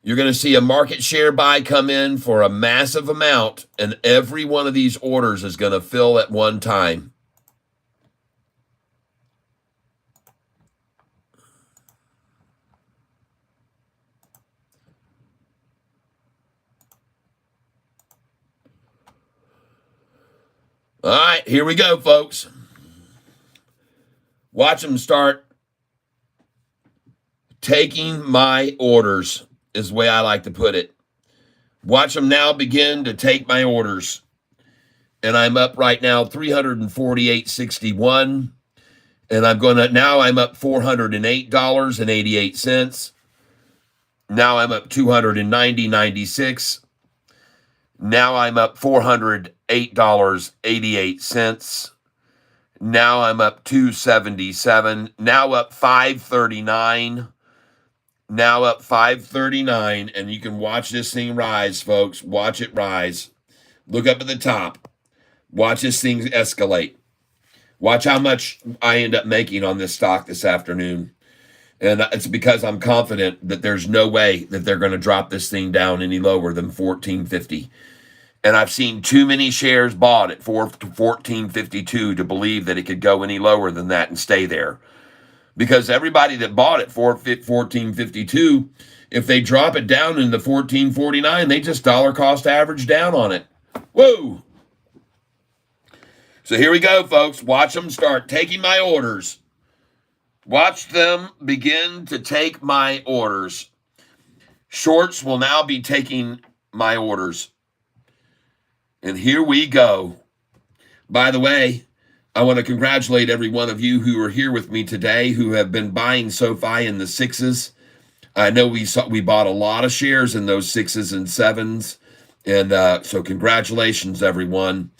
You're going to see a market share buy come in for a massive amount, and every one of these orders is going to fill at one time. All right, here we go, folks. Watch them start taking my orders, is the way I like to put it. Watch them now begin to take my orders. And I'm up right now 348.61. And I'm up $408.88. Now I'm up $290.96. Now I'm up $408.88. Now I'm up $277. Now up $539. Now up $539. And you can watch this thing rise, folks. Watch it rise. Look up at the top. Watch this thing escalate. Watch how much I end up making on this stock this afternoon. And it's because I'm confident that there's no way that they're going to drop this thing down any lower than $14.50. And I've seen too many shares bought at $14.52 to believe that it could go any lower than that and stay there. Because everybody that bought it for $14.52, if they drop it down into $14.49, they just dollar cost average down on it. Whoa! So here we go, folks. Watch them start taking my orders. Watch them begin to take my orders. Shorts will now be taking my orders. And here we go. By the way, I want to congratulate every one of you who are here with me today who have been buying Sofi in the sixes. I know we bought a lot of shares in those sixes and sevens. And so congratulations, everyone.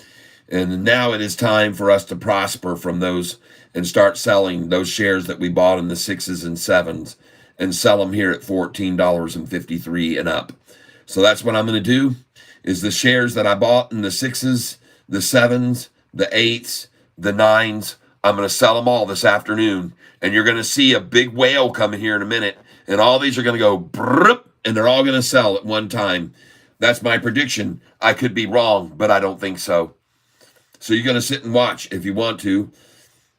And now it is time for us to prosper from those and start selling those shares that we bought in the sixes and sevens and sell them here at $14.53 and up. So that's what I'm going to do, is the shares that I bought in the sixes, the sevens, the eights, the nines, I'm going to sell them all this afternoon. And you're going to see a big whale coming here in a minute. And all these are going to go brrrp, and they're all going to sell at one time. That's my prediction. I could be wrong, but I don't think so. So you're going to sit and watch if you want to.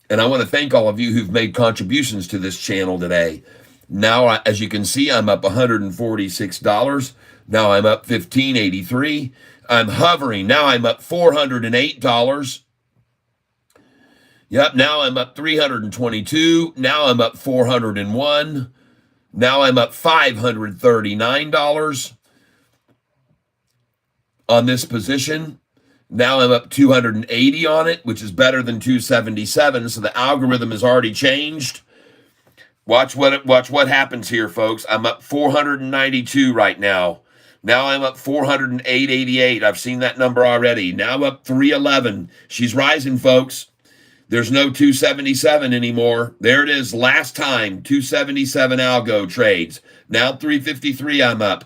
And I want to thank all of you who've made contributions to this channel today. Now, as you can see, I'm up $146. Now I'm up $15.83. I'm hovering. Now I'm up $408. Yep, now I'm up $322. Now I'm up $401. Now I'm up $539 on this position. Now I'm up 280 on it, which is better than 277. So the algorithm has already changed. Watch what happens here, folks. I'm up 492 right now. Now I'm up 408.88. I've seen that number already. Now I'm up 311. She's rising, folks. There's no 277 anymore. There it is. Last time, 277 algo trades. Now 353 I'm up.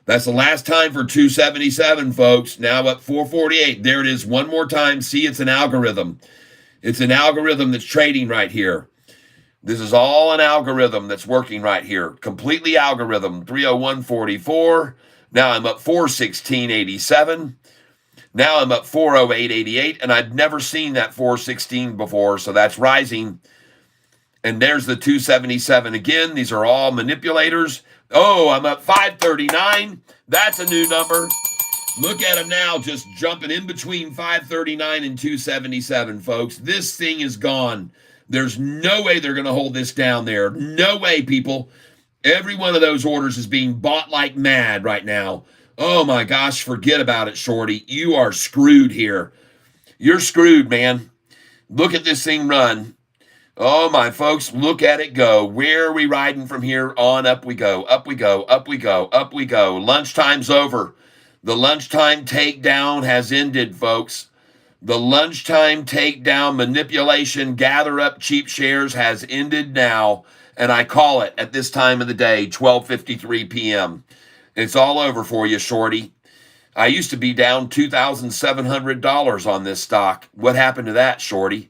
That's the last time for 277, folks. Now up 448. There it is one more time. See, it's an algorithm. It's an algorithm that's trading right here. This is all an algorithm that's working right here. Completely algorithm. 301.44. Now I'm up 416.87. Now I'm up 408.88. And I'd never seen that 416 before, so that's rising. And there's the 277 again. These are all manipulators. Oh, I'm up 539. That's a new number. Look at them now, just jumping in between 539 and 277, folks. This thing is gone. There's no way they're going to hold this down there. No way, people. Every one of those orders is being bought like mad right now. Oh, my gosh, forget about it, Shorty. You are screwed here. You're screwed, man. Look at this thing run. Oh, my folks, look at it go. Where are we riding from here on? Up we go, up we go, up we go, up we go. Lunchtime's over. The lunchtime takedown has ended, folks. The lunchtime takedown manipulation, gather up cheap shares has ended now. And I call it at this time of the day, 12:53 p.m. It's all over for you, shorty. I used to be down $2,700 on this stock. What happened to that, shorty?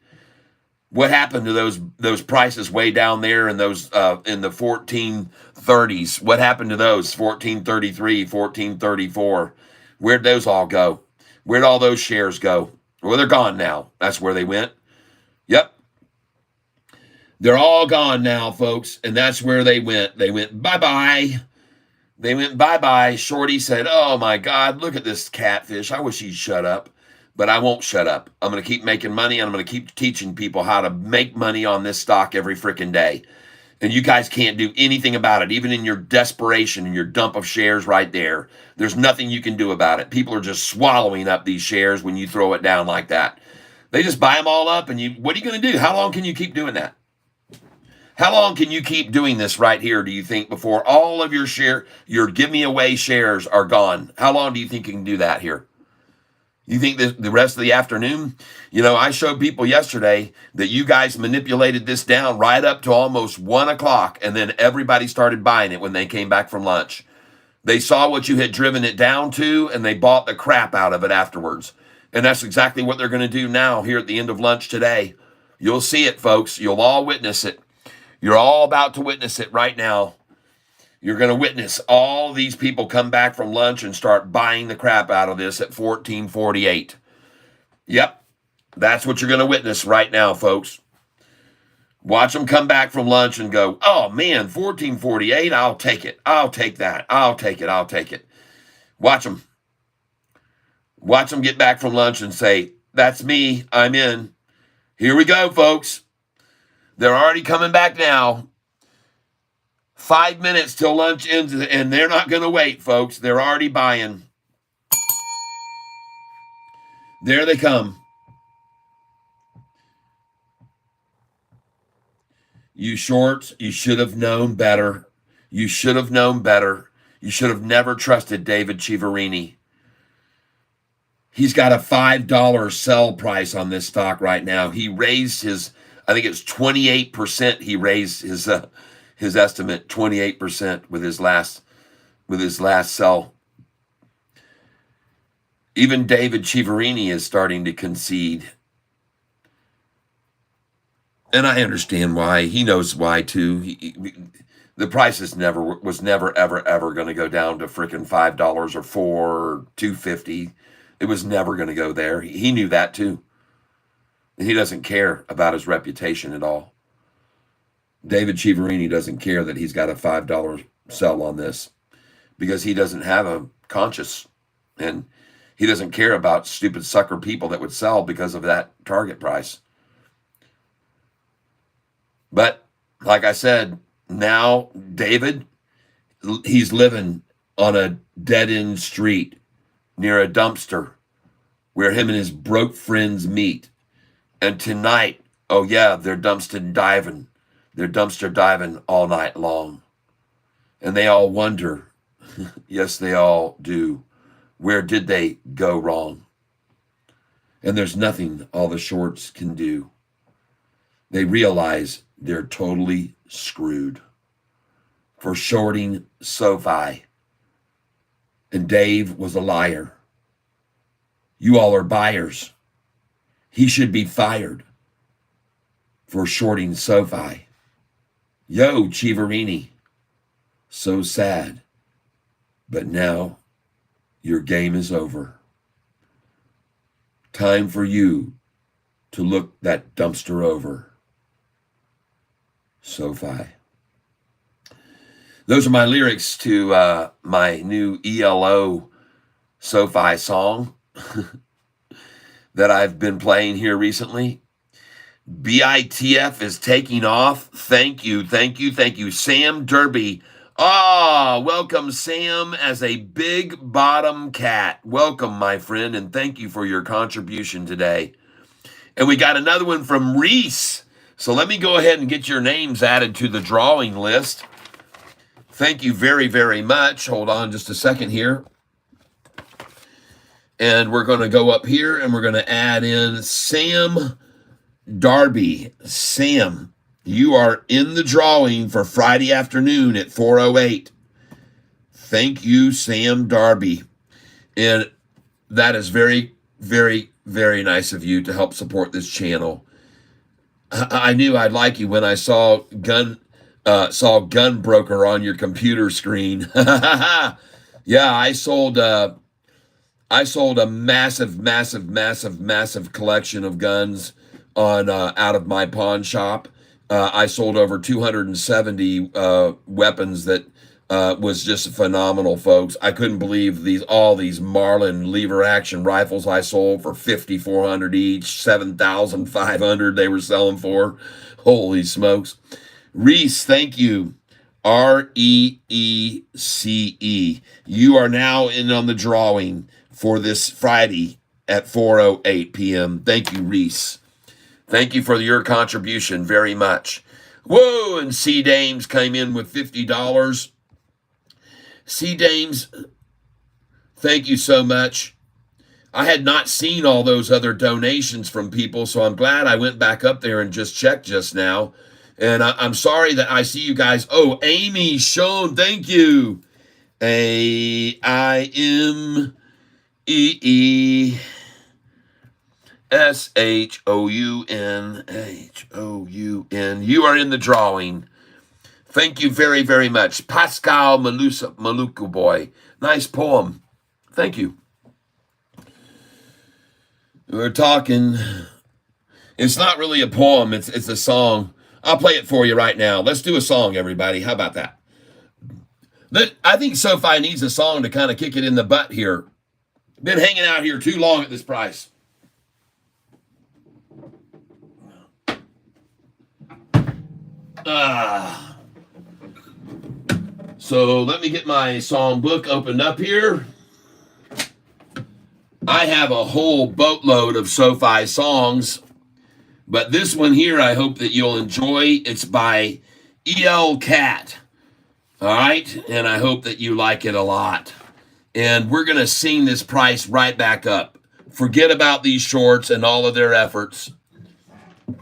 What happened to those prices way down there in those in the 1430s? What happened to those 1433, 1434? Where'd those all go? Where'd all those shares go? Well, they're gone now. That's where they went. Yep. They're all gone now, folks, and that's where they went. They went bye-bye. They went bye-bye. Shorty said, oh, my God, look at this catfish. I wish he'd shut up, but I won't shut up. I'm going to keep making money, and I'm going to keep teaching people how to make money on this stock every freaking day. And you guys can't do anything about it, even in your desperation and your dump of shares right there. There's nothing you can do about it. People are just swallowing up these shares when you throw it down like that. They just buy them all up, and what are you going to do? How long can you keep doing that? How long can you keep doing this right here, do you think, before all of your give me away shares are gone? How long do you think you can do that here? You think the rest of the afternoon? You know, I showed people yesterday that you guys manipulated this down right up to almost 1 o'clock, and then everybody started buying it when they came back from lunch. They saw what you had driven it down to, and they bought the crap out of it afterwards. And that's exactly what they're going to do now here at the end of lunch today. You'll see it, folks. You'll all witness it. You're all about to witness it right now. You're going to witness all these people come back from lunch and start buying the crap out of this at 1448. Yep, that's what you're going to witness right now, folks. Watch them come back from lunch and go, oh, man, 1448, I'll take it. I'll take that. I'll take it. I'll take it. Watch them. Watch them get back from lunch and say, that's me. I'm in. Here we go, folks. They're already coming back now. 5 minutes till lunch ends, and they're not going to wait, folks. They're already buying. There they come. You shorts, you should have known better. You should have known better. You should have never trusted David Chiaverini. He's got a $5 sell price on this stock right now. He raised his, I think it's 28%. He raised his estimate 28% with his last sell. Even David Chiaverini is starting to concede. And I understand why. He knows why too. The price was never ever going to go down to freaking $5 or $4 or $2.50. It was never going to go there. He knew that too. And he doesn't care about his reputation at all. David Chiaverini doesn't care that he's got a $5 sell on this because he doesn't have a conscience, and he doesn't care about stupid sucker people that would sell because of that target price. But like I said, now David, he's living on a dead-end street near a dumpster where him and his broke friends meet. And tonight, oh yeah, they're dumpster diving. They're dumpster diving all night long. And they all wonder, yes, they all do, where did they go wrong? And there's nothing all the shorts can do. They realize they're totally screwed for shorting Sofi. And Dave was a liar. You all are buyers. He should be fired for shorting Sofi. Yo, Chiaverini. So sad. But now your game is over. Time for you to look that dumpster over. Sofi. Those are my lyrics to my new ELO Sofi song that I've been playing here recently. BITF is taking off. Thank you, thank you, thank you. Sam Derby. Welcome, Sam, as a big bottom cat. Welcome, my friend, and thank you for your contribution today. And we got another one from Reese. So let me go ahead and get your names added to the drawing list. Thank you very, very much. Hold on just a second here. And we're going to go up here and we're going to add in Sam Darby. Sam, you are in the drawing for Friday afternoon at 4:08. Thank you, Sam Darby. And that is very, very, very nice of you to help support this channel. I knew I'd like you when I saw Gun Broker on your computer screen. Yeah, I sold a massive, massive, massive, massive collection of guns on out of my pawn shop. I sold over 270 weapons that was just phenomenal, folks. I couldn't believe all these Marlin lever action rifles I sold for $5,400 each, $7,500 they were selling for. Holy smokes. Reese, thank you. REECE. You are now in on the drawing for this Friday at 4:08 p.m. Thank you, Reese. Thank you for your contribution very much. Whoa, and C Dames came in with $50. C Dames, thank you so much. I had not seen all those other donations from people, so I'm glad I went back up there and just checked just now. And I'm sorry that I see you guys. Oh, Amy, Sean, thank you. AIMEESHOUN. You are in the drawing. Thank you very, very much. Pascal Maluku boy. Nice poem. Thank you. We're talking. It's not really a poem. It's a song. I'll play it for you right now. Let's do a song, everybody. How about that? I think Sofi needs a song to kind of kick it in the butt here. Been hanging out here too long at this price. So let me get my song book opened up here. I have a whole boatload of Sofi songs, but this one here I hope that you'll enjoy. It's by E.L. Cat. All right, and I hope that you like it a lot. And we're going to sing this price right back up. Forget about these shorts and all of their efforts.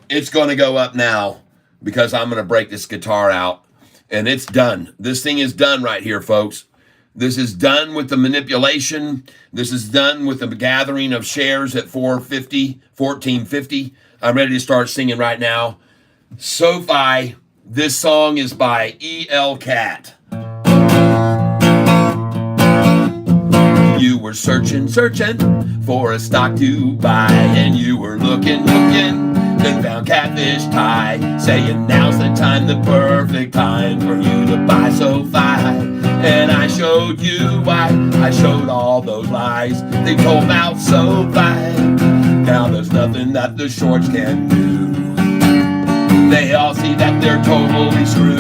It's going to go up now because I'm going to break this guitar out. And it's done. This thing is done right here, folks. This is done with the manipulation. This is done with the gathering of shares at 1450. I'm ready to start singing right now. Sofi, this song is by E.L. Cat. You were searching for a stock to buy, and you were looking, and found Catfish tie, saying now's the time, the perfect time for you to buy Sofi. And I showed you why. I showed all those lies they told about Sofi. Now there's nothing that the shorts can do. They all see that they're totally screwed.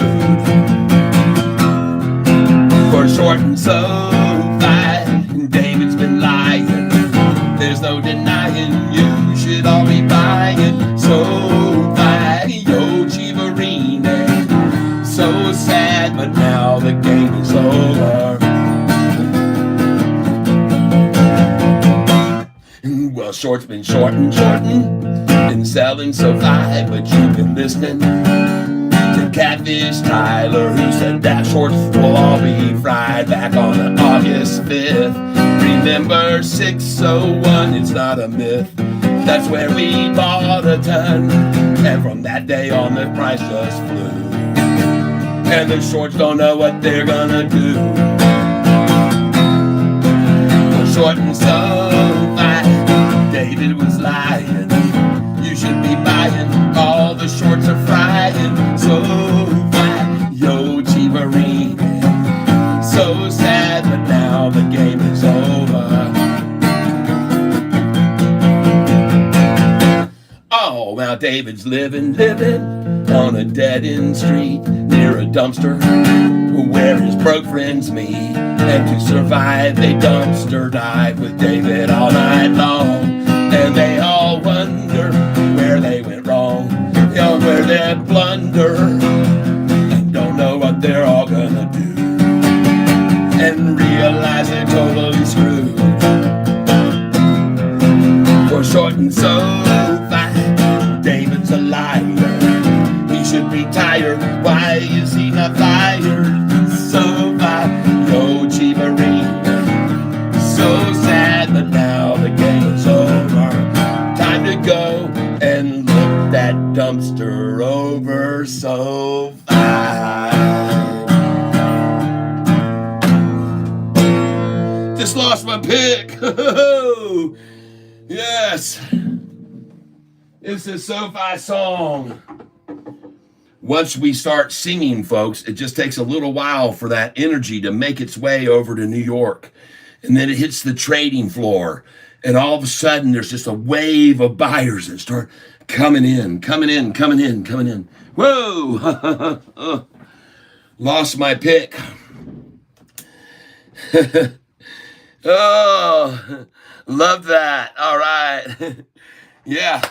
For short and Sofi, David's been lying. There's no denying you should all be buying Sofi, yo Chivarine. So sad, but now the game is over. Well, short's been shorting, been selling Sofi, but you've been listening to Catfish Tyler, who said that shorts will all be fried back on August 5th. Remember 601, it's not a myth. That's where we bought a ton, and from that day on the price just flew. And the shorts don't know what they're gonna do. For short and Sofi, David was lying. You should be buying, all the shorts are frying. Sofi, yo Chivarine. So sad, but now the game is over. Oh, now David's living on a dead-end street near a dumpster where his broke friends meet. And to survive, they dumpster dive with David all night long. And they all wonder where they went wrong, where they blunder, and don't know what they're all gonna do, and realize they're totally screwed. For short and Sofi, David's a liar. He should retire. Why is he not fired? Sofi, yo, Just lost my pick. Yes. It's a Sofi song. Once we start singing, folks, it just takes a little while for that energy to make its way over to New York. And then it hits the trading floor. And all of a sudden, there's just a wave of buyers that start coming in. Whoa! Lost my pick. Oh, love that. All right. Yeah.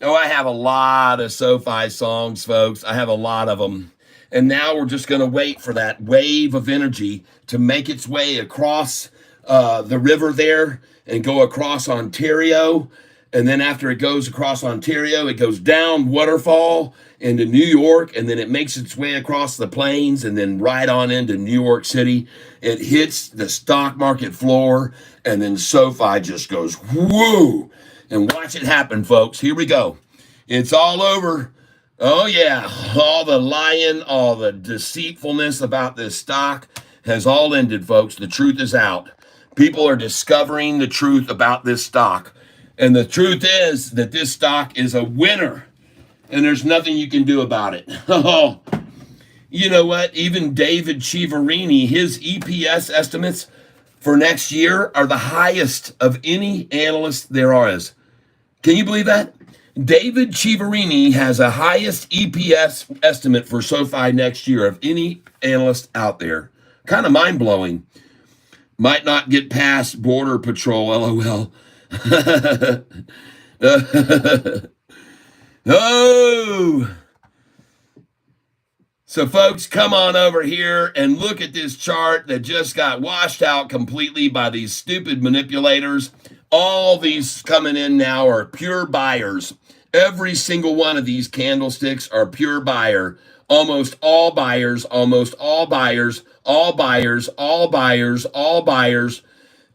Oh, I have a lot of Sofi songs, folks. I have a lot of them. And now we're just going to wait for that wave of energy to make its way across the river there and go across Ontario. And then after it goes across Ontario, it goes down Waterfall into New York, and then it makes its way across the plains and then right on into New York City. It hits the stock market floor, and then Sofi just goes, whoo! And watch it happen, folks. Here we go. It's all over. Oh, yeah. All the lying, all the deceitfulness about this stock has all ended, folks. The truth is out. People are discovering the truth about this stock. And the truth is that this stock is a winner. And there's nothing you can do about it. You know what? Even David Chiaverini, his EPS estimates for next year are the highest of any analyst there is. Can you believe that? David Chiaverini has a highest EPS estimate for Sofi next year of any analyst out there. Kind of mind-blowing. Might not get past Border Patrol, LOL. Oh! So, folks, come on over here and look at this chart that just got washed out completely by these stupid manipulators. All these coming in now are pure buyers. Every single one of these candlesticks are pure buyer. Almost all buyers, almost all buyers, all buyers, all buyers, all buyers,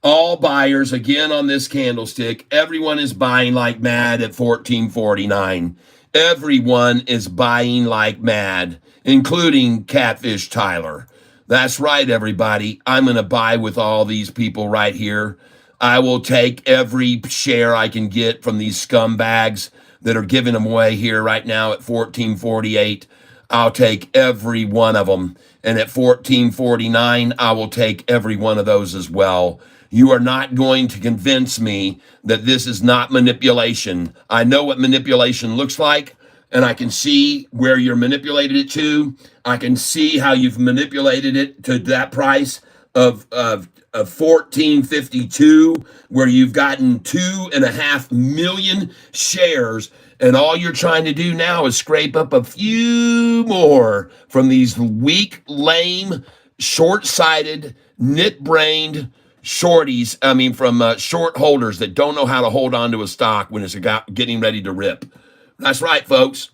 all buyers again on this candlestick. Everyone is buying like mad at 1449. Everyone is buying like mad, including Catfish Tyler. That's right, everybody. I'm going to buy with all these people right here. I will take every share I can get from these scumbags that are giving them away here right now at 1448. I'll take every one of them. And at 1449, I will take every one of those as well. You are not going to convince me that this is not manipulation. I know what manipulation looks like, and I can see where you're manipulated it to. I can see how you've manipulated it to that price of 1452, where you've gotten 2.5 million shares, and all you're trying to do now is scrape up a few more from these weak, lame, short-sighted, nit-brained shorties, from short holders that don't know how to hold on to a stock when it's getting ready to rip. That's right, folks.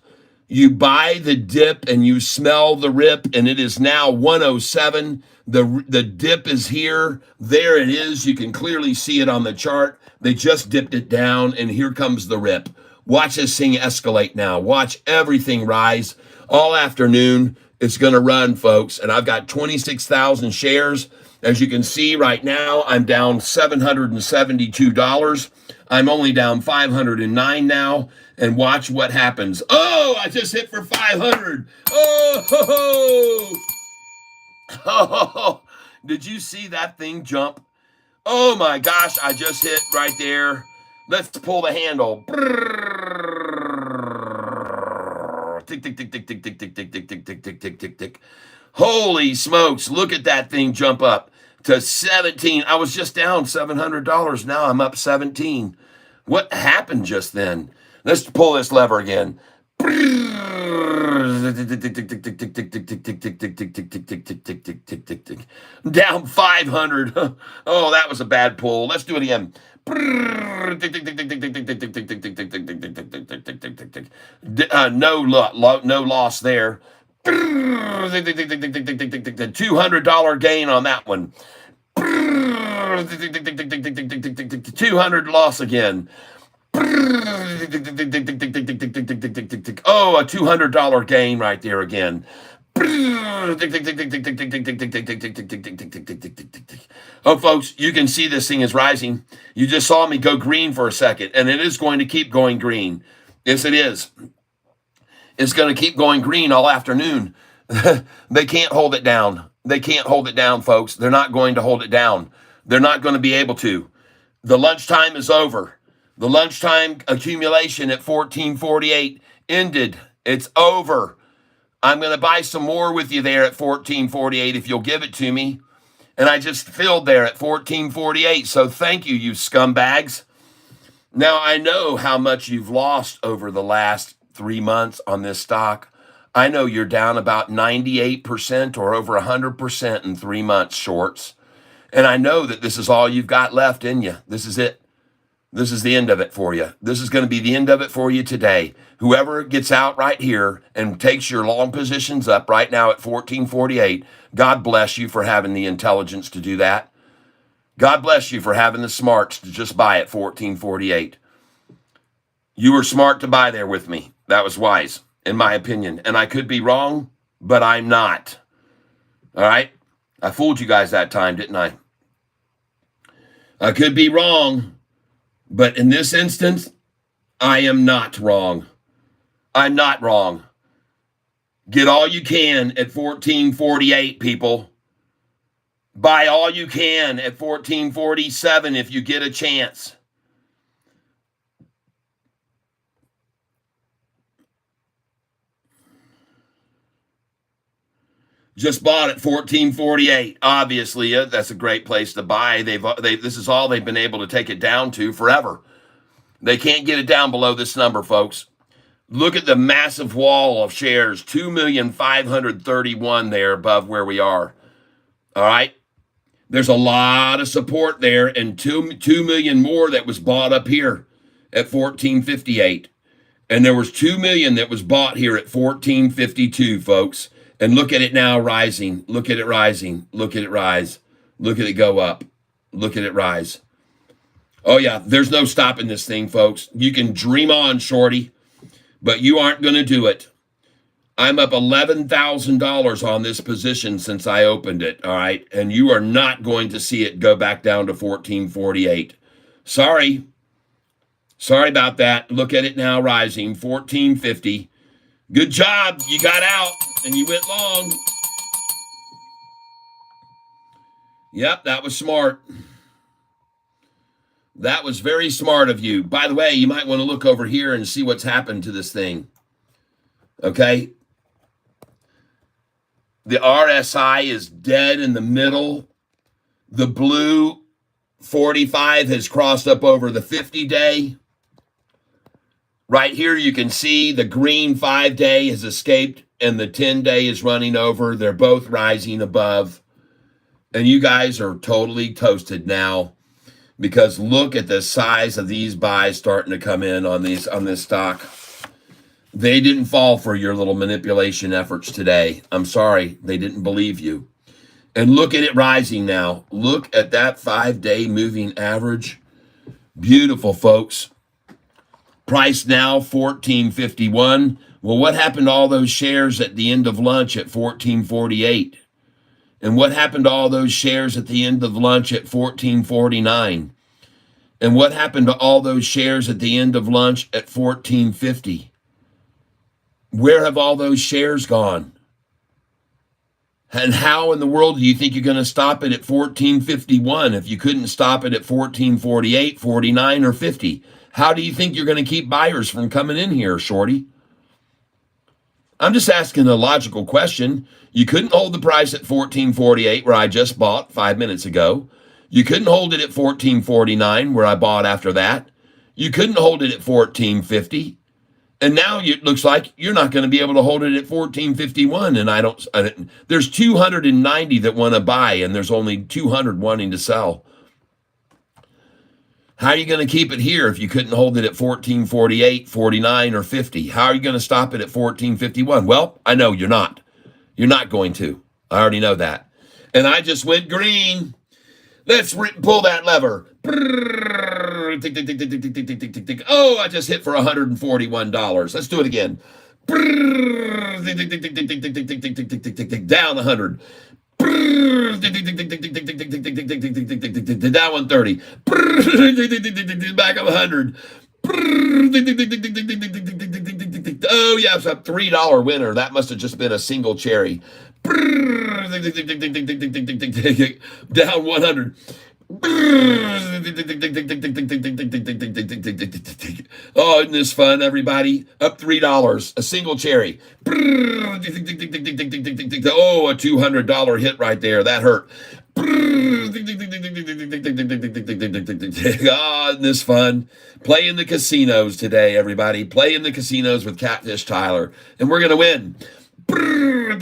You buy the dip and you smell the rip, and it is now 107. The dip is here. There it is. You can clearly see it on the chart. They just dipped it down, and here comes the rip. Watch this thing escalate now. Watch everything rise all afternoon. It's going to run, folks, and I've got 26,000 shares. As you can see right now, I'm down $772. I'm only down 509 now. And watch what happens. Oh, I just hit for 500. Oh, did you see that thing jump? Oh my gosh, I just hit right there. Let's pull the handle. Tick, tick, tick, tick, tick, tick, tick, tick, tick, tick, tick, tick, tick, tick, tick. Holy smokes, look at that thing jump up to 17. I was just down $700. Now I'm up 17. What happened just then? Let's pull this lever again. Down 500. Oh, that was a bad pull. Let's do it again. No loss there. $200 gain on that one. 200 loss again. Oh, a $200 gain right there again. Oh, folks, you can see this thing is rising. You just saw me go green for a second, and it is going to keep going green. Yes, it is. It's going to keep going green all afternoon. They can't hold it down. They can't hold it down, folks. They're not going to hold it down. They're not going to be able to. The lunchtime is over. The lunchtime accumulation at 1448 ended. It's over. I'm going to buy some more with you there at 1448 if you'll give it to me. And I just filled there at 1448. So thank you, you scumbags. Now, I know how much you've lost over the last 3 months on this stock. I know you're down about 98% or over 100% in 3 months shorts. And I know that this is all you've got left in you. This is it. This is the end of it for you. This is going to be the end of it for you today. Whoever gets out right here and takes your long positions up right now at 1448, God bless you for having the intelligence to do that. God bless you for having the smarts to just buy at 1448. You were smart to buy there with me. That was wise, in my opinion. And I could be wrong, but I'm not. All right? I fooled you guys that time, didn't I? I could be wrong, but in this instance, I am not wrong. I'm not wrong. Get all you can at 1448, people. Buy all you can at 1447 if you get a chance. Just bought at 1448. Obviously, that's a great place to buy. This is all they've been able to take it down to forever. They can't get it down below this number, folks. Look at the massive wall of shares, 2,531,000 there above where we are. All right? There's a lot of support there, and 2 million more that was bought up here at 1458. And there was 2 million that was bought here at 1452, folks. And look at it now rising. Look at it rising. Look at it rise. Look at it go up. Look at it rise. Oh, yeah, there's no stopping this thing, folks. You can dream on, shorty, but you aren't going to do it. I'm up $11,000 on this position since I opened it, all right? And you are not going to see it go back down to 1448. Sorry. Sorry about that. Look at it now rising, 1450. Good job. You got out and you went long. Yep, that was smart. That was very smart of you. By the way, you might want to look over here and see what's happened to this thing. Okay? The RSI is dead in the middle. The blue 45 has crossed up over the 50-day. Right here, you can see the green 5-day has escaped and the 10-day is running over. They're both rising above. And you guys are totally toasted now because look at the size of these buys starting to come in on this stock. They didn't fall for your little manipulation efforts today. I'm sorry, they didn't believe you. And look at it rising now. Look at that 5-day moving average. Beautiful, folks. Price now, 1451. Well, what happened to all those shares at the end of lunch at 1448? And what happened to all those shares at the end of lunch at 1449? And what happened to all those shares at the end of lunch at 1450? Where have all those shares gone? And how in the world do you think you're going to stop it at 1451 if you couldn't stop it at 1448, 49, or 50? How do you think you're going to keep buyers from coming in here, shorty? I'm just asking a logical question. You couldn't hold the price at 1448 where I just bought 5 minutes ago. You couldn't hold it at 1449 where I bought after that. You couldn't hold it at 1450. And now it looks like you're not going to be able to hold it at 1451. And there's 290 that want to buy and there's only 200 wanting to sell. How are you going to keep it here if you couldn't hold it at 1448, 49, or 50? How are you going to stop it at 1451? Well, I know you're not. You're not going to. I already know that. And I just went green. Let's pull that lever. Oh, I just hit for $141. Let's do it again. Down 100. Down 130. Back up 100. Oh, yeah, it's a $3 winner. That must have just been a single cherry. Down 100. Oh, isn't this fun, everybody? Up $3, a single cherry. Oh, a $200 hit right there. That hurt. Oh, isn't this fun? Play in the casinos today, everybody. Play in the casinos with Catfish Tyler, and we're going to win. Oh,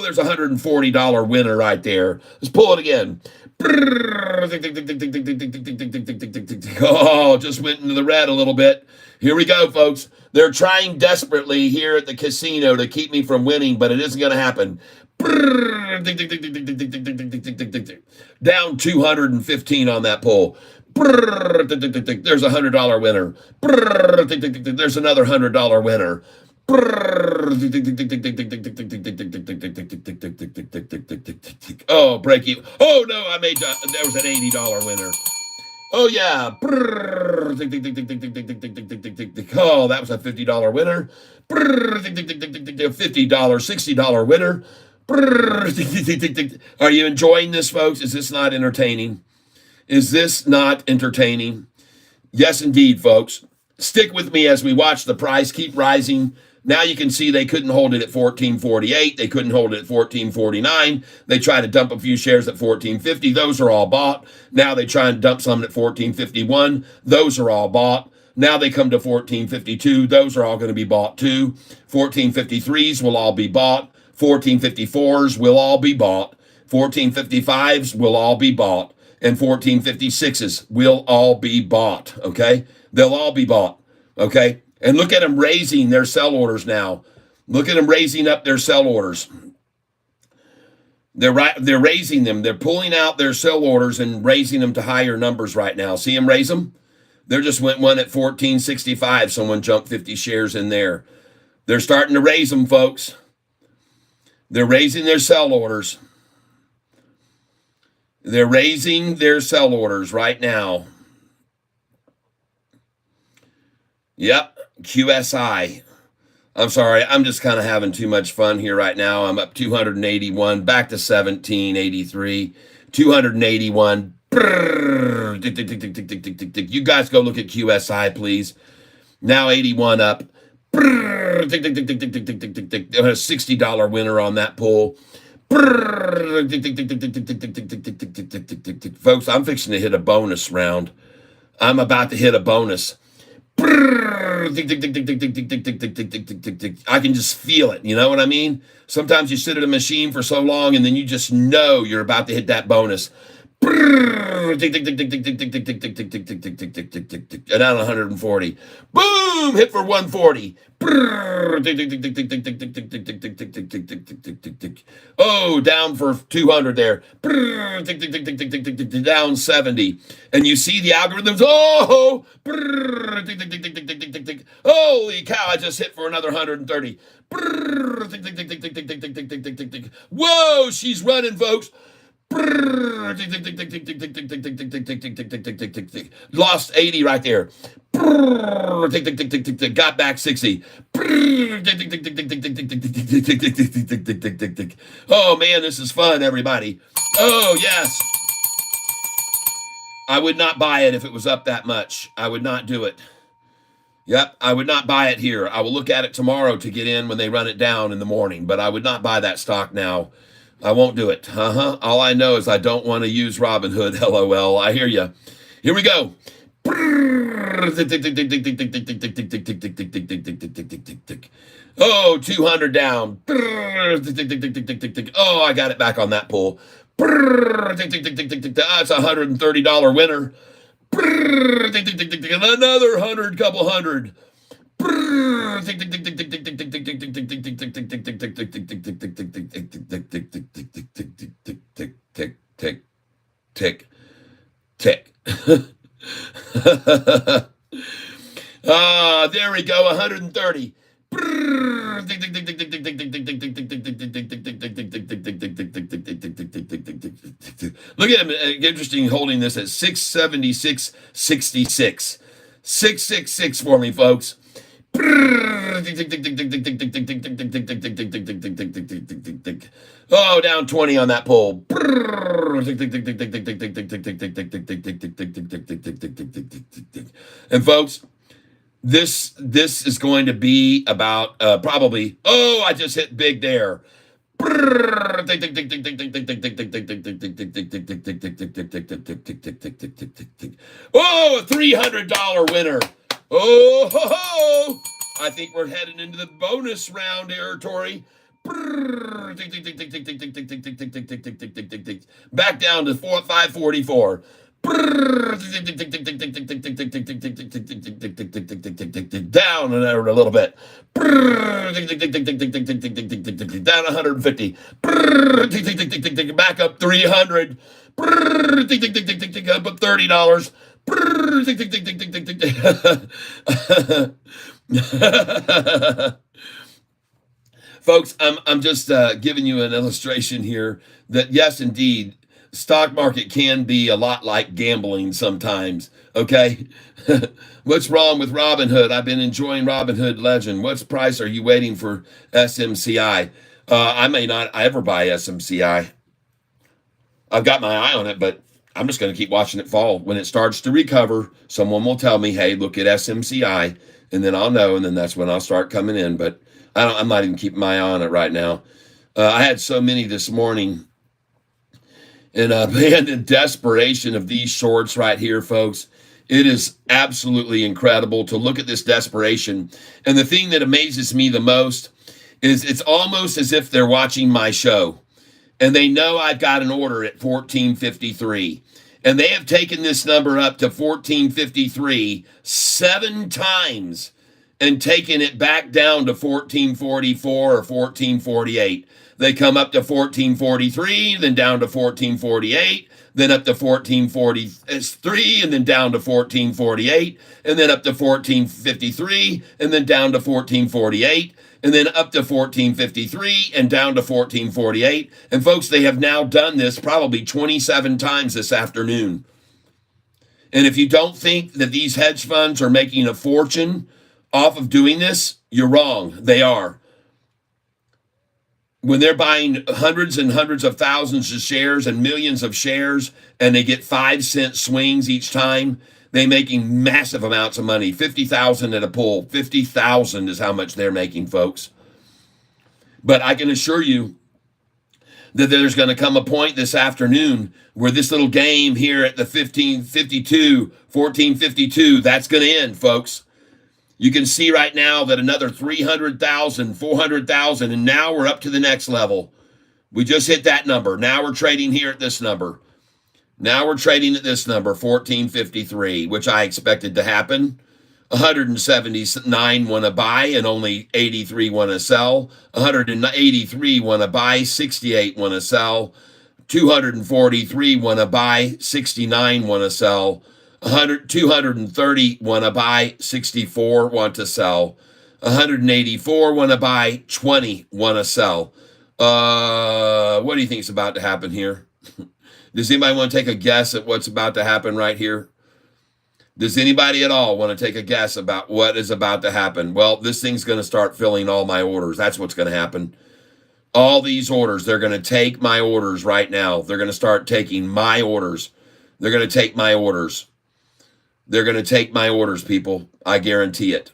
there's a $140 winner right there. Let's pull it again. Oh, just went into the red a little bit. Here we go, folks. They're trying desperately here at the casino to keep me from winning, but it isn't going to happen. Down 215 on that pull. There's a $100 winner. There's another $100 winner. Oh, break even. Oh, no, there was an $80 winner. Oh, yeah. Oh, that was a $50 winner. $50, $60 winner. Are you enjoying this, folks? Is this not entertaining? Is this not entertaining? Yes, indeed, folks. Stick with me as we watch the price keep rising. Now you can see they couldn't hold it at $14.48. They couldn't hold it at $14.49. They try to dump a few shares at $14.50. Those are all bought. Now they try and dump some at $14.51. Those are all bought. Now they come to $14.52. Those are all going to be bought too. $14.53s will all be bought. $14.54s will all be bought. $14.55s will all be bought. And $14.56s will all be bought, okay? They'll all be bought, okay? And look at them raising their sell orders now. Look at them raising up their sell orders. They're raising them. They're pulling out their sell orders and raising them to higher numbers right now. See them raise them? There just went one at $14.65. Someone jumped 50 shares in there. They're starting to raise them, folks. They're raising their sell orders. They're raising their sell orders right now. Yep, QSI. I'm sorry, I'm just kind of having too much fun here right now. I'm up 281, back to 1783, 281. You guys go look at QSI, please. Now 81 up. A $60 winner on that pull. Folks, I'm fixing to hit a bonus round. I'm about to hit a bonus. I can just feel it. You know what I mean? Sometimes you sit at a machine for so long and then you just know you're about to hit that bonus. And down 140. Boom! Hit for 140. Oh, down for 200 there. Down 70. And you see the algorithms. Oh! Holy cow, I just hit for another 130. Whoa, she's running, folks. Lost 80 right there. Got back 60. Oh man, this is fun, everybody. Oh yes. I would not buy it if it was up that much. I would not do it. Yep, I would not buy it here. I will look at it tomorrow to get in when they run it down in the morning, but I would not buy that stock now. I won't do it. All I know is I don't want to use Robinhood. LOL. I hear you. Here we go. Oh, 200 down. Oh, I got it back on that pull. That's a $130 winner. Another 100, couple hundred. Tick, tick, tick. There we go, 130. Look at him, interesting, holding this at 676.66. 666 for me, folks. Oh, down 20 on that pole. And folks, this is going to be about probably, oh, I just hit big there. Oh, a $300 winner. Oh, ho, ho. I think we're heading into the bonus round territory. Back down to 544. Down a little bit. Down 150. Back up 300. Up $30. Folks, I'm just giving you an illustration here that yes, indeed, stock market can be a lot like gambling sometimes. Okay, what's wrong with Robinhood? I've been enjoying Robinhood Legend. What's price are you waiting for SMCI? I may not ever buy SMCI. I've got my eye on it, but I'm just going to keep watching it fall. When it starts to recover, someone will tell me, hey, look at SMCI, and then I'll know, and then that's when I'll start coming in. But I'm not even keeping my eye on it right now. I had so many this morning. And man, the desperation of these shorts right here, folks, it is absolutely incredible to look at this desperation. And the thing that amazes me the most is it's almost as if they're watching my show. And they know I've got an order at 1453. And they have taken this number up to 1453 7 times and taken it back down to 1444 or 1448. They come up to 1443, then down to 1448, then up to 1443, and then down to 1448, and then up to 1453, and then down to 1448, and then up to 1453, and down to 1448. And folks, they have now done this probably 27 times this afternoon. And if you don't think that these hedge funds are making a fortune off of doing this, you're wrong. They are. When they're buying hundreds and hundreds of thousands of shares and millions of shares, and they get 5-cent swings each time, they're making massive amounts of money. 50,000 at a pull. 50,000 is how much they're making, folks. But I can assure you that there's going to come a point this afternoon where this little game here at the 1452, that's going to end, folks. You can see right now that another 300,000, 400,000, and now we're up to the next level. We just hit that number. Now we're trading here at this number. Now we're trading at this number, 1453, which I expected to happen. 179 want to buy and only 83 want to sell. 183 want to buy, 68 want to sell. 243 want to buy, 69 want to sell. 230 want to buy, 64 want to sell. 184 want to buy, 20 want to sell. What do you think is about to happen here? Does anybody want to take a guess at what's about to happen right here? Does anybody at all want to take a guess about what is about to happen? Well, this thing's going to start filling all my orders. That's what's going to happen. All these orders, they're going to take my orders right now. They're going to start taking my orders. They're going to take my orders. They're going to take my orders, people. I guarantee it.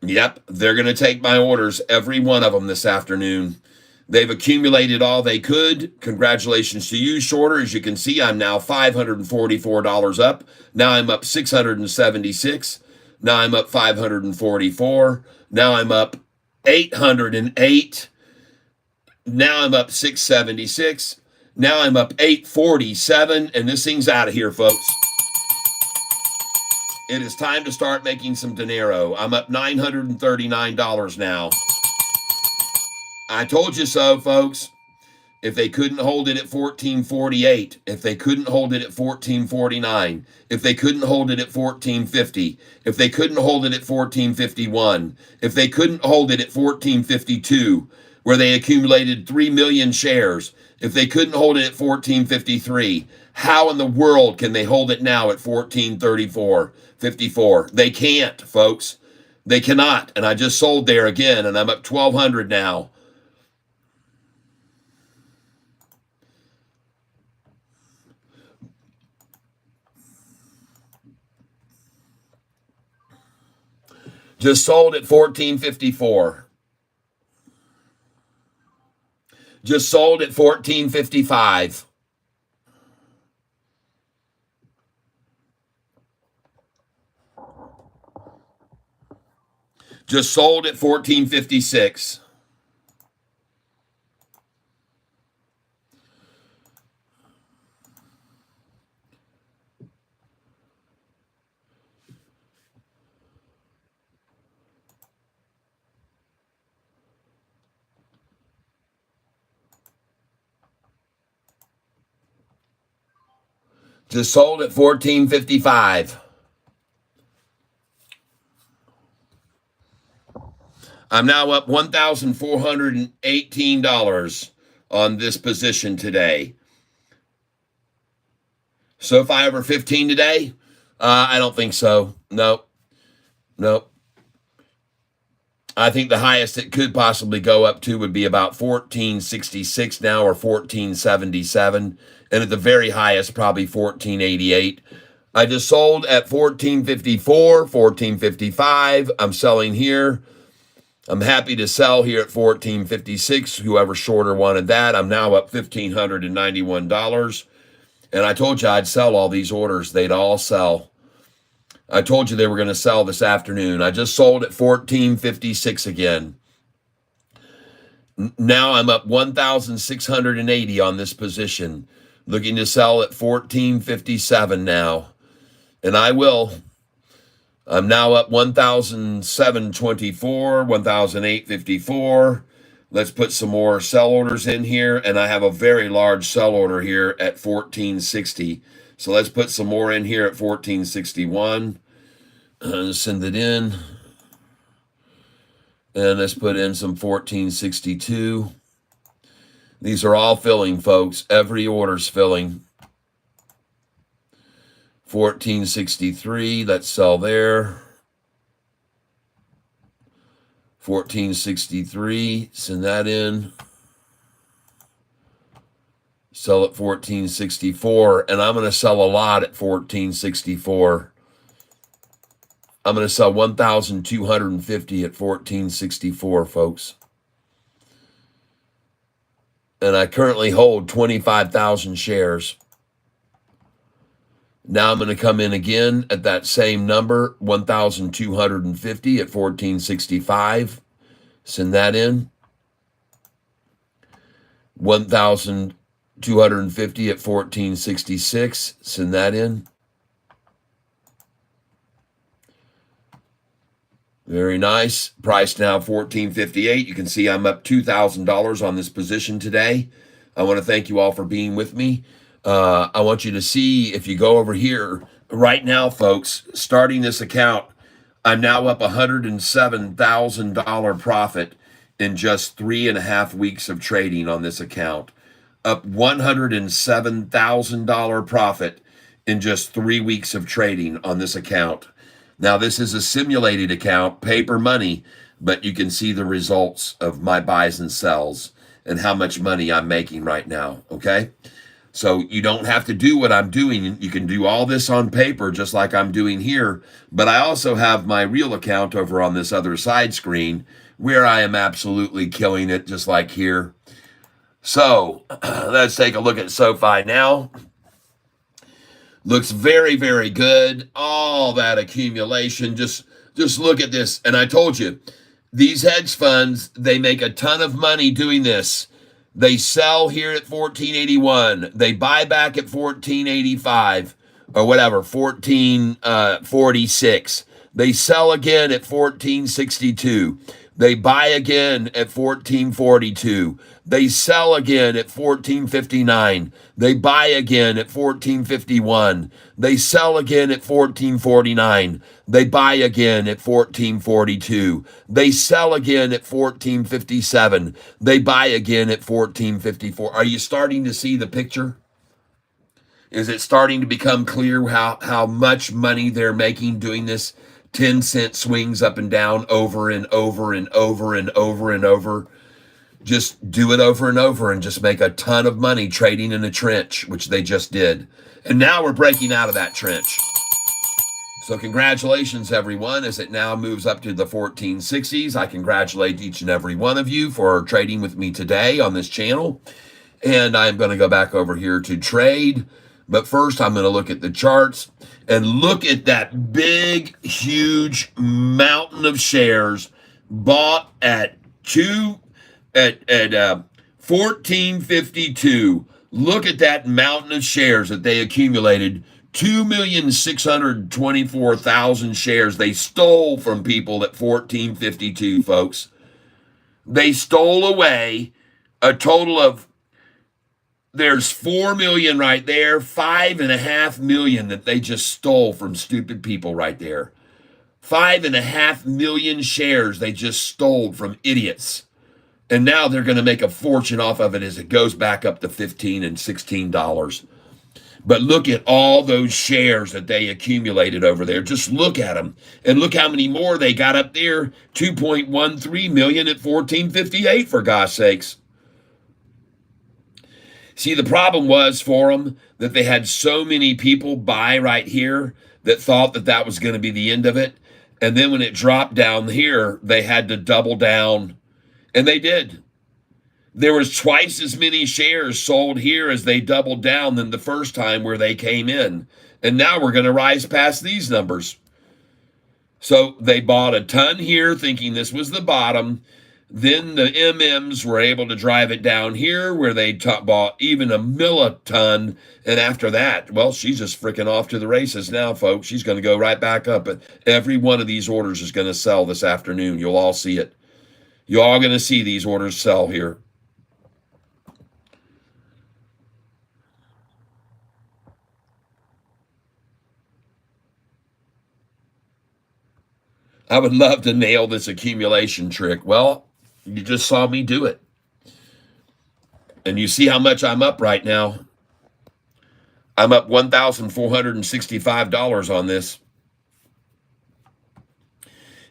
Yep, they're going to take my orders, every one of them this afternoon. They've accumulated all they could. Congratulations to you, shorter. As you can see, I'm now $544 up. Now I'm up 676. Now I'm up 544. Now I'm up 808. Now I'm up 676. Now I'm up 847, and this thing's out of here, folks. It is time to start making some dinero. I'm up $939 now. I told you so, folks. if they couldn't hold it at 1448, if they couldn't hold it at 1449, if they couldn't hold it at 1450, if they couldn't hold it at 1451, if they couldn't hold it at 1452, where they accumulated 3 million shares, if they couldn't hold it at 1453, how in the world can they hold it now at 1434, 54? They can't, folks. They cannot. And I just sold there again, and I'm up 1,200 now. Just sold at 1454. Just sold at 1455. Just sold at 1456. Just sold at 1455. I'm now up $1,418 on this position today. Sofi over 15 today? I don't think so. Nope. I think the highest it could possibly go up to would be about 1466 now, or 1477. And at the very highest, probably 1488. I just sold at 1454, 1455. I'm selling here. I'm happy to sell here at 1456. Whoever shorter wanted that. I'm now up $1,591. And I told you I'd sell all these orders. They'd all sell. I told you they were going to sell this afternoon. I just sold at 1456 again. Now I'm up 1,680 on this position. Looking to sell at 1457 now. And I will. I'm now up 1,724, 1,854. Let's put some more sell orders in here. And I have a very large sell order here at 1460. So let's put some more in here at 1461. Send it in. And let's put in some 1462. These are all filling, folks. Every order's filling. 1463, let's sell there. 1463, send that in. Sell at 1464, and I'm going to sell a lot at 1464. I'm going to sell 1,250 at 1464, folks. And I currently hold 25,000 shares. Now I'm going to come in again at that same number, 1,250 at 1465. Send that in. 1,250 at 1466. Send that in. Very nice. Price now 1458. You can see I'm up $2,000 on this position today. I want to thank you all for being with me. I want you to see, if you go over here right now, folks, starting this account, I'm now up $107,000 profit in just 3.5 weeks of trading on this account. Up $107,000 profit in just 3 weeks of trading on this account. Now, this is a simulated account, paper money, but you can see the results of my buys and sells and how much money I'm making right now, okay? So you don't have to do what I'm doing. You can do all this on paper just like I'm doing here, but I also have my real account over on this other side screen where I am absolutely killing it just like here. So let's take a look at Sofi now. Looks very, very good. All that accumulation. Just look at this. And I told you, these hedge funds, they make a ton of money doing this. They sell here at 1481. They buy back at 1485 or whatever, 1446. They sell again at 1462. They buy again at 1442. They sell again at 14.59. They buy again at 14.51. They sell again at 14.49. They buy again at 14.42. They sell again at 14.57. They buy again at 14.54. Are you starting to see the picture? Is it starting to become clear how much money they're making doing this 10-cent swings up and down over and over and over and over and over? Just do it over and over and just make a ton of money trading in a trench, which they just did. And now we're breaking out of that trench. So congratulations, everyone, as it now moves up to the 1460s. I congratulate each and every one of you for trading with me today on this channel. And I'm going to go back over here to trade. But first, I'm going to look at the charts and look at that big, huge mountain of shares bought at 1452. Look at that mountain of shares that they accumulated. 2,624,000 shares they stole from people at 1452, folks. They stole away a total of, there's 4 million right there, 5.5 million that they just stole from stupid people right there. 5.5 million shares they just stole from idiots. And now they're going to make a fortune off of it as it goes back up to $15 and $16. But look at all those shares that they accumulated over there. Just look at them. And look how many more they got up there. 2.13 million at 1458, for gosh sakes. See, the problem was for them that they had so many people buy right here that thought that that was going to be the end of it. And then when it dropped down here, they had to double down. And they did. There was twice as many shares sold here as they doubled down than the first time where they came in. And now we're going to rise past these numbers. So they bought a ton here thinking this was the bottom. Then the MMs were able to drive it down here where they bought even a milliton. And after that, well, she's just freaking off to the races now, folks. She's going to go right back up. But every one of these orders is going to sell this afternoon. You'll all see it. You're all going to see these orders sell here. I would love to nail this accumulation trick. Well, you just saw me do it. And you see how much I'm up right now. I'm up $1,465 on this.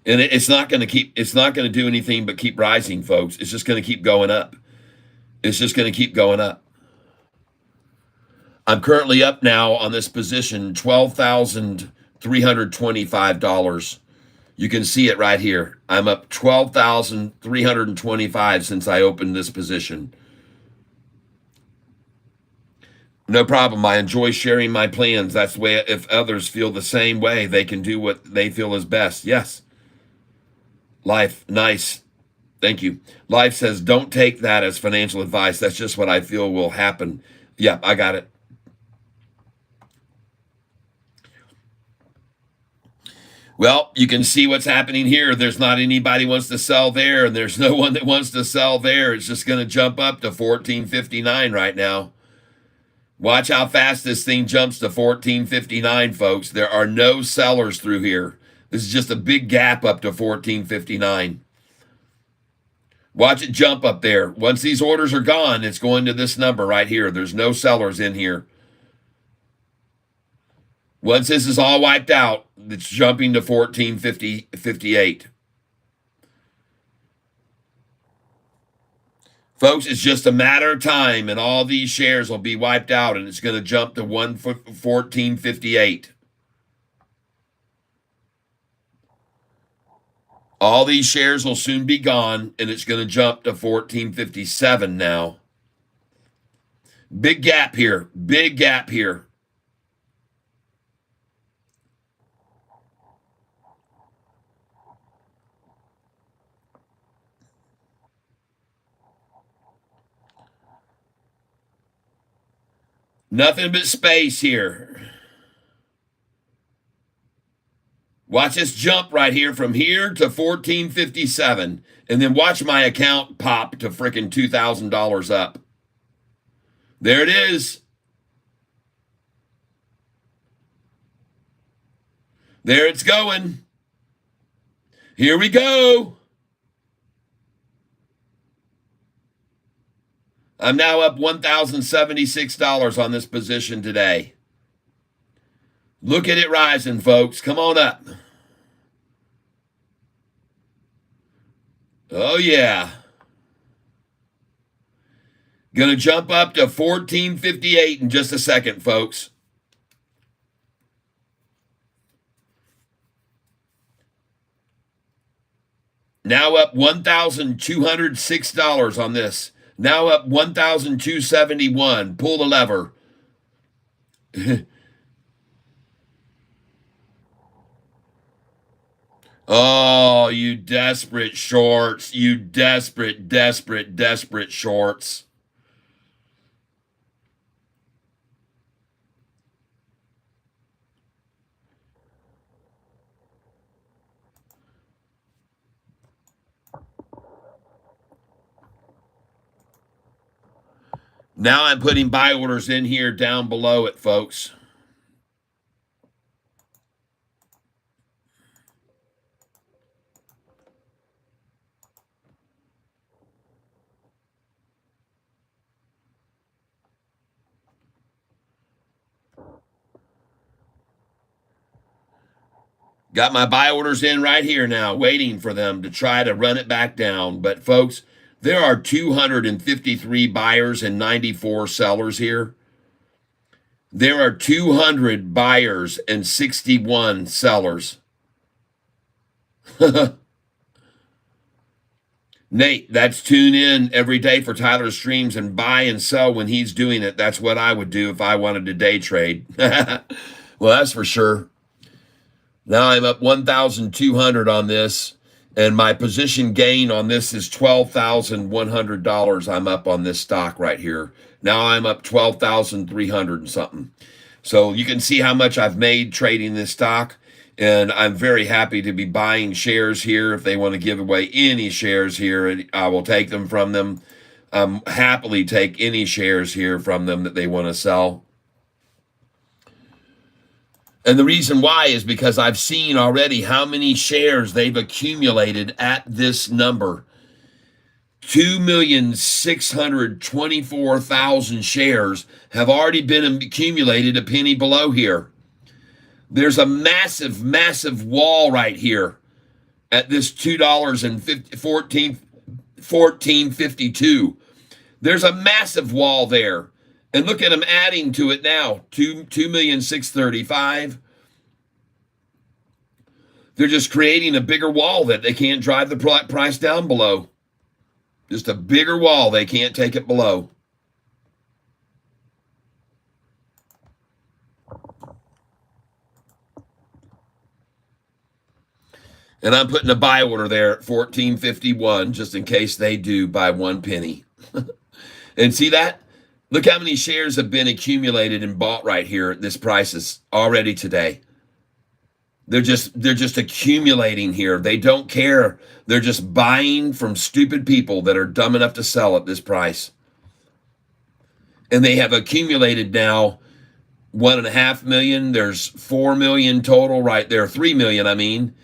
And it's not going to do anything but keep rising, folks. It's just going to keep going up. It's just going to keep going up. I'm currently up now on this position, $12,325. You can see it right here. I'm up 12,325 since I opened this position. No problem. I enjoy sharing my plans. That's the way, if others feel the same way, they can do what they feel is best. Yes. Life, nice. Thank you. Life says, don't take that as financial advice. That's just what I feel will happen. Yeah, I got it. Well, you can see what's happening here. There's not anybody wants to sell there, and there's no one that wants to sell there. It's just going to jump up to 14.59 right now. Watch how fast this thing jumps to 14.59, folks. There are no sellers through here. This is just a big gap up to 14.59. Watch it jump up there. Once these orders are gone, it's going to this number right here. There's no sellers in here. Once this is all wiped out, it's jumping to 14.58. Folks, it's just a matter of time, and all these shares will be wiped out, and it's going to jump to 14.58. All these shares will soon be gone, and it's going to jump to 14.57 now. Big gap here. Big gap here. Nothing but space here. Watch this jump right here from here to 1457. And then watch my account pop to freaking $2,000 up. There it is. There it's going. Here we go. I'm now up $1,076 on this position today. Look at it rising, folks. Come on up. Oh, yeah. Gonna jump up to 1458 in just a second, folks. Now up $1,206 on this. Now up $1,271. Pull the lever. Oh, you desperate shorts. You desperate, desperate, desperate shorts. Now I'm putting buy orders in here down below it, folks. Got my buy orders in right here now, waiting for them to try to run it back down. But, folks, there are 253 buyers and 94 sellers here. There are 200 buyers and 61 sellers. Nate, that's tune in every day for Tyler's streams and buy and sell when he's doing it. That's what I would do if I wanted to day trade. Well, that's for sure. Now I'm up 1,200 on this, and my position gain on this is $12,100. I'm up on this stock right here. Now I'm up 12,300 and something. So you can see how much I've made trading this stock, and I'm very happy to be buying shares here. If they want to give away any shares here, I will take them from them. Happily take any shares here from them that they want to sell. And the reason why is because I've seen already how many shares they've accumulated at this number. 2,624,000 shares have already been accumulated a penny below here. There's a massive, massive wall right here at this $14.52. There's a massive wall there. And look at them adding to it now, 2,635,000. They're just creating a bigger wall that they can't drive the price down below. Just a bigger wall. They can't take it below. And I'm putting a buy order there at 1451 just in case they do by 1 penny. And see that? Look how many shares have been accumulated and bought right here at this prices already today. They're just accumulating here. They don't care. They're just buying from stupid people that are dumb enough to sell at this price. And they have accumulated now 1.5 million. There's 4 million total right there. 3 million, I mean.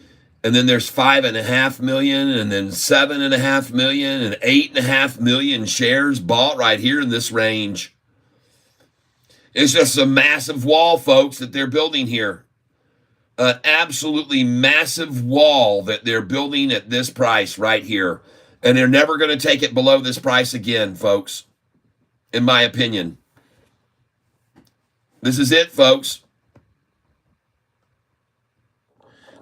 And then there's 5.5 million, and then 7.5 million, and 8.5 million shares bought right here in this range. It's just a massive wall, folks, that they're building here. An absolutely massive wall that they're building at this price right here. And they're never going to take it below this price again, folks, in my opinion. This is it, folks.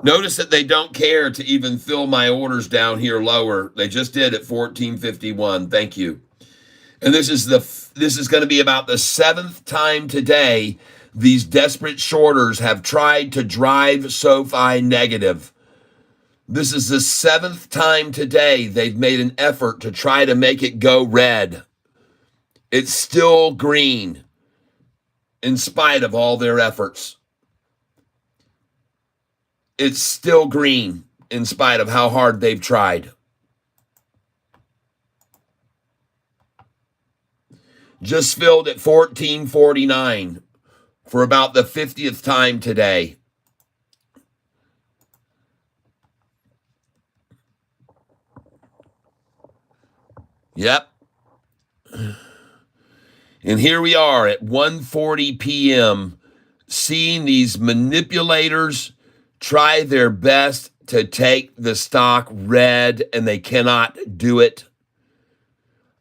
Notice that they don't care to even fill my orders down here lower. They just did at 1451. Thank you. And this is going to be about the 7th time today these desperate shorters have tried to drive Sofi negative. This is the 7th time today they've made an effort to try to make it go red. It's still green in spite of all their efforts. It's still green in spite of how hard they've tried. Just filled at 14.49 for about the 50th time today. Yep. And here we are at 1:40 p.m. seeing these manipulators try their best to take the stock red, and they cannot do it.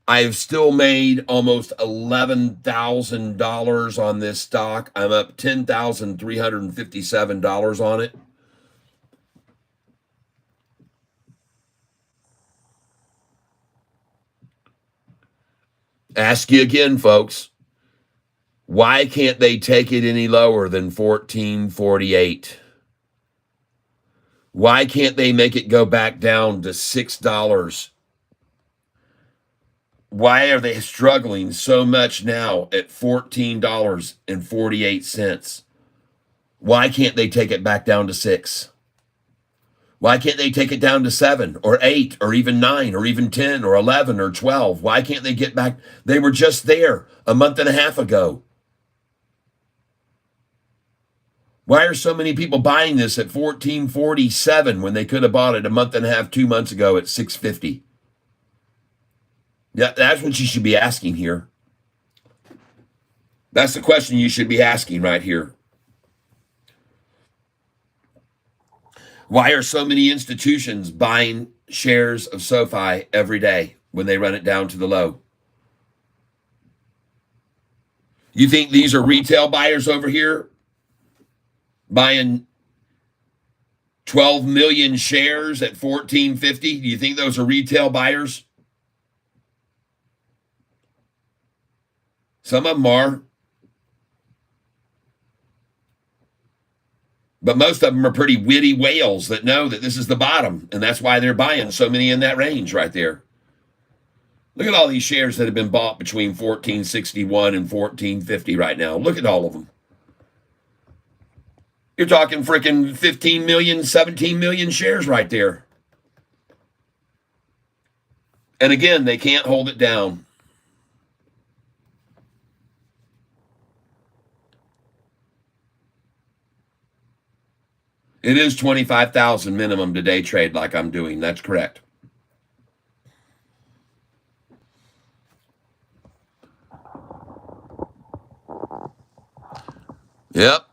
I've still made almost $11,000 on this stock. I'm up $10,357 on it. Ask you again, folks. Why can't they take it any lower than 14.48? Why can't they make it go back down to $6? Why are they struggling so much now at $14.48? Why can't they take it back down to $6? Why can't they take it down to 7 or 8 or even 9 or even 10 or 11 or 12? Why can't they get back? They were just there a month and a half ago. Why are so many people buying this at 14.47 when they could have bought it a month and a half, 2 months ago at 6.50? Yeah, that's what you should be asking here. That's the question you should be asking right here. Why are so many institutions buying shares of Sofi every day when they run it down to the low? You think these are retail buyers over here buying 12 million shares at 14.50? Do you think those are retail buyers? Some of them are. But most of them are pretty witty whales that know that this is the bottom, and that's why they're buying so many in that range right there. Look at all these shares that have been bought between 14.61 and 14.50 right now. Look at all of them. You're talking freaking 15 million, 17 million shares right there. And again, they can't hold it down. It is 25,000 minimum to day trade like I'm doing. That's correct. Yep.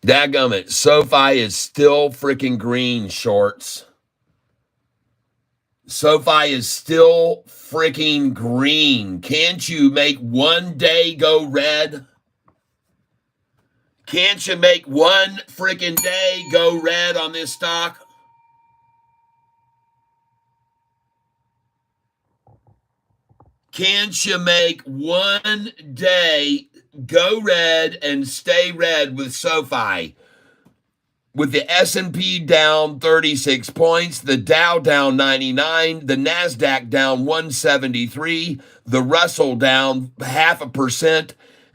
Dadgummit. Sofi is still freaking green, shorts. Sofi is still freaking green. Can't you make one day go red? Can't you make one freaking day go red on this stock? Can't you make one day go red and stay red with Sofi? With the S&P down 36 points, the Dow down 99, the NASDAQ down 173, the Russell down 0.5%,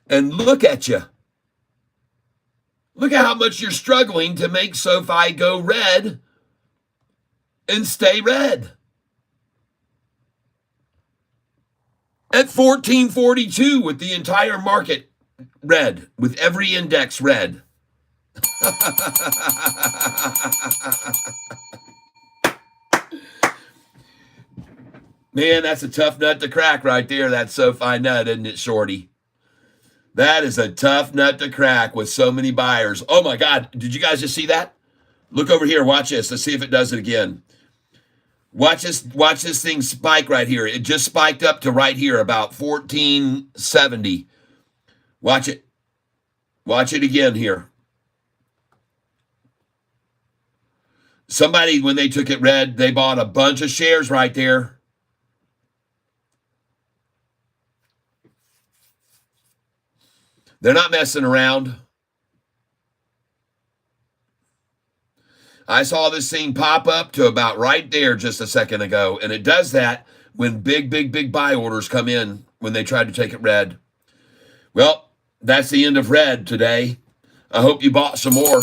and look at you. Look at how much you're struggling to make Sofi go red and stay red. At 1442 with the entire market red, with every index red. Man, that's a tough nut to crack right there, that Sofi nut, isn't it, Shorty? That is a tough nut to crack with so many buyers. Oh my God, did you guys just see that? Look over here, watch this. Let's see if it does it again. Watch this thing spike right here. It just spiked up to right here, about 1470. Watch it. Watch it again here. Somebody, when they took it red, they bought a bunch of shares right there. They're not messing around. I saw this thing pop up to about right there just a second ago, and it does that when big buy orders come in when they try to take it red. Well, that's the end of red today. I hope you bought some more.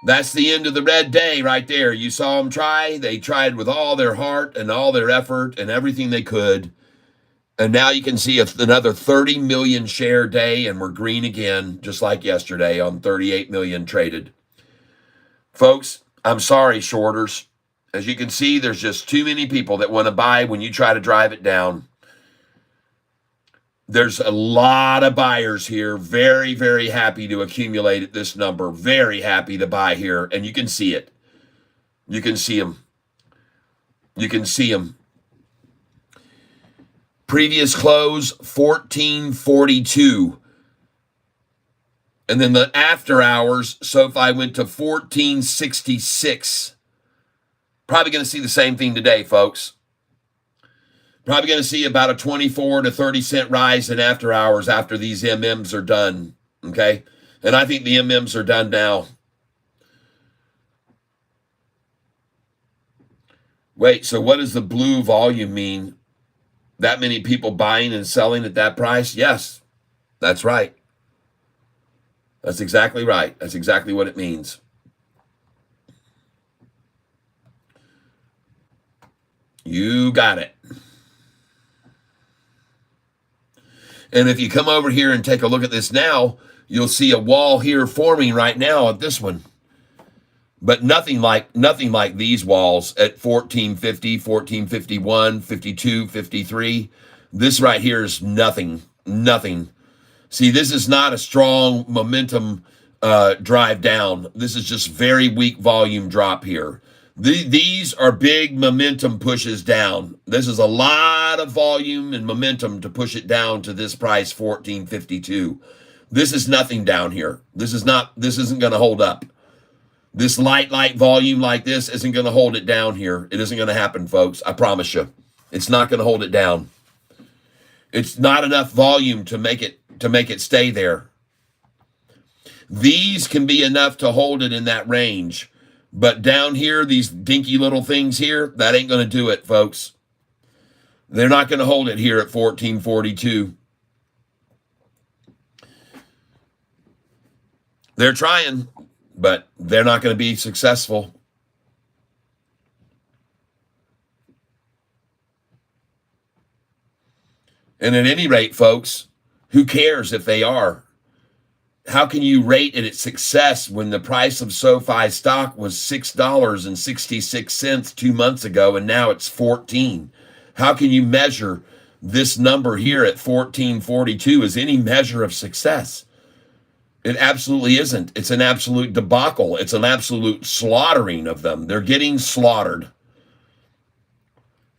That's the end of the red day right there. You saw them try. They tried with all their heart and all their effort and everything they could. And now you can see another 30 million share day, and we're green again, just like yesterday on 38 million traded. Folks, I'm sorry, shorters. As you can see, there's just too many people that want to buy when you try to drive it down. There's a lot of buyers here, very, very happy to accumulate at this number, very happy to buy here, and you can see it. You can see them. You can see them. Previous close, 1442. And then the after hours, Sofi went to 1466. Probably going to see the same thing today, folks. Probably going to see about a 24 to 30 cent rise in after hours after these MMs are done, okay? And I think the MMs are done now. Wait, so what does the blue volume mean? That many people buying and selling at that price? Yes, that's right. That's exactly right. That's exactly what it means. You got it. And if you come over here and take a look at this now, you'll see a wall here forming right now at this one. But nothing like these walls at 1450, 1451, 52, 53. This right here is nothing. See, this is not a strong momentum drive down. This is just very weak volume drop here. These are big momentum pushes down. This is a lot of volume and momentum to push it down to this price, 1452. This is nothing down here. This isn't going to hold up. This light volume like this isn't going to hold it down here. It isn't going to happen, folks. I promise you. It's not going to hold it down. It's not enough volume to make it stay there. These can be enough to hold it in that range. But down here, these dinky little things here, that ain't going to do it, folks. They're not going to hold it here at 1442. They're trying, but they're not going to be successful. And at any rate, folks, who cares if they are? How can you rate it its success when the price of Sofi stock was $6.66 2 months ago, and now it's 14? How can you measure this number here at 1442 as any measure of success? It absolutely isn't. It's an absolute debacle. It's an absolute slaughtering of them. They're getting slaughtered.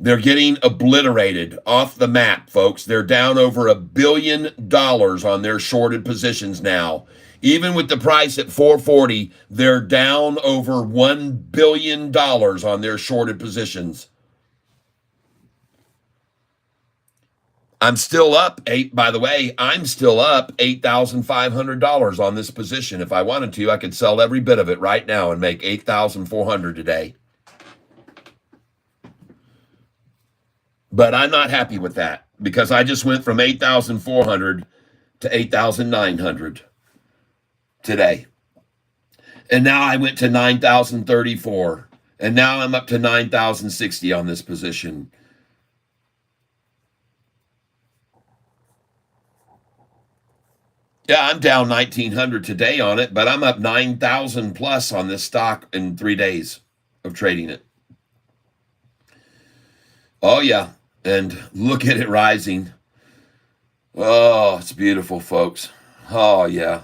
They're getting obliterated off the map, folks. They're down over $1 billion on their shorted positions now. Even with the price at 440, they're down over $1 billion on their shorted positions. I'm still up by the way, I'm still up $8,500 on this position. If I wanted to, I could sell every bit of it right now and make $8,400 today. But I'm not happy with that because I just went from 8,400 to 8,900 today. And now I went to 9,034. And now I'm up to 9,060 on this position. Yeah, I'm down 1,900 today on it, but I'm up 9,000 plus on this stock in 3 days of trading it. Oh, yeah. And look at it rising. Oh, it's beautiful, folks. Oh, yeah.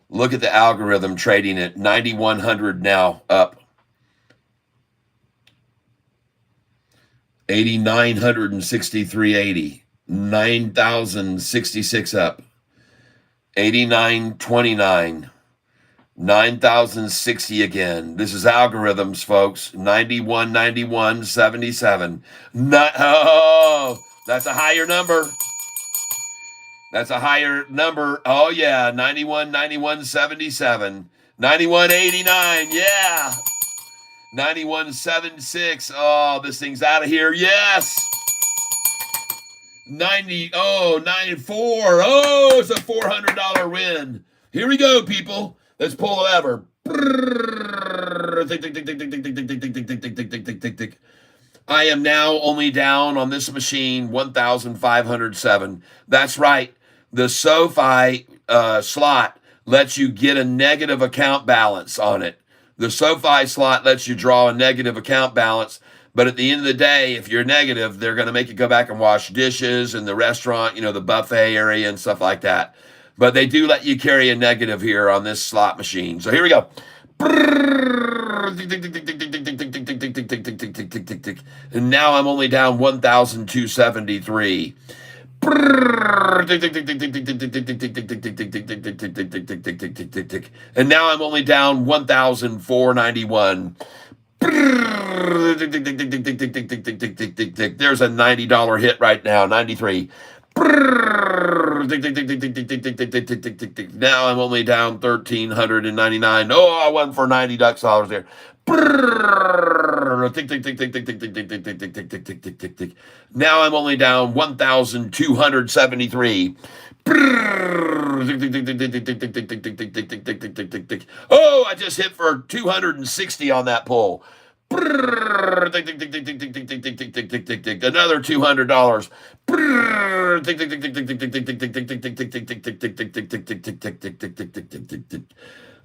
Look at the algorithm trading at 9,100 now up. 8,963.80. 9,066 up. 89.29. 9,060 again. This is algorithms, folks. 91.91.77. Oh, that's a higher number. That's a higher number. Oh, yeah. 91.91.77. 91.89. Yeah. 91.76. Oh, this thing's out of here. Yes. 90. Oh, 94. Oh, it's a $400 win. Here we go, people. Let's pull the lever. I am now only down on this machine 1,507. That's right. The SoFi slot lets you get a negative account balance on it. The SoFi slot lets you draw a negative account balance. But at the end of the day, if you're negative, they're going to make you go back and wash dishes in the restaurant, the buffet area and stuff like that. But they do let you carry a negative here on this slot machine. So here we go. And now I'm only down 1,273. And now I'm only down 1,491. There's a $90 hit right now, 93. Now I'm only down 1,399. Oh, I won for $90 there. Now I'm only down 1,273. Oh, I just hit for 260 on that pull. Another $200.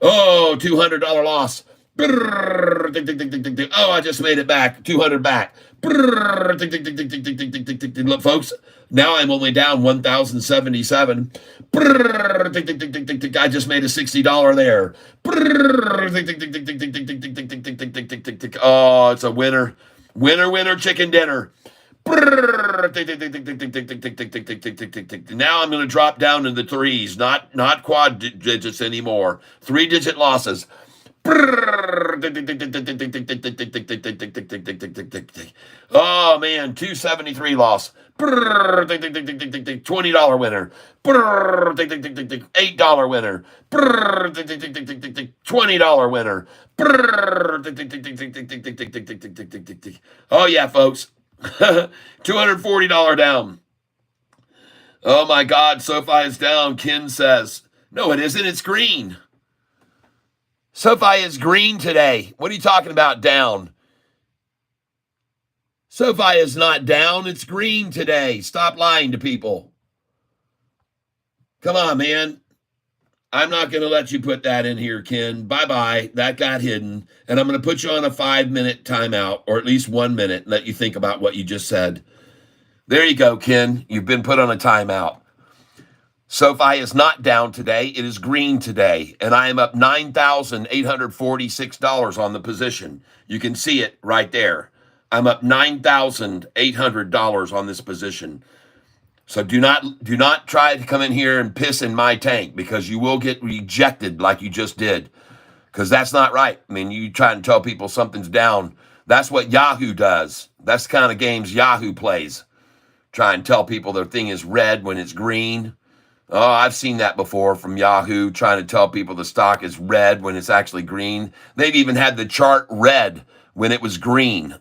Oh, $200 loss. Oh, I just made it back. 200 back. Look, folks, now I'm only down 1,077. I just made a $60 there. Oh, it's a winner. Winner, winner, chicken dinner. Now I'm going to drop down in the threes, not quad digits anymore. 3-digit losses. Oh man, 273 loss. $20 winner. $8 winner. $20 winner. Oh yeah, folks. $240 down. Oh my God, SoFi is down, Ken says. No, it isn't. It's green. SoFi is green today. What are you talking about down? SoFi is not down. It's green today. Stop lying to people. Come on, man. I'm not going to let you put that in here, Ken. Bye-bye. That got hidden. And I'm going to put you on a 5-minute timeout, or at least 1 minute, and let you think about what you just said. There you go, Ken. You've been put on a timeout. SoFi is not down today. It is green today. And I am up $9,846 on the position. You can see it right there. I'm up $9,800 on this position. So do not try to come in here and piss in my tank, because you will get rejected like you just did. Because that's not right. I mean, you try and tell people something's down. That's what Yahoo does. That's the kind of games Yahoo plays. Try and tell people their thing is red when it's green. Oh, I've seen that before from Yahoo, trying to tell people the stock is red when it's actually green. They've even had the chart red when it was green.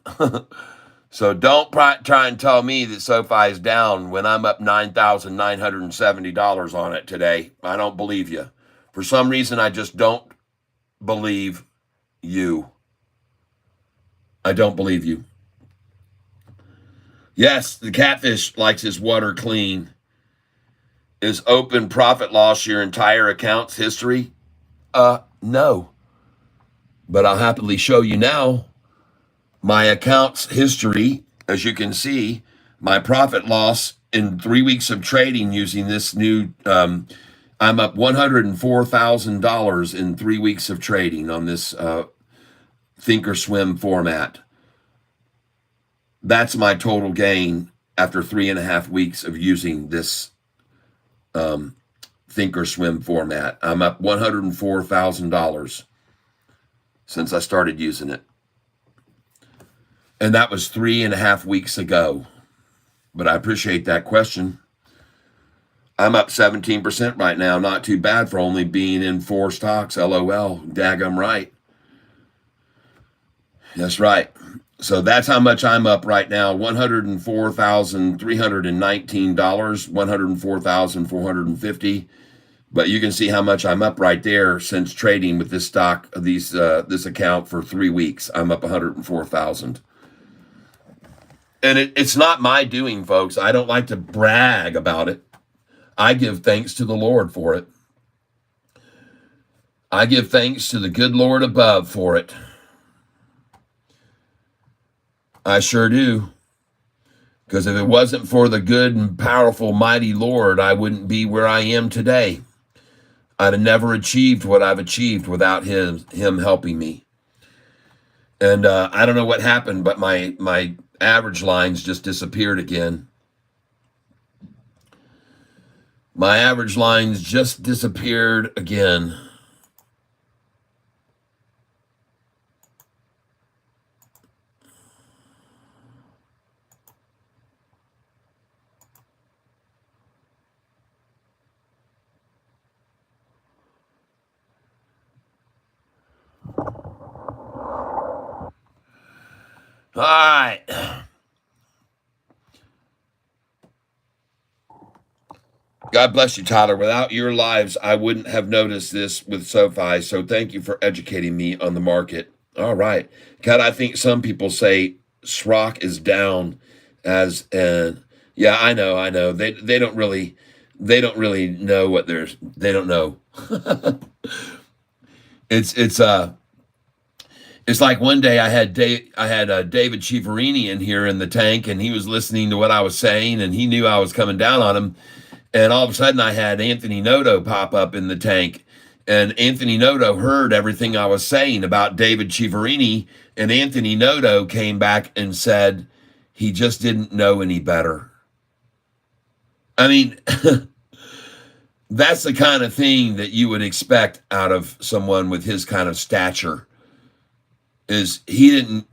So don't try and tell me that SoFi is down when I'm up $9,970 on it today. I don't believe you. For some reason, I just don't believe you. I don't believe you. Yes, the Catfish likes his water clean. Is open profit loss your entire account's history? No. But I'll happily show you now my account's history. As you can see, my profit loss in 3 weeks of trading using this new, I'm up $104,000 in 3 weeks of trading on this Thinkorswim format. That's my total gain after 3.5 weeks of using this Thinkorswim format. I'm up $104,000 since I started using it. And that was 3.5 weeks ago. But I appreciate that question. I'm up 17% right now. Not too bad for only being in 4 stocks. LOL. Daggum right. That's right. So that's how much I'm up right now. $104,319, $104,450. But you can see how much I'm up right there since trading with this stock, this account for 3 weeks. I'm up 104,000. And it's not my doing, folks. I don't like to brag about it. I give thanks to the Lord for it. I give thanks to the good Lord above for it. I sure do. Because if it wasn't for the good and powerful, mighty Lord, I wouldn't be where I am today. I'd have never achieved what I've achieved without him helping me. And I don't know what happened, but my average lines just disappeared again. My average lines just disappeared again. All right. God bless you, Tyler. Without your lives, I wouldn't have noticed this with Sofi. So thank you for educating me on the market. All right. God, I think some people say SROC is down as an, yeah, I know. They don't really know what they don't know. It's like one day I had David Ciafarini in here in the tank, and he was listening to what I was saying, and he knew I was coming down on him. And all of a sudden I had Anthony Noto pop up in the tank, and Anthony Noto heard everything I was saying about David Ciafarini, and Anthony Noto came back and said he just didn't know any better. I mean, that's the kind of thing that you would expect out of someone with his kind of stature. Is he didn't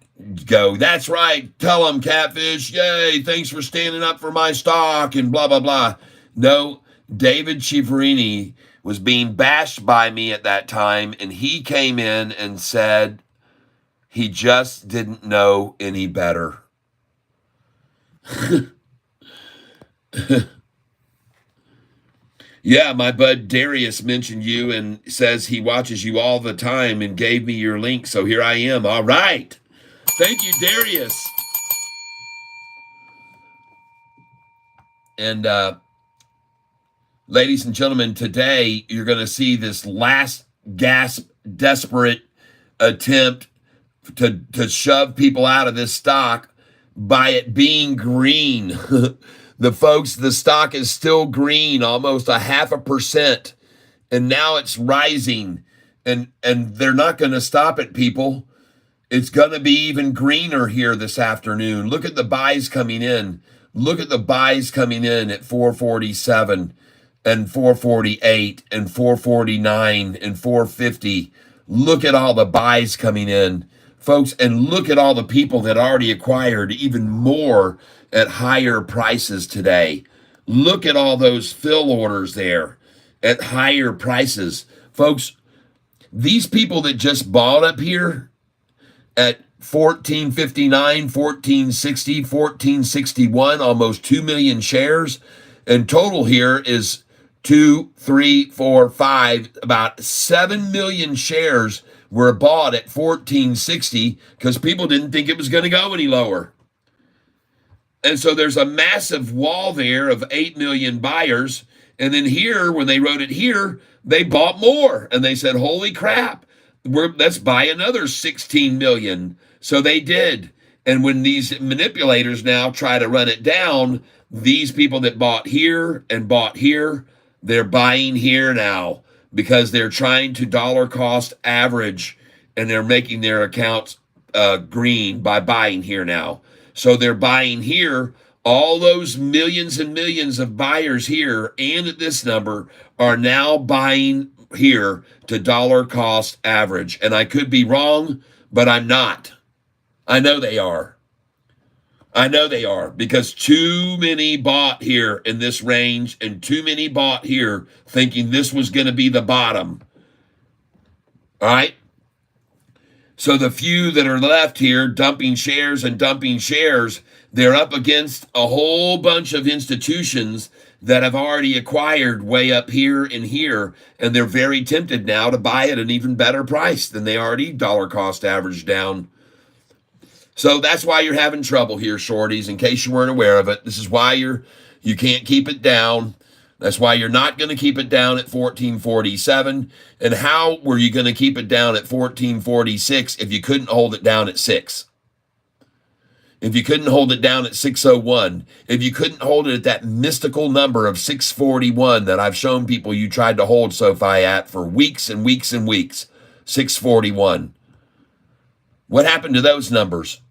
go, that's right, tell him, Catfish, yay, thanks for standing up for my stock, and blah, blah, blah. No, David Ciafarini was being bashed by me at that time, and he came in and said he just didn't know any better. Yeah, my bud Darius mentioned you and says he watches you all the time and gave me your link, so here I am. All right. Thank you, Darius. And ladies and gentlemen, today you're going to see this last gasp, desperate attempt to shove people out of this stock by it being green. The stock is still green, almost 0.5%, and now it's rising, and they're not going to stop it, people. It's going to be even greener here this afternoon. Look at the buys coming in. Look at the buys coming in at 447 and 448 and 449 and 450. Look at all the buys coming in, folks, and look at all the people that already acquired even more at higher prices today. Look at all those fill orders there at higher prices. Folks, these people that just bought up here at 1459, 1460, 1461, almost 2 million shares, and total here is 2, 3, 4, 5, about 7 million shares were bought at 1460 because people didn't think it was going to go any lower. And so there's a massive wall there of 8 million buyers. And then here, when they wrote it here, they bought more. And they said, holy crap, let's buy another 16 million. So they did. And when these manipulators now try to run it down, these people that bought here and bought here, they're buying here now because they're trying to dollar cost average, and they're making their accounts green by buying here now. So they're buying here. All those millions and millions of buyers here and at this number are now buying here to dollar cost average. And I could be wrong, but I'm not. I know they are. I know they are, because too many bought here in this range and too many bought here thinking this was going to be the bottom. All right. So the few that are left here dumping shares and dumping shares, they're up against a whole bunch of institutions that have already acquired way up here and here, and they're very tempted now to buy at an even better price than they already dollar cost average down. So that's why you're having trouble here, shorties, in case you weren't aware of it. This is why you can't keep it down. That's why you're not going to keep it down at 1447. And how were you going to keep it down at 1446 if you couldn't hold it down at 6? If you couldn't hold it down at 601, if you couldn't hold it at that mystical number of 641 that I've shown people you tried to hold SoFi at for weeks and weeks and weeks, 641. What happened to those numbers?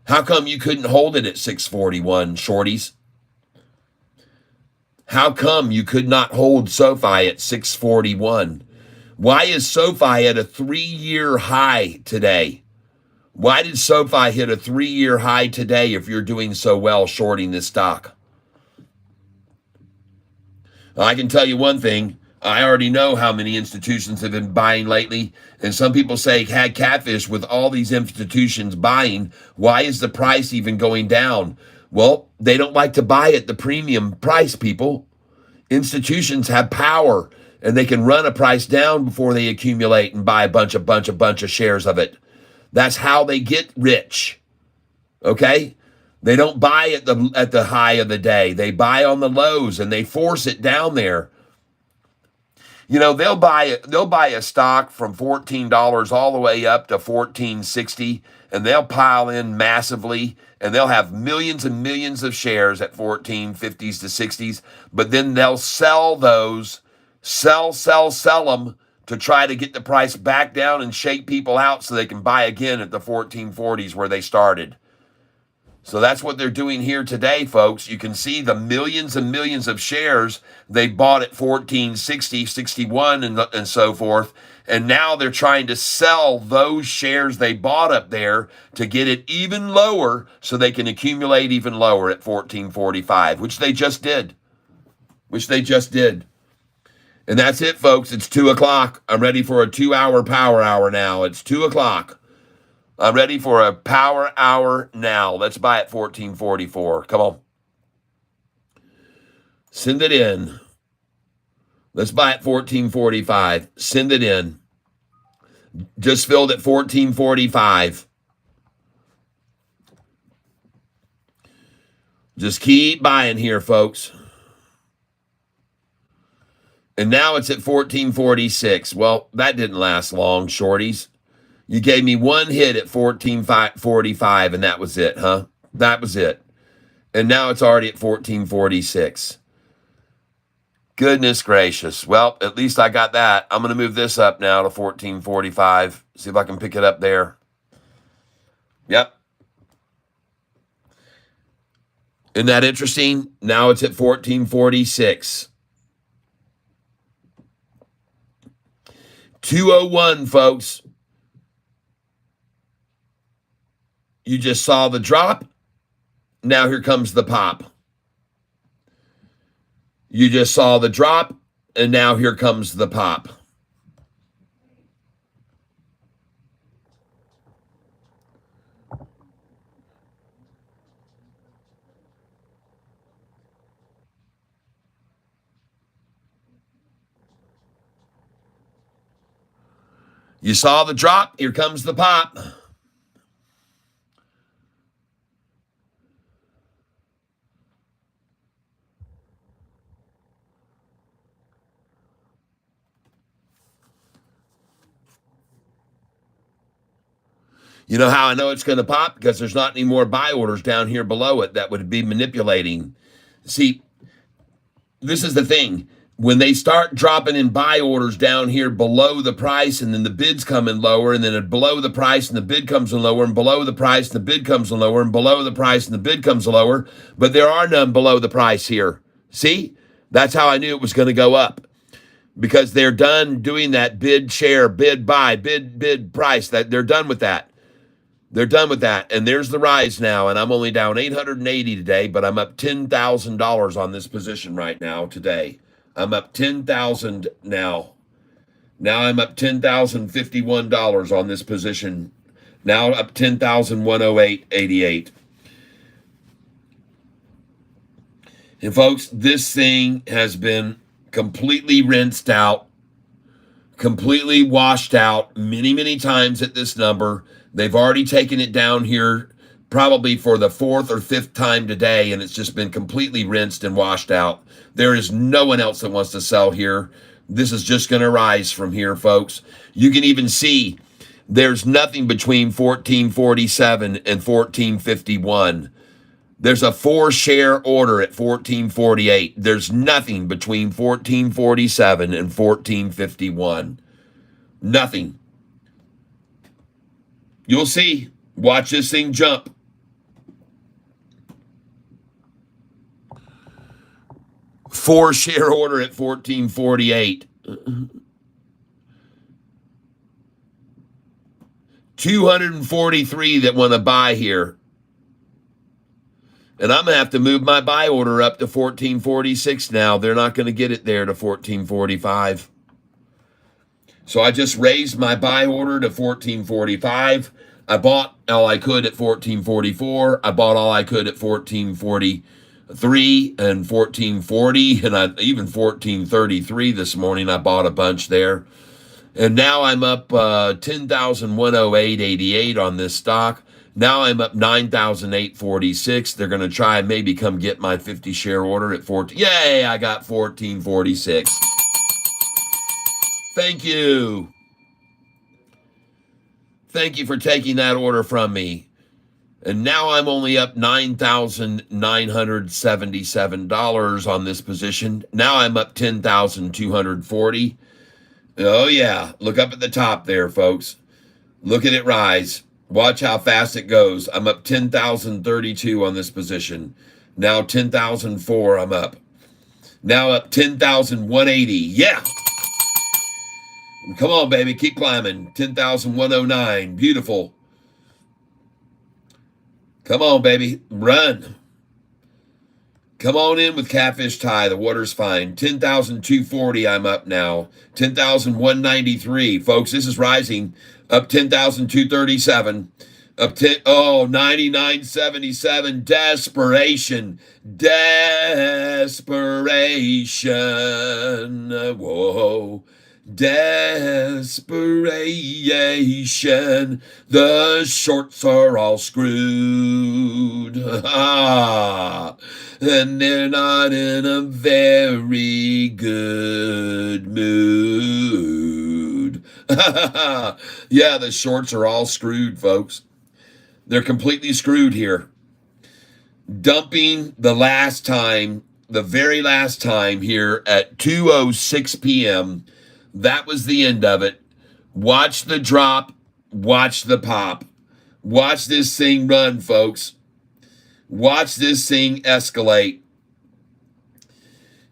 How come you couldn't hold it at 641, shorties? How come you could not hold SoFi at 641? Why is SoFi at a 3-year high today? Why did SoFi hit a 3-year high today if you're doing so well shorting this stock? I can tell you one thing. I already know how many institutions have been buying lately. And some people say, had Catfish with all these institutions buying, why is the price even going down? Well, they don't like to buy at the premium price, people. Institutions have power, and they can run a price down before they accumulate and buy a bunch of shares of it. That's how they get rich. Okay? They don't buy at the high of the day. They buy on the lows, and they force it down there. You know, they'll buy a stock from $14 all the way up to $14.60, and they'll pile in massively, and they'll have millions and millions of shares at 14.50s to 60s, but then they'll sell those, sell them to try to get the price back down and shake people out so they can buy again at the 14.40s where they started. So that's what they're doing here today, folks. You can see the millions and millions of shares they bought at 14.60, 61, and so forth. And now they're trying to sell those shares they bought up there to get it even lower so they can accumulate even lower at 14.45, which they just did. And that's it, folks. It's 2 o'clock. I'm ready for a 2-hour power hour now. It's 2 o'clock. I'm ready for a power hour now. Let's buy at 14.44. Come on. Send it in. Let's buy at 14.45. Send it in. Just filled at 14.45. Just keep buying here, folks. And now it's at 14.46. Well, that didn't last long, shorties. You gave me one hit at 14.45, and that was it, huh? That was it. And now it's already at 14.46. Goodness gracious. Well, at least I got that. I'm going to move this up now to 14.45. See if I can pick it up there. Yep. Isn't that interesting? Now it's at 14.46. 201, folks. You just saw the drop. Now here comes the pop. You just saw the drop, and now here comes the pop. You saw the drop, here comes the pop. You know how I know it's going to pop? Because there's not any more buy orders down here below it that would be manipulating. See, this is the thing. When they start dropping in buy orders down here below the price, and then the bids come in lower, and then below the price, and the bid comes in lower, and below the price, and the bid comes in lower, and below the price, and the bid comes lower, but there are none below the price here. See? That's how I knew it was going to go up. Because they're done doing that bid, share, bid, buy, bid, price. That they're done with that. They're done with that. And there's the rise now. And I'm only down 880 today, but I'm up $10,000 on this position right now today. I'm up 10,000 now. Now I'm up $10,051 on this position. Now up 10,108.88. And folks, this thing has been completely rinsed out, completely washed out many, many times at this number. They've already taken it down here probably for the fourth or fifth time today, and it's just been completely rinsed and washed out. There is no one else that wants to sell here. This is just going to rise from here, folks. You can even see there's nothing between 1447 and 1451. There's a 4-share order at 1448. There's nothing between 1447 and 1451. Nothing. You'll see. Watch this thing jump. Four-share order at 1448. 243 that want to buy here. And I'm going to have to move my buy order up to 1446 now. They're not going to get it there to 1445. So I just raised my buy order to 1445. I bought all I could at 1444. I bought all I could at 1443 and 1440 and even 1433 this morning. I bought a bunch there. And now I'm up 10,108.88 on this stock. Now I'm up 9,846. They're going to try and maybe come get my 50-share order at 14. Yay, I got 1446. Thank you. Thank you for taking that order from me. And now I'm only up $9,977 on this position. Now I'm up 10,240. Oh, yeah. Look up at the top there, folks. Look at it rise. Watch how fast it goes. I'm up 10,032 on this position. Now 10,004 I'm up. Now up 10,180. Yeah. Come on, baby. Keep climbing. 10,109. Beautiful. Come on, baby. Run. Come on in with Catfish Tie. The water's fine. 10,240 I'm up now. 10,193. Folks, this is rising. Up 10,237. Up 99.77. Desperation. Desperation. Whoa. Desperation. The shorts are all screwed. And they're not in a very good mood. Yeah, the shorts are all screwed, folks. They're completely screwed here. Dumping the very last time here at 2:06 p.m. That was the end of it. Watch the drop. Watch the pop. Watch this thing run, folks. Watch this thing escalate.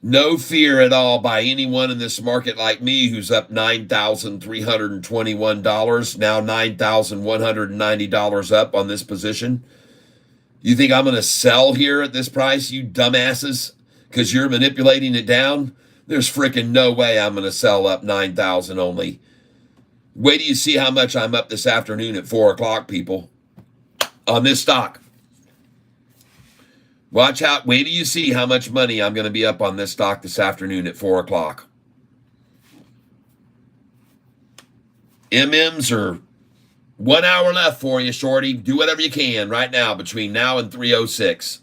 No fear at all by anyone in this market like me who's up $9,321, now $9,190 up on this position. You think I'm going to sell here at this price, you dumbasses, because you're manipulating it down? There's freaking no way I'm going to sell up 9,000 only. Wait till you see how much I'm up this afternoon at 4 o'clock, people, on this stock. Watch out. Wait till you see how much money I'm going to be up on this stock this afternoon at 4 o'clock. MMs are 1 hour left for you, shorty. Do whatever you can right now between now and 3:06.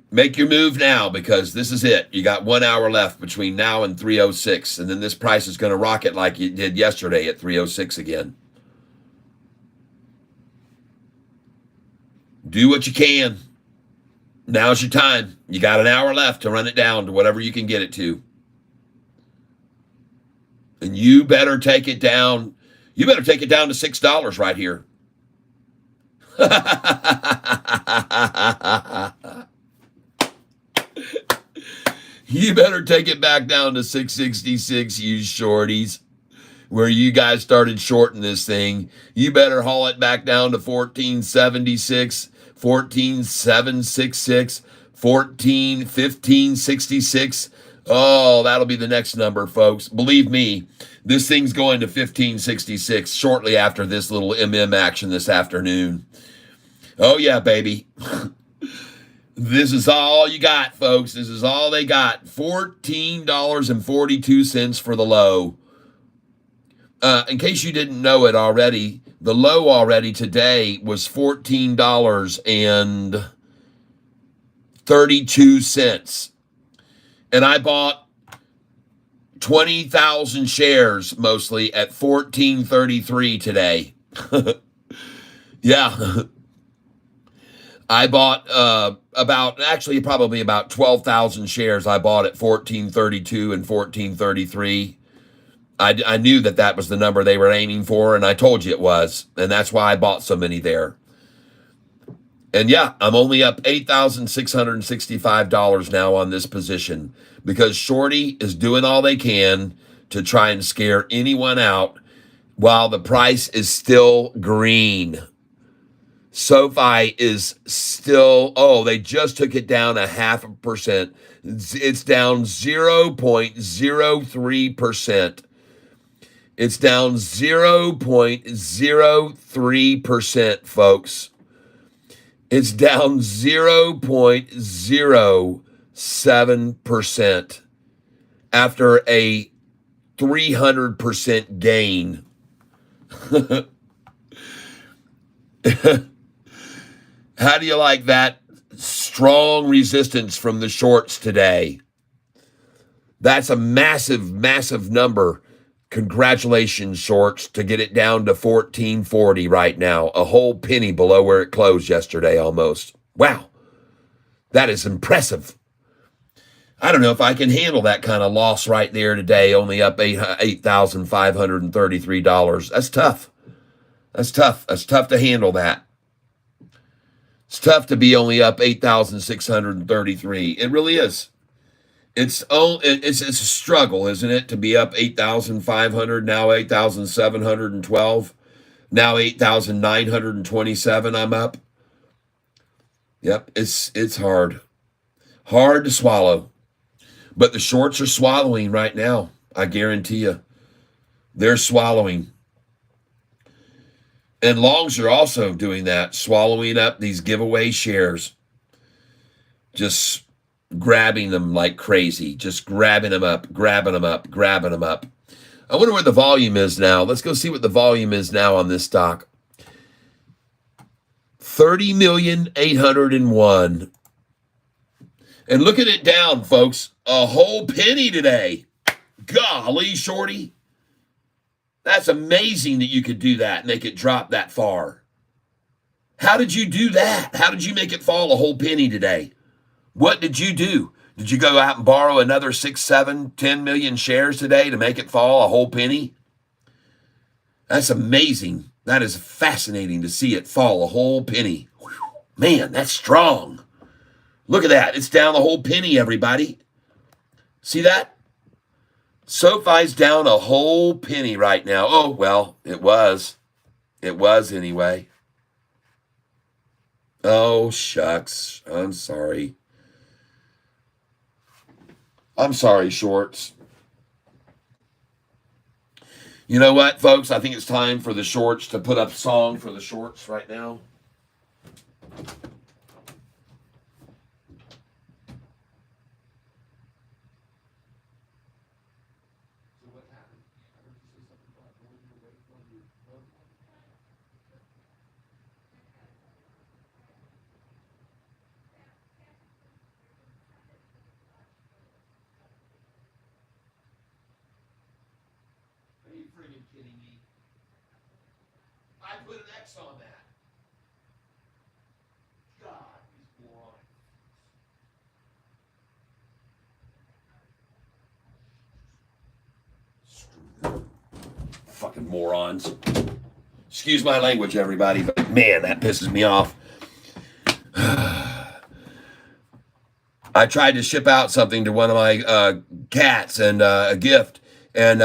Make your move now because this is it. You got 1 hour left between now and 3:06, and then this price is going to rocket like it did yesterday at 3:06 again. Do what you can. Now's your time. You got an hour left to run it down to whatever you can get it to. And you better take it down. You better take it down to $6 right here. You better take it back down to 666, you shorties. Where you guys started shorting this thing. You better haul it back down to 1476, 14766, 1566. Oh, that'll be the next number, folks. Believe me, this thing's going to 1566 shortly after this little action this afternoon. Oh, yeah, baby. This is all you got, folks. This is all they got. $14.42 for the low. In case you didn't know it already, the low already today was $14.32. And I bought 20,000 shares mostly at $14.33 today. Yeah. I bought probably about 12,000 shares. I bought at $14.32 and $14.33. I knew that was the number they were aiming for, and I told you it was, and that's why I bought so many there. And yeah, I'm only up $8,665 now on this position because Shorty is doing all they can to try and scare anyone out while the price is still green. Sofi is still, they just took it down 0.5%. It's down 0.03%. It's down 0.03%, folks. It's down 0.07% after a 300% gain. How do you like that strong resistance from the shorts today? That's a massive, massive number. Congratulations, shorts, to get it down to 1440 right now, a whole penny below where it closed yesterday almost. Wow, that is impressive. I don't know if I can handle that kind of loss right there today, only up $8,533. That's tough. That's tough. That's tough to handle that. It's tough to be only up 8,633. It really is. It's a struggle, isn't it, to be up 8,500, now 8,712, now 8,927 I'm up. Yep, it's hard. Hard to swallow. But the shorts are swallowing right now, I guarantee you. They're swallowing. And longs are also doing that, swallowing up these giveaway shares. Just grabbing them like crazy, just grabbing them up, grabbing them up, grabbing them up. I wonder what the volume is now. Let's go see what the volume is now on this stock. 30,801,000. And look at it down, folks. A whole penny today. Golly, Shorty. That's amazing that you could do that and make it drop that far. How did you do that? How did you make it fall a whole penny today? What did you do? Did you go out and borrow another 6, 7, 10 million shares today to make it fall a whole penny? That's amazing. That is fascinating to see it fall a whole penny. Whew. Man, that's strong. Look at that. It's down a whole penny, everybody. See that? SoFi's down a whole penny right now. Oh, well, it was. It was anyway. Oh, shucks. I'm sorry. I'm sorry, shorts. You know what, folks? I think it's time for the shorts to put up a song for the shorts right now. Are you freaking kidding me? I put an X on that. God, these morons. Fucking morons. Excuse my language, everybody, but man, that pisses me off. I tried to ship out something to one of my cats and a gift, and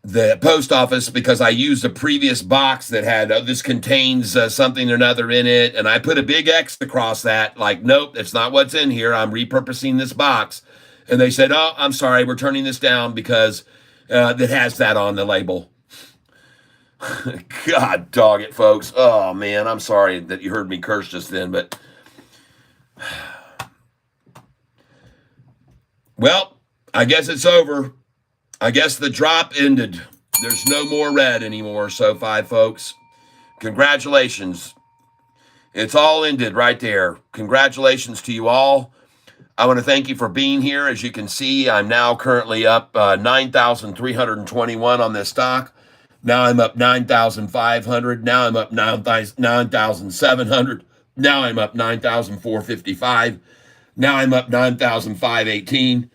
the post office, because I used a previous box that had this contains something or another in it, and I put a big X across that, like, nope, that's not what's in here. I'm repurposing this box. And they said, oh, I'm sorry, we're turning this down because that has that on the label. God dog it, folks. Oh, man, I'm sorry that you heard me curse just then, but well, I guess it's over. I guess the drop ended. There's no more red anymore, Sofi, folks. Congratulations. It's all ended right there. Congratulations to you all. I want to thank you for being here. As you can see, I'm now currently up 9,321 on this stock. Now I'm up 9,500. Now I'm up 9,700. Now I'm up 9,455. Now I'm up 9,518.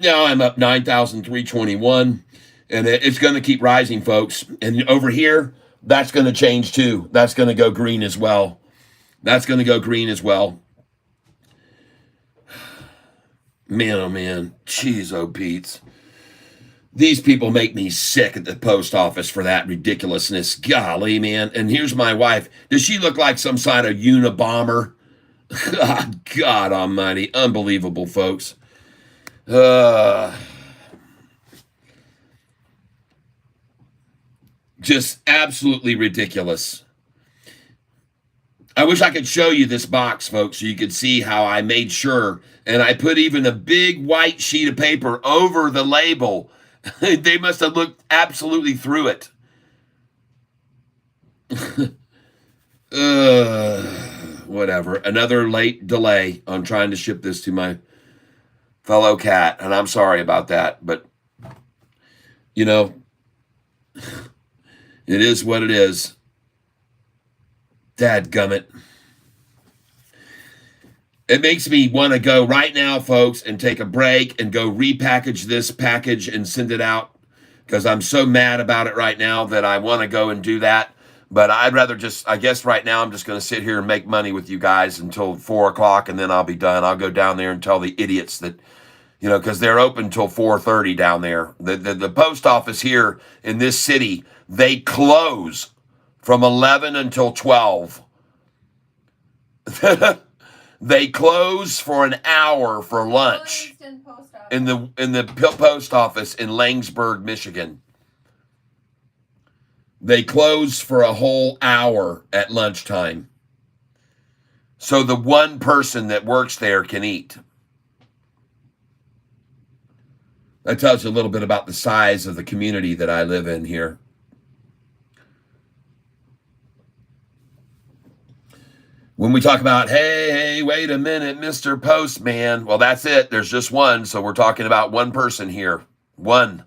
Now I'm up 9,321. And it's going to keep rising, folks. And over here, that's going to change too. That's going to go green as well. That's going to go green as well. Man, oh man. Jeez, oh Pete's. These people make me sick at the post office for that ridiculousness. Golly, man. And here's my wife. Does she look like some sort of Unabomber? God almighty. Unbelievable, folks. Just absolutely ridiculous. I wish I could show you this box, folks, so you could see how I made sure. And I put even a big white sheet of paper over the label. They must have looked absolutely through it. Whatever. Another late delay on trying to ship this to my fellow cat. And I'm sorry about that. But, you know, it is what it is. Dadgummit. It makes me want to go right now, folks, and take a break and go repackage this package and send it out because I'm so mad about it right now that I want to go and do that. But I'd rather just, I guess right now I'm just going to sit here and make money with you guys until 4 o'clock and then I'll be done. I'll go down there and tell the idiots that, you know, because they're open till 4:30 down there. The post office here in this city, they close from 11 until 12. They close for an hour for lunch in the post office in Langsburg, Michigan. They close for a whole hour at lunchtime. So the one person that works there can eat. That tells you a little bit about the size of the community that I live in here. When we talk about, hey, wait a minute, Mr. Postman. Well, that's it. There's just one. So we're talking about one person here. One.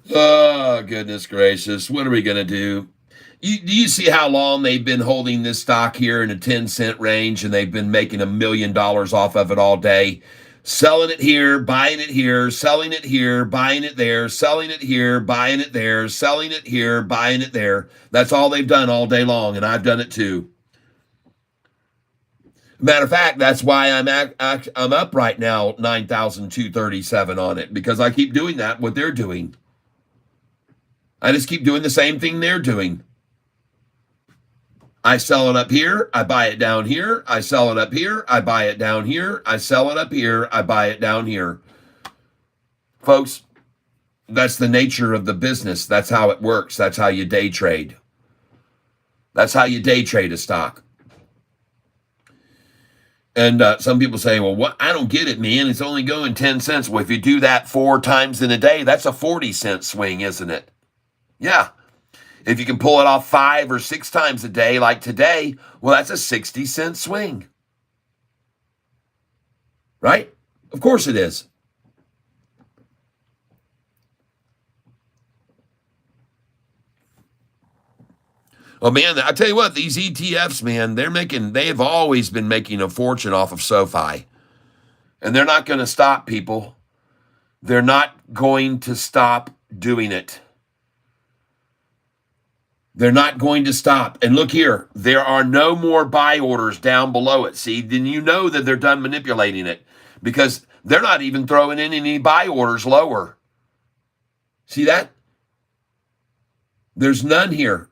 Oh, goodness gracious. What are we going to do? Do you see how long they've been holding this stock here in a 10-cent range and they've been making $1 million off of it all day? Selling it here, buying it here, selling it here, buying it there, selling it here, buying it there, selling it here, buying it there. That's all they've done all day long, and I've done it too. Matter of fact, that's why I'm up right now 9,237 on it, because I keep doing that, what they're doing. I just keep doing the same thing they're doing. I sell it up here, I buy it down here, I sell it up here, I buy it down here, I sell it up here, I buy it down here. Folks, that's the nature of the business. That's how it works. That's how you day trade. That's how you day trade a stock. And some people say, well, what? I don't get it, man. It's only going 10 cents. Well, if you do that 4 times in a day, that's a 40-cent swing, isn't it? Yeah. If you can pull it off 5 or 6 times a day, like today, well, that's a 60-cent swing. Right? Of course it is. Oh, man, I tell you what, these ETFs, man, they've always been making a fortune off of Sofi. And they're not going to stop, people. They're not going to stop doing it. They're not going to stop. And look here, there are no more buy orders down below it. See, then you know that they're done manipulating it because they're not even throwing in any buy orders lower. See that? There's none here.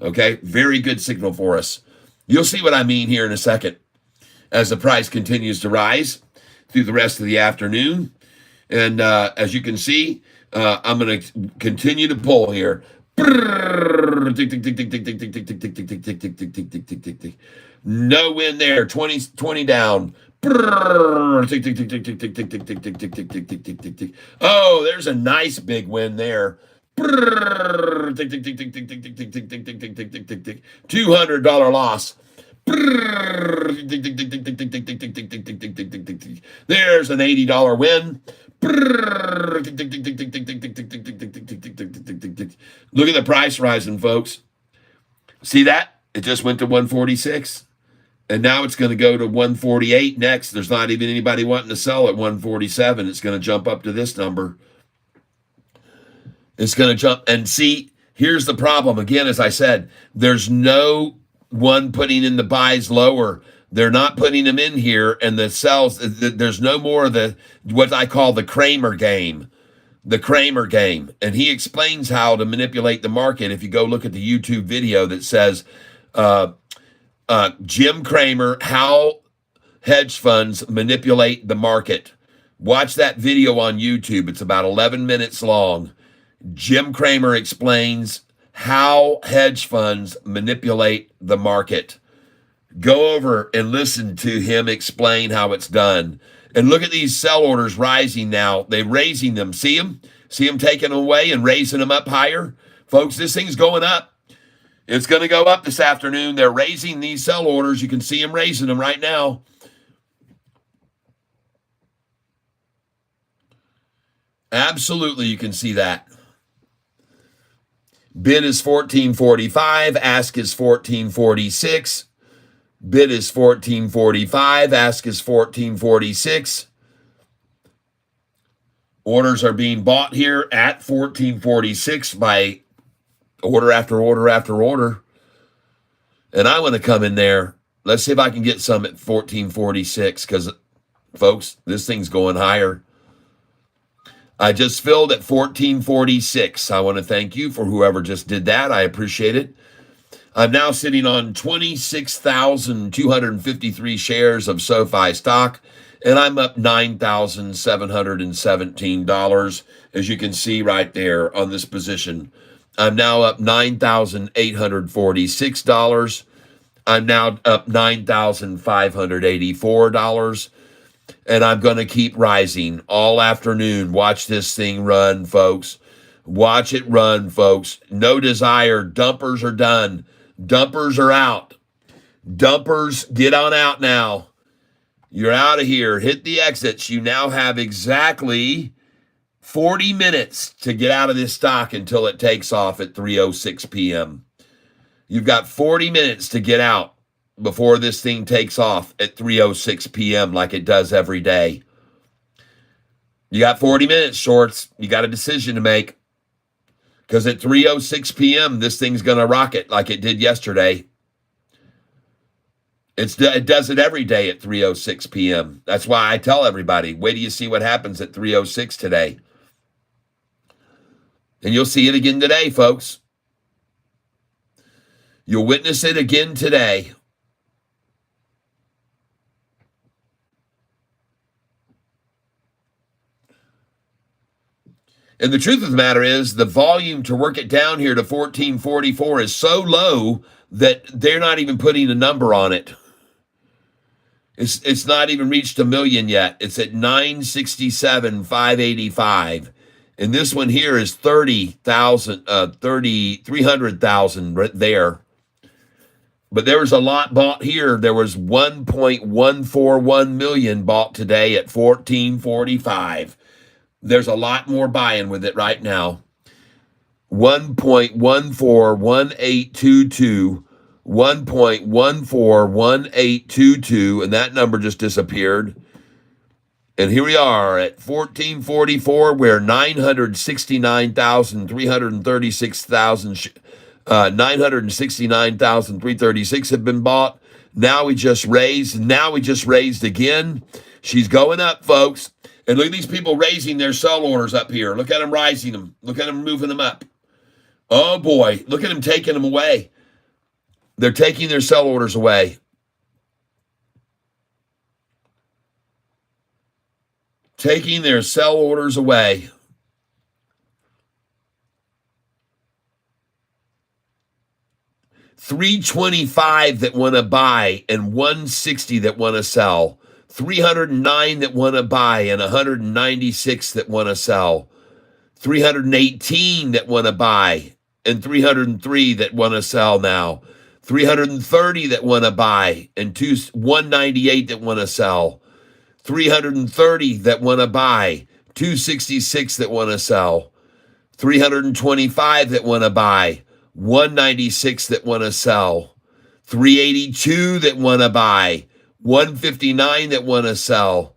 Okay, very good signal for us. You'll see what I mean here in a second as the price continues to rise through the rest of the afternoon. And as you can see, I'm going to continue to pull here. No win there. 20 down. Oh, there's a nice big win there. $200 loss. There's an $80 win. Look at the price rising, folks. See that? It just went to 146. And now it's going to go to 148 next. There's not even anybody wanting to sell at 147. It's going to jump up to this number. It's going to jump. And see, here's the problem. Again, as I said, there's no one putting in the buys lower. They're not putting them in here. And the sells, there's no more of the, what I call the Kramer game. The Kramer game. And he explains how to manipulate the market. If you go look at the YouTube video that says, Jim Cramer, how hedge funds manipulate the market. Watch that video on YouTube. It's about 11 minutes long. Jim Cramer explains how hedge funds manipulate the market. Go over and listen to him explain how it's done. And look at these sell orders rising now. They're raising them. See them? See them taking them away and raising them up higher? Folks, this thing's going up. It's going to go up this afternoon. They're raising these sell orders. You can see them raising them right now. Absolutely, you can see that. Bid is 1445. Ask is 1446. Bid is 1445. Ask is 1446. Orders are being bought here at 1446 by order after order after order. And I want to come in there. Let's see if I can get some at 1446 because, folks, this thing's going higher. I just filled at 1446. I want to thank you for whoever just did that. I appreciate it. I'm now sitting on 26,253 shares of Sofi stock, and I'm up $9,717, as you can see right there on this position. I'm now up $9,846. I'm now up $9,584. And I'm going to keep rising all afternoon. Watch this thing run, folks. Watch it run, folks. No desire. Dumpers are done. Dumpers are out. Dumpers, get on out now. You're out of here. Hit the exits. You now have exactly 40 minutes to get out of this stock until it takes off at 3:06 p.m. You've got 40 minutes to get out before this thing takes off at 3:06 p.m. like it does every day. You got 40 minutes, shorts. You got a decision to make. Because at 3:06 p.m., this thing's going to rocket like it did yesterday. It does it every day at 3:06 p.m. That's why I tell everybody, wait till you see what happens at 3:06 today. And you'll see it again today, folks. You'll witness it again today. And the truth of the matter is the volume to work it down here to 1444 is so low that they're not even putting a number on it. It's not even reached 1 million yet. It's at 967,585. And this one here is 300,000 right there. But there was a lot bought here. There was 1.141 million bought today at 1445. There's a lot more buying with it right now. 1.141822, 1.141822, and that number just disappeared. And here we are at 1444, where 969,336 have been bought. Now we just raised again. She's going up, folks. And look at these people raising their sell orders up here. Look at them rising them. Look at them moving them up. Oh, boy. Look at them taking them away. They're taking their sell orders away. Taking their sell orders away. $325 that want to buy and $160 that want to sell. 309 that want to buy and 196 that want to sell. 318 that want to buy and 303 that want to sell now. 330 that want to buy and 198 that want to sell. 330 that want to buy, 266 that want to sell. 325 that want to buy, 196 that want to sell. 382 that want to buy, 159 that want to sell.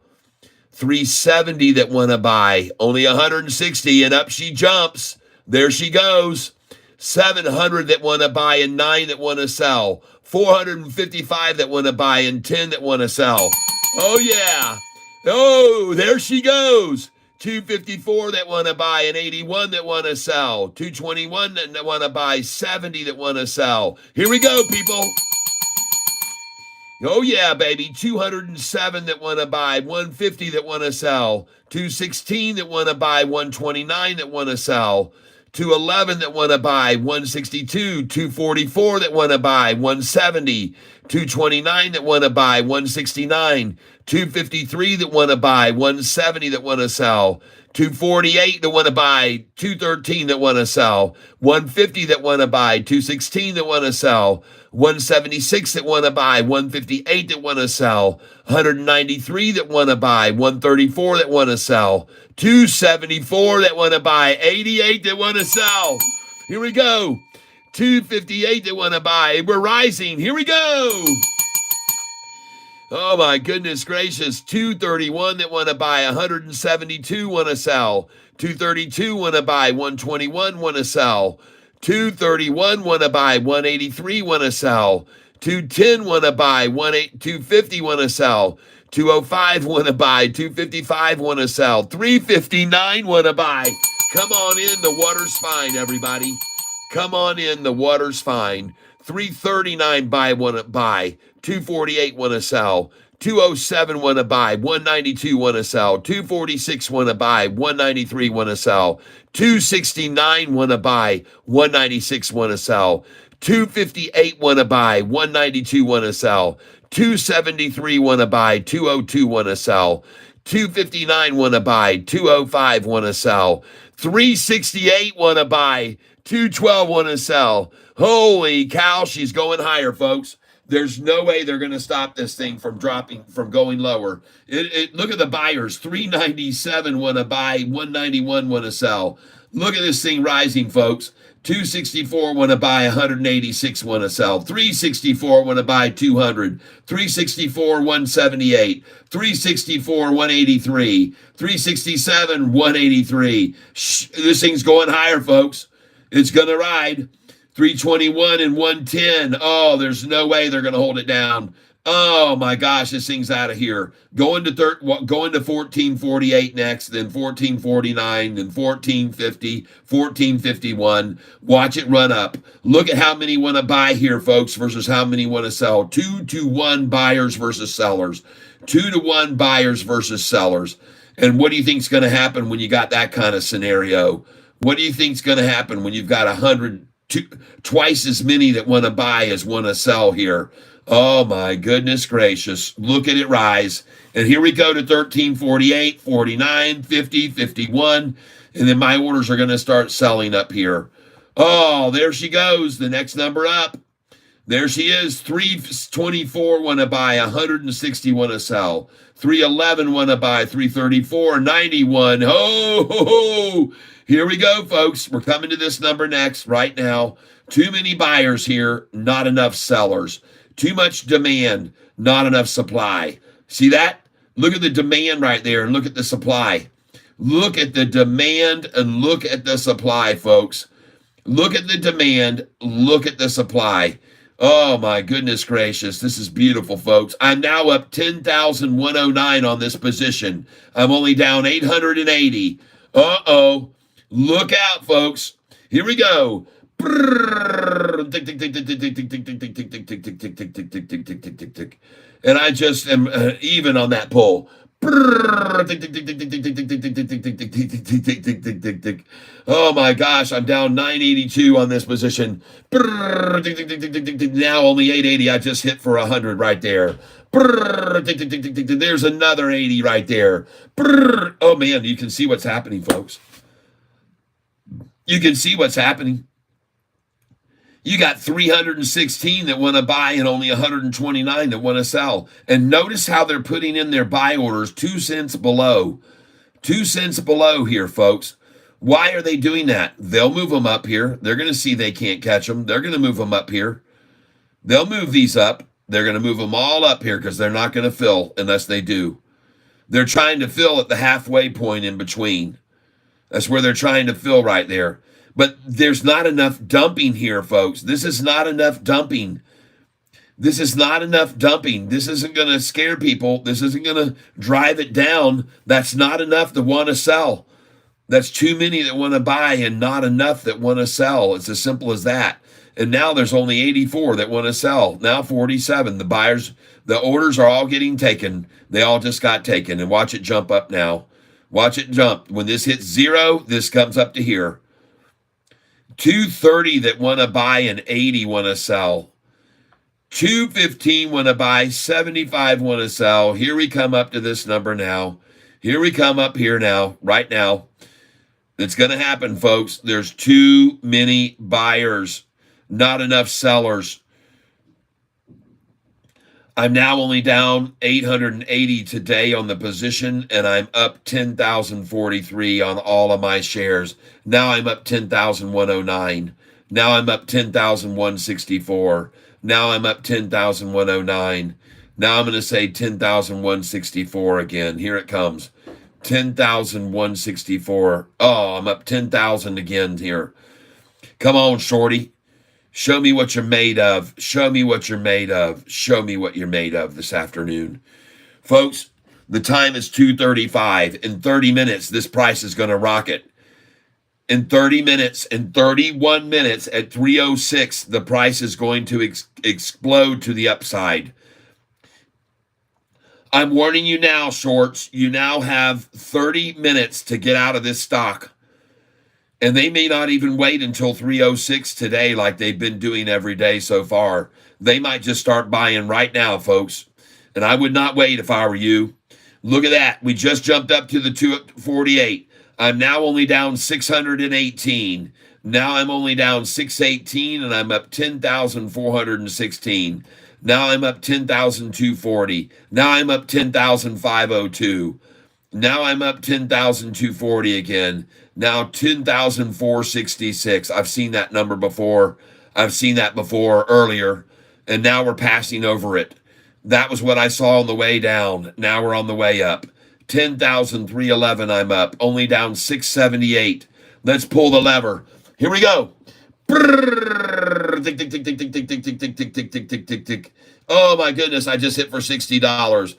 370 that want to buy, only 160, and up she jumps. There she goes. 700 that want to buy and 9 that want to sell. 455 that want to buy and 10 that want to sell. Oh, yeah. Oh, there she goes. 254 that want to buy and 81 that want to sell. 221 that want to buy, 70 that want to sell. Here we go, people. Oh, yeah, baby. 207 that want to buy, 150 that want to sell. 216 that want to buy, 129 that want to sell. 211 that want to buy, 162. 244 that want to buy, 170. 229 that want to buy, 169. 253 that want to buy, 170 that want to sell. 248 that want to buy, 213 that want to sell. 150 that want to buy, 216 that want to sell. 176 that want to buy, 158 that want to sell. 193 that want to buy, 134 that want to sell. 274 that want to buy, 88 that want to sell. Here we go. 258 that want to buy. We're rising. Here we go. Oh, my goodness gracious. 231 that want to buy, 172 want to sell. 232 want to buy, 121 want to sell. 231 want to buy, 183 want to sell. 210 want to buy, 250 want to sell. 205 want to buy, 255 want to sell. 359 want to buy. Come on in, the water's fine, everybody. Come on in, the water's fine. 339 buy, want to buy. 248 want to sell. 207 want to buy. 192 want to sell. 246 want to buy. 193 want to sell. 269 want to buy. 196 want to sell. 258 want to buy. 192 want to sell. 273 want to buy. 202 want to sell. 259 want to buy. 205 want to sell. 368 want to buy. 212 want to sell. Holy cow, she's going higher, folks. There's no way they're going to stop this thing from dropping, from going lower. Look at the buyers. 397 want to buy, 191 want to sell. Look at this thing rising, folks. 264 want to buy, 186 want to sell. 364 want to buy, 200. 364, 178. 364, 183. 367, 183. This thing's going higher, folks. It's going to ride. 321 and 110. Oh, there's no way they're going to hold it down. Oh my gosh, this thing's out of here. Going to 1448 next, then 1449, then 1450, 1451. Watch it run up. Look at how many want to buy here, folks, versus how many want to sell. 2-to-1 buyers versus sellers. 2-to-1 buyers versus sellers. And what do you think's going to happen when you got that kind of scenario? What do you think's going to happen when you've got 100? Twice as many that want to buy as want to sell here? Oh my goodness gracious. Look at it rise. And here we go to 1348, 49, 50, 51. And then my orders are going to start selling up here. Oh, there she goes. The next number up. There she is. 324 want to buy, 160 want to sell. 311 want to buy, 334, 91. Ho, ho, ho. Here we go, folks. We're coming to this number next, right now. Too many buyers here, not enough sellers. Too much demand, not enough supply. See that? Look at the demand right there and look at the supply. Look at the demand and look at the supply, folks. Look at the demand, look at the supply. Oh, my goodness gracious. This is beautiful, folks. I'm now up 10,109 on this position. I'm only down 880. Uh-oh. Look out, folks. Here we go. And I just am even on that pull. Oh my gosh, I'm down 982 on this position. Now only 880. I just hit for 100 right there. There's another 80 right there. Oh man, you can see what's happening, folks. You can see what's happening. You got 316 that want to buy and only 129 that want to sell. And notice how they're putting in their buy orders 2 cents below. 2 cents below here, folks. Why are they doing that? They'll move them up here. They're going to see they can't catch them. They're going to move them up here. They'll move these up. They're going to move them all up here because they're not going to fill unless they do. They're trying to fill at the halfway point in between. That's where they're trying to fill right there. But there's not enough dumping here, folks. This is not enough dumping. This is not enough dumping. This isn't going to scare people. This isn't going to drive it down. That's not enough to want to sell. That's too many that want to buy and not enough that want to sell. It's as simple as that. And now there's only 84 that want to sell. Now 47. The buyers, the orders are all getting taken. They all just got taken. And watch it jump up now. Watch it jump. When this hits 0, this comes up to here. 230 that want to buy and 80 want to sell. 215 want to buy, 75 want to sell. Here we come up to this number now. Here we come up here now, right now. It's going to happen, folks. There's too many buyers, not enough sellers. I'm now only down 880 today on the position, and I'm up 10,043 on all of my shares. Now I'm up 10,109. Now I'm up 10,164. Now I'm up 10,109. Now I'm going to say 10,164 again. Here it comes. 10,164. Oh, I'm up 10,000 again here. Come on, shorty. Show me what you're made of. Show me what you're made of. Show me what you're made of this afternoon. Folks, the time is 2:35. In 30 minutes, this price is going to rocket. In 30 minutes, in 31 minutes at 3:06, the price is going to explode to the upside. I'm warning you now, shorts. You now have 30 minutes to get out of this stock. And they may not even wait until 3:06 today like they've been doing every day so far. They might just start buying right now, folks. And I would not wait if I were you. Look at that. We just jumped up to the 248. I'm now only down 618. Now I'm only down 618, and I'm up 10,416. Now I'm up 10,240. Now I'm up 10,502. Now I'm up 10,240 again. Now 10,466. I've seen that number before. I've seen that before earlier. And now we're passing over it. That was what I saw on the way down. Now we're on the way up. 10,311 I'm up. Only down 678. Let's pull the lever. Here we go. Tick, tick, tick, tick, tick, tick, tick, tick, tick, tick, tick, tick, tick, tick, tick. Oh my goodness, I just hit for $60.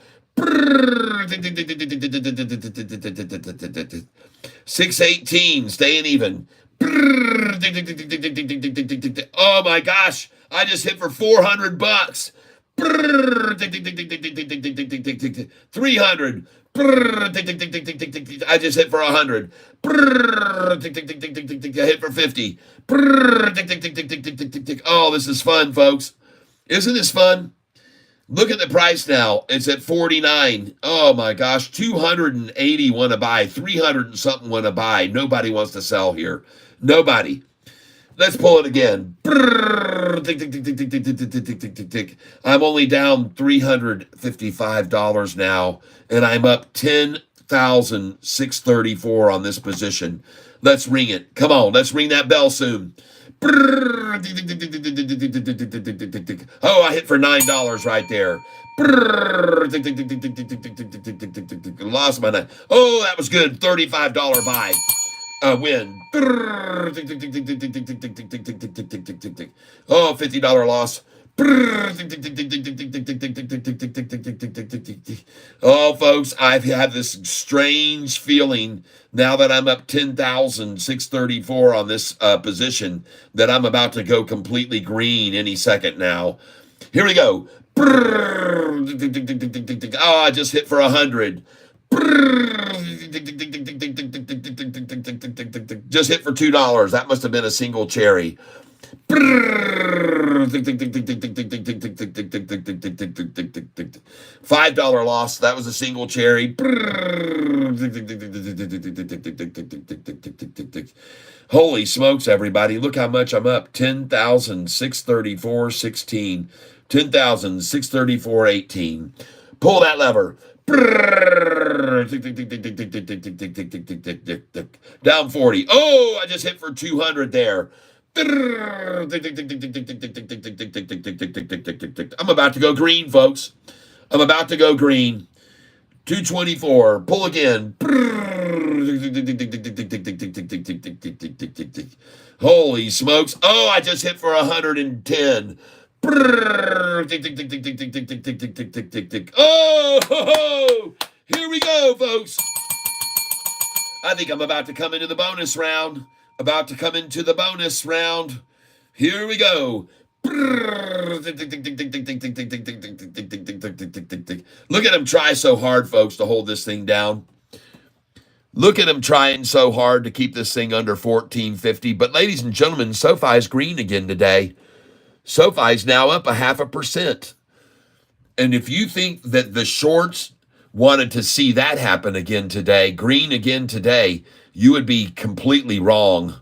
618, staying even. Oh my gosh, I just hit for $400. 300. I just hit for 100. I hit for 50. Oh, this is fun, folks. Isn't this fun? Look at the price now. It's at 49. Oh my gosh, 280 want to buy, 300 and something want to buy. Nobody wants to sell here. Nobody. Let's pull it again. I'm only down $355 now, and I'm up 10,634 on this position. Let's ring it. Come on, let's ring that bell soon. Oh, I hit for $9 right there. Lost my $9. Oh, that was good. $35 buy. Win. Oh, $50 loss. Oh, folks, I've had this strange feeling now that I'm up 10,634 on this position that I'm about to go completely green any second now. Here we go. Oh, I just hit for 100. Just hit for $2. That must have been a single cherry. $5 loss. That was a single cherry. Holy smokes, everybody. Look how much I'm up. 10,634.16. 10,634.18. Pull that lever. Down 40. Oh, I just hit for 200 there. I'm about to go green, folks. I'm about to go green. 224. Pull again. Holy smokes. Oh, I just hit for 110. Oh, here we go, folks. I think I'm about to come into the bonus round. About to come into the bonus round. Here we go. Look at him try so hard, folks, to hold this thing down. Look at him trying so hard to keep this thing under 1450. But ladies and gentlemen, Sofi's green again today. Sofi's now up 0.5%. And if you think that the shorts wanted to see that happen again today, green again today, you would be completely wrong.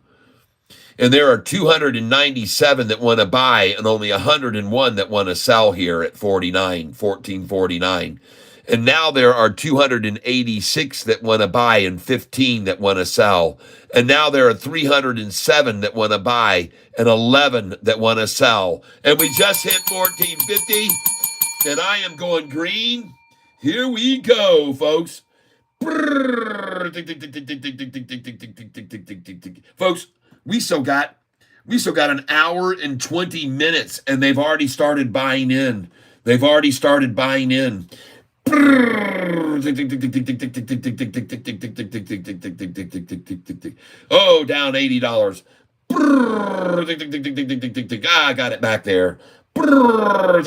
And there are 297 that want to buy and only 101 that want to sell here at 1449. And now there are 286 that want to buy and 15 that want to sell. And now there are 307 that want to buy and 11 that want to sell. And we just hit 1450, and I am going green. Here we go, folks. Folks, we still got an hour and 20 minutes, and they've already started buying in. Oh, down $80. I got it back there. Oh,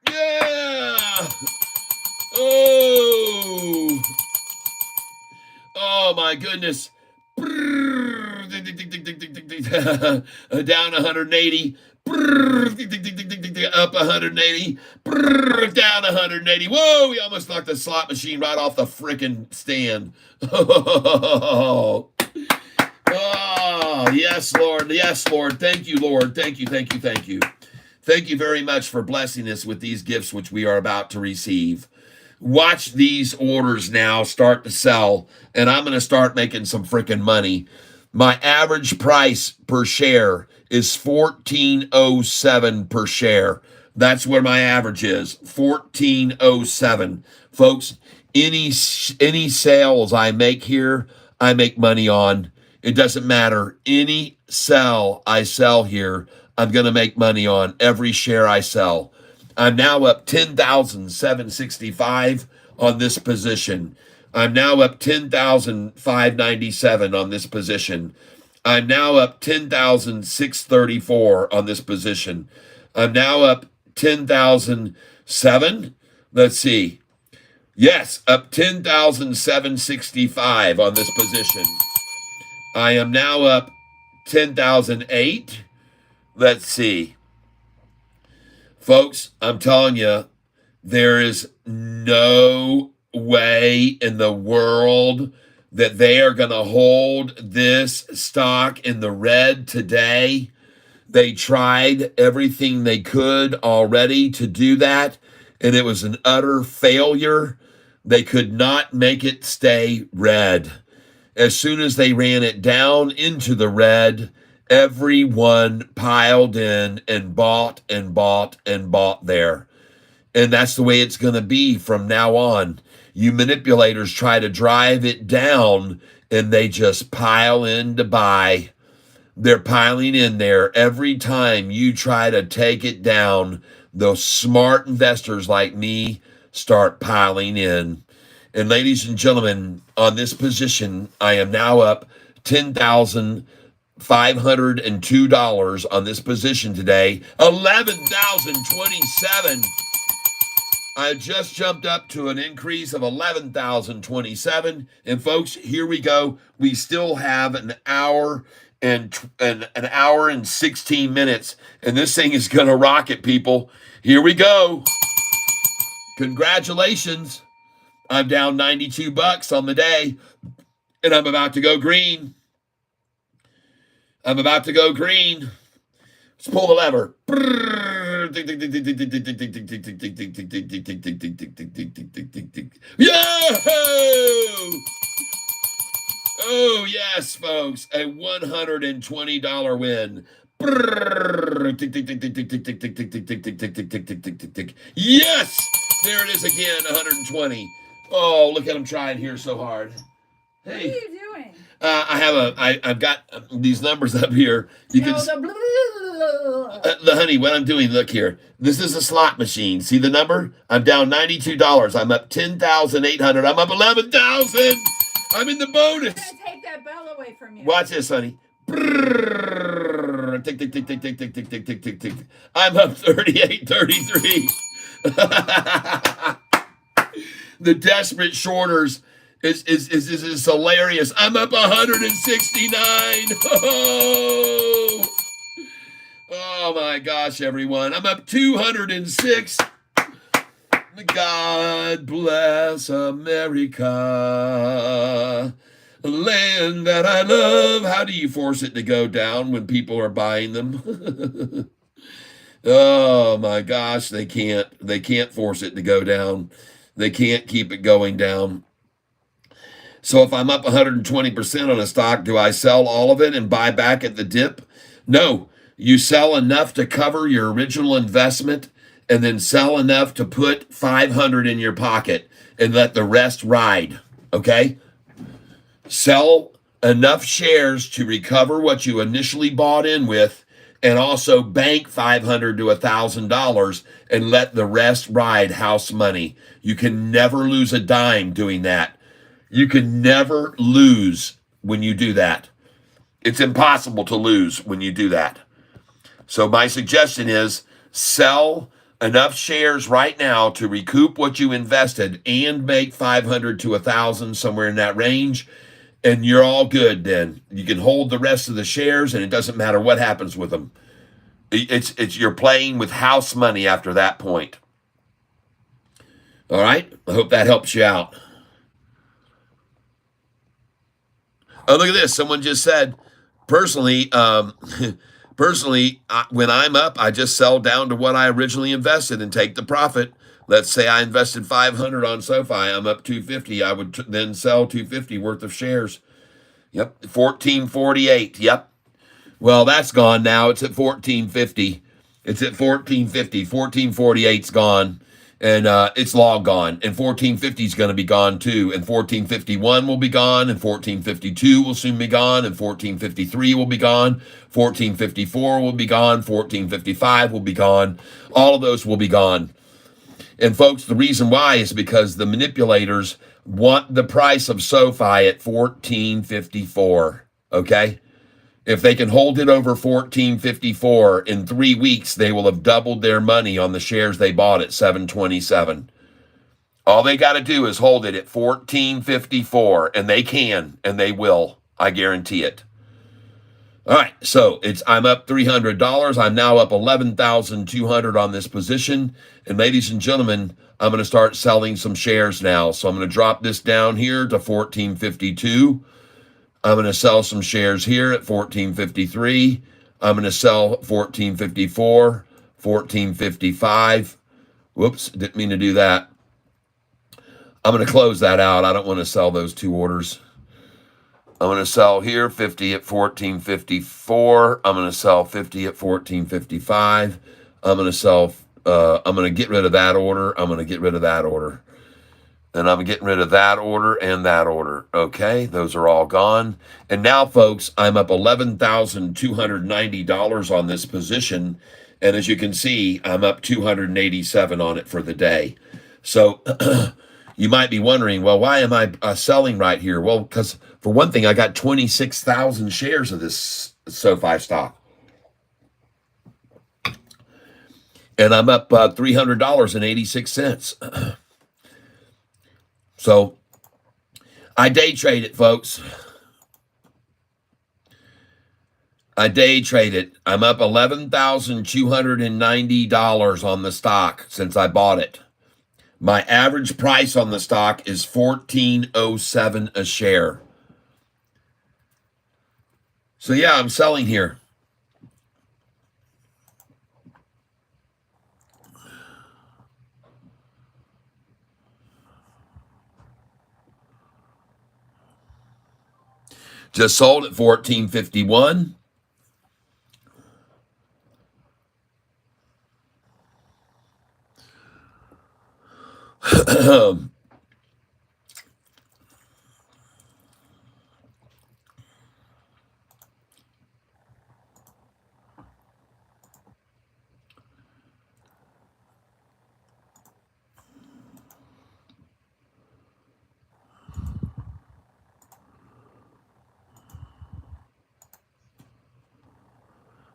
yeah. Oh, my goodness. Down 180. Up 180. Down 180. Whoa, we almost knocked the slot machine right off the frickin' stand. Oh, yes, Lord. Yes, Lord. Thank you, Lord. Thank you. Thank you very much for blessing us with these gifts which we are about to receive. Watch these orders now start to sell, and I'm going to start making some freaking money. My average price per share is $14.07 per share. That's where my average is, $14.07. Folks, any sales I make here, I make money on. It doesn't matter. Any sell I sell here, I'm going to make money on every share I sell. I'm now up 10,765 on this position. I'm now up 10,597 on this position. I'm now up 10,634 on this position. I'm now up 10,007. Let's see. Yes, up 10,765 on this position. I am now up 10,008. Let's see. Folks, I'm telling you, there is no way in the world that they are going to hold this stock in the red today. They tried everything they could already to do that, and it was an utter failure. They could not make it stay red. As soon as they ran it down into the red, everyone piled in and bought and bought and bought there. And that's the way it's going to be from now on. You manipulators try to drive it down, and they just pile in to buy. They're piling in there. Every time you try to take it down, those smart investors like me start piling in. And ladies and gentlemen, on this position, I am now up $10,502 on this position today. 11,027. I just jumped up to an increase of 11,027. And folks, here we go. We still have an hour and 16 minutes, and this thing is going to rock it, people. Here we go. Congratulations. I'm down 92 bucks on the day, and I'm about to go green. I'm about to go green. Let's pull the lever. Yo! Oh, yes, folks. A $120 win. Yes! There it is again, 120. Oh, look at him trying here so hard. Hey. What are you doing? I've got these numbers up here. You can the honey, what I'm doing, look here. This is a slot machine. See the number? I'm down $92. I'm up 10,800. I'm up 11,000. I'm in the bonus. I'm gonna take that bell away from you. Watch this, honey. Tick, tick, tick, tick, tick, tick, tick, tick, tick, tick, tick. I'm up 38.33. The desperate shorters is hilarious. I'm up 169. Oh my gosh, everyone. I'm up 206. God bless America, the land that I love. How do you force it to go down when people are buying them? Oh my gosh, they can't. They can't force it to go down. They can't keep it going down. So if I'm up 120% on a stock, do I sell all of it and buy back at the dip? No. You sell enough to cover your original investment and then sell enough to put 500 in your pocket and let the rest ride, okay? Sell enough shares to recover what you initially bought in with and also bank $500 to $1,000 and let the rest ride house money. You can never lose a dime doing that. You can never lose when you do that. It's impossible to lose when you do that. So my suggestion is sell enough shares right now to recoup what you invested and make 500 to 1,000, somewhere in that range, and you're all good then. You can hold the rest of the shares, and it doesn't matter what happens with them. It's you're playing with house money after that point. All right? I hope that helps you out. Oh, look at this. Someone just said, personally, when I'm up, I just sell down to what I originally invested and take the profit. Let's say I invested 500 on Sofi. I'm up 250. I would then sell 250 worth of shares. Yep, 1448. Yep. Well, that's gone now. It's at 1450. It's at 1450. 1448's gone. And it's long gone. And 1450 is going to be gone too. And 1451 will be gone. And 1452 will soon be gone. And 1453 will be gone. 1454 will be gone. 1455 will be gone. All of those will be gone. And folks, the reason why is because the manipulators want the price of Sofi at 1454. Okay? If they can hold it over 1454 in 3 weeks, they will have doubled their money on the shares they bought at 727. All they got to do is hold it at 1454, and they can, and they will. I guarantee it. All right, so I'm up $300. I'm now up 11,200 on this position. And ladies and gentlemen, I'm going to start selling some shares now. So I'm going to drop this down here to 1452. I'm going to sell some shares here at 1453. I'm going to sell 1454, 1455. Whoops, didn't mean to do that. I'm going to close that out. I don't want to sell those two orders. I'm going to sell here 50 at 1454. I'm going to sell 50 at 1455. I'm going to get rid of that order. I'm going to get rid of that order. And I'm getting rid of that order and that order. Okay, those are all gone. And now, folks, I'm up $11,290 on this position. And as you can see, I'm up 287 on it for the day. So you might be wondering, well, why am I selling right here? Well, because for one thing, I got 26,000 shares of this SoFi stock. And I'm up $300.86. So I day trade it, folks. I day trade it. I'm up $11,290 on the stock since I bought it. My average price on the stock is $14.07 a share. So yeah, I'm selling here. Just sold at $14.51.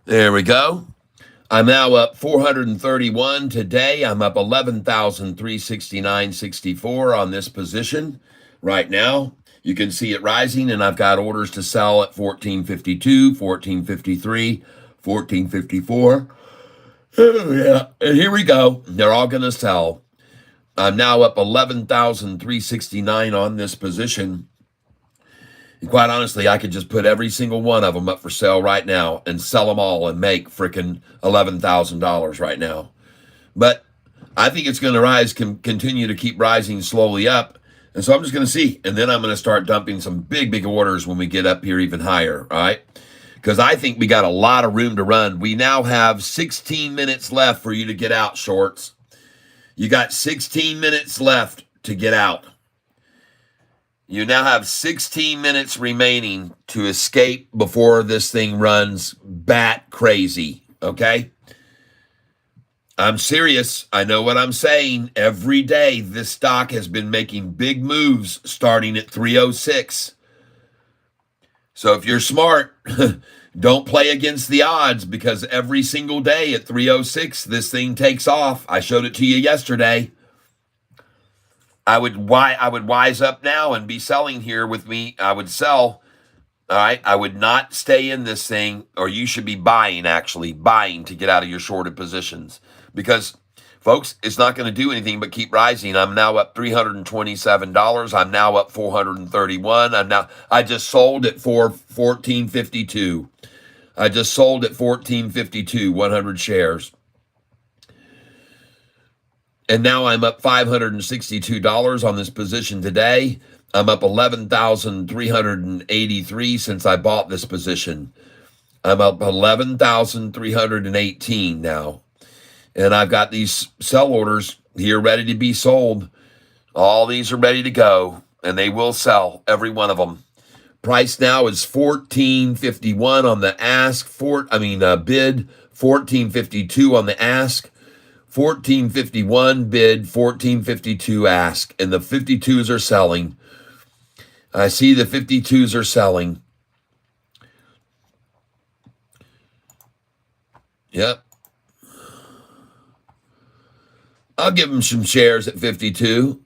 There we go. I'm now up 431 today. I'm up 11,369.64 on this position right now. You can see it rising, and I've got orders to sell at 14.52, 14.53, 14.54. Oh, yeah. And here we go. They're all going to sell. I'm now up 11,369 on this position. And quite honestly, I could just put every single one of them up for sale right now and sell them all and make freaking $11,000 right now. But I think it's going to rise, continue to keep rising slowly up. And so I'm just going to see. And then I'm going to start dumping some big, big orders when we get up here even higher, all right? Because I think we got a lot of room to run. We now have 16 minutes left for you to get out, shorts. You got 16 minutes left to get out. You now have 16 minutes remaining to escape before this thing runs bat crazy, okay? I'm serious. I know what I'm saying. Every day, this stock has been making big moves starting at 306. So if you're smart, don't play against the odds, because every single day at 306, this thing takes off. I showed it to you yesterday. I would wise up now and be selling here with me. I would sell, all right? I would not stay in this thing, or you should be buying, actually, buying to get out of your shorted positions. Because, folks, it's not going to do anything but keep rising. I'm now up $327. I'm now up $431. I just sold it for $14.52. I just sold at $14.52, 100 shares. And now I'm up $562 on this position today. I'm up $11,383 since I bought this position. I'm up $11,318 now. And I've got these sell orders here ready to be sold. All these are ready to go, and they will sell, every one of them. Price now is $14.51 on the ask, bid, $14.52 on the ask. $14.51 bid, $14.52 ask, and the 52s are selling. I see the 52s are selling. Yep. I'll give them some shares at 52.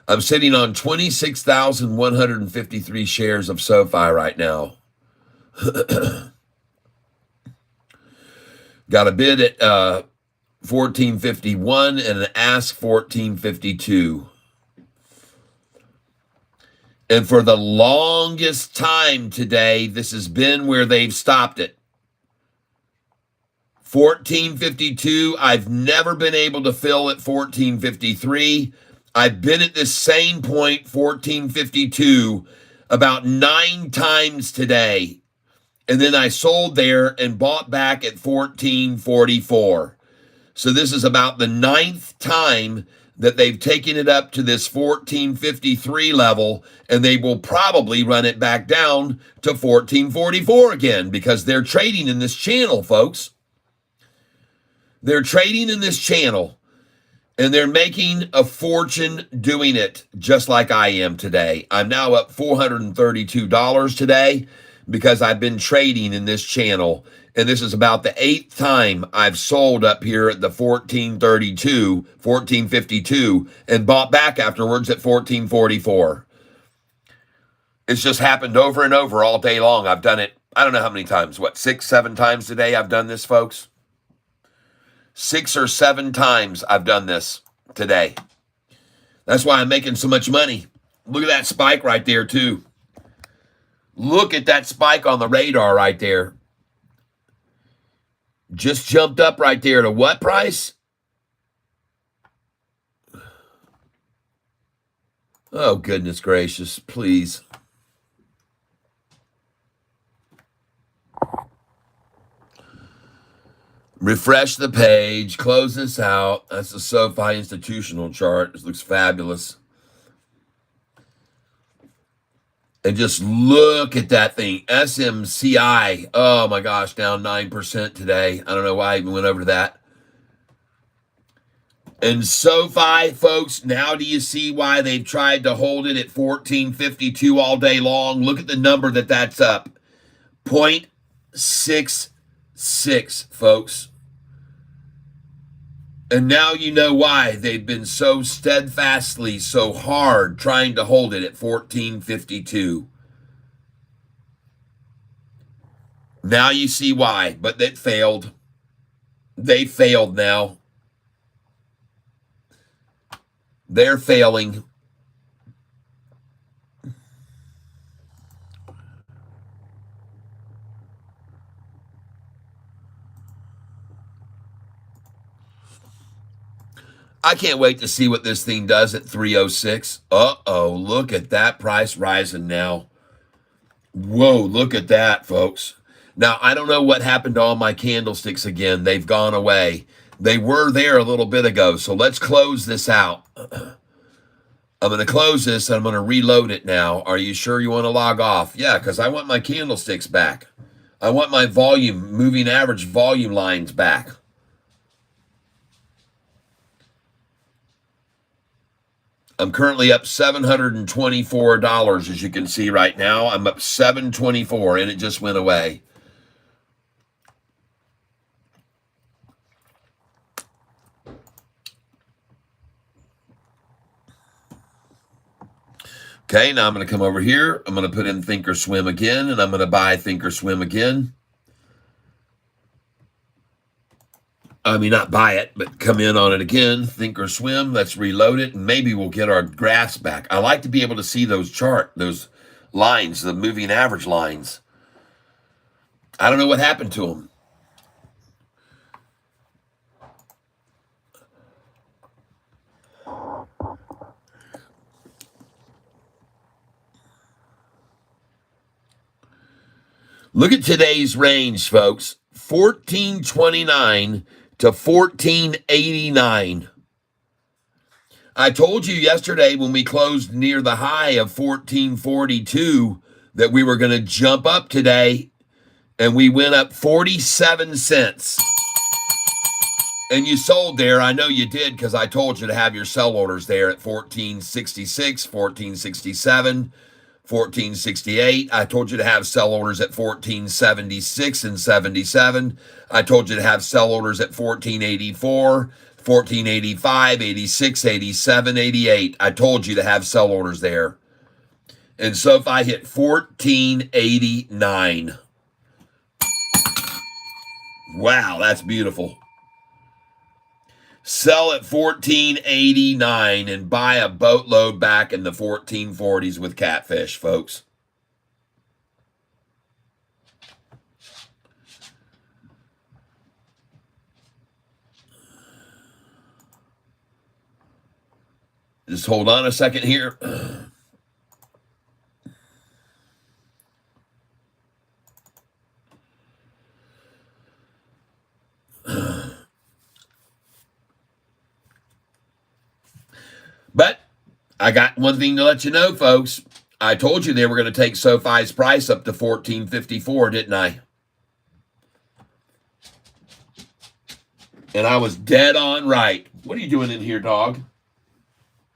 I'm sitting on 26,153 shares of SoFi right now. Got a bid at $14.51 and an ask $14.52. And for the longest time today, this has been where they've stopped it. $14.52, I've never been able to fill at $14.53. I've been at this same point, $14.52, about 9 times today. And then I sold there and bought back at 14.44. So this is about the 9th time that they've taken it up to this 14.53 level, and they will probably run it back down to 14.44 again because they're trading in this channel, folks. They're trading in this channel, and they're making a fortune doing it, just like I am today. I'm now up $432 today because I've been trading in this channel. And this is about the 8th time I've sold up here at the 14.52, and bought back afterwards at 14.44. It's just happened over and over all day long. I've done it, I don't know how many times, 6, 7 times today I've done this, folks? 6 or 7 times I've done this today. That's why I'm making so much money. Look at that spike right there, too. Look at that spike on the radar right there. Just jumped up right there to what price? Oh, goodness gracious, please. Refresh the page, close this out. That's the Sofi institutional chart. This looks fabulous. And just look at that thing. SMCI. Oh my gosh, down 9% today. I don't know why I even went over to that. And SoFi, folks, now do you see why they've tried to hold it at 14.52 all day long? Look at the number that's up. 0.66, folks. And now you know why they've been so steadfastly, so hard trying to hold it at 14.52. Now you see why, but it failed. They failed now. They're failing. I can't wait to see what this thing does at 306. Uh-oh, look at that price rising now. Whoa, look at that, folks. Now, I don't know what happened to all my candlesticks again. They've gone away. They were there a little bit ago, so let's close this out. I'm going to close this, and I'm going to reload it now. Are you sure you want to log off? Yeah, because I want my candlesticks back. I want my volume, moving average volume lines back. I'm currently up $724, as you can see right now. I'm up $724, and it just went away. Okay, now I'm going to come over here. I'm going to put in Thinkorswim again, and I'm going to buy Thinkorswim again. I mean, not buy it, but come in on it again. Thinkorswim, let's reload it, and maybe we'll get our graphs back. I like to be able to see those those lines, the moving average lines. I don't know what happened to them. Look at today's range, folks. 1429 to 1489. I told you yesterday when we closed near the high of 1442 that we were going to jump up today, and we went up 47 cents. And you sold there. I know you did because I told you to have your sell orders there at 1466, 1467, 1468. I told you to have sell orders at 1476 and 77. I told you to have sell orders at 1484, 1485, 86, 87, 88. I told you to have sell orders there. And so if I hit 1489. Wow, that's beautiful. Sell at 1489 and buy a boatload back in the 1440s with Catfish, folks. Just hold on a second here. But I got one thing to let you know, folks. I told you they were going to take SoFi's price up to $14.54, didn't I? And I was dead on right. What are you doing in here, dog?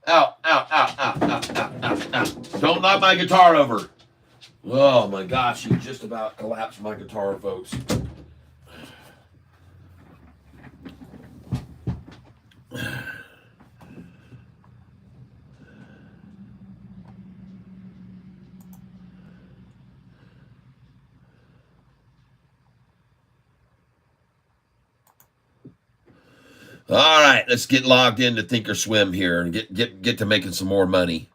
Ow, ow, ow, ow, ow, ow, ow, ow. Don't knock my guitar over. Oh my gosh, you just about collapsed my guitar, folks. All right, let's get logged into Thinkorswim here and get to making some more money.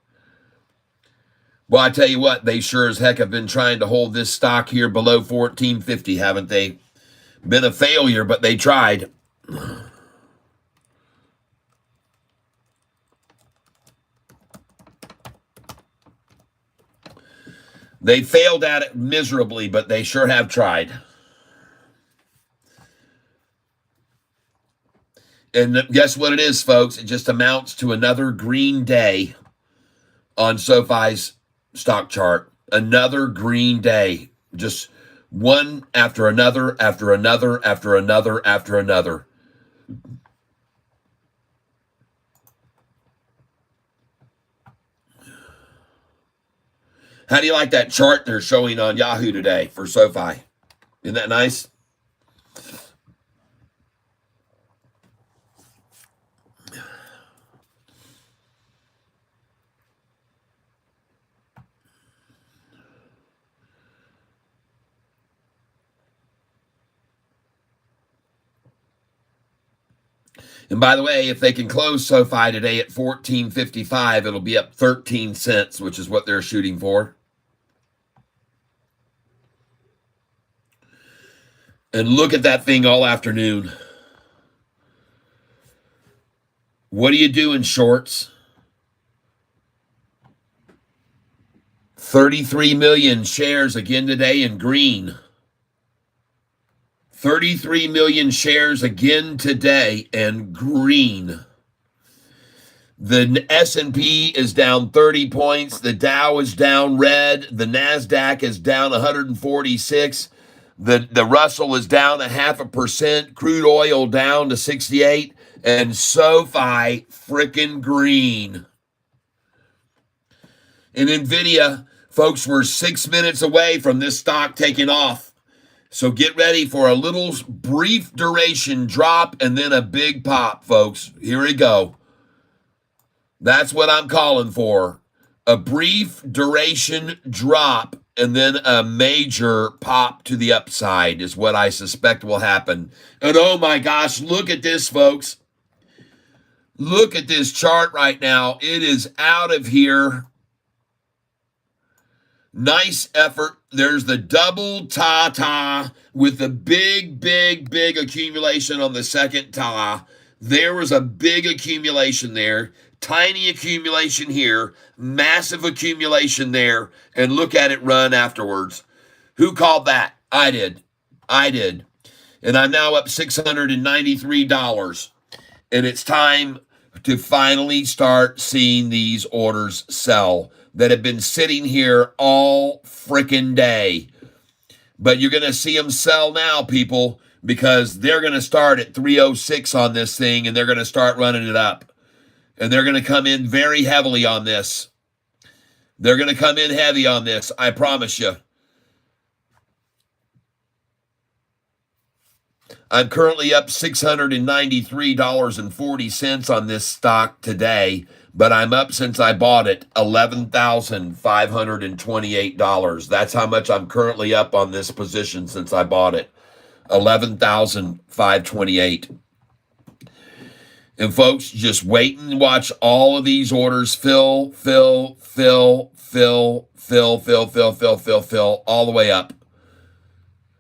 Well, I tell you what, they sure as heck have been trying to hold this stock here below $14.50, haven't they? Been a failure, but they tried. They failed at it miserably, but they sure have tried. And guess what it is, folks? It just amounts to another green day on SoFi's stock chart. Another green day. Just one after another, after another, after another, after another. How do you like that chart they're showing on Yahoo today for SoFi? Isn't that nice? And by the way, if they can close SoFi today at $14.55, it'll be up 13 cents, which is what they're shooting for. And look at that thing all afternoon. What are you doing, shorts? 33 million shares again today in green. 33 million shares again today and green. The S&P is down 30 points. The Dow is down red. The NASDAQ is down 146. The Russell is down 0.5%. Crude oil down to 68. And SoFi frickin' green. And NVIDIA, folks, we're 6 minutes away from this stock taking off. So get ready for a little brief duration drop and then a big pop, folks. Here we go. That's what I'm calling for. A brief duration drop and then a major pop to the upside is what I suspect will happen. And oh my gosh, look at this, folks. Look at this chart right now. It is out of here. Nice effort. There's the double ta-ta with the big, big, big accumulation on the second ta. There was a big accumulation there. Tiny accumulation here. Massive accumulation there. And look at it run afterwards. Who called that? I did. I did. And I'm now up $693. And it's time to finally start seeing these orders sell that have been sitting here all frickin' day. But you're going to see them sell now, people, because they're going to start at 306 on this thing, and they're going to start running it up. And they're going to come in very heavily on this. They're going to come in heavy on this, I promise you. I'm currently up $693.40 on this stock today, but I'm up since I bought it $11,528. That's how much I'm currently up on this position since I bought it. $11,528. And folks, just wait and watch all of these orders fill all the way up.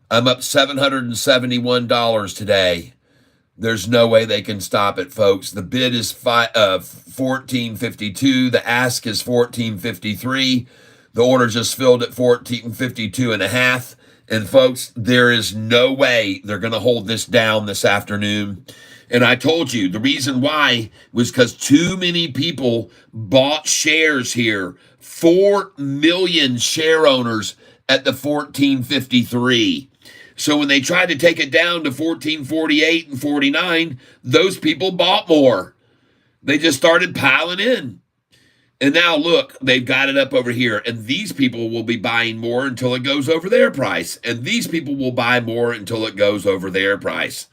I'm up $771 today. There's no way they can stop it, folks. The bid is $14.52. The ask is $14.53. The order just filled at 1452 and a half. And folks, there is no way they're going to hold this down this afternoon. And I told you the reason why was because too many people bought shares here. 4 million share owners at the 1453. So when they tried to take it down to 1448 and 49, those people bought more. They just started piling in. And now look, they've got it up over here. And these people will be buying more until it goes over their price. And these people will buy more until it goes over their price.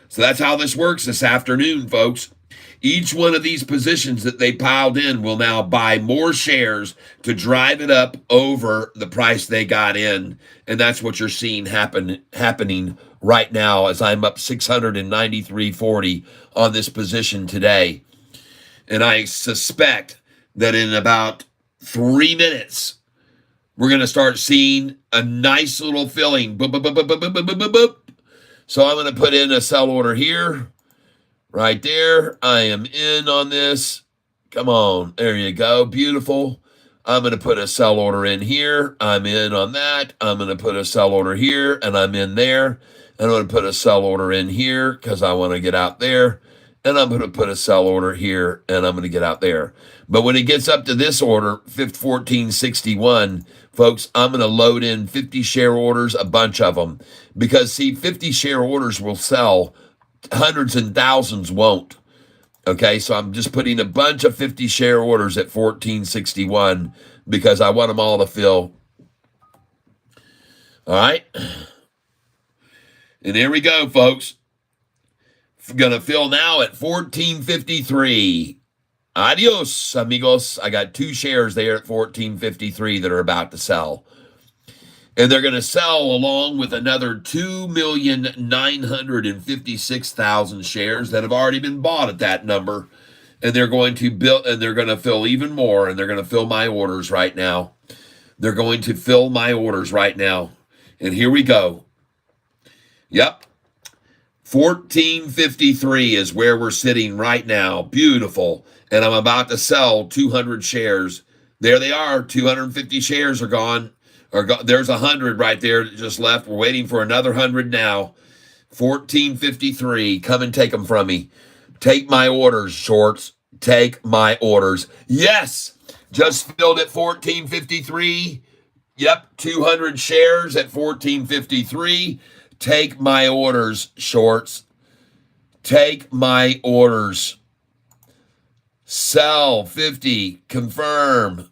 So that's how this works this afternoon, folks. Each one of these positions that they piled in will now buy more shares to drive it up over the price they got in. And that's what you're seeing happening right now as I'm up 693.40 on this position today. And I suspect that in about 3 minutes, we're going to start seeing a nice little filling. Boop, boop, boop, boop, boop, boop, boop, boop, boop. So I'm going to put in a sell order here. Right there. I am in on this. Come on. There you go. Beautiful. I'm going to put a sell order in here. I'm in on that. I'm going to put a sell order here, and I'm in there. And I'm going to put a sell order in here because I want to get out there. And I'm going to put a sell order here, and I'm going to get out there. But when it gets up to this order, 1461, folks, I'm going to load in 50 share orders, a bunch of them. Because, see, 50 share orders will sell. Hundreds and thousands won't. Okay, so I'm just putting a bunch of 50 share orders at 1461 because I want them all to fill. All right. And here we go, folks. Going to fill now at 1453. Adios, amigos. I got 2 shares there at 1453 that are about to sell. And they're going to sell along with another 2,956,000 shares that have already been bought at that number. And they're going to build, and they're going to fill even more, and they're going to fill my orders right now. They're going to fill my orders right now. And here we go. Yep. 1453 is where we're sitting right now. Beautiful. And I'm about to sell 200 shares. There they are. 250 shares are gone. There's 100 right there that just left. We're waiting for another 100 now. 1453. Come and take them from me. Take my orders, shorts. Take my orders. Yes. Just filled at 1453. Yep. 200 shares at 1453. Take my orders, shorts. Take my orders. Sell 50. Confirm.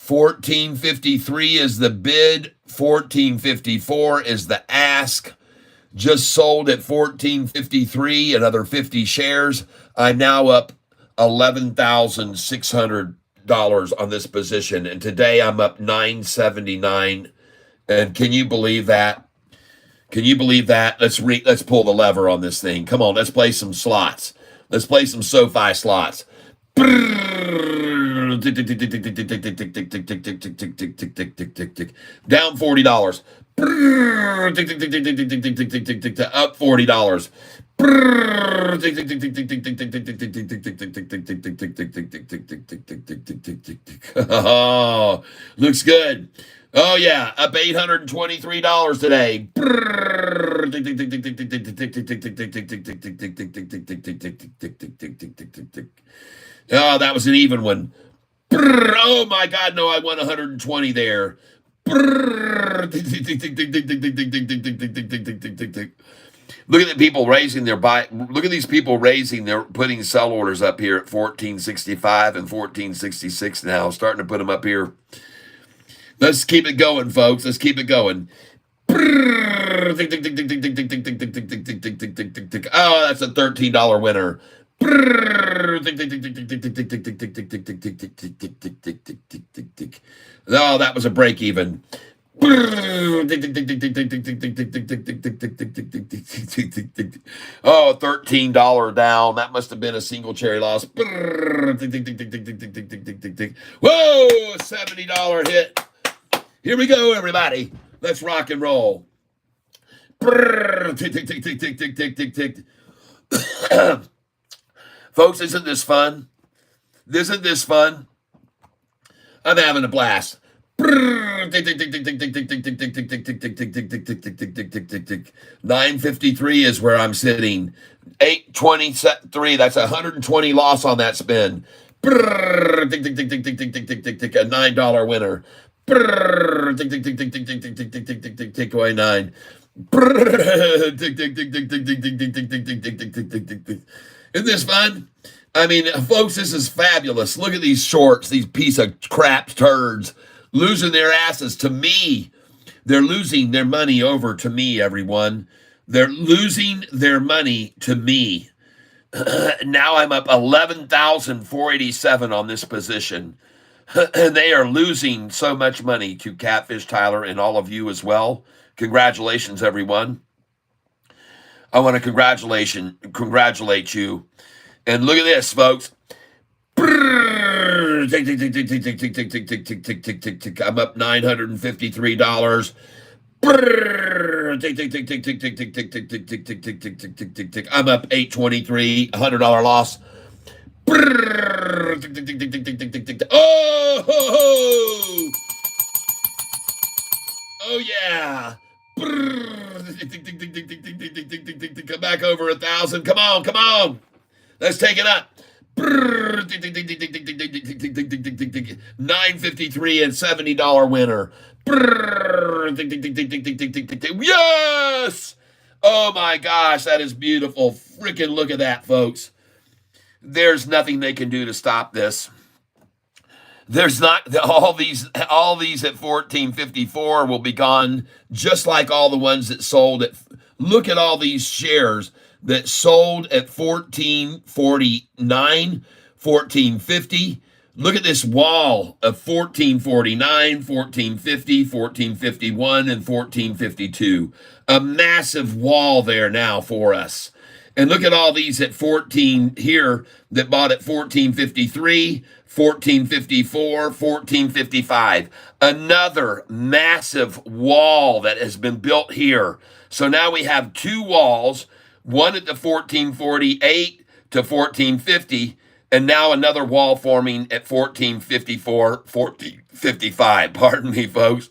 1453 is the bid. 1454 is the ask. Just sold at 1453, another 50 shares. I'm now up $11,600 on this position. And today I'm up $979. And can you believe that? Can you believe that? Let's pull the lever on this thing. Come on, let's play some slots. Let's play some Sofi slots. Down $40. Up $40. Oh, looks good. Oh yeah, up $823 today. Oh, that was an even one. Oh my God, no, I won 120 there. Look at the people raising their buy. Look at these people putting sell orders up here at 1465 and 1466 now, starting to put them up here. Let's keep it going, folks. Let's keep it going. Oh, that's a $13 winner. Oh, that was a break even. Oh, $13 down. That must have been a single cherry loss. Whoa, $70 hit. Here we go, everybody. Let's rock and roll. Folks, isn't this fun? Isn't this fun? I'm having a blast. 953 is where I'm sitting. 823. That's 120 loss on that spin. A $9 winner. Take away nine. Isn't this fun? I mean, folks, this is fabulous. Look at these shorts, these piece of crap turds losing their asses to me. They're losing their money over to me, everyone. They're losing their money to me. Now I'm up 11,487 on this position. And they are losing so much money to Catfish, Tyler, and all of you as well. Congratulations, everyone. I want to congratulate you. And look at this, folks. I'm up $953. I'm up $823, $100 loss. Oh, oh yeah. Come back over 1,000. Come on, come on. Let's take it up. 953 and $70 winner. Yes! Oh my gosh, that is beautiful. Freaking look at that, folks. There's nothing they can do to stop this. There's not all these at 1454 will be gone, just like all the ones that sold at. Look at all these shares that sold at 1449, 1450. Look at this wall of 1449, 1450, 1451, and 1452. A massive wall there now for us. And look at all these at 14 here that bought at 1453, 1454, 1455. Another massive wall that has been built here. So now we have two walls, one at the 1448 to 1450, and now another wall forming at 1454, 1455. Pardon me, folks.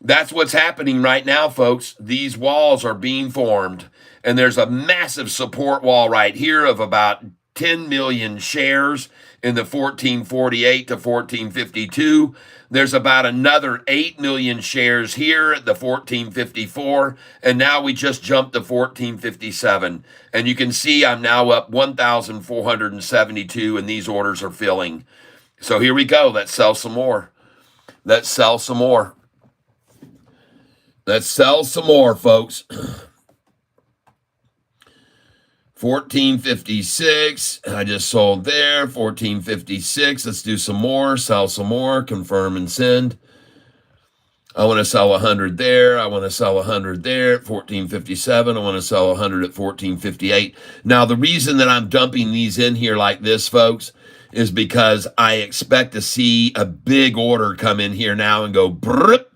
That's what's happening right now, folks. These walls are being formed. And there's a massive support wall right here of about 10 million shares in the 1448 to 1452. There's about another 8 million shares here at the 1454. And now we just jumped to 1457. And you can see I'm now up 1,472 and these orders are filling. So here we go. Let's sell some more. Let's sell some more. Let's sell some more, folks. 1456, I just sold there. 1456, let's do some more, sell some more, confirm and send. I want to sell 100 there. I want to sell 100 there at 1457. I want to sell 100 at 1458. Now, the reason that I'm dumping these in here like this, folks, is because I expect to see a big order come in here now and go brrrp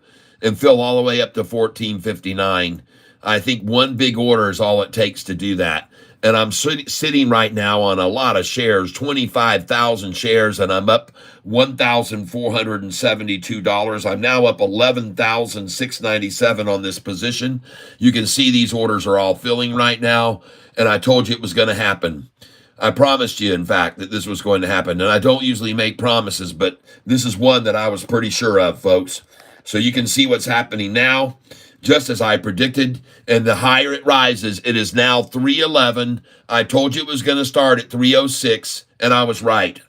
and fill all the way up to 1459. I think one big order is all it takes to do that. And I'm sitting right now on a lot of shares, 25,000 shares, and I'm up $1,472. I'm now up $11,697 on this position. You can see these orders are all filling right now, and I told you it was going to happen. I promised you, in fact, that this was going to happen. And I don't usually make promises, but this is one that I was pretty sure of, folks. So you can see what's happening now. Just as I predicted, and the higher it rises, it is now 311. I told you it was going to start at 306, and I was right.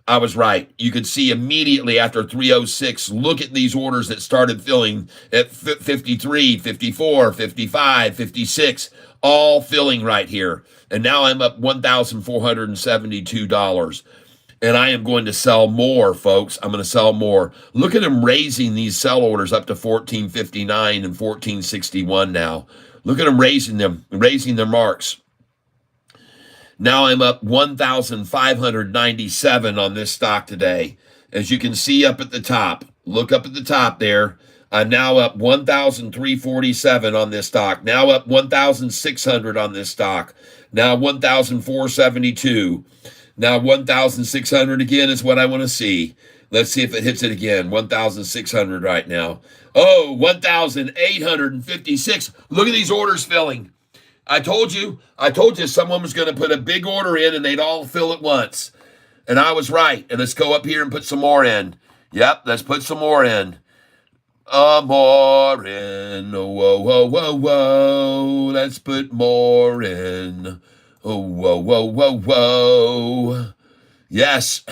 I was right. You could see immediately after 306, look at these orders that started filling at 53, 54, 55, 56, all filling right here. And now I'm up $1,472. And I am going to sell more, folks. I'm going to sell more. Look at them raising these sell orders up to 1459 and 1461 now. Look at them raising their marks. Now I'm up 1,597 on this stock today. As you can see up at the top, look up at the top there. I'm now up 1,347 on this stock. Now up 1,600 on this stock. Now 1,472. Now 1,600 again is what I want to see. Let's see if it hits it again. 1,600 right now. Oh, 1,856. Look at these orders filling. I told you someone was going to put a big order in and they'd all fill at once. And I was right. And let's go up here and put some more in. Yep, let's put some more in. More in. Whoa, whoa, whoa, whoa. Let's put more in. Oh, whoa, whoa, whoa, whoa. Yes.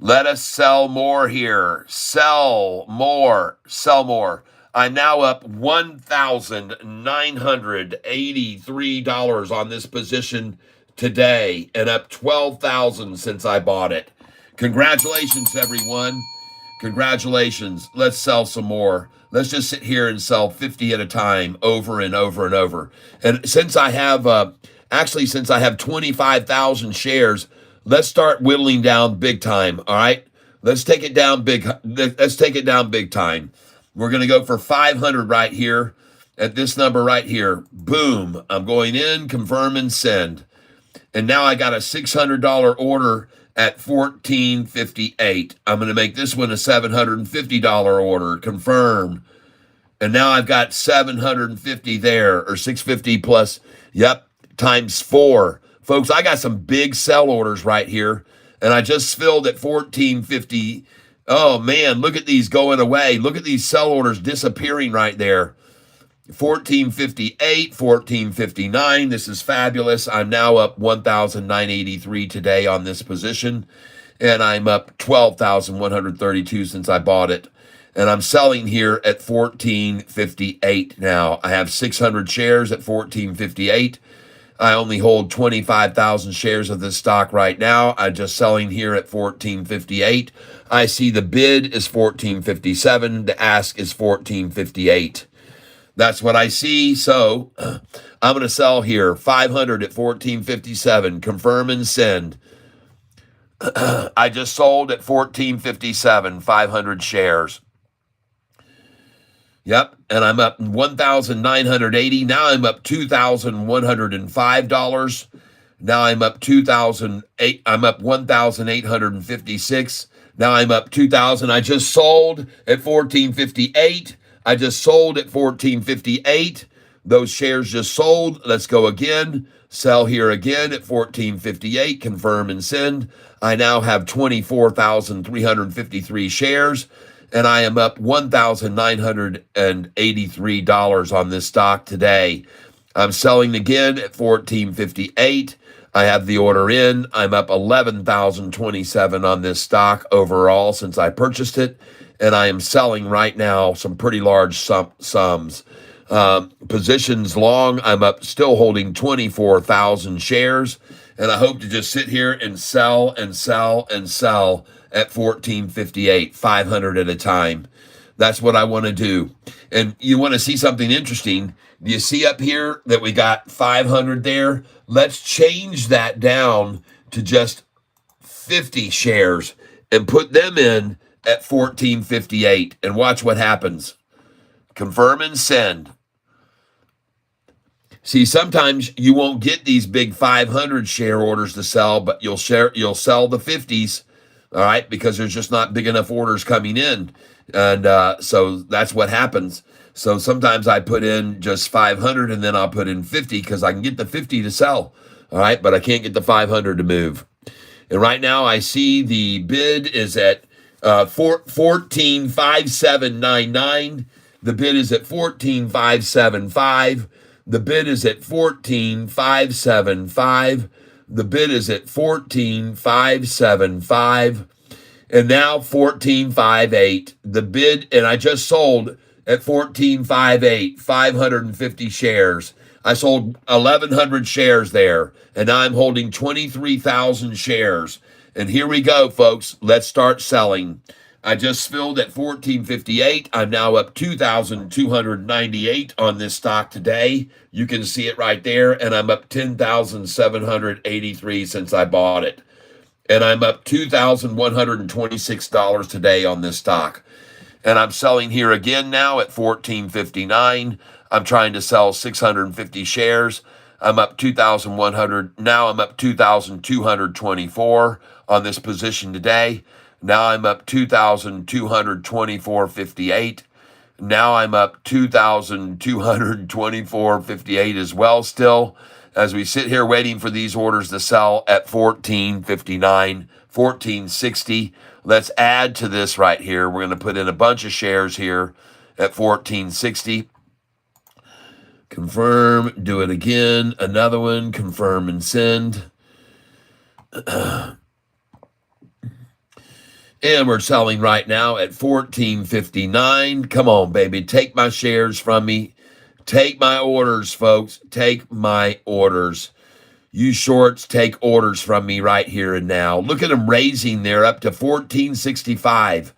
Let us sell more here. Sell more. Sell more. I'm now up $1,983 on this position today and up $12,000 since I bought it. Congratulations, everyone. Congratulations. Let's sell some more. Let's just sit here and sell 50 at a time over and over and over. And since I have 25,000 shares, let's start whittling down big time. All right. Let's take it down big. Let's take it down big time. We're going to go for 500 right here at this number right here. Boom. I'm going in, confirm and send. And now I got a $600 order at $14.58. I'm going to make this one a $750 order. Confirm. And now I've got 750 there, or 650 plus, yep, times 4. Folks, I got some big sell orders right here, and I just filled at $14.50. Oh, man, look at these going away. Look at these sell orders disappearing right there. $14.58, $14.59. This is fabulous. I'm now up $1,983 today on this position, and I'm up $12,132 since I bought it. And I'm selling here at $14.58 now. I have 600 shares at $14.58. I only hold 25,000 shares of this stock right now. I'm just selling here at $14.58. I see the bid is $14.57. The ask is $14.58. That's what I see. So I'm going to sell here 500 at $14.57. Confirm and send. I just sold at $14.57, 500 shares. Yep, and I'm up $1,980. Now I'm up $2,105. Now I'm up $1,856. Now I'm up $2,000. I just sold at $14.58. I just sold at $14.58. Those shares just sold. Let's go again. Sell here again at $14.58. Confirm and send. I now have 24,353 shares. And I am up $1,983 on this stock today. I'm selling again at $14.58. I have the order in. I'm up $11,027 on this stock overall since I purchased it. And I am selling right now some pretty large sums. Positions long, I'm up still holding 24,000 shares. And I hope to just sit here and sell and sell and sell at $14.58, 500 at a time. That's what I want to do. And you want to see something interesting. Do you see up here that we got 500 there? Let's change that down to just 50 shares and put them in at $14.58 and watch what happens. Confirm and send. See, sometimes you won't get these big 500 share orders to sell, but you'll sell the 50s. All right, because there's just not big enough orders coming in. And so that's what happens. So sometimes I put in just 500 and then I'll put in 50 because I can get the 50 to sell. All right, but I can't get the 500 to move. And right now I see the bid is at 14.5799. The bid is at 14.575. The bid is at 14.575. The bid is at 14.575 and now 14.58. The bid, and I just sold at 14.58, 550 shares. I sold 1,100 shares there, and now I'm holding 23,000 shares. And here we go, folks. Let's start selling. I just filled at 14.58. I'm now up 2,298 on this stock today. You can see it right there. And I'm up 10,783 since I bought it. And I'm up $2,126 today on this stock. And I'm selling here again now at 14.59. I'm trying to sell 650 shares. I'm up 2,100. Now I'm up 2,224 on this position today. Now I'm up 2,224.58. Now I'm up 2,224.58 as well still, as we sit here waiting for these orders to sell at 14.59, 14.60. Let's add to this right here. We're going to put in a bunch of shares here at 14.60. Confirm, do it again. Another one, confirm and send. And we're selling right now at 14.59. Come on, baby. Take my shares from me. Take my orders, folks. Take my orders. You shorts, take orders from me right here and now. Look at them raising there up to 14.65.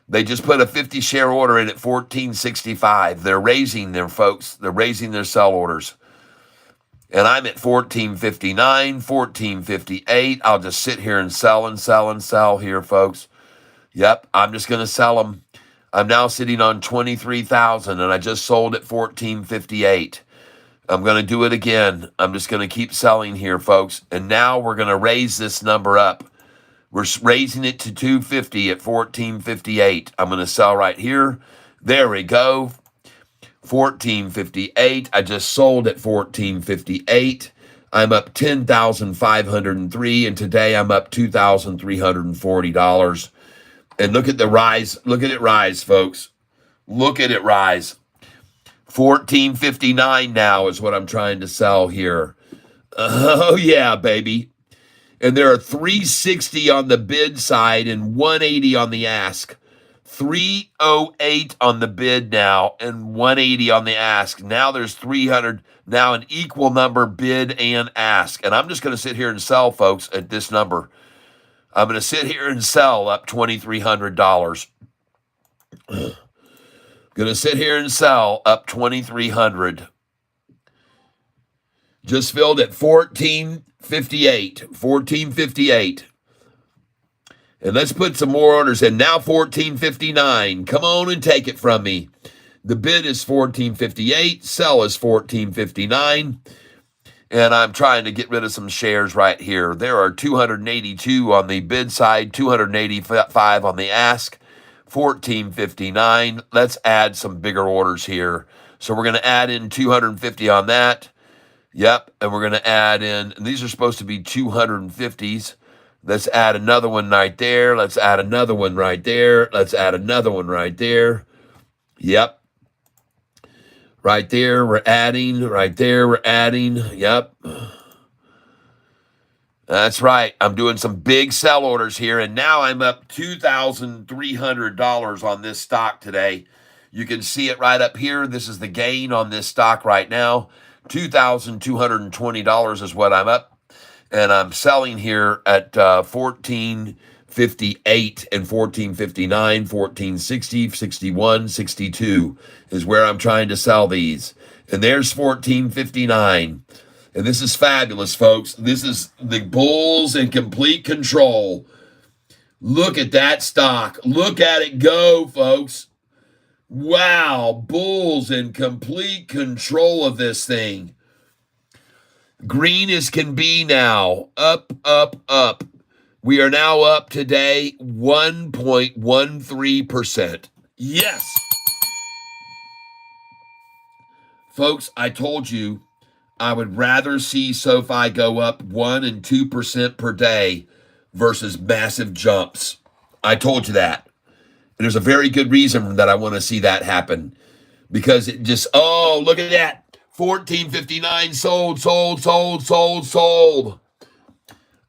They just put a 50-share order in at 14.65. They're raising their folks. They're raising their sell orders. And I'm at 14.59, 14.58. I'll just sit here and sell and sell and sell here, folks. Yep, I'm just going to sell them. I'm now sitting on 23,000, and I just sold at 14.58. I'm going to do it again. I'm just going to keep selling here, folks. And now we're going to raise this number up. We're raising it to 250 at 14.58. I'm going to sell right here. There we go. 14.58. I just sold at 14.58. I'm up 10,503, and today I'm up $2,340. And look at the rise. Look at it rise, folks. Look at it rise. 14.59 now is what I'm trying to sell here. Oh yeah, baby. And there are 360 on the bid side and 180 on the ask. 308 on the bid now and 180 on the ask. Now there's 300, now an equal number bid and ask. And I'm just going to sit here and sell, folks, at this number. I'm going to sit here and sell up $2,300. Going to sit here and sell up $2,300. Just filled at 14.58. 14.58. And let's put some more orders in. Now 14.59. Come on and take it from me. The bid is 14.58. Sell is 14.59. And I'm trying to get rid of some shares right here. There are 282 on the bid side, 285 on the ask, 14.59. Let's add some bigger orders here. So we're going to add in 250 on that. Yep, and we're going to add in, and these are supposed to be 250s. Let's add another one right there. Let's add another one right there. Let's add another one right there. Yep. Right there, we're adding. Right there, we're adding. Yep. That's right. I'm doing some big sell orders here, and now I'm up $2,300 on this stock today. You can see it right up here. This is the gain on this stock right now. $2,220 is what I'm up. And I'm selling here at 14.58 and 14.59, 14.60, 61, 62 is where I'm trying to sell these. And there's 14.59. And this is fabulous, folks. This is the bulls in complete control. Look at that stock. Look at it go, folks. Wow, bulls in complete control of this thing. Green as can be now. Up, up, up. We are now up today 1.13%. Yes. Folks, I told you I would rather see Sofi go up 1 and 2% per day versus massive jumps. I told you that. And there's a very good reason that I want to see that happen. Because it just, oh, look at that. 14.59 sold, sold, sold, sold, sold.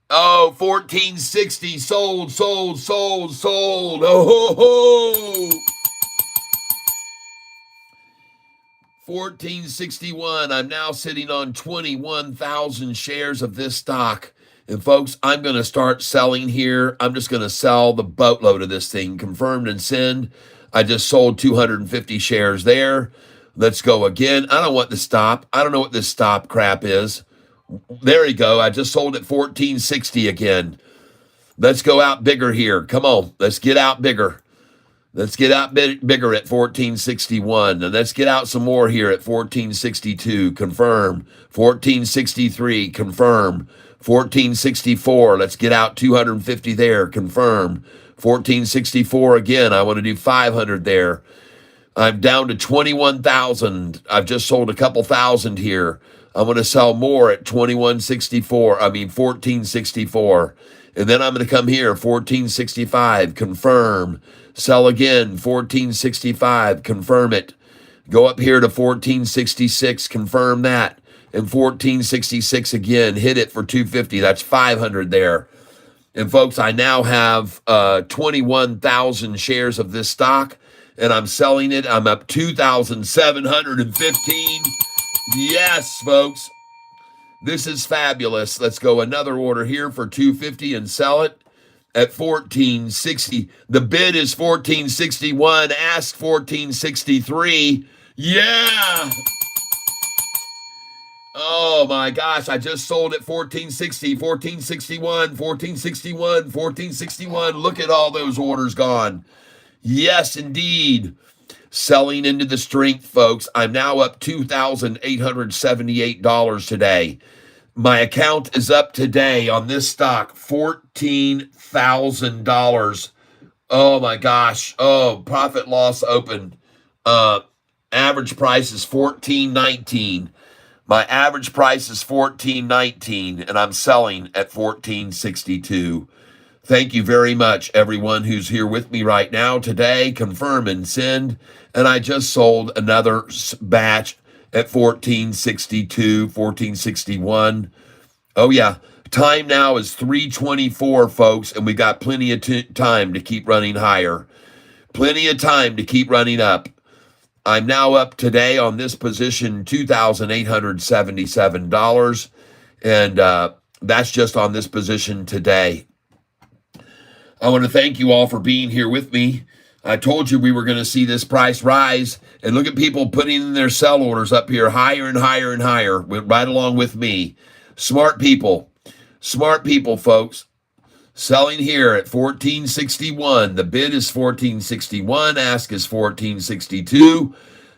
Oh, 14.60 sold, sold, sold, sold. Oh, ho, ho. 14.61. I'm now sitting on 21,000 shares of this stock. And folks, I'm going to start selling here. I'm just going to sell the boatload of this thing. Confirmed and send. I just sold 250 shares there. Let's go again. I don't want the stop. I don't know what this stop crap is. There you go. I just sold at 14.60 again. Let's go out bigger here. Come on. Let's get out bigger. Let's get out bigger at 14.61. And let's get out some more here at 14.62. Confirm. 14.63. Confirm. 14.64. Let's get out 250 there. Confirm. 1464 again. I want to do 500 there. I'm down to 21,000. I've just sold a couple thousand here. I'm going to sell more at 1464. And then I'm going to come here, 1465, confirm. Sell again, 1465, confirm it. Go up here to 1466, confirm that. And 1466 again, hit it for 250. That's 500 there. And folks, I now have 21,000 shares of this stock, and I'm selling it. I'm up 2,715. Yes, folks. This is fabulous. Let's go another order here for 250 and sell it at 1460. The bid is 1461. Ask 1463. Yeah. Oh my gosh, I just sold at 1460, 1461, 1461, 1461. Look at all those orders gone. Yes, indeed. Selling into the strength, folks. I'm now up $2,878 today. My account is up today on this stock, $14,000. Oh my gosh. Oh, profit loss open. Average price is $14.19. My average price is $14.19, and I'm selling at $14.62. Thank you very much, everyone who's here with me right now today. Confirm and send. And I just sold another batch at $14.62, $14.61. Oh, yeah. Time now is 3:24, folks, and we got plenty of time to keep running higher. Plenty of time to keep running up. I'm now up today on this position, $2,877, and that's just on this position today. I want to thank you all for being here with me. I told you we were going to see this price rise, and look at people putting in their sell orders up here higher and higher and higher, right along with me. Smart people, folks. Selling here at 1461. The bid is 1461. Ask is 1462.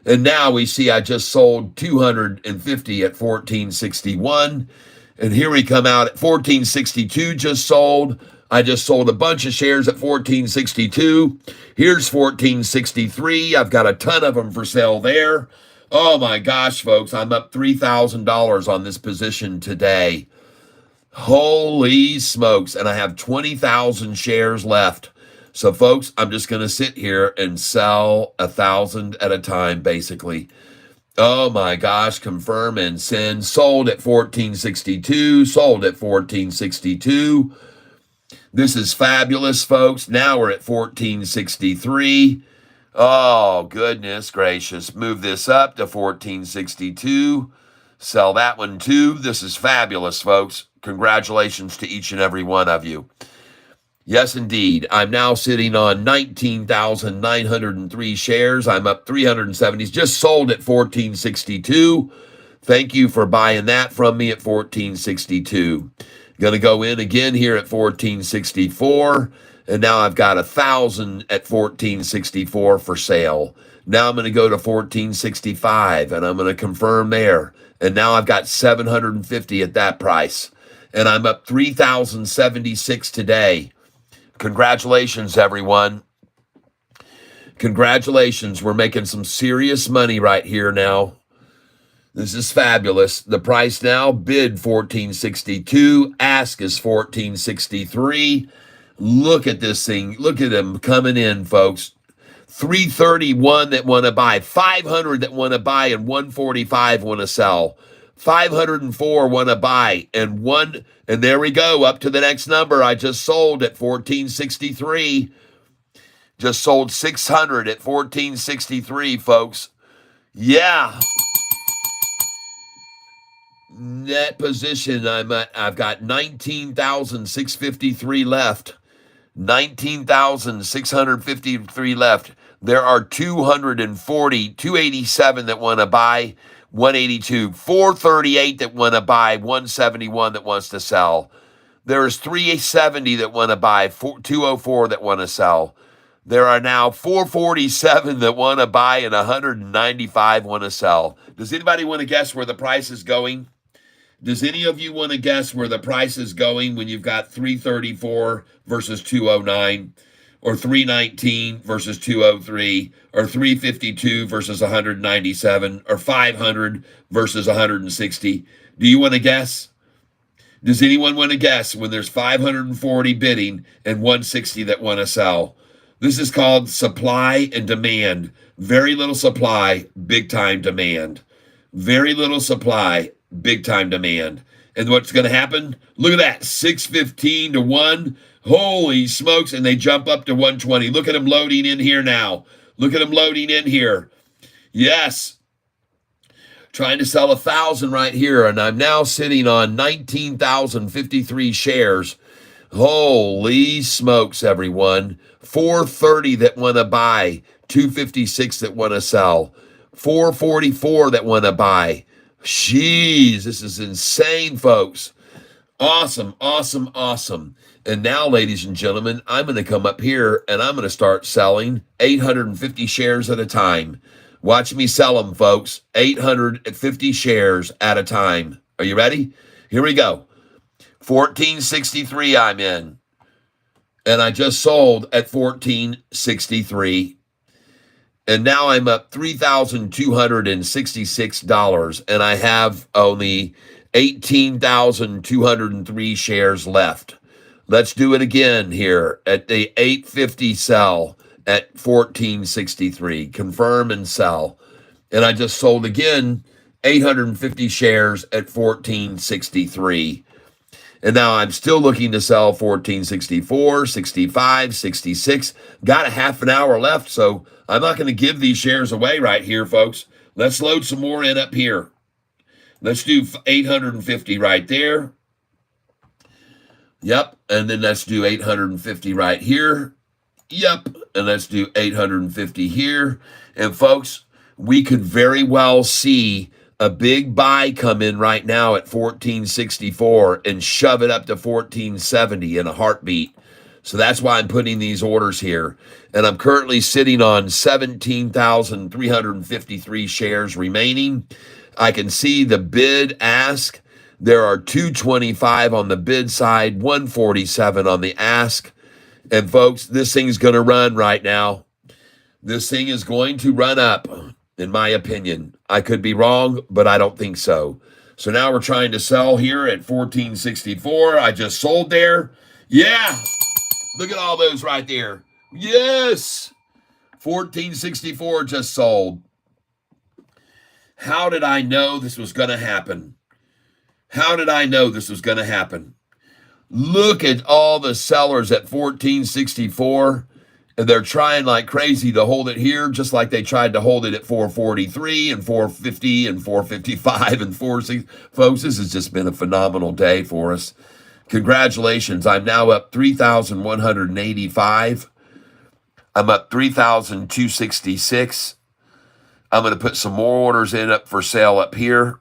And now we see I just sold 250 at 1461. And here we come out at 1462 just sold. I just sold a bunch of shares at 1462. Here's 1463. I've got a ton of them for sale there. Oh my gosh, folks, I'm up $3,000 on this position today. Holy smokes. And I have 20,000 shares left. So, folks, I'm just going to sit here and sell 1,000 at a time, basically. Oh, my gosh. Confirm and send. Sold at 1462. Sold at 1462. This is fabulous, folks. Now we're at 1463. Oh, goodness gracious. Move this up to 1462. Sell that one, too. This is fabulous, folks. Congratulations to each and every one of you. Yes, indeed. I'm now sitting on 19,903 shares. I'm up 370. Just sold at 1462. Thank you for buying that from me at 1462. Going to go in again here at 1464. And now I've got 1,000 at 1464 for sale. Now I'm going to go to 1465, and I'm going to confirm there. And now I've got 750 at that price. And I'm up 3,076 today. Congratulations, everyone. Congratulations. We're making some serious money right here now. This is fabulous. The price now, bid 1462. Ask is 1463. Look at this thing. Look at them coming in, folks. 331 that want to buy, 500 that want to buy, and 145 want to sell. 504 want to buy, and there we go, up to the next number. I just sold at 1463. Just sold 600 at 1463, folks. Yeah. Net position, I've got 19,653 left. 19,653 left. There are 287 that want to buy, 182, 438 that want to buy, 171 that wants to sell. There's 370 that want to buy, 204 that want to sell. There are now 447 that want to buy and 195 want to sell. Does anybody want to guess where the price is going? Does any of you want to guess where the price is going when you've got 334 versus 209? or 319 versus 203, or 352 versus 197, or 500 versus 160? Do you want to guess? Does anyone want to guess when there's 540 bidding and 160 that want to sell? This is called supply and demand. Very little supply, big time demand. Very little supply, big time demand. And what's going to happen? Look at that, 615 to 1. Holy smokes, and they jump up to 120. Look at them loading in here now. Look at them loading in here. Yes. Trying to sell 1,000 right here, and I'm now sitting on 19,053 shares. Holy smokes, everyone. 430 that want to buy, 256 that want to sell, 444 that want to buy. Jeez, this is insane, folks. Awesome, awesome, awesome. And now, ladies and gentlemen, I'm going to come up here and I'm going to start selling 850 shares at a time. Watch me sell them, folks. 850 shares at a time. Are you ready? Here we go. 1463 I'm in. And I just sold at 1463. And now I'm up $3,266. And I have only 18,203 shares left. Let's do it again here at the 850 sell at 1463. Confirm and sell. And I just sold again 850 shares at 1463. And now I'm still looking to sell 1464, 65, 66. Got a half an hour left, so I'm not going to give these shares away right here, folks. Let's load some more in up here. Let's do 850 right there. Yep, and then let's do 850 right here. Yep, and let's do 850 here. And folks, we could very well see a big buy come in right now at 1464 and shove it up to 1470 in a heartbeat. So that's why I'm putting these orders here. And I'm currently sitting on 17,353 shares remaining. I can see the bid ask. There are 225 on the bid side, 147 on the ask. And folks, this thing's going to run right now. This thing is going to run up, in my opinion. I could be wrong, but I don't think so. So now we're trying to sell here at 1464. I just sold there. Yeah. Look at all those right there. Yes. 1464 just sold. How did I know this was going to happen? How did I know this was going to happen? Look at all the sellers at 1464, and they're trying like crazy to hold it here, just like they tried to hold it at 443 and 450 and 455 and 46. Folks, this has just been a phenomenal day for us. Congratulations. I'm now up 3,185. I'm up 3,266. I'm going to put some more orders in up for sale up here.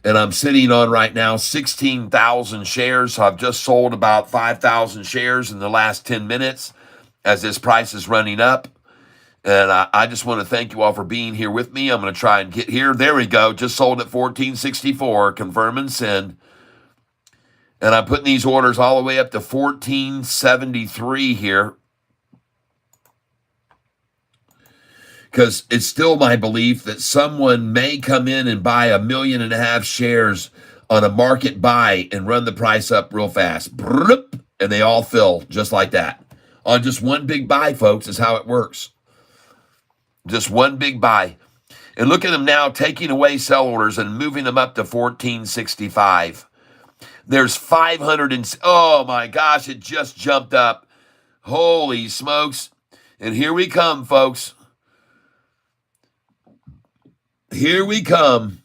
And I'm sitting on right now 16,000 shares. So I've just sold about 5,000 shares in the last 10 minutes as this price is running up. And I just want to thank you all for being here with me. I'm going to try and get here. There we go. Just sold at 1464. Confirm and send. And I'm putting these orders all the way up to 1473 here. Because it's still my belief that someone may come in and buy 1.5 million shares on a market buy and run the price up real fast. And they all fill just like that. On just one big buy, folks, is how it works. Just one big buy. And look at them now taking away sell orders and moving them up to 1465. There's 500 and, oh my gosh, it just jumped up. Holy smokes. And here we come, folks. Here we come.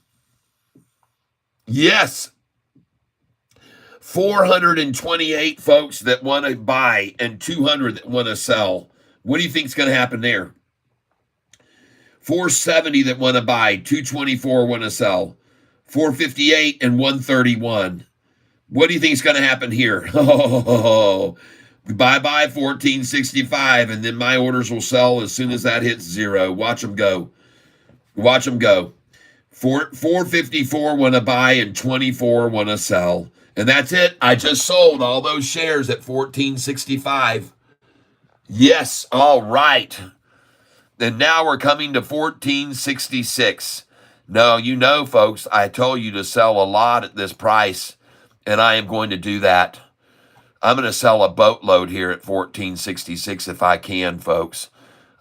Yes. 428 folks that want to buy and 200 that want to sell. What do you think is going to happen there? 470 that want to buy, 224 want to sell. 458 and 131. What do you think is going to happen here? Oh, bye-bye 1465, and then my orders will sell as soon as that hits zero. Watch them go. Watch them go. 454 want to buy and 24 want to sell. And that's it. I just sold all those shares at 1465. Yes, all right. And now we're coming to 1466. No, you know, folks, I told you to sell a lot at this price, and I am going to do that. I'm going to sell a boatload here at 1466 if I can, folks.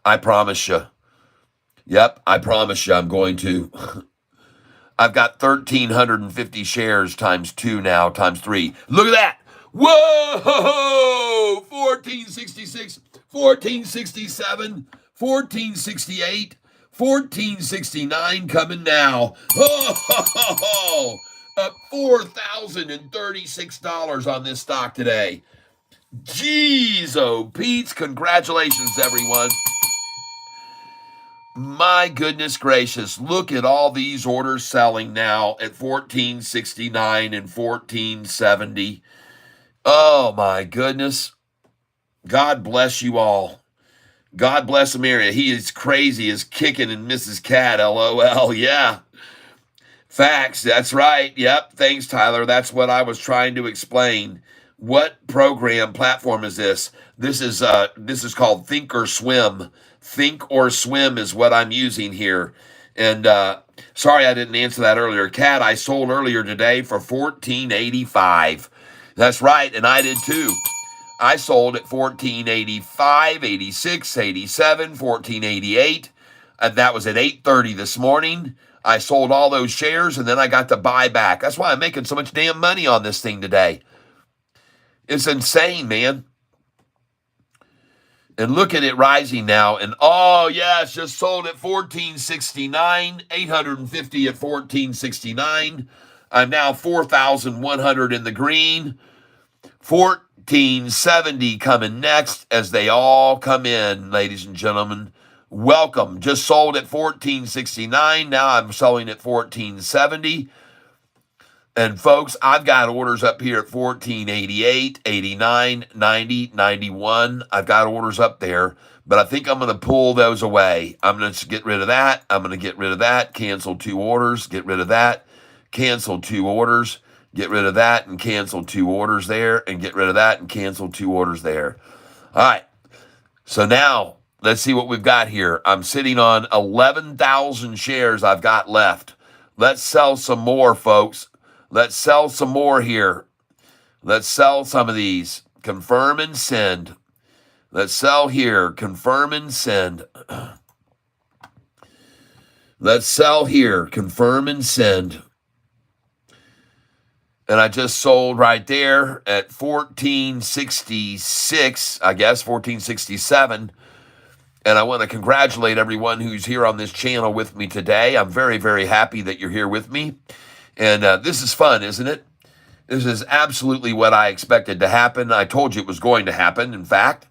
I promise you. Yep, I promise you I'm going to. I've got 1,350 shares times 2 now, times 3. Look at that. Whoa! 1466, 1467, 1468, 1469 coming now. Oh, up $4,036 on this stock today. Jeez, oh, Pete's. Congratulations, everyone. My goodness gracious, look at all these orders selling now at 1469 and 1470. Oh my goodness. God bless you all. God bless America. He is crazy as kicking and Mrs. Cat, LOL. Yeah. Facts, that's right. Yep, thanks, Tyler. That's what I was trying to explain. What program platform is this? This is called Think or Swim. Think or Swim is what I'm using here. And sorry I didn't answer that earlier. Cat, I sold earlier today for $14.85. That's right, and I did too. I sold at $14.85, 86, 87, $14.88. And that was at 8:30 this morning. I sold all those shares, and then I got to buy back. That's why I'm making so much damn money on this thing today. It's insane, man. And look at it rising now. And oh, yes, just sold at $14.69, 850 at $14.69. I'm now 4,100 in the green. $14.70 coming next as they all come in, ladies and gentlemen. Welcome. Just sold at $14.69. Now I'm selling at $14.70. And folks, I've got orders up here at $14.88, $89, $90, $91. I've got orders up there, but I think I'm going to pull those away. I'm going to get rid of that. I'm going to get rid of that, cancel 2 orders, get rid of that, cancel 2 orders, get rid of that, and cancel 2 orders there, and get rid of that, and cancel 2 orders there. All right. So now, let's see what we've got here. I'm sitting on 11,000 shares I've got left. Let's sell some more, folks. Let's sell some more here. Let's sell some of these. Confirm and send. Let's sell here. Confirm and send. Let's sell here. Confirm and send. And I just sold right there at 1466, I guess, 1467. And I want to congratulate everyone who's here on this channel with me today. I'm very, very happy that you're here with me. And this is fun, isn't it? This is absolutely what I expected to happen. I told you it was going to happen, in fact.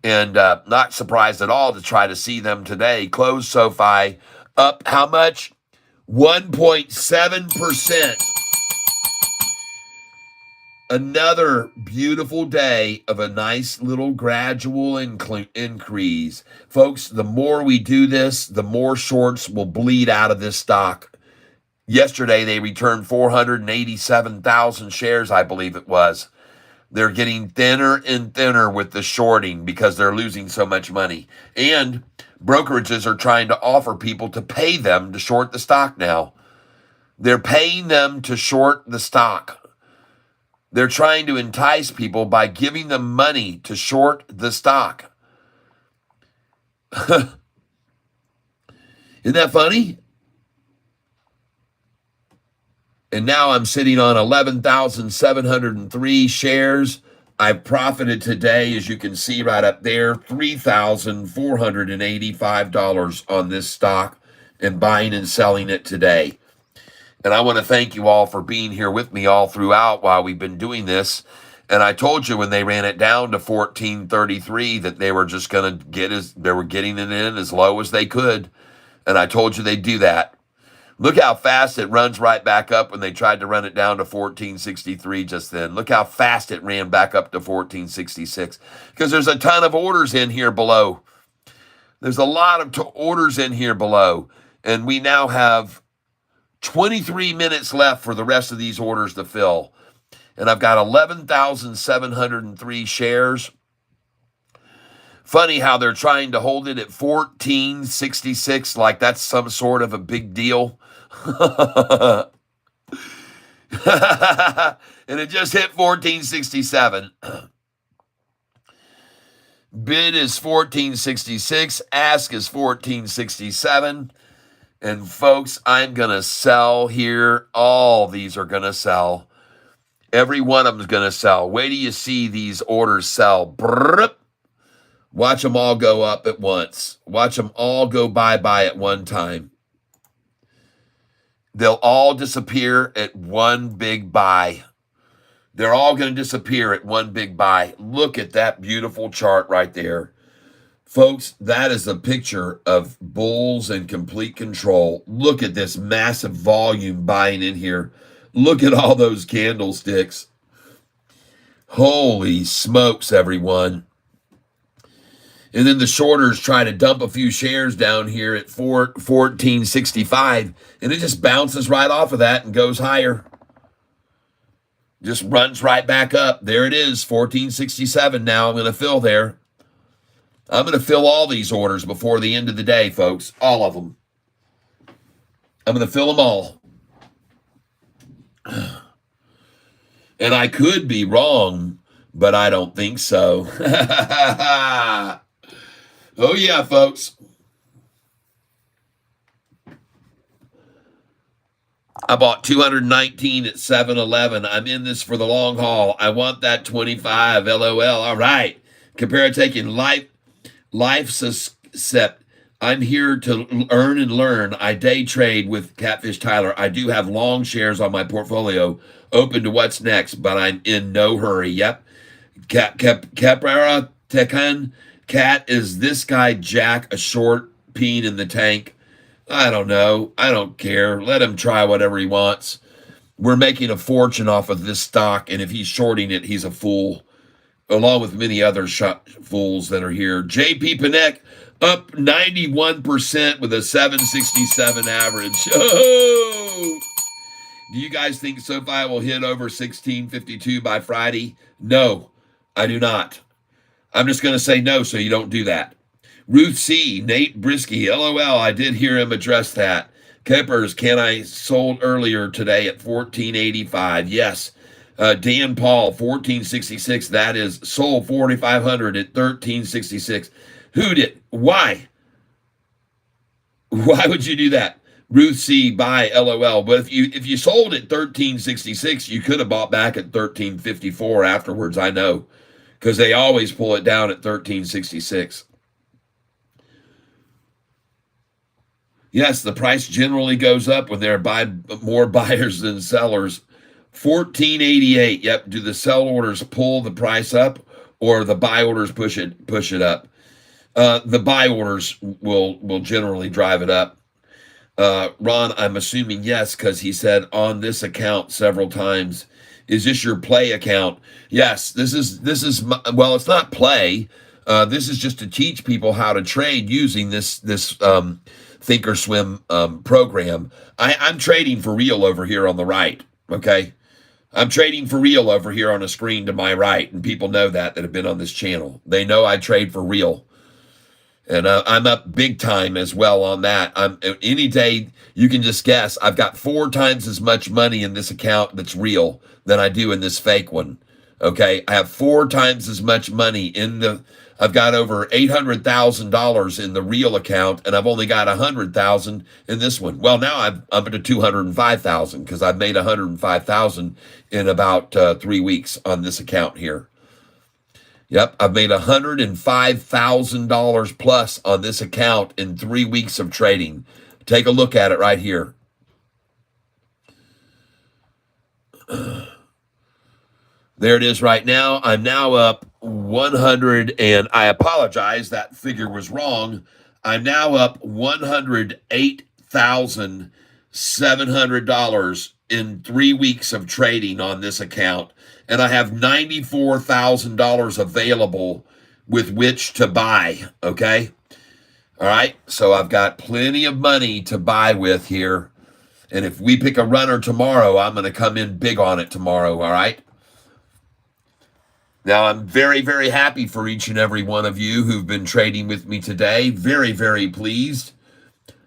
And not surprised at all to try to see them today. Close Sofi up how much? 1.7%. Another beautiful day of a nice little gradual increase. Folks, the more we do this, the more shorts will bleed out of this stock. Yesterday, they returned 487,000 shares, I believe it was. They're getting thinner and thinner with the shorting because they're losing so much money. And brokerages are trying to offer people to pay them to short the stock now. They're paying them to short the stock. They're trying to entice people by giving them money to short the stock. Isn't that funny? And now I'm sitting on 11,703 shares. I've profited today, as you can see right up there, $3,485 on this stock and buying and selling it today. And I want to thank you all for being here with me all throughout while we've been doing this. And I told you when they ran it down to 1433 that they were just going to they were getting it in as low as they could. And I told you they'd do that. Look how fast it runs right back up when they tried to run it down to 1463 just then. Look how fast it ran back up to 1466. Because there's a ton of orders in here below. There's a lot of orders in here below. And we now have 23 minutes left for the rest of these orders to fill. and I've got 11,703 shares. Funny how they're trying to hold it at 1466, like that's some sort of a big deal. And it just hit 1467. Bid is 1466. Ask is 1467. And folks, I'm going to sell here. All these are going to sell. Every one of them is going to sell. Wait till you see these orders sell. Brrr. Watch them all go up at once. Watch them all go bye-bye at one time. They'll all disappear at one big buy. They're all going to disappear at one big buy. Look at that beautiful chart right there. Folks, that is a picture of bulls in complete control. Look at this massive volume buying in here. Look at all those candlesticks. Holy smokes, everyone. And then the shorters try to dump a few shares down here at 1465, and it just bounces right off of that and goes higher. Just runs right back up. There it is, 1467 now. I'm going to fill there. I'm going to fill all these orders before the end of the day, folks. All of them. I'm going to fill them all. And I could be wrong, but I don't think so. Oh, yeah, folks. I bought 219 at 7-Eleven. I'm in this for the long haul. I want that 25. LOL. All right. Compare taking life's a set. I'm here to earn and learn. I day trade with Catfish Tyler. I do have long shares on my portfolio, open to what's next, but I'm in no hurry. Yep. Caprera Tekan. Cat, is this guy Jack a short peen in the tank? I don't know. I don't care. Let him try whatever he wants. We're making a fortune off of this stock, and if he's shorting it, he's a fool, along with many other fools that are here. JP Panek up 91% with a 767 average. Oh! Do you guys think Sofi will hit over 1652 by Friday? No, I do not. I'm just going to say no so you don't do that. Ruth C., Nate Brisky, LOL, I did hear him address that. Keppers, can I sold earlier today at 1485? Yes. Dan Paul, 1466, that is sold 4,500 at 1366. Who did? Why? Why would you do that? Ruth C., buy, LOL. But if you sold at 1366, you could have bought back at 1354 afterwards, I know. Because they always pull it down at 1366. Yes, the price generally goes up when there are more buyers than sellers. 1488. Yep. Do the sell orders pull the price up, or the buy orders push it up? The buy orders will generally drive it up. Ron, I'm assuming yes, because he said on this account several times. Is this your play account? Yes, this is well, it's not play. This is just to teach people how to trade using this Thinkorswim program. I'm trading for real over here on the right, okay? I'm trading for real over here on a screen to my right, and people know that have been on this channel. They know I trade for real. And I'm up big time as well on that. Any day, you can just guess, I've got 4 times as much money in this account that's real than I do in this fake one. Okay, I have 4 times as much money I've got over $800,000 in the real account, and I've only got 100,000 in this one. Well, now I'm up to 205,000 because I've made 105,000 in about 3 weeks on this account here. Yep, I've made $105,000 plus on this account in 3 weeks of trading. Take a look at it right here. There it is right now. I'm now up 100, and I apologize, that figure was wrong. I'm now up $108,700 in 3 weeks of trading on this account. And I have $94,000 available with which to buy, okay? All right, so I've got plenty of money to buy with here. And if we pick a runner tomorrow, I'm going to come in big on it tomorrow, all right? Now, I'm very, very happy for each and every one of you who've been trading with me today. Very, very pleased.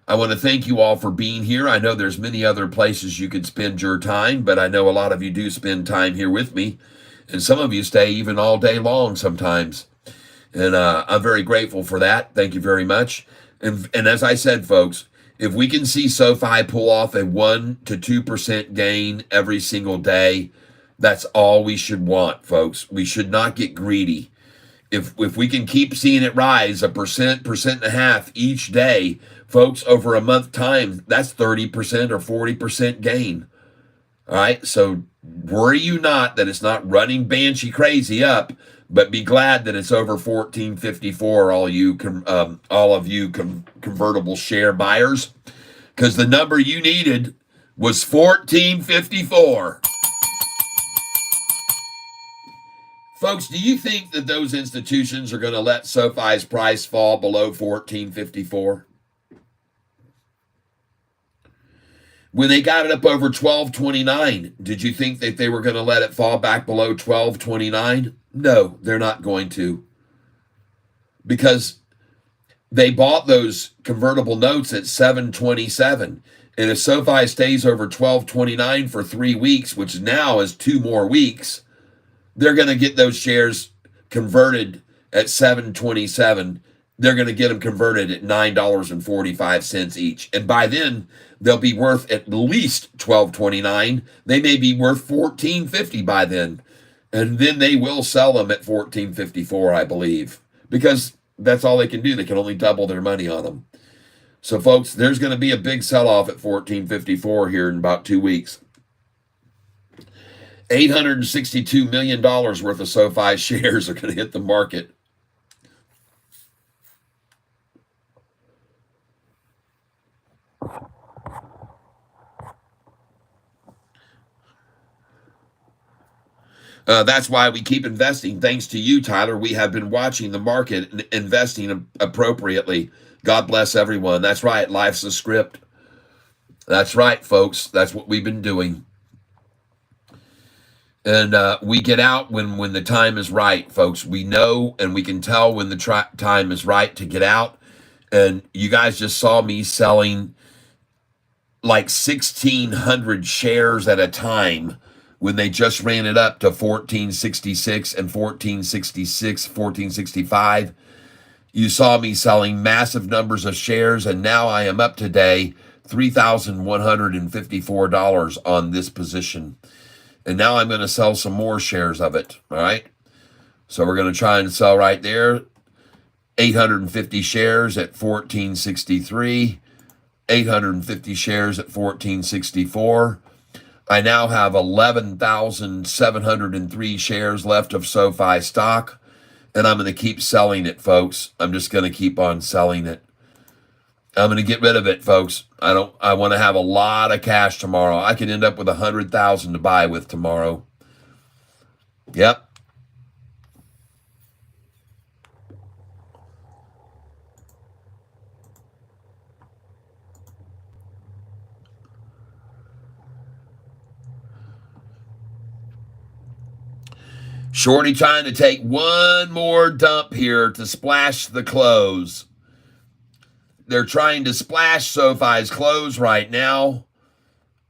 I want to thank you all for being here. I know there's many other places you could spend your time, but I know a lot of you do spend time here with me, and some of you stay even all day long sometimes. And I'm very grateful for that. Thank you very much. And as I said, folks, if we can see SoFi pull off a 1 to 2% gain every single day, that's all we should want, folks. We should not get greedy. If we can keep seeing it rise 1.5% each day, folks, over a month time, that's 30% or 40% gain. All right, so worry you not that it's not running banshee crazy up, but be glad that it's over 1454. All of you convertible share buyers, because the number you needed was 1454. Folks, do you think that those institutions are going to let SoFi's price fall below 1454? When they got it up over 1229, did you think that they were going to let it fall back below 1229? No, they're not going to. Because they bought those convertible notes at 727. And if SoFi stays over 1229 for 3 weeks, which now is 2 more weeks, they're going to get those shares converted at 727. They're going to get them converted at $9.45 each. And by then, they'll be worth at least $12.29. They may be worth $14.50 by then. And then they will sell them at $14.54, I believe, because that's all they can do. They can only double their money on them. So, folks, there's going to be a big sell-off at $14.54 here in about 2 weeks. $862 million worth of SoFi shares are going to hit the market. That's why we keep investing. Thanks to you, Tyler, we have been watching the market and investing appropriately. God bless everyone. That's right. Life's a script. That's right, folks. That's what we've been doing. And we get out when the time is right, folks. We know and we can tell when the time is right to get out. And you guys just saw me selling like 1,600 shares at a time when they just ran it up to 1466 and 1466, 1465. You saw me selling massive numbers of shares, and now I am up today $3,154 on this position. And now I'm going to sell some more shares of it, all right? So we're going to try and sell right there 850 shares at 1463, 850 shares at 1464. I now have 11,703 shares left of SoFi stock, and I'm going to keep selling it, folks. I'm just going to keep on selling it. I'm going to get rid of it, folks. I want to have a lot of cash tomorrow. I could end up with 100,000 to buy with tomorrow. Yep. Shorty trying to take one more dump here to splash the close. They're trying to splash SoFi's close right now,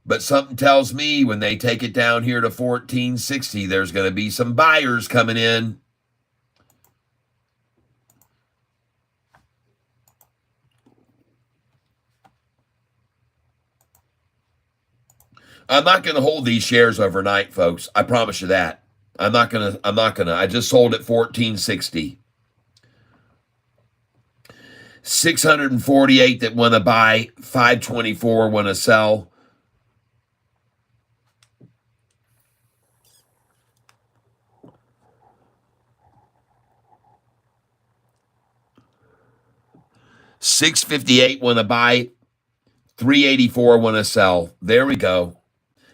but something tells me when they take it down here to 1460, there's going to be some buyers coming in. I'm not going to hold these shares overnight, folks. I promise you that. I'm not gonna. I just sold at 1460. 648 that want to buy, 524 want to sell. $658 want to buy, 384 want to sell. There we go.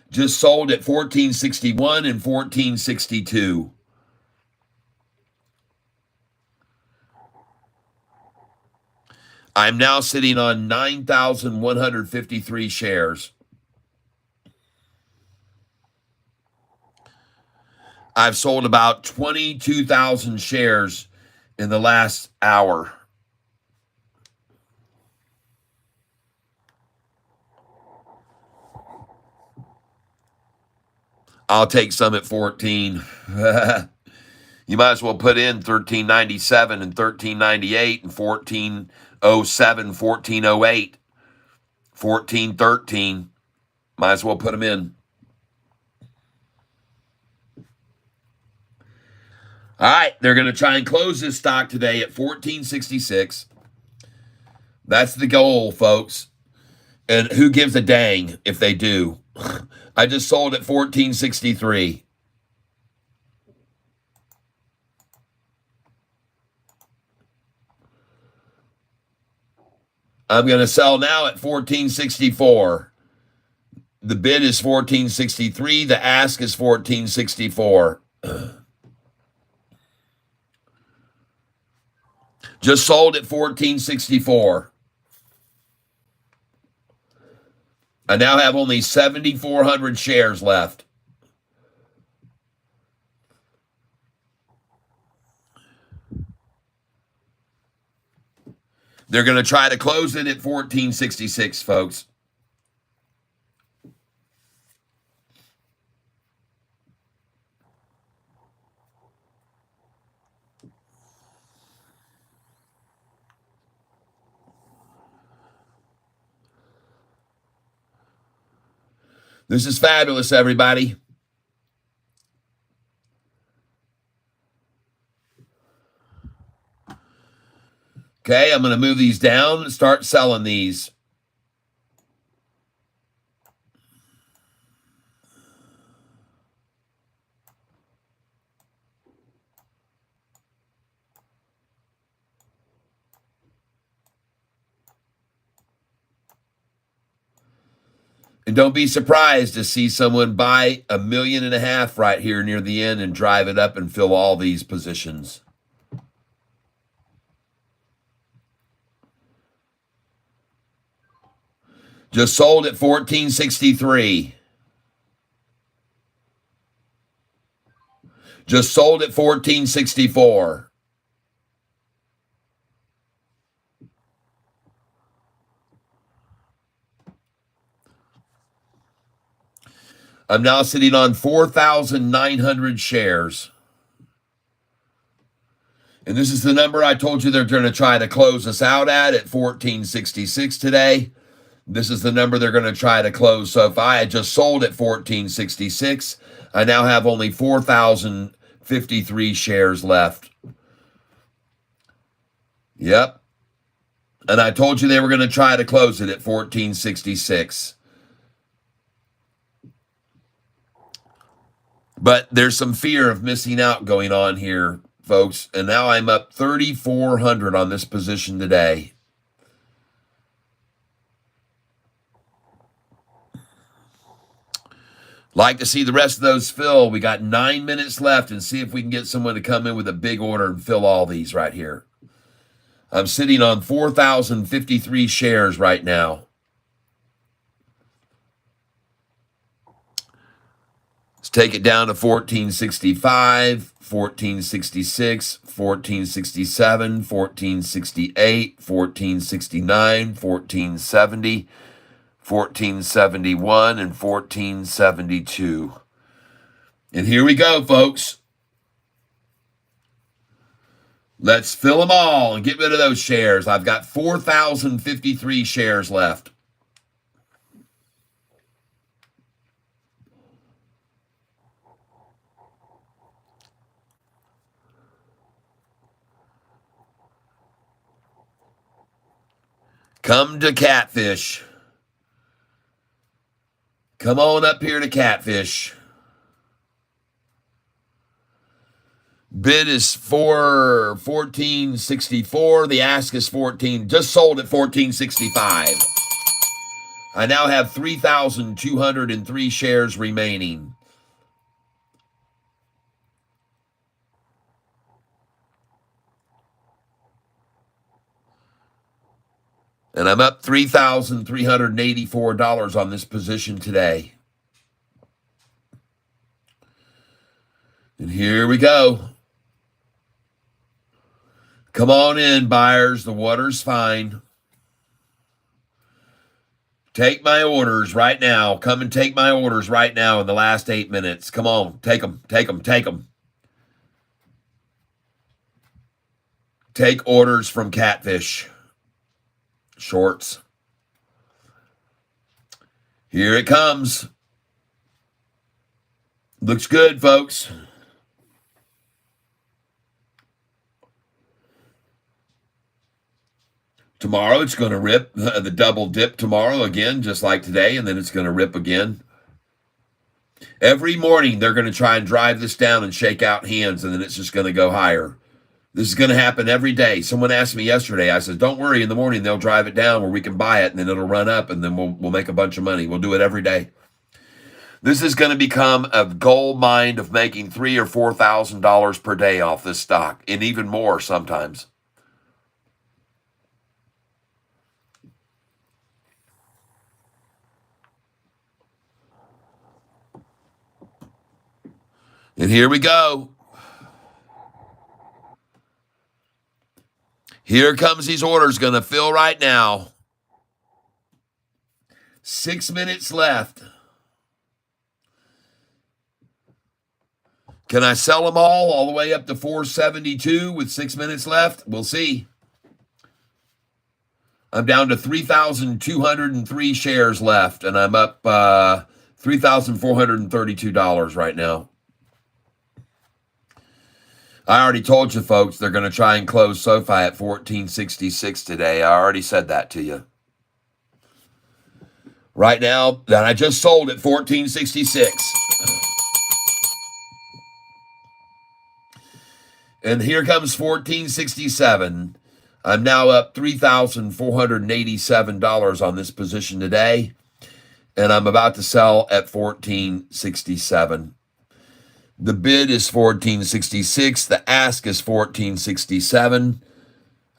Just sold at 1461 and 1462. I'm now sitting on 9,153 shares. I've sold about 22,000 shares in the last hour. I'll take some at 14. You might as well put in 1397 and 1398 and 1407, 1408, 1413. Might as well put them in. All right, they're going to try and close this stock today at 1466. That's the goal, folks. And who gives a dang if they do? I just sold at 1463. I'm going to sell now at 1464. The bid is 1463. The ask is 1464. Just sold at 1464. I now have only 7,400 shares left. They're going to try to close it at 1466, folks. This is fabulous, everybody. Okay, I'm going to move these down and start selling these. And don't be surprised to see someone buy $1.5 million right here near the end and drive it up and fill all these positions. Just sold at 1463. Just sold at 1464. I'm now sitting on 4,900 shares. And this is the number I told you they're going to try to close us out at 1466 today. This is the number they're going to try to close. So if I had just sold at 1466, I now have only 4,053 shares left. Yep. And I told you they were going to try to close it at 1466. But there's some fear of missing out going on here, folks. And now I'm up 3,400 on this position today. Like to see the rest of those fill. We got 9 minutes left and see if we can get someone to come in with a big order and fill all these right here. I'm sitting on 4,053 shares right now. Let's take it down to 1465, 1466, 1467, 1468, 1469, 1470, 1471, and 1472. And here we go, folks. Let's fill them all and get rid of those shares. I've got 4,053 shares left. Come to Catfish. Come on up here to Catfish. Bid is for 1464. The ask is 14. Just sold at 1465. I now have 3,203 shares remaining. And I'm up $3,384 on this position today. And here we go. Come on in, buyers. The water's fine. Take my orders right now. Come and take my orders right now in the last 8 minutes. Come on. Take them. Take them. Take them. Take orders from Catfish. Shorts. Here it comes. Looks good, folks. Tomorrow it's going to rip the double dip tomorrow again, just like today, and then it's going to rip again. Every morning they're going to try and drive this down and shake out hands, and then it's just going to go higher. This is going to happen every day. Someone asked me yesterday, I said, don't worry, in the morning they'll drive it down where we can buy it, and then it'll run up, and then we'll make a bunch of money. We'll do it every day. This is going to become a gold mine of making $3,000 or $4,000 per day off this stock, and even more sometimes. And here we go. Here comes these orders going to fill right now. 6 minutes left. Can I sell them all the way up to 472 with 6 minutes left? We'll see. I'm down to 3,203 shares left, and I'm up $3,432 right now. I already told you, folks, they're going to try and close Sofi at 1466 today. I already said that to you. Right now, that I just sold at 1466. And here comes 1467. I'm now up $3,487 on this position today. And I'm about to sell at 1467. The bid is 1466. The ask is 1467.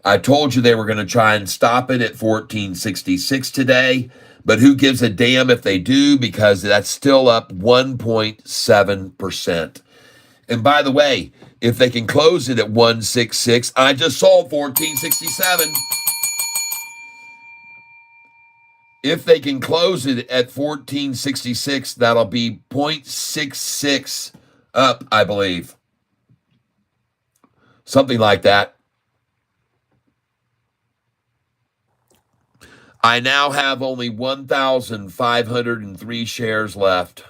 I told you they were going to try and stop it at 1466 today, but who gives a damn if they do, because that's still up 1.7%. And by the way, if they can close it at 166, I just sold 1467. If they can close it at 1466, that'll be 0.66 up, I believe. Something like that. I now have only 1,503 shares left.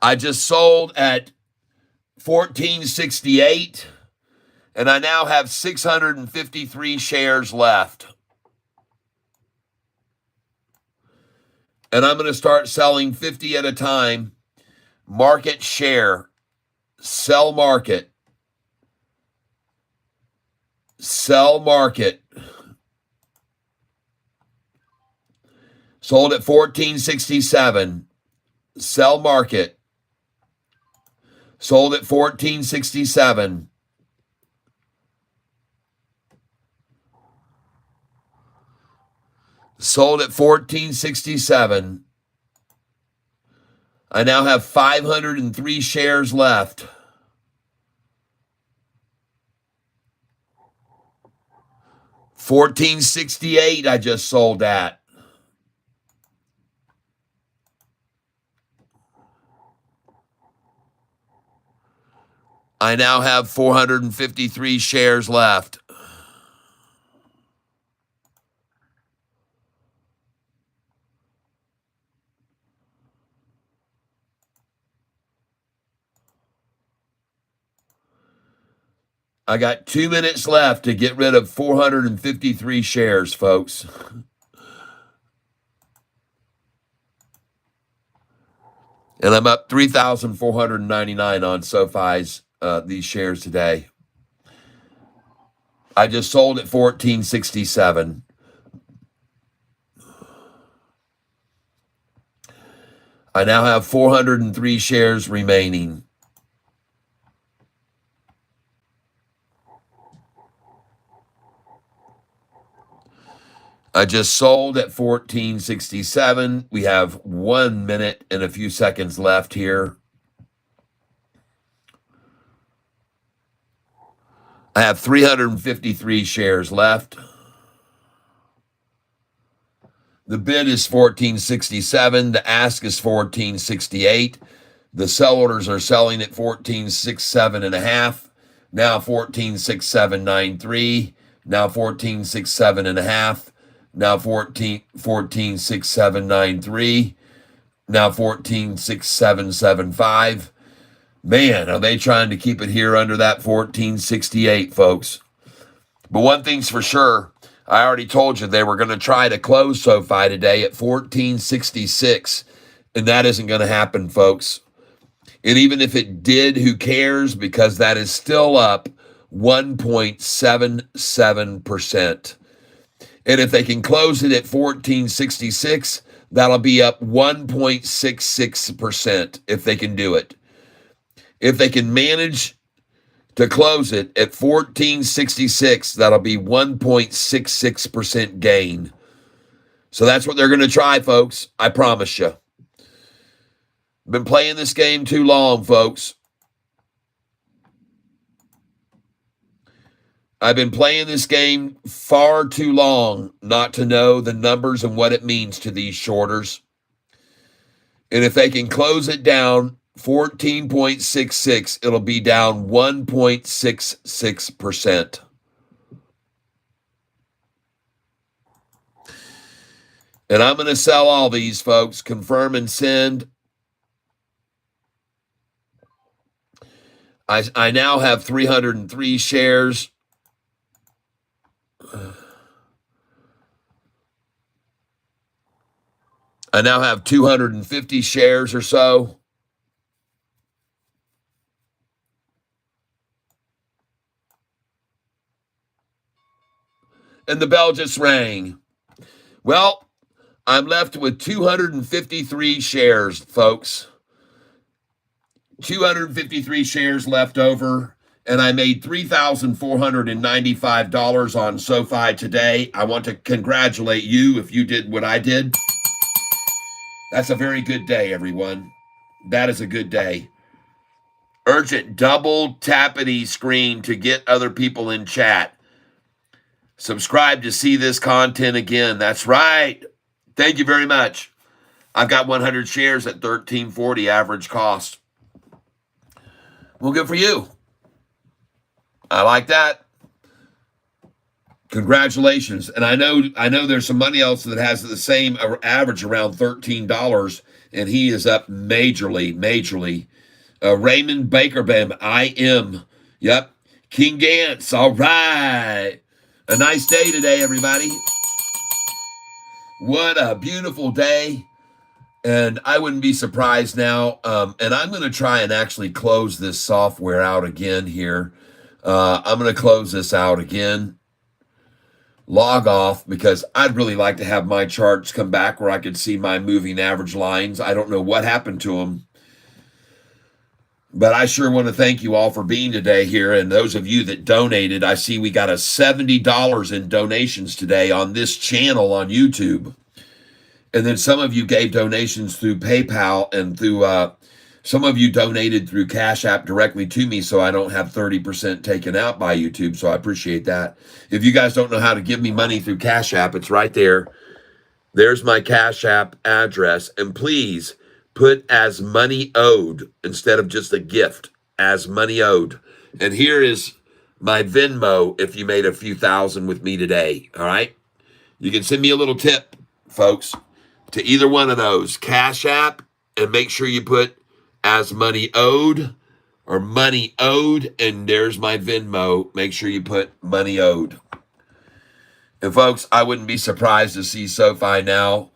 I just sold at 1468, and I now have 653 shares left. And I'm going to start selling 50 at a time. Market share, sell market, sell market. Sold at 1467, sell market. Sold at 1467. Sold at 1467. I now have 503 shares left. $14.68 I just sold at. I now have 453 shares left. I got 2 minutes left to get rid of 453 shares, folks. And I'm up 3,499 on Sofi's these shares today. I just sold at 1467. I now have 403 shares remaining. I just sold at 1467. We have 1 minute and a few seconds left here. I have 353 shares left. The bid is 1467. The ask is 1468. The sell orders are selling at 1467.5. Now 146793. Now 1467.5. Now 146793. Now 146775. Man, are they trying to keep it here under that 1468, folks? But one thing's for sure, I already told you they were going to try to close SoFi today at 1466, and that isn't going to happen, folks. And even if it did, who cares? Because that is still up 1.77%. And if they can close it at 1466, that'll be up 1.66% if they can do it. If they can manage to close it at 1466, that'll be 1.66% gain. So that's what they're going to try, folks. I promise you. Been playing this game too long, folks. I've been playing this game far too long not to know the numbers and what it means to these shorters. And if they can close it down 14.66, it'll be down 1.66%. And I'm going to sell all these, folks. Confirm and send. I now have 303 shares. I now have 250 shares or so. And the bell just rang. Well, I'm left with 253 shares, folks. 253 shares left over, and I made $3,495 on SoFi today. I want to congratulate you if you did what I did. That's a very good day, everyone. That is a good day. Urgent double tappity screen to get other people in chat. Subscribe to see this content again. That's right. Thank you very much. I've got 100 shares at $13.40 average cost. Well, good for you. I like that. Congratulations. And I know there's somebody else that has the same average around $13, and he is up majorly. Raymond Bakerbam, I am. Yep. King Gantz, all right. A nice day today, everybody. What a beautiful day. And I wouldn't be surprised now. And I'm going to try and actually close this software out again here. I'm going to close this out again. Log off, because I'd really like to have my charts come back where I could see my moving average lines. I don't know what happened to them. But I sure want to thank you all for being today here. And those of you that donated, I see we got a $70 in donations today on this channel on YouTube. And then some of you gave donations through PayPal, and through some of you donated through Cash App directly to me, so I don't have 30% taken out by YouTube. So I appreciate that. If you guys don't know how to give me money through Cash App, it's right there. There's my Cash App address. And please put as money owed instead of just a gift, as money owed. And here is my Venmo if you made a few thousand with me today, all right? You can send me a little tip, folks, to either one of those, Cash App, and make sure you put as money owed or money owed, and there's my Venmo. Make sure you put money owed. And folks, I wouldn't be surprised to see SoFi now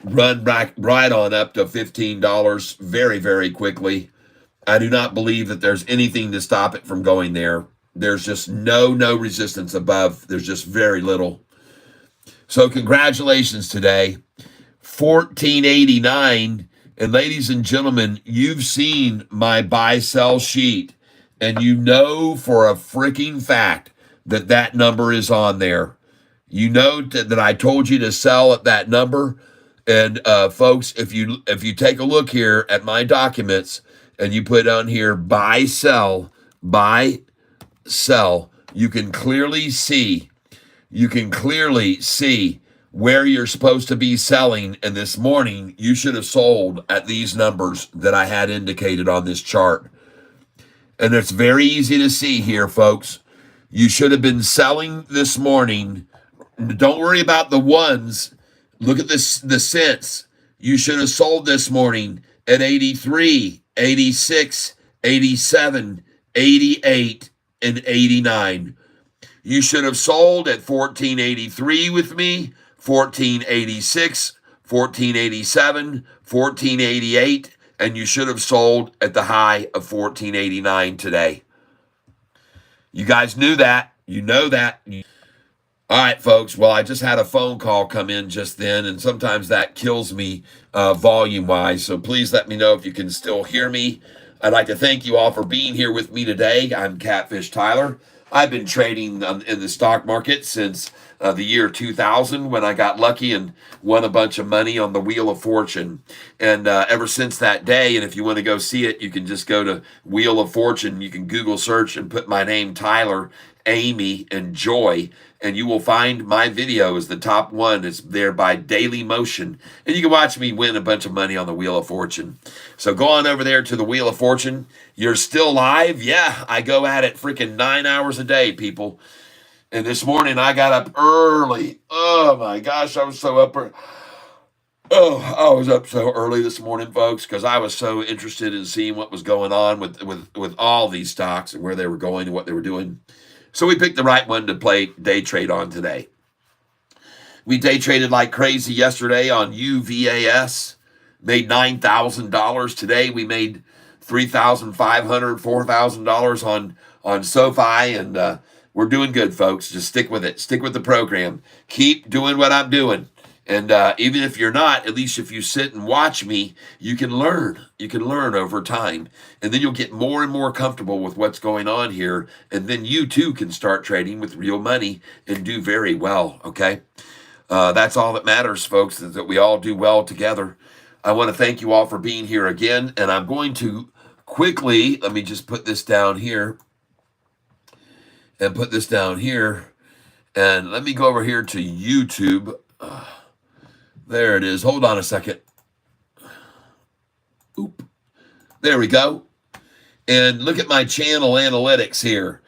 run back right on up to $15 very, very quickly. I do not believe that there's anything to stop it from going there. There's just no resistance above. There's just very little. So congratulations today. 1489. And ladies and gentlemen, you've seen my buy-sell sheet, and you know for a freaking fact that that number is on there. You know that I told you to sell at that number. And folks, if you take a look here at my documents and you put on here buy, sell, you can clearly see where you're supposed to be selling. And this morning, you should have sold at these numbers that I had indicated on this chart. And it's very easy to see here, folks. You should have been selling this morning. Don't worry about the ones. Look at this, the cents. You should have sold this morning at 83, 86, 87, 88, and 89. You should have sold at 1483 with me, 1486, 1487, 1488, and you should have sold at the high of 1489 today. You guys knew that. You know that. All right, folks. Well, I just had a phone call come in just then, and sometimes that kills me volume-wise. So please let me know if you can still hear me. I'd like to thank you all for being here with me today. I'm Catfish Tyler. I've been trading in the stock market since the year 2000 when I got lucky and won a bunch of money on the Wheel of Fortune. And ever since that day, and if you want to go see it, you can just go to Wheel of Fortune. You can Google search and put my name, Tyler, Amy, and Joy, and you will find my video is the top one. It's there by Daily Motion. And you can watch me win a bunch of money on the Wheel of Fortune. So go on over there to the Wheel of Fortune. You're still live? Yeah, I go at it freaking 9 hours a day, people. And this morning I got up early. Oh my gosh, I was so up. I was up so early this morning, folks, because I was so interested in seeing what was going on with all these stocks and where they were going and what they were doing. So we picked the right one to play day trade on today. We day traded like crazy yesterday on UVAS, made $9,000. Today we made $3,500, $4,000 on Sofi, and we're doing good, folks. Just stick with it. Stick with the program. Keep doing what I'm doing. And even if you're not, at least if you sit and watch me, you can learn. You can learn over time. And then you'll get more and more comfortable with what's going on here. And then you too can start trading with real money and do very well, okay? That's all that matters, folks, is that we all do well together. I want to thank you all for being here again. And I'm going to quickly, let me just put this down here. And put this down here. And let me go over here to YouTube. There it is. Hold on a second. Oop. There we go. And look at my channel analytics here.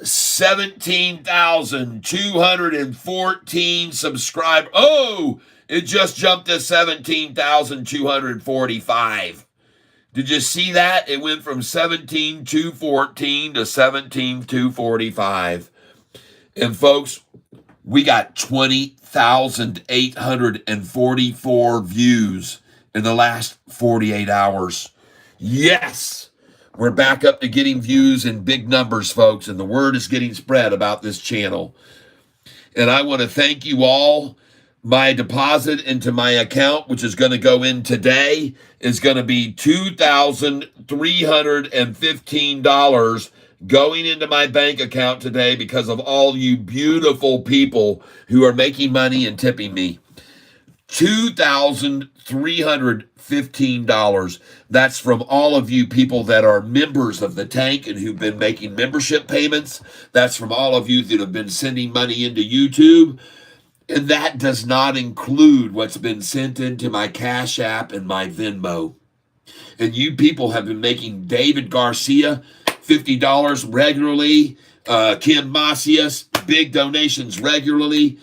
17,214 subscribers. Oh, it just jumped to 17,245. Did you see that? It went from 17,214 to 17,245. And folks, we got 20,844 views in the last 48 hours. Yes, we're back up to getting views in big numbers, folks, and the word is getting spread about this channel. And I want to thank you all. My deposit into my account, which is going to go in today, is going to be $2,315 going into my bank account today because of all you beautiful people who are making money and tipping me. $2,315. That's from all of you people that are members of the tank and who've been making membership payments. That's from all of you that have been sending money into YouTube. And that does not include what's been sent into my Cash App and my Venmo. And you people have been making David Garcia $50 regularly. Kim Macias, big donations regularly.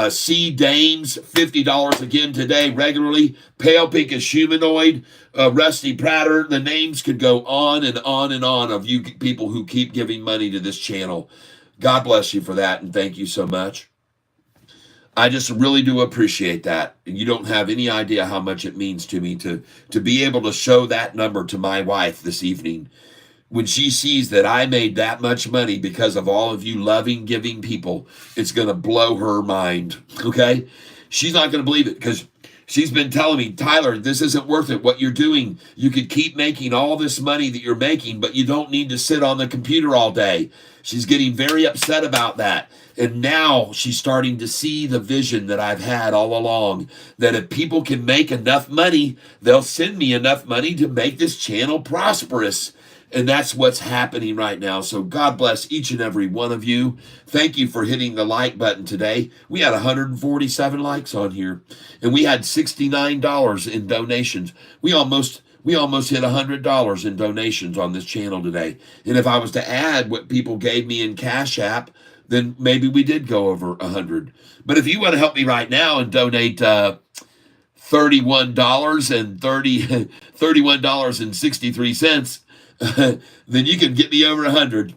C. Dames, $50 again today regularly. Pale Pink is Humanoid. Rusty Prater. The names could go on and on and on of you people who keep giving money to this channel. God bless you for that, and thank you so much. I just really do appreciate that. You don't have any idea how much it means to me to be able to show that number to my wife this evening. When she sees that I made that much money because of all of you loving, giving people, it's going to blow her mind, okay? She's not going to believe it because She's been telling me, Tyler, this isn't worth it. What you're doing, you could keep making all this money that you're making, but you don't need to sit on the computer all day. She's getting very upset about that. And now she's starting to see the vision that I've had all along, that if people can make enough money, they'll send me enough money to make this channel prosperous. And that's what's happening right now. So God bless each and every one of you. Thank you for hitting the like button today. We had 147 likes on here, and we had $69 in donations. We almost hit $100 in donations on this channel today. And if I was to add what people gave me in Cash App, then maybe we did go over 100. But if you want to help me right now and donate $31.63, then you can get me over 100.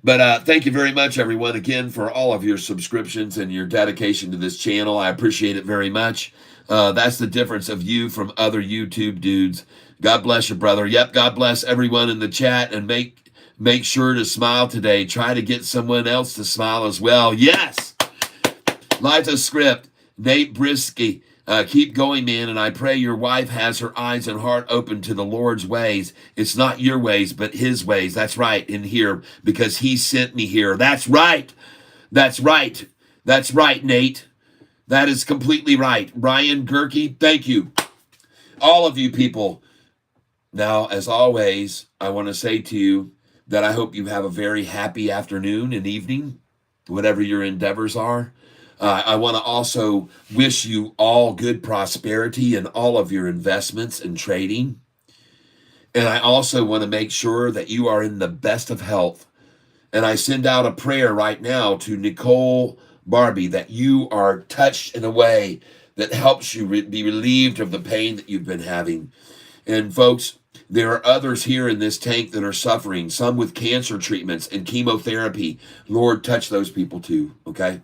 But thank you very much, everyone, again, for all of your subscriptions and your dedication to this channel. I appreciate it very much. That's the difference of you from other YouTube dudes. God bless you, brother. Yep, God bless everyone in the chat, and make sure to smile today. Try to get someone else to smile as well. Yes! Liza Script, Nate Brisky, keep going, man, and I pray your wife has her eyes and heart open to the Lord's ways. It's not your ways, but his ways. That's right, in here, because he sent me here. That's right. That's right. That's right, Nate. That is completely right. Brian Gerke, thank you. All of you people. Now, as always, I want to say to you that I hope you have a very happy afternoon and evening, whatever your endeavors are. I want to also wish you all good prosperity in all of your investments and trading. And I also want to make sure that you are in the best of health. And I send out a prayer right now to Nicole Barbie that you are touched in a way that helps you be relieved of the pain that you've been having. And folks, there are others here in this tank that are suffering, some with cancer treatments and chemotherapy. Lord, touch those people too, okay?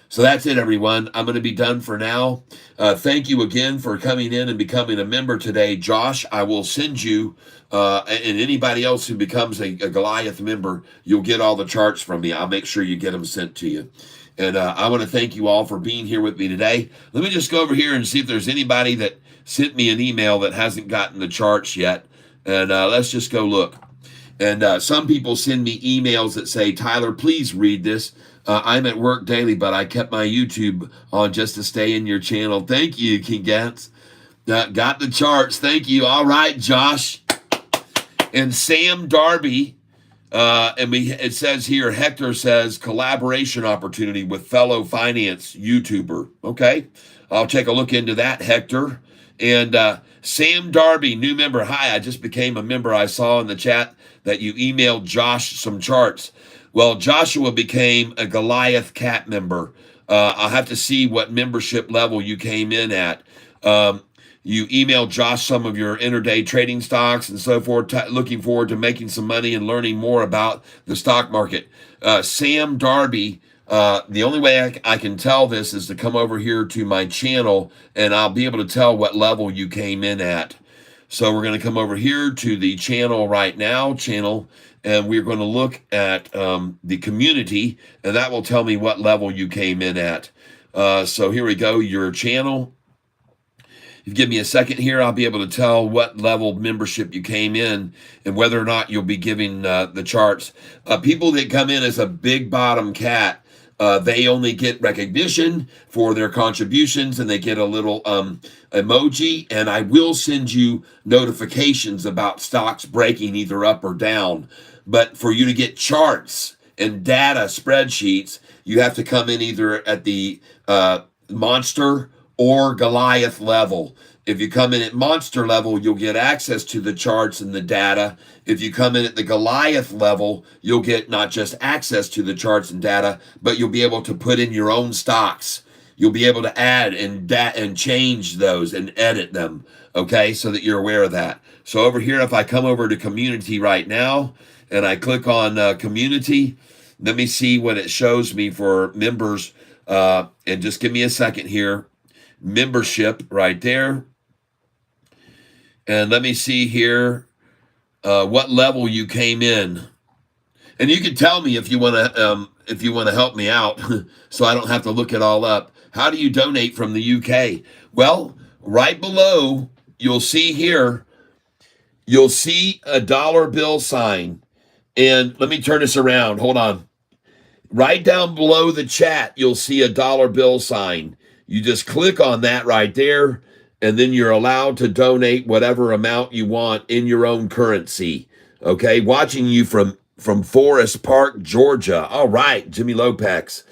So that's it, everyone. I'm going to be done for now. Thank you again for coming in and becoming a member today. Josh, I will send you, and anybody else who becomes a Goliath member, you'll get all the charts from me. I'll make sure you get them sent to you. And I want to thank you all for being here with me today. Let me just go over here and see if there's anybody that sent me an email that hasn't gotten the charts yet. And let's just go look. And some people send me emails that say, Tyler, please read this. I'm at work daily, but I kept my YouTube on just to stay in your channel. Thank you, King Gats. Got the charts. Thank you. All right, Josh. And Sam Darby, it says here, Hector says, collaboration opportunity with fellow finance YouTuber. Okay, I'll take a look into that, Hector. And Sam Darby, new member. Hi, I just became a member. I saw in the chat that you emailed Josh some charts. Well, Joshua became a Goliath Cat member. I'll have to see what membership level you came in at. You emailed Josh some of your intraday trading stocks and so forth, looking forward to making some money and learning more about the stock market. Sam Darby, the only way I can tell this is to come over here to my channel, and I'll be able to tell what level you came in at. So we're going to come over here to the channel right now, and we're going to look at the community, and that will tell me what level you came in at. So here we go, your channel. If you give me a second here, I'll be able to tell what level membership you came in and whether or not you'll be giving the charts. People that come in as a big bottom cat, they only get recognition for their contributions, and they get a little emoji, and I will send you notifications about stocks breaking either up or down. But for you to get charts and data spreadsheets, you have to come in either at the monster or Goliath level. If you come in at monster level, you'll get access to the charts and the data. If you come in at the Goliath level, you'll get not just access to the charts and data, but you'll be able to put in your own stocks. You'll be able to add and change those and edit them, okay, so that you're aware of that. So over here, if I come over to community right now and I click on community, let me see what it shows me for members. And just give me a second here. Membership right there. And let me see here what level you came in. And you can tell me if you want to help me out so I don't have to look it all up. How do you donate from the UK? Well, right below, you'll see here, you'll see a dollar bill sign. And let me turn this around. Hold on. Right down below the chat, you'll see a dollar bill sign. You just click on that right there, and then you're allowed to donate whatever amount you want in your own currency. Okay, watching you from Forest Park, Georgia. All right, Jimmy Lopex.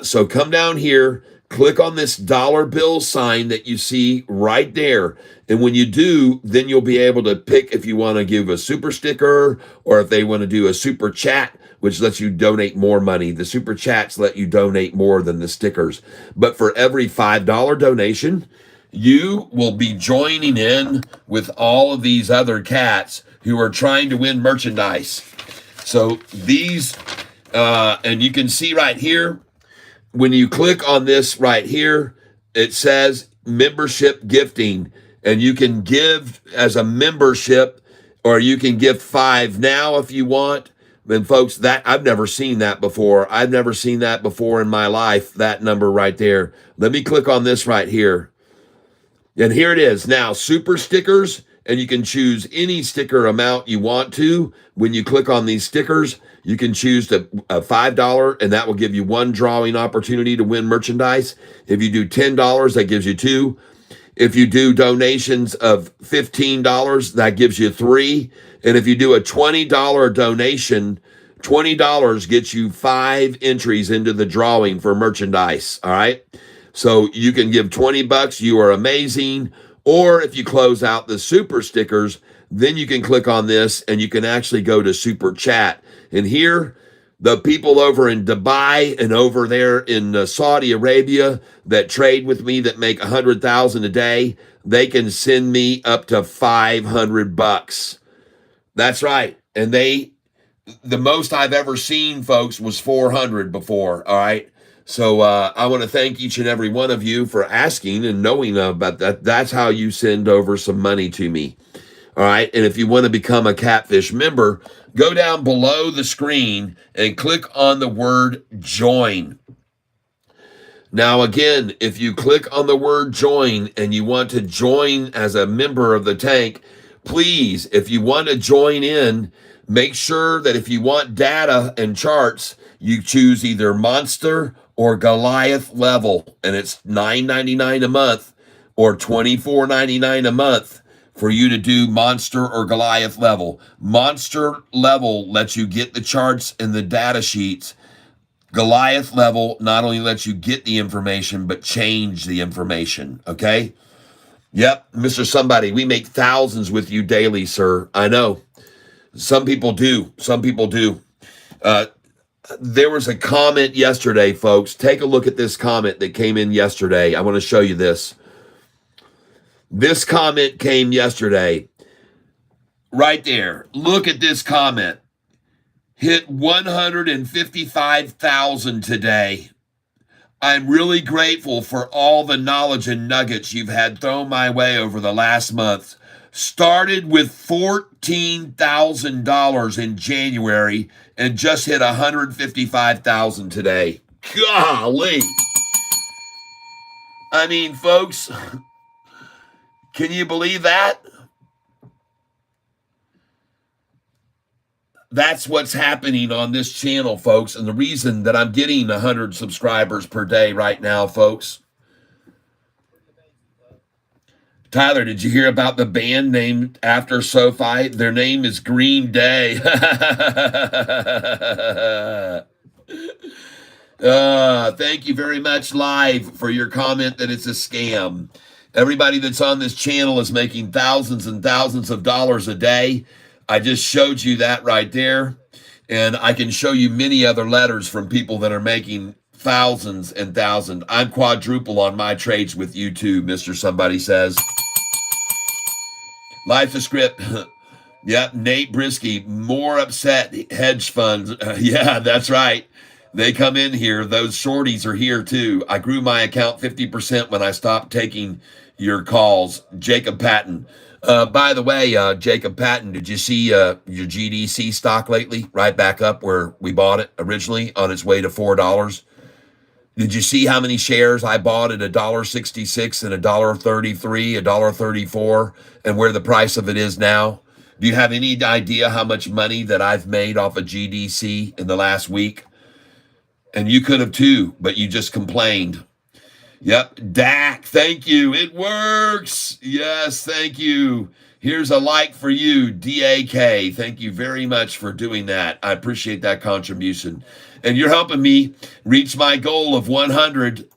So come down here, click on this dollar bill sign that you see right there. And when you do, then you'll be able to pick if you want to give a super sticker or if they want to do a super chat, which lets you donate more money. The super chats let you donate more than the stickers. But for every $5 donation, you will be joining in with all of these other cats who are trying to win merchandise. So these, and you can see right here, when you click on this right here, it says membership gifting, and you can give as a membership, or you can give $5 now if you want. And folks, that I've never seen that before. I've never seen that before in my life, that number right there. Let me click on this right here. And here it is. Now, super stickers, and you can choose any sticker amount you want to. When you click on these stickers, you can choose a $5, and that will give you one drawing opportunity to win merchandise. If you do $10, that gives you two. If you do donations of $15, that gives you three. And if you do a $20 donation, $20 gets you 5 entries into the drawing for merchandise. All right. So you can give $20. You are amazing. Or if you close out the super stickers, then you can click on this and you can actually go to super chat. And here, the people over in Dubai and over there in Saudi Arabia that trade with me that make $100,000 a day, they can send me up to $500. That's right. And the most I've ever seen, folks, was 400 before. All right. So I want to thank each and every one of you for asking and knowing about that. That's how you send over some money to me. All right. And if you want to become a Catfish member, go down below the screen and click on the word join. Now, again, if you click on the word join and you want to join as a member of the tank, please, if you want to join in, make sure that if you want data and charts, you choose either Monster or Goliath level, and it's $9.99 a month or $24.99 a month for you to do Monster or Goliath level. Monster level lets you get the charts and the data sheets. Goliath level not only lets you get the information, but change the information, okay? Yep, Mr. Somebody, we make thousands with you daily, sir. I know. Some people do. Some people do. There was a comment yesterday, folks. Take a look at this comment that came in yesterday. I want to show you this. This comment came yesterday. Right there. Look at this comment. Hit 155,000 today. I'm really grateful for all the knowledge and nuggets you've had thrown my way over the last month. Started with $14,000 in January and just hit 155,000 today. Golly. I mean, folks, can you believe that? That's what's happening on this channel, folks, and the reason that I'm getting 100 subscribers per day right now, folks. Tyler, did you hear about the band named after Sofi? Their name is Green Day. Thank you very much, Live, for your comment that it's a scam. Everybody that's on this channel is making thousands and thousands of dollars a day. I just showed you that right there. And I can show you many other letters from people that are making thousands and thousands. I'm quadruple on my trades with you too, Mr. Somebody Says. Life is script. Yep, Nate Brisky, more upset hedge funds. Yeah, that's right. They come in here. Those shorties are here too. I grew my account 50% when I stopped taking your calls. Jacob Patton. By the way, Jacob Patton, did you see your GDC stock lately? Right back up where we bought it originally on its way to $4. Did you see how many shares I bought at $1.66 and $1.33, $1.34, and where the price of it is now? Do you have any idea how much money that I've made off of GDC in the last week? And you could have too, but you just complained. Yep, DAC, thank you. It works. Yes, thank you. Here's a like for you, DAK. Thank you very much for doing that. I appreciate that contribution. And you're helping me reach my goal of 100.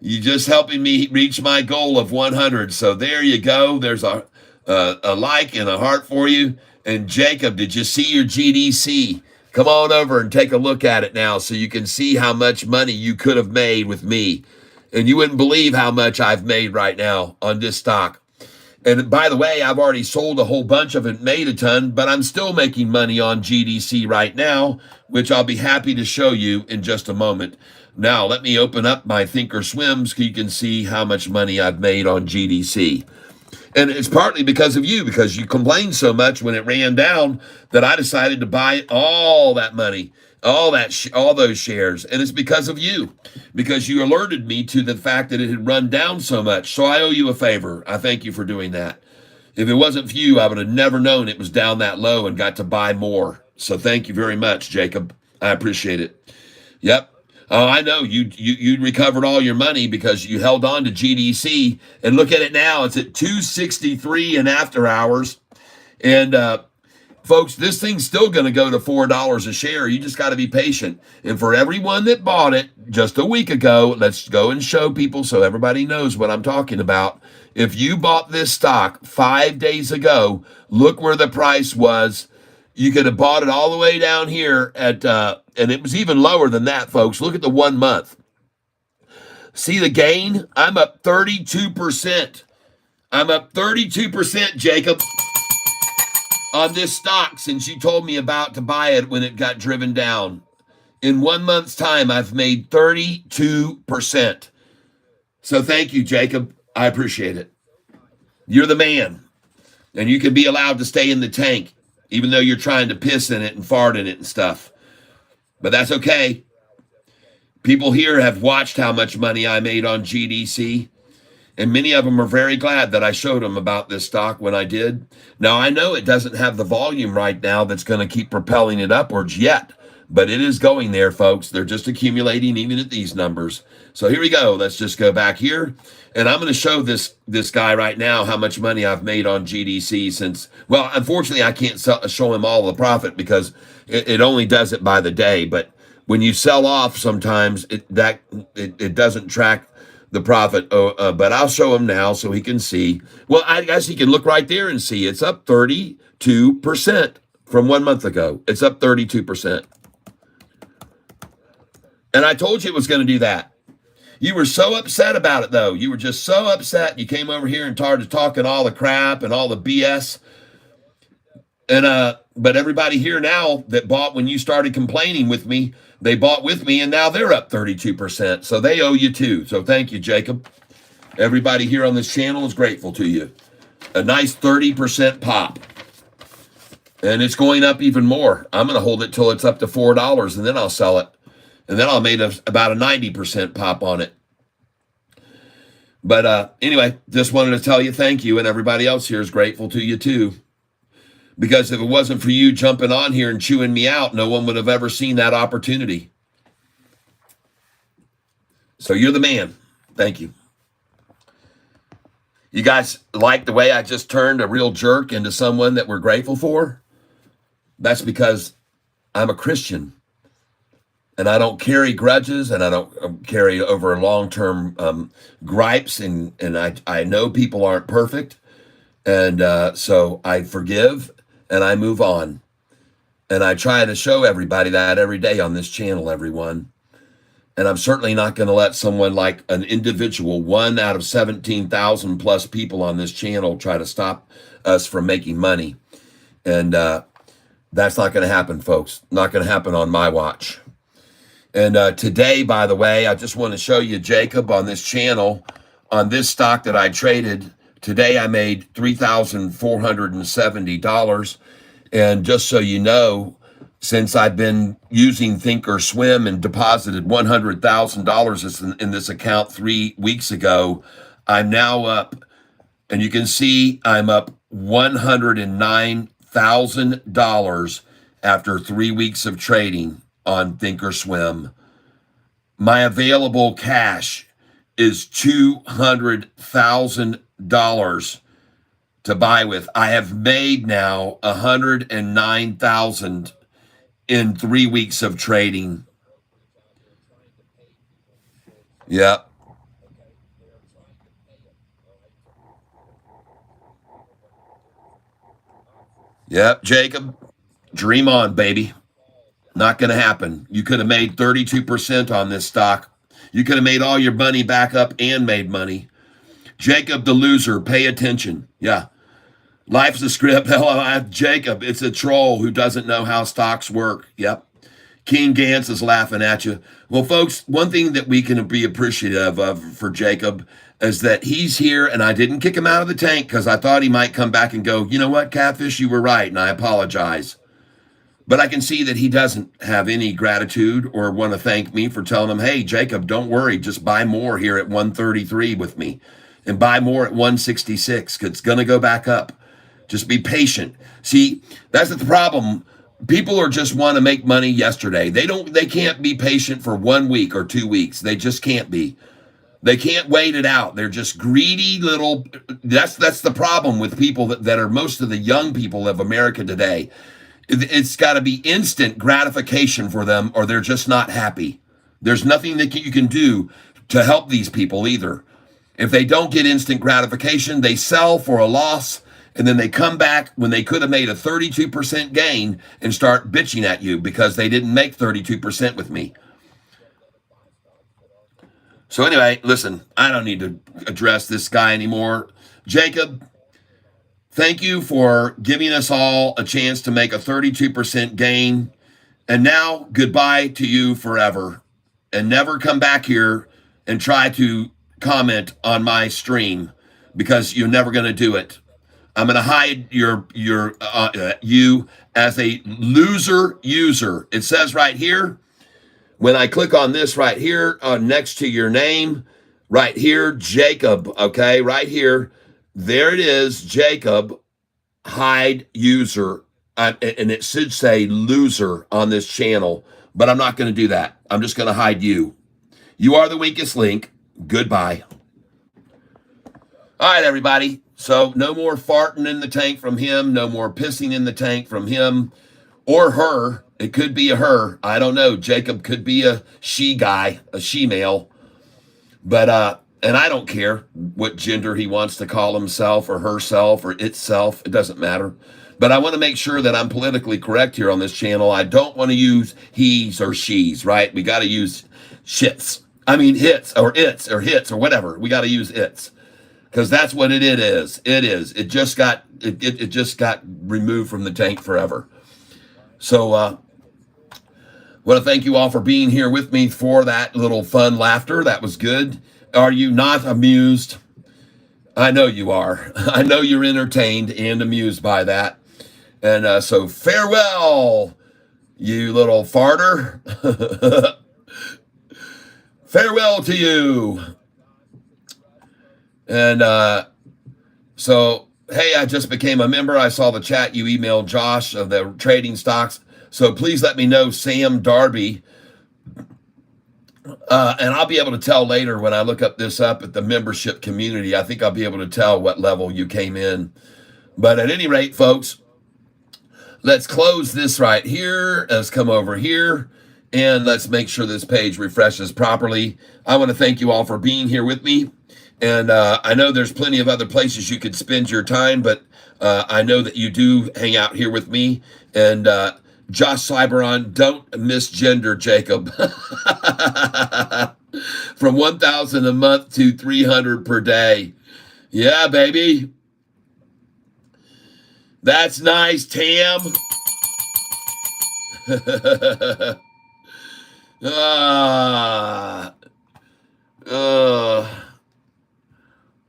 You're just helping me reach my goal of 100. So there you go. There's a like and a heart for you. And Jacob, did you see your GDC? Come on over and take a look at it now so you can see how much money you could have made with me. And you wouldn't believe how much I've made right now on this stock. And by the way, I've already sold a whole bunch of it, made a ton, but I'm still making money on GDC right now, which I'll be happy to show you in just a moment. Now, let me open up my Thinkorswim so you can see how much money I've made on GDC. And it's partly because of you, because you complained so much when it ran down that I decided to buy all that money, all those shares. And it's because of you, because you alerted me to the fact that it had run down so much. So I owe you a favor. I thank you for doing that. If it wasn't for you, I would have never known it was down that low and got to buy more. So thank you very much, Jacob. I appreciate it. Yep. Oh, I know you recovered all your money because you held on to GDC, and look at it now. It's at 263 in after hours. And folks, this thing's still going to go to $4 a share. You just got to be patient. And for everyone that bought it just a week ago, let's go and show people so everybody knows what I'm talking about. If you bought this stock 5 days ago, look where the price was. You could have bought it all the way down here at, and it was even lower than that, folks. Look at the 1 month. See the gain? I'm up 32%. I'm up 32%, Jacob, on this stock since you told me about to buy it when it got driven down. In 1 month's time, I've made 32%. So thank you, Jacob. I appreciate it. You're the man. And you can be allowed to stay in the tank, even though you're trying to piss in it and fart in it and stuff. But that's okay. People here have watched how much money I made on GDC, and many of them are very glad that I showed them about this stock when I did. Now, I know it doesn't have the volume right now that's going to keep propelling it upwards yet, but it is going there, folks. They're just accumulating even at these numbers. So here we go. Let's just go back here. And I'm going to show this guy right now how much money I've made on GDC since, well, unfortunately, I can't show him all the profit because it only does it by the day. But when you sell off, sometimes it doesn't track the profit. But I'll show him now so he can see. Well, I guess he can look right there and see it's up 32% from 1 month ago. It's up 32%. And I told you it was going to do that. You were so upset about it, though. You were just so upset. You came over here and started talking all the crap and all the BS. And but everybody here now that bought when you started complaining with me, they bought with me, and now they're up 32%. So they owe you too. So thank you, Jacob. Everybody here on this channel is grateful to you. A nice 30% pop. And it's going up even more. I'm going to hold it till it's up to $4, and then I'll sell it. And then I'll make about a 90% pop on it. But anyway, just wanted to tell you thank you, and everybody else here is grateful to you too. Because if it wasn't for you jumping on here and chewing me out, no one would have ever seen that opportunity. So you're the man. Thank you. You guys like the way I just turned a real jerk into someone that we're grateful for? That's because I'm a Christian. And I don't carry grudges, and I don't carry over long-term gripes, and I know people aren't perfect, and so I forgive, and I move on. And I try to show everybody that every day on this channel, everyone. And I'm certainly not going to let someone like an individual, 1 out of 17,000 plus people on this channel, try to stop us from making money. And that's not going to happen, folks. Not going to happen on my watch. And today, by the way, I just want to show you Jacob on this channel, on this stock that I traded. Today, I made $3,470. And just so you know, since I've been using Thinkorswim and deposited $100,000 in this account 3 weeks ago. I'm now up, and you can see I'm up $109,000 after 3 weeks of trading on Thinkorswim. My available cash is $200,000 to buy with. I have made now $109,000 in 3 weeks of trading. Yep. Yep, Jacob. Dream on, baby. Not going to happen. You could have made 32% on this stock. You could have made all your money back up and made money. Jacob the loser, pay attention. Yeah. Life's a script. Hello, Jacob. It's a troll who doesn't know how stocks work. Yep. King Gantz is laughing at you. Well, folks, one thing that we can be appreciative of for Jacob is that he's here, and I didn't kick him out of the tank because I thought he might come back and go, you know what, Catfish, you were right, and I apologize. But I can see that he doesn't have any gratitude or want to thank me for telling him, hey, Jacob, don't worry, just buy more here at 133 with me and buy more at 166 because it's going to go back up. Just be patient. See, that's the problem. People are just want to make money yesterday. They can't be patient for 1 week or 2 weeks. They just can't be. They can't wait it out. They're just greedy little. That's the problem with people that are most of the young people of America today. It's got to be instant gratification for them, or they're just not happy. There's nothing that you can do to help these people either. If they don't get instant gratification, they sell for a loss, and then they come back when they could have made a 32% gain and start bitching at you because they didn't make 32% with me. So anyway, listen, I don't need to address this guy anymore. Jacob, thank you for giving us all a chance to make a 32% gain. And now, goodbye to you forever. And never come back here and try to comment on my stream because you're never going to do it. I'm going to hide you as a loser user. It says right here, when I click on this right here, next to your name, right here, Jacob, okay, right here, there it is, Jacob, hide user. And it should say loser on this channel, but I'm not going to do that. I'm just going to hide you. You are the weakest link. Goodbye. All right, everybody. So no more farting in the tank from him. No more pissing in the tank from him or her. It could be a her. I don't know. Jacob could be a she guy, a she male. But, and I don't care what gender he wants to call himself or herself or itself. It doesn't matter. But I want to make sure that I'm politically correct here on this channel. I don't want to use he's or she's, right? We got to use shits. I mean, hits or its or hits or whatever. We got to use its. Because that's what it is. It is. It just got removed from the tank forever. So want to thank you all for being here with me for that little fun laughter. That was good. Are you not amused? I know you are. I know you're entertained and amused by that. And so farewell, you little farter. Farewell to you. And so, hey, I just became a member. I saw the chat you emailed Josh of the trading stocks. So please let me know, Sam Darby. And I'll be able to tell later when I look up at the membership community. I think I'll be able to tell what level you came in. But at any rate, folks, let's close this right here. Let's come over here. And let's make sure this page refreshes properly. I want to thank you all for being here with me. And I know there's plenty of other places you could spend your time, but I know that you do hang out here with me. And Josh Cyberon, don't misgender Jacob. From 1,000 a month to 300 per day. Yeah, baby. That's nice, Tam.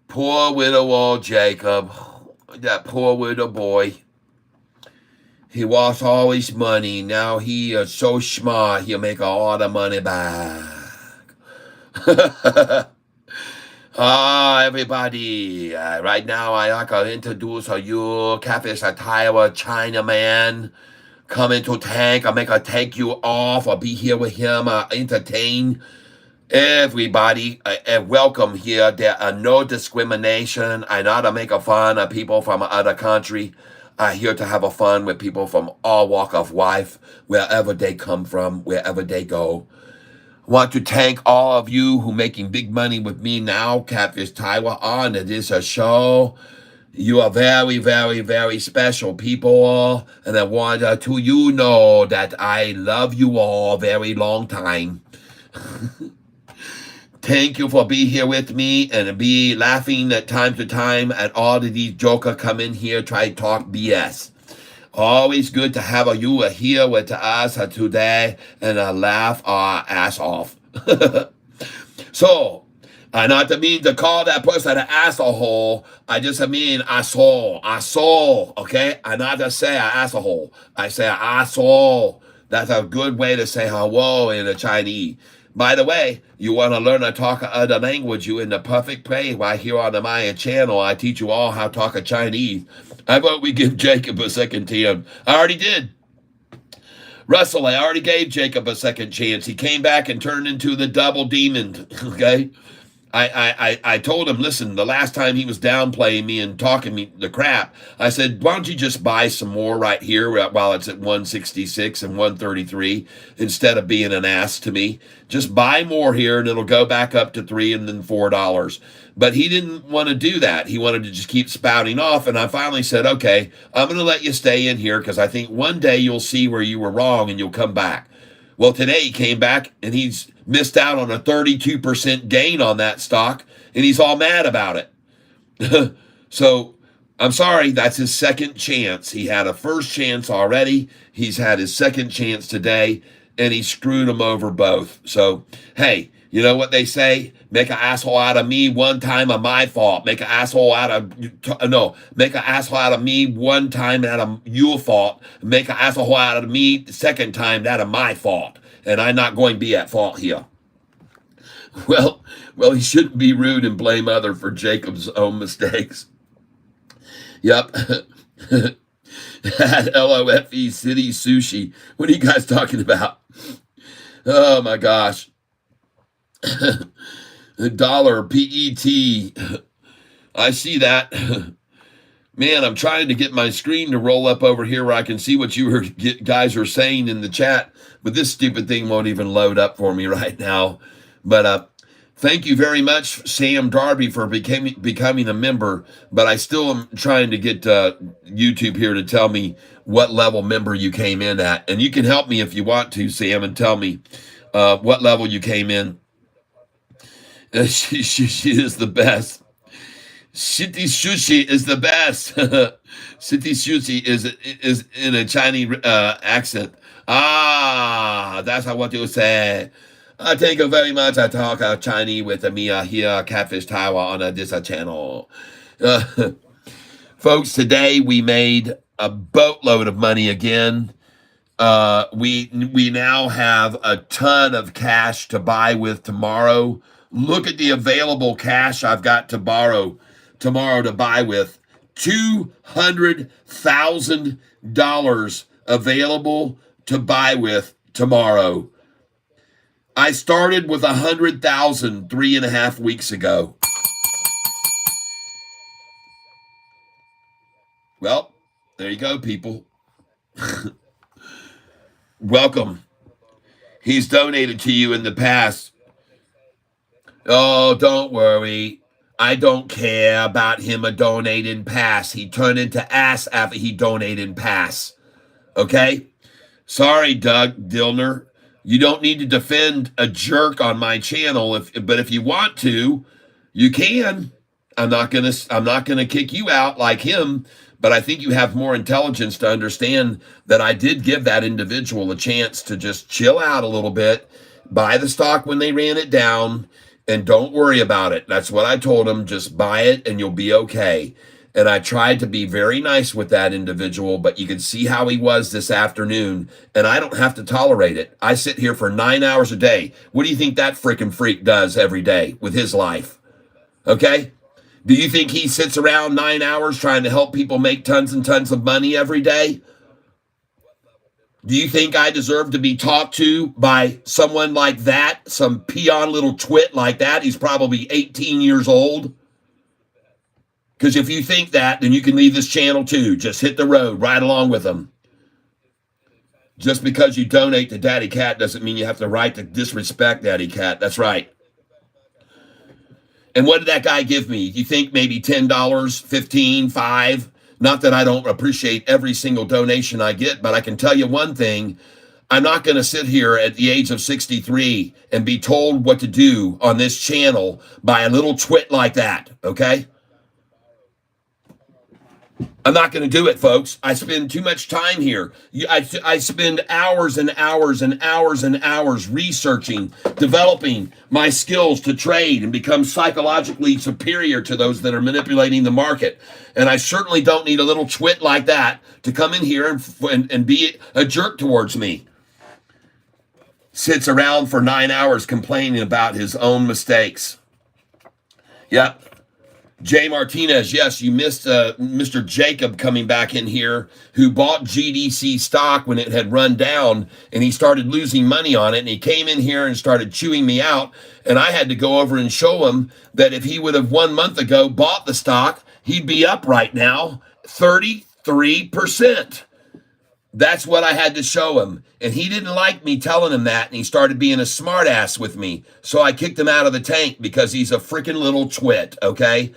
Poor widow old Jacob. That poor widow boy. He lost all his money. Now he is so smart, he'll make all the money back. Everybody. Right now, I like to introduce you, Catfish, a Taiwan Chinaman. Coming to tank. I make a take you off. I'll be here with him, entertain everybody. Welcome here. There are no discrimination. I not to make a fun of people from other country. I'm here to have a fun with people from all walk of life, wherever they come from, wherever they go. Want to thank all of you who making big money with me now, Catfish Taiwan. It is a show. You are very, very, very special people. And I want to you know that I love you all very long time. Thank you for being here with me and be laughing at time to time at all of these jokers come in here try to talk BS. Always good to have you here with us today and laugh our ass off. So, I not mean to call that person an asshole. I just mean asshole, okay? I not to say an asshole. I say asshole. That's a good way to say hello in the Chinese. By the way, you want to learn to talk other language, you in the perfect way right here on the Maya channel. I teach you all how to talk a Chinese. How about we give Jacob a second chance? I already did. Russell, I already gave Jacob a second chance. He came back and turned into the double demon, okay? I told him, listen, the last time he was downplaying me and talking me the crap, I said, why don't you just buy some more right here while it's at 166 and 133 instead of being an ass to me? Just buy more here and it'll go back up to $3 and then $4. But he didn't want to do that. He wanted to just keep spouting off. And I finally said, okay, I'm going to let you stay in here because I think one day you'll see where you were wrong and you'll come back. Well, today he came back and he's missed out on a 32% gain on that stock, and he's all mad about it. So I'm sorry, that's his second chance. He had a first chance already. He's had his second chance today, and he screwed him over both. So, hey, you know what they say? Make an asshole out of me one time of my fault. Make an asshole out of me one time out of your fault. Make an asshole out of me the second time out of my fault. And I'm not going to be at fault here. Well, he shouldn't be rude and blame other for Jacob's own mistakes. Yep. At LOFE City Sushi. What are you guys talking about? Oh my gosh. Dollar PET. I see that. Man, I'm trying to get my screen to roll up over here where I can see what you guys are saying in the chat, but this stupid thing won't even load up for me right now. But thank you very much, Sam Darby, for becoming a member. But I still am trying to get YouTube here to tell me what level member you came in at. And you can help me if you want to, Sam, and tell me what level you came in. She is the best. Shitty sushi is the best. Shitty sushi is in a Chinese accent. That's what you say. Thank you very much. I talk Chinese with me here, Catfish Taiwan, on this channel. Folks, today we made a boatload of money again. We now have a ton of cash to buy with tomorrow. Look at the available cash I've got to borrow tomorrow to buy with. $200,000 available to buy with tomorrow. I started with 100,000 3.5 weeks ago. Well, there you go, people. Welcome. He's donated to you in the past. Oh, don't worry. I don't care about him a donating pass. He turned into ass after he donated pass. Okay? Sorry, Doug Dillner. You don't need to defend a jerk on my channel, but if you want to, you can. I'm not gonna kick you out like him, but I think you have more intelligence to understand that I did give that individual a chance to just chill out a little bit, buy the stock when they ran it down, and don't worry about it. That's what I told him. Just buy it and you'll be okay. And I tried to be very nice with that individual, but you could see how he was this afternoon, and I don't have to tolerate it. I sit here for 9 hours a day. What do you think that freaking freak does every day with his life? Okay? Do you think he sits around 9 hours trying to help people make tons and tons of money every day? Do you think I deserve to be talked to by someone like that, some peon little twit like that? He's probably 18 years old. Because if you think that, then you can leave this channel too. Just hit the road right along with them. Just because you donate to Daddy Cat doesn't mean you have the right to disrespect Daddy Cat. That's right. And what did that guy give me? You think maybe $10, $15, $5? Not that I don't appreciate every single donation I get, but I can tell you one thing. I'm not going to sit here at the age of 63 and be told what to do on this channel by a little twit like that, okay? I'm not going to do it, folks. I spend too much time here. I spend hours and hours and hours and hours researching, developing my skills to trade and become psychologically superior to those that are manipulating the market. And I certainly don't need a little twit like that to come in here and be a jerk towards me. Sits around for 9 hours complaining about his own mistakes. Yep. Jay Martinez, yes, you missed Mr. Jacob coming back in here, who bought GDC stock when it had run down, and he started losing money on it, and he came in here and started chewing me out, and I had to go over and show him that if he would have 1 month ago bought the stock, he'd be up right now 33%. That's what I had to show him. And he didn't like me telling him that, and he started being a smartass with me. So I kicked him out of the tank because he's a freaking little twit, okay?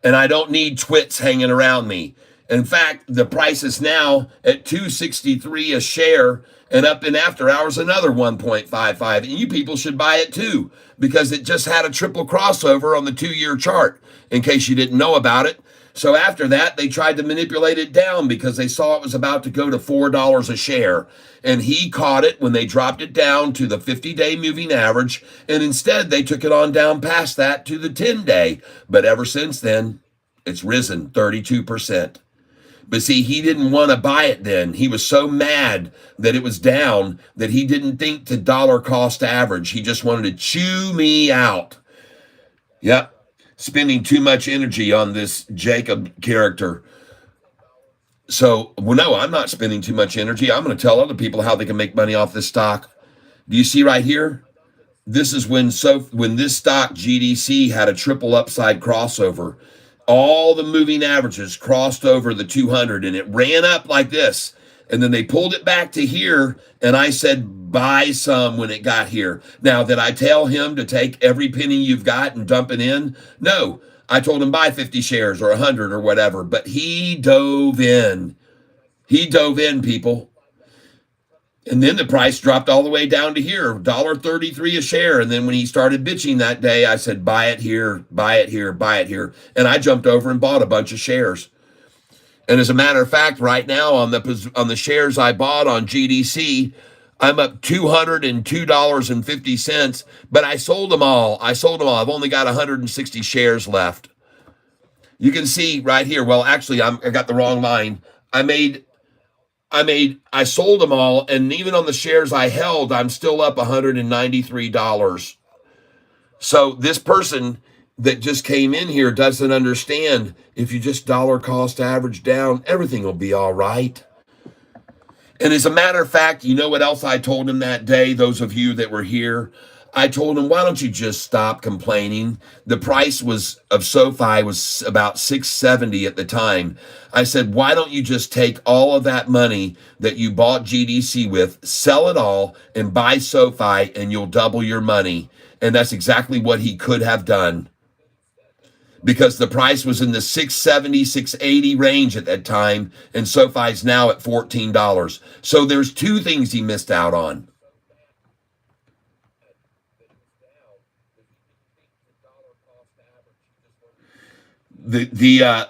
And I don't need twits hanging around me. In fact, the price is now at $2.63 a share, and up in after hours another 1.55. And you people should buy it too, because it just had a triple crossover on the 2-year chart, in case you didn't know about it. So after that, they tried to manipulate it down because they saw it was about to go to $4 a share. And he caught it when they dropped it down to the 50-day moving average. And instead, they took it on down past that to the 10-day. But ever since then, it's risen 32%. But see, he didn't want to buy it then. He was so mad that it was down that he didn't think to dollar cost average. He just wanted to chew me out. Yep. Spending too much energy on this Jacob character. So, well, no, I'm not spending too much energy. I'm going to tell other people how they can make money off this stock. Do you see right here? This is when this stock GDC had a triple upside crossover. All the moving averages crossed over the 200, and it ran up like this. And then they pulled it back to here, and I said, buy some when it got here. Now, did I tell him to take every penny you've got and dump it in? No. I told him buy 50 shares or 100 or whatever, but he dove in. He dove in, people. And then the price dropped all the way down to here, $1.33 a share. And then when he started bitching that day, I said, buy it here, buy it here, buy it here. And I jumped over and bought a bunch of shares. And as a matter of fact, right now on the shares I bought on GDC, I'm up $202.50, but I sold them all. I've only got 160 shares left. You can see right here. Well, actually, I got the wrong line. I sold them all, and even on the shares I held, I'm still up $193. So this person that just came in here doesn't understand. If you just dollar cost average down, everything will be all right. And as a matter of fact, you know what else I told him that day, those of you that were here? I told him, why don't you just stop complaining? The price of Sofi was about $6.70 at the time. I said, why don't you just take all of that money that you bought GDC with, sell it all, and buy Sofi, and you'll double your money. And that's exactly what he could have done, because the price was in the $6.70, $6.80 range at that time, and SoFi's now at $14. So there's two things he missed out on. The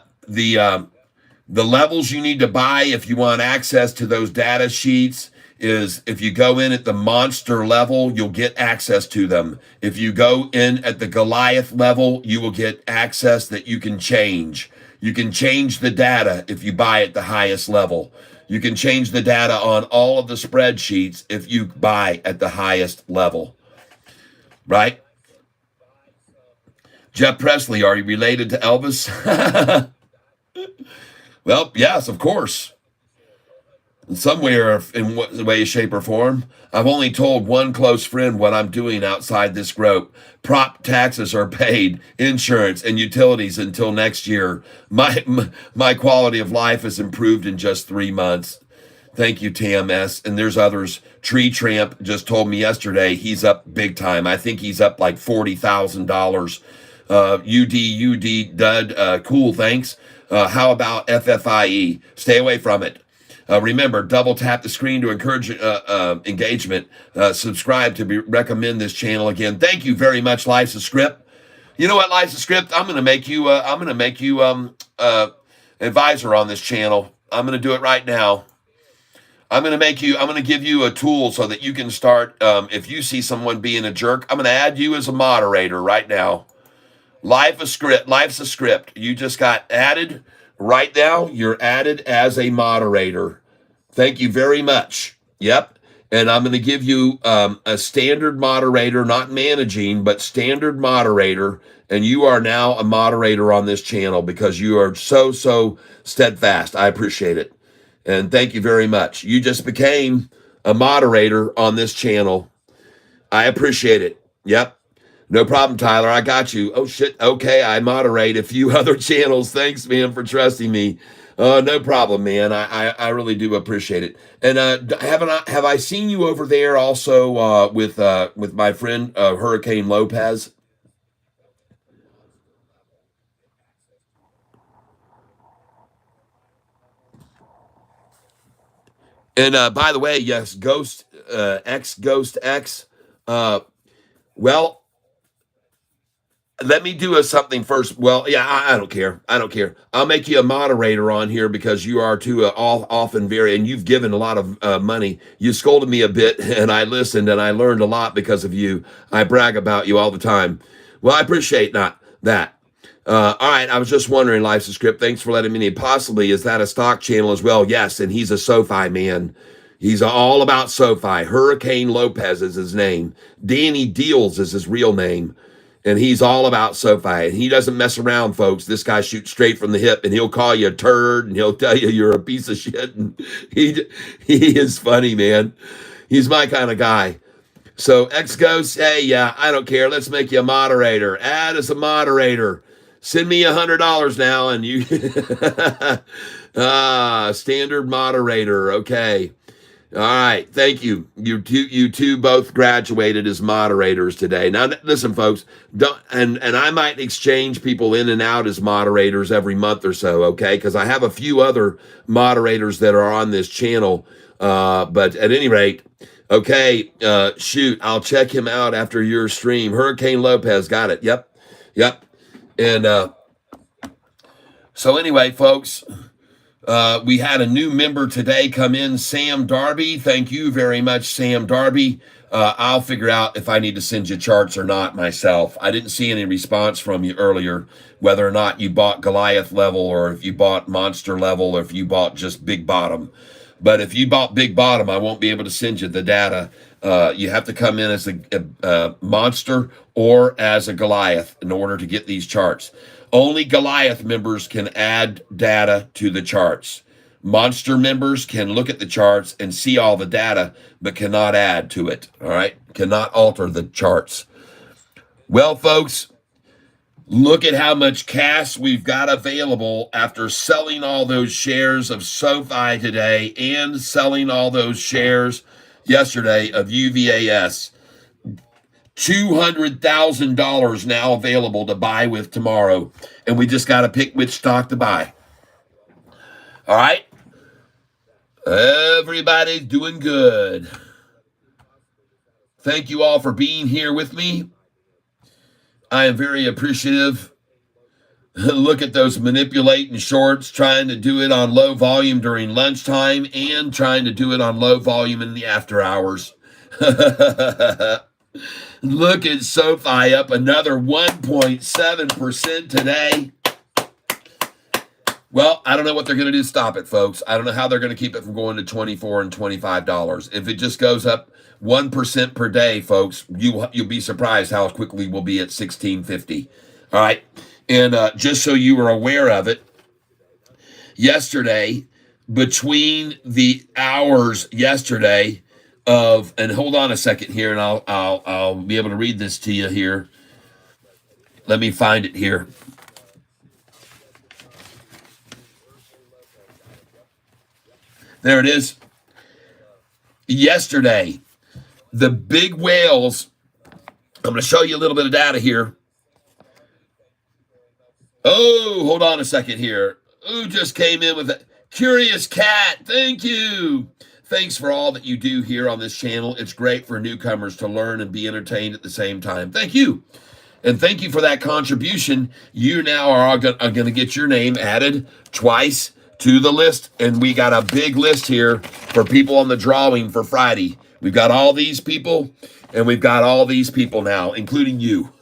levels you need to buy if you want access to those data sheets is if you go in at the monster level, you'll get access to them. If you go in at the Goliath level, you will get access that you can change. You can change the data if you buy at the highest level. You can change the data on all of the spreadsheets if you buy at the highest level, right? Jeff Presley, are you related to Elvis? Well, yes, of course. In some way or in what way, shape, or form. I've only told one close friend what I'm doing outside this group. Prop taxes are paid, insurance and utilities until next year. My quality of life has improved in just 3 months. Thank you, TMS. And there's others. Tree Tramp just told me yesterday he's up big time. I think he's up like $40,000. UD, Dud, cool, thanks. How about FFIE? Stay away from it. Remember, double tap the screen to encourage engagement. Subscribe to recommend this channel again. Thank you very much, Life's a Script. You know what, Life's a Script? I'm going to make you. Advisor on this channel. I'm going to do it right now. I'm going to give you a tool so that you can start. If you see someone being a jerk, I'm going to add you as a moderator right now. Life's a Script. You just got added. Right now, you're added as a moderator. Thank you very much. Yep. And I'm going to give you a standard moderator, not managing, but standard moderator. And you are now a moderator on this channel because you are so steadfast. I appreciate it. And thank you very much. You just became a moderator on this channel. I appreciate it. Yep. No problem, Tyler. I got you. Oh, shit. Okay, I moderate a few other channels. Thanks, man, for trusting me. No problem, man. I really do appreciate it. And have I seen you over there also with my friend Hurricane Lopez? And by the way, yes, Ghost X. Well, let me do something first. Well, yeah, I don't care. I'll make you a moderator on here because you are too often and you've given a lot of money. You scolded me a bit, and I listened, and I learned a lot because of you. I brag about you all the time. Well, I appreciate that. All right, I was just wondering, Life's a Script. Thanks for letting me know. Possibly, is that a stock channel as well? Yes, and he's a Sofi man. He's all about Sofi. Hurricane Lopez is his name. Danny Deals is his real name. And he's all about Sofi. And he doesn't mess around, folks. This guy shoots straight from the hip, and he'll call you a turd, and he'll tell you you're a piece of shit. And he is funny, man. He's my kind of guy. So X goes, hey, yeah, I don't care. Let's make you a moderator. Add as a moderator. Send me $100 now, and you standard moderator. Okay. All right, thank you. You two both graduated as moderators today. Now, listen, folks, and I might exchange people in and out as moderators every month or so, okay? Because I have a few other moderators that are on this channel. But at any rate, okay, shoot, I'll check him out after your stream. Hurricane Lopez, got it. Yep. And so anyway, folks. We had a new member today come in, Sam Darby. Thank you very much, Sam Darby. I'll figure out if I need to send you charts or not myself. I didn't see any response from you earlier, whether or not you bought Goliath level or if you bought monster level or if you bought just big bottom. But if you bought big bottom, I won't be able to send you the data. You have to come in as a monster or as a Goliath in order to get these charts. Only Goliath members can add data to the charts. Monster members can look at the charts and see all the data, but cannot add to it, all right? Cannot alter the charts. Well, folks, look at how much cash we've got available after selling all those shares of Sofi today and selling all those shares yesterday of UVAS. $200,000 now available to buy with tomorrow. And we just got to pick which stock to buy. All right? Everybody's doing good. Thank you all for being here with me. I am very appreciative. Look at those manipulating shorts, trying to do it on low volume during lunchtime and trying to do it on low volume in the after hours. Look at Sofi up another 1.7% today. Well, I don't know what they're going to do to stop it, folks. I don't know how they're going to keep it from going to $24 and $25. If it just goes up 1% per day, folks, you'll be surprised how quickly we'll be at 16.50. All right, and just so you were aware of it, yesterday, between the hours yesterday of, and hold on a second here, and I'll be able to read this to you here. Let me find it here. There it is. Yesterday, the big whales, I'm going to show you a little bit of data here. Oh, hold on a second here. Who just came in with a Curious Cat? Thank you. Thanks for all that you do here on this channel. It's great for newcomers to learn and be entertained at the same time. Thank you. And thank you for that contribution. You now are going to get your name added twice to the list. And we got a big list here for people on the drawing for Friday. We've got all these people, and we've got all these people now, including you.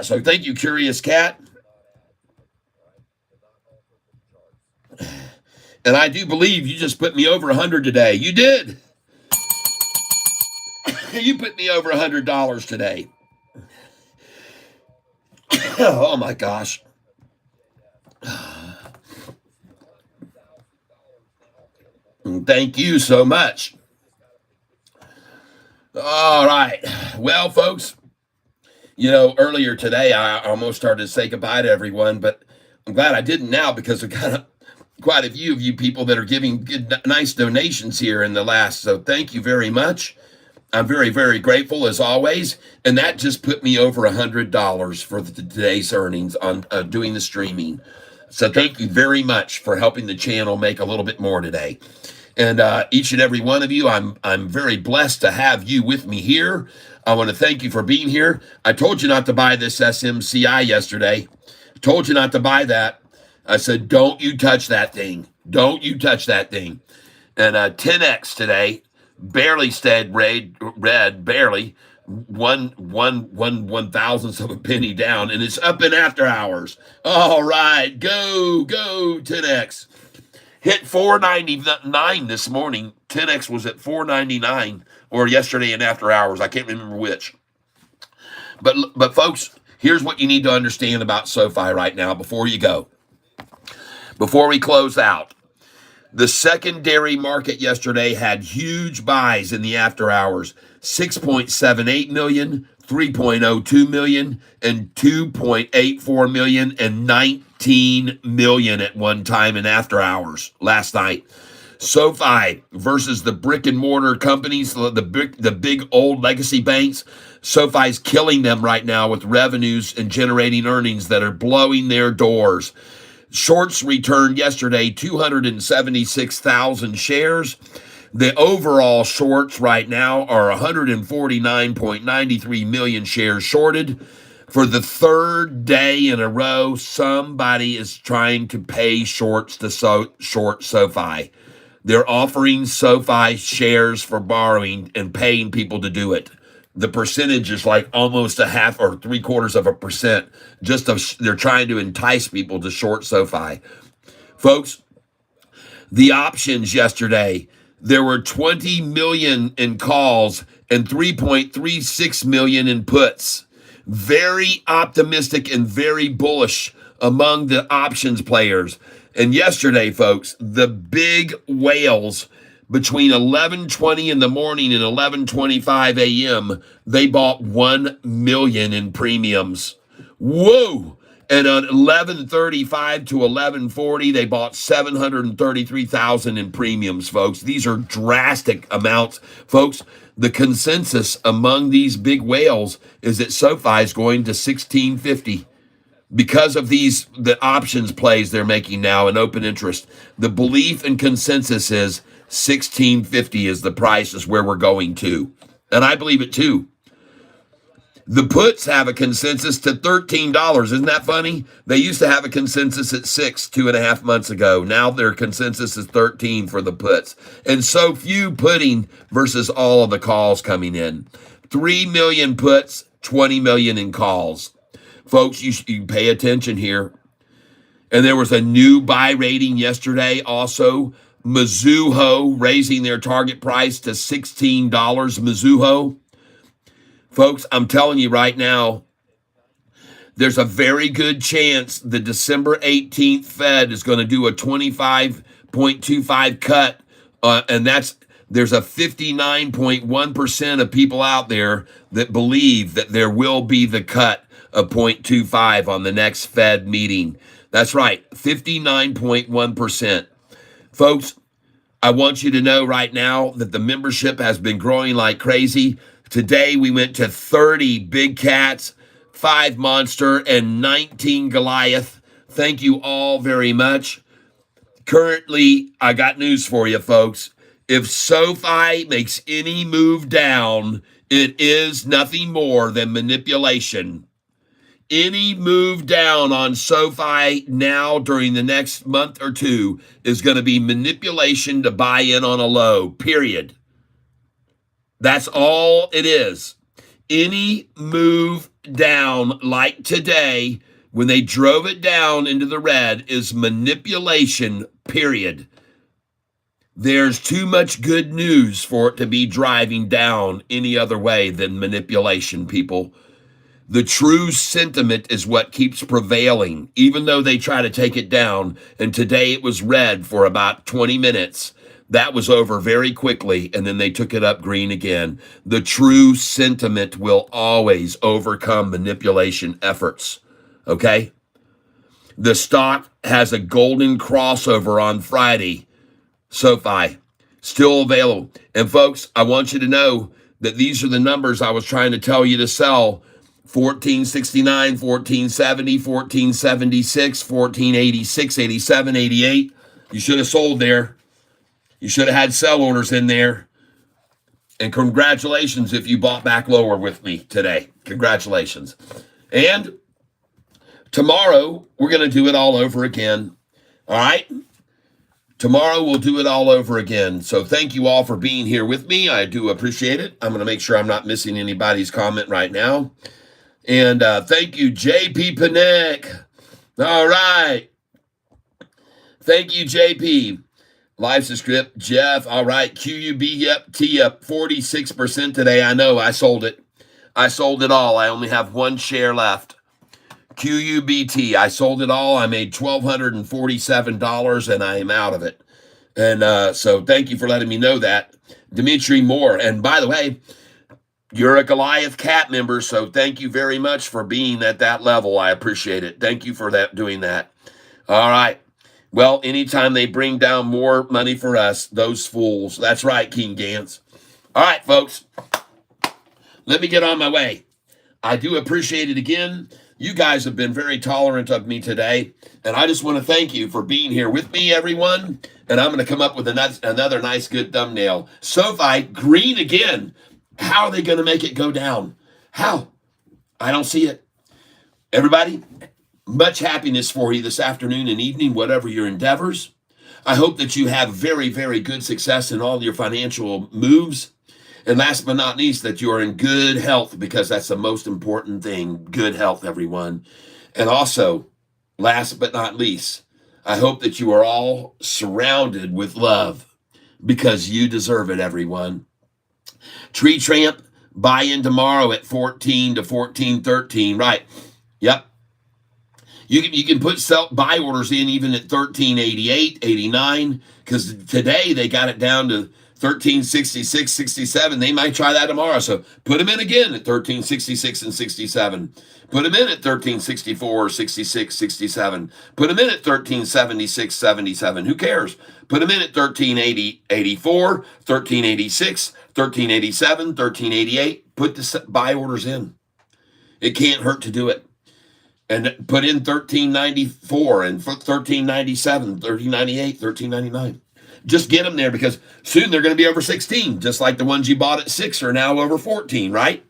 So thank you, Curious Cat. And I do believe you just put me over 100 today. You did. You put me over $100 today. Oh my gosh. Thank you so much. All right. Well, folks, earlier today I almost started to say goodbye to everyone, but I'm glad I didn't now because I got quite a few of you people that are giving good, nice donations here in the last. So thank you very much. I'm very, very grateful as always. And that just put me over $100 for today's earnings on doing the streaming. So thank you very much for helping the channel make a little bit more today. And each and every one of you, I'm very blessed to have you with me here. I want to thank you for being here. I told you not to buy this SMCI yesterday. I told you not to buy that. I said, don't you touch that thing. Don't you touch that thing. And 10X today barely stayed red, barely. One thousandth of a penny down, and it's up in after hours. All right, go 10X. Hit $4.99 this morning. 10X was at $4.99, or yesterday in after hours. I can't remember which. But folks, here's what you need to understand about SoFi right now before you go. Before we close out, the secondary market yesterday had huge buys in the after hours. 6.78 million, 3.02 million, and 2.84 million, and 19 million at one time in after hours last night. SoFi versus the brick and mortar companies, the big old legacy banks. SoFi's killing them right now with revenues and generating earnings that are blowing their doors. Shorts returned yesterday, 276,000 shares. The overall shorts right now are 149.93 million shares shorted. For the third day in a row, somebody is trying to pay shorts to short SoFi. They're offering SoFi shares for borrowing and paying people to do it. The percentage is like almost a half or 0.75%. They're trying to entice people to short SoFi. Folks, the options yesterday, there were 20 million in calls and 3.36 million in puts. Very optimistic and very bullish among the options players. And yesterday, folks, the big whales, between 11:20 in the morning and 11:25 a.m., they bought 1 million in premiums. Whoa! And at 11:35 to 11:40, they bought 733,000 in premiums, folks. These are drastic amounts, folks. The consensus among these big whales is that SoFi is going to 1650. Because of the options plays they're making now in open interest. The belief and consensus is 1650 is the price, is where we're going to. And I believe it too. The puts have a consensus to $13. Isn't that funny? They used to have a consensus at 6 2.5 months ago. Now their consensus is 13 for the puts. And so few putting versus all of the calls coming in. 3 million puts, 20 million in calls. Folks, you pay attention here. And there was a new buy rating yesterday also. Mizuho raising their target price to $16. Mizuho. Folks, I'm telling you right now, there's a very good chance the December 18th Fed is going to do a 25.25 cut. And there's a 59.1% of people out there that believe that there will be the cut of 0.25 on the next Fed meeting. That's right, 59.1%. Folks, I want you to know right now that the membership has been growing like crazy. Today we went to 30 big cats, 5 monster, and 19 Goliath. Thank you all very much. Currently, I got news for you, folks. If SoFi makes any move down, it is nothing more than manipulation. Any move down on SoFi now during the next month or two is going to be manipulation to buy in on a low, period. That's all it is. Any move down like today, when they drove it down into the red, is manipulation, period. There's too much good news for it to be driving down any other way than manipulation, people. The true sentiment is what keeps prevailing, even though they try to take it down. And today it was red for about 20 minutes. That was over very quickly, and then they took it up green again. The true sentiment will always overcome manipulation efforts, okay? The stock has a golden crossover on Friday. SoFi, still available. And folks, I want you to know that these are the numbers I was trying to tell you to sell. 1469, 1470, 1476, 1486, 87, 88. You should have sold there. You should have had sell orders in there. And congratulations if you bought back lower with me today. Congratulations. And tomorrow, we're going to do it all over again. All right? Tomorrow, we'll do it all over again. So thank you all for being here with me. I do appreciate it. I'm going to make sure I'm not missing anybody's comment right now. And thank you, JP Panek. All right. Thank you, JP. Life's a script. Jeff, all right. QUB, yep. T up 46% today. I know. I sold it. I sold it all. I only have one share left. QUBT. I sold it all. I made $1,247 and I am out of it. And so thank you for letting me know that. Dimitri Moore. And by the way, you're a Goliath Cat member, so thank you very much for being at that level. I appreciate it. Thank you for doing that. All right. Well, anytime they bring down more money for us, those fools. That's right, King Gantz. All right, folks. Let me get on my way. I do appreciate it again. You guys have been very tolerant of me today, and I just want to thank you for being here with me, everyone. And I'm going to come up with another nice, good thumbnail. SoFi, green again. How are they going to make it go down? How? I don't see it. Everybody, much happiness for you this afternoon and evening, whatever your endeavors. I hope that you have very, very good success in all your financial moves. And last but not least, that you are in good health, because that's the most important thing. Good health, everyone. And also, last but not least, I hope that you are all surrounded with love, because you deserve it, everyone. Tree Tramp, buy in tomorrow at 14 to 14.13. Right. Yep. You can put buy orders in even at 13.88, 89, because today they got it down to 13.66, 67. They might try that tomorrow. So put them in again at 13.66 and 67. Put them in at 13.64, 66, 67. Put them in at 13.76, 77. Who cares? Put them in at 13.80, 84, 13.86, 13.87, 13.88. Put the buy orders in. It can't hurt to do it. And put in 13.94 and 13.97, 13.98, 13.99. Just get them there, because soon they're going to be over 16, just like the ones you bought at 6 are now over 14, right?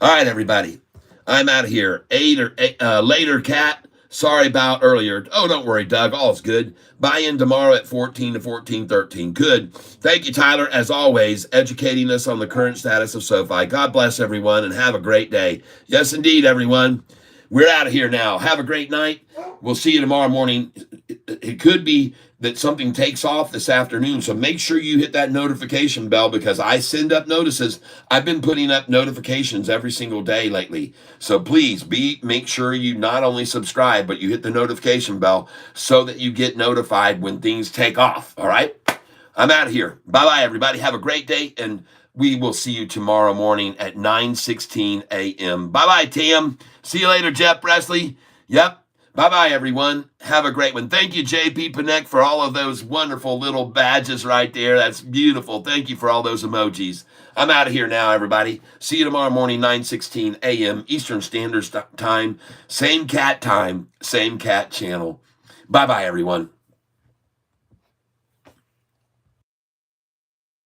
All right, everybody. I'm out of here. Later, Cat. Sorry about earlier. Oh, don't worry, Doug. All's good. Buy in tomorrow at 14 to 14.13. Good. Thank you, Tyler, as always, educating us on the current status of SoFi. God bless everyone and have a great day. Yes, indeed, everyone. We're out of here now. Have a great night. We'll see you tomorrow morning. It could be that something takes off this afternoon, so make sure you hit that notification bell because I send up notices. I've been putting up notifications every single day lately. So please make sure you not only subscribe, but you hit the notification bell so that you get notified when things take off. All right? I'm out of here. Bye-bye, everybody. Have a great day, and we will see you tomorrow morning at 9:16 a.m. Bye-bye, Tim. See you later, Jeff Presley. Yep. Bye-bye, everyone. Have a great one. Thank you, JP Panek, for all of those wonderful little badges right there. That's beautiful. Thank you for all those emojis. I'm out of here now, everybody. See you tomorrow morning, 9:16 a.m. Eastern Standard Time. Same cat channel. Bye-bye, everyone.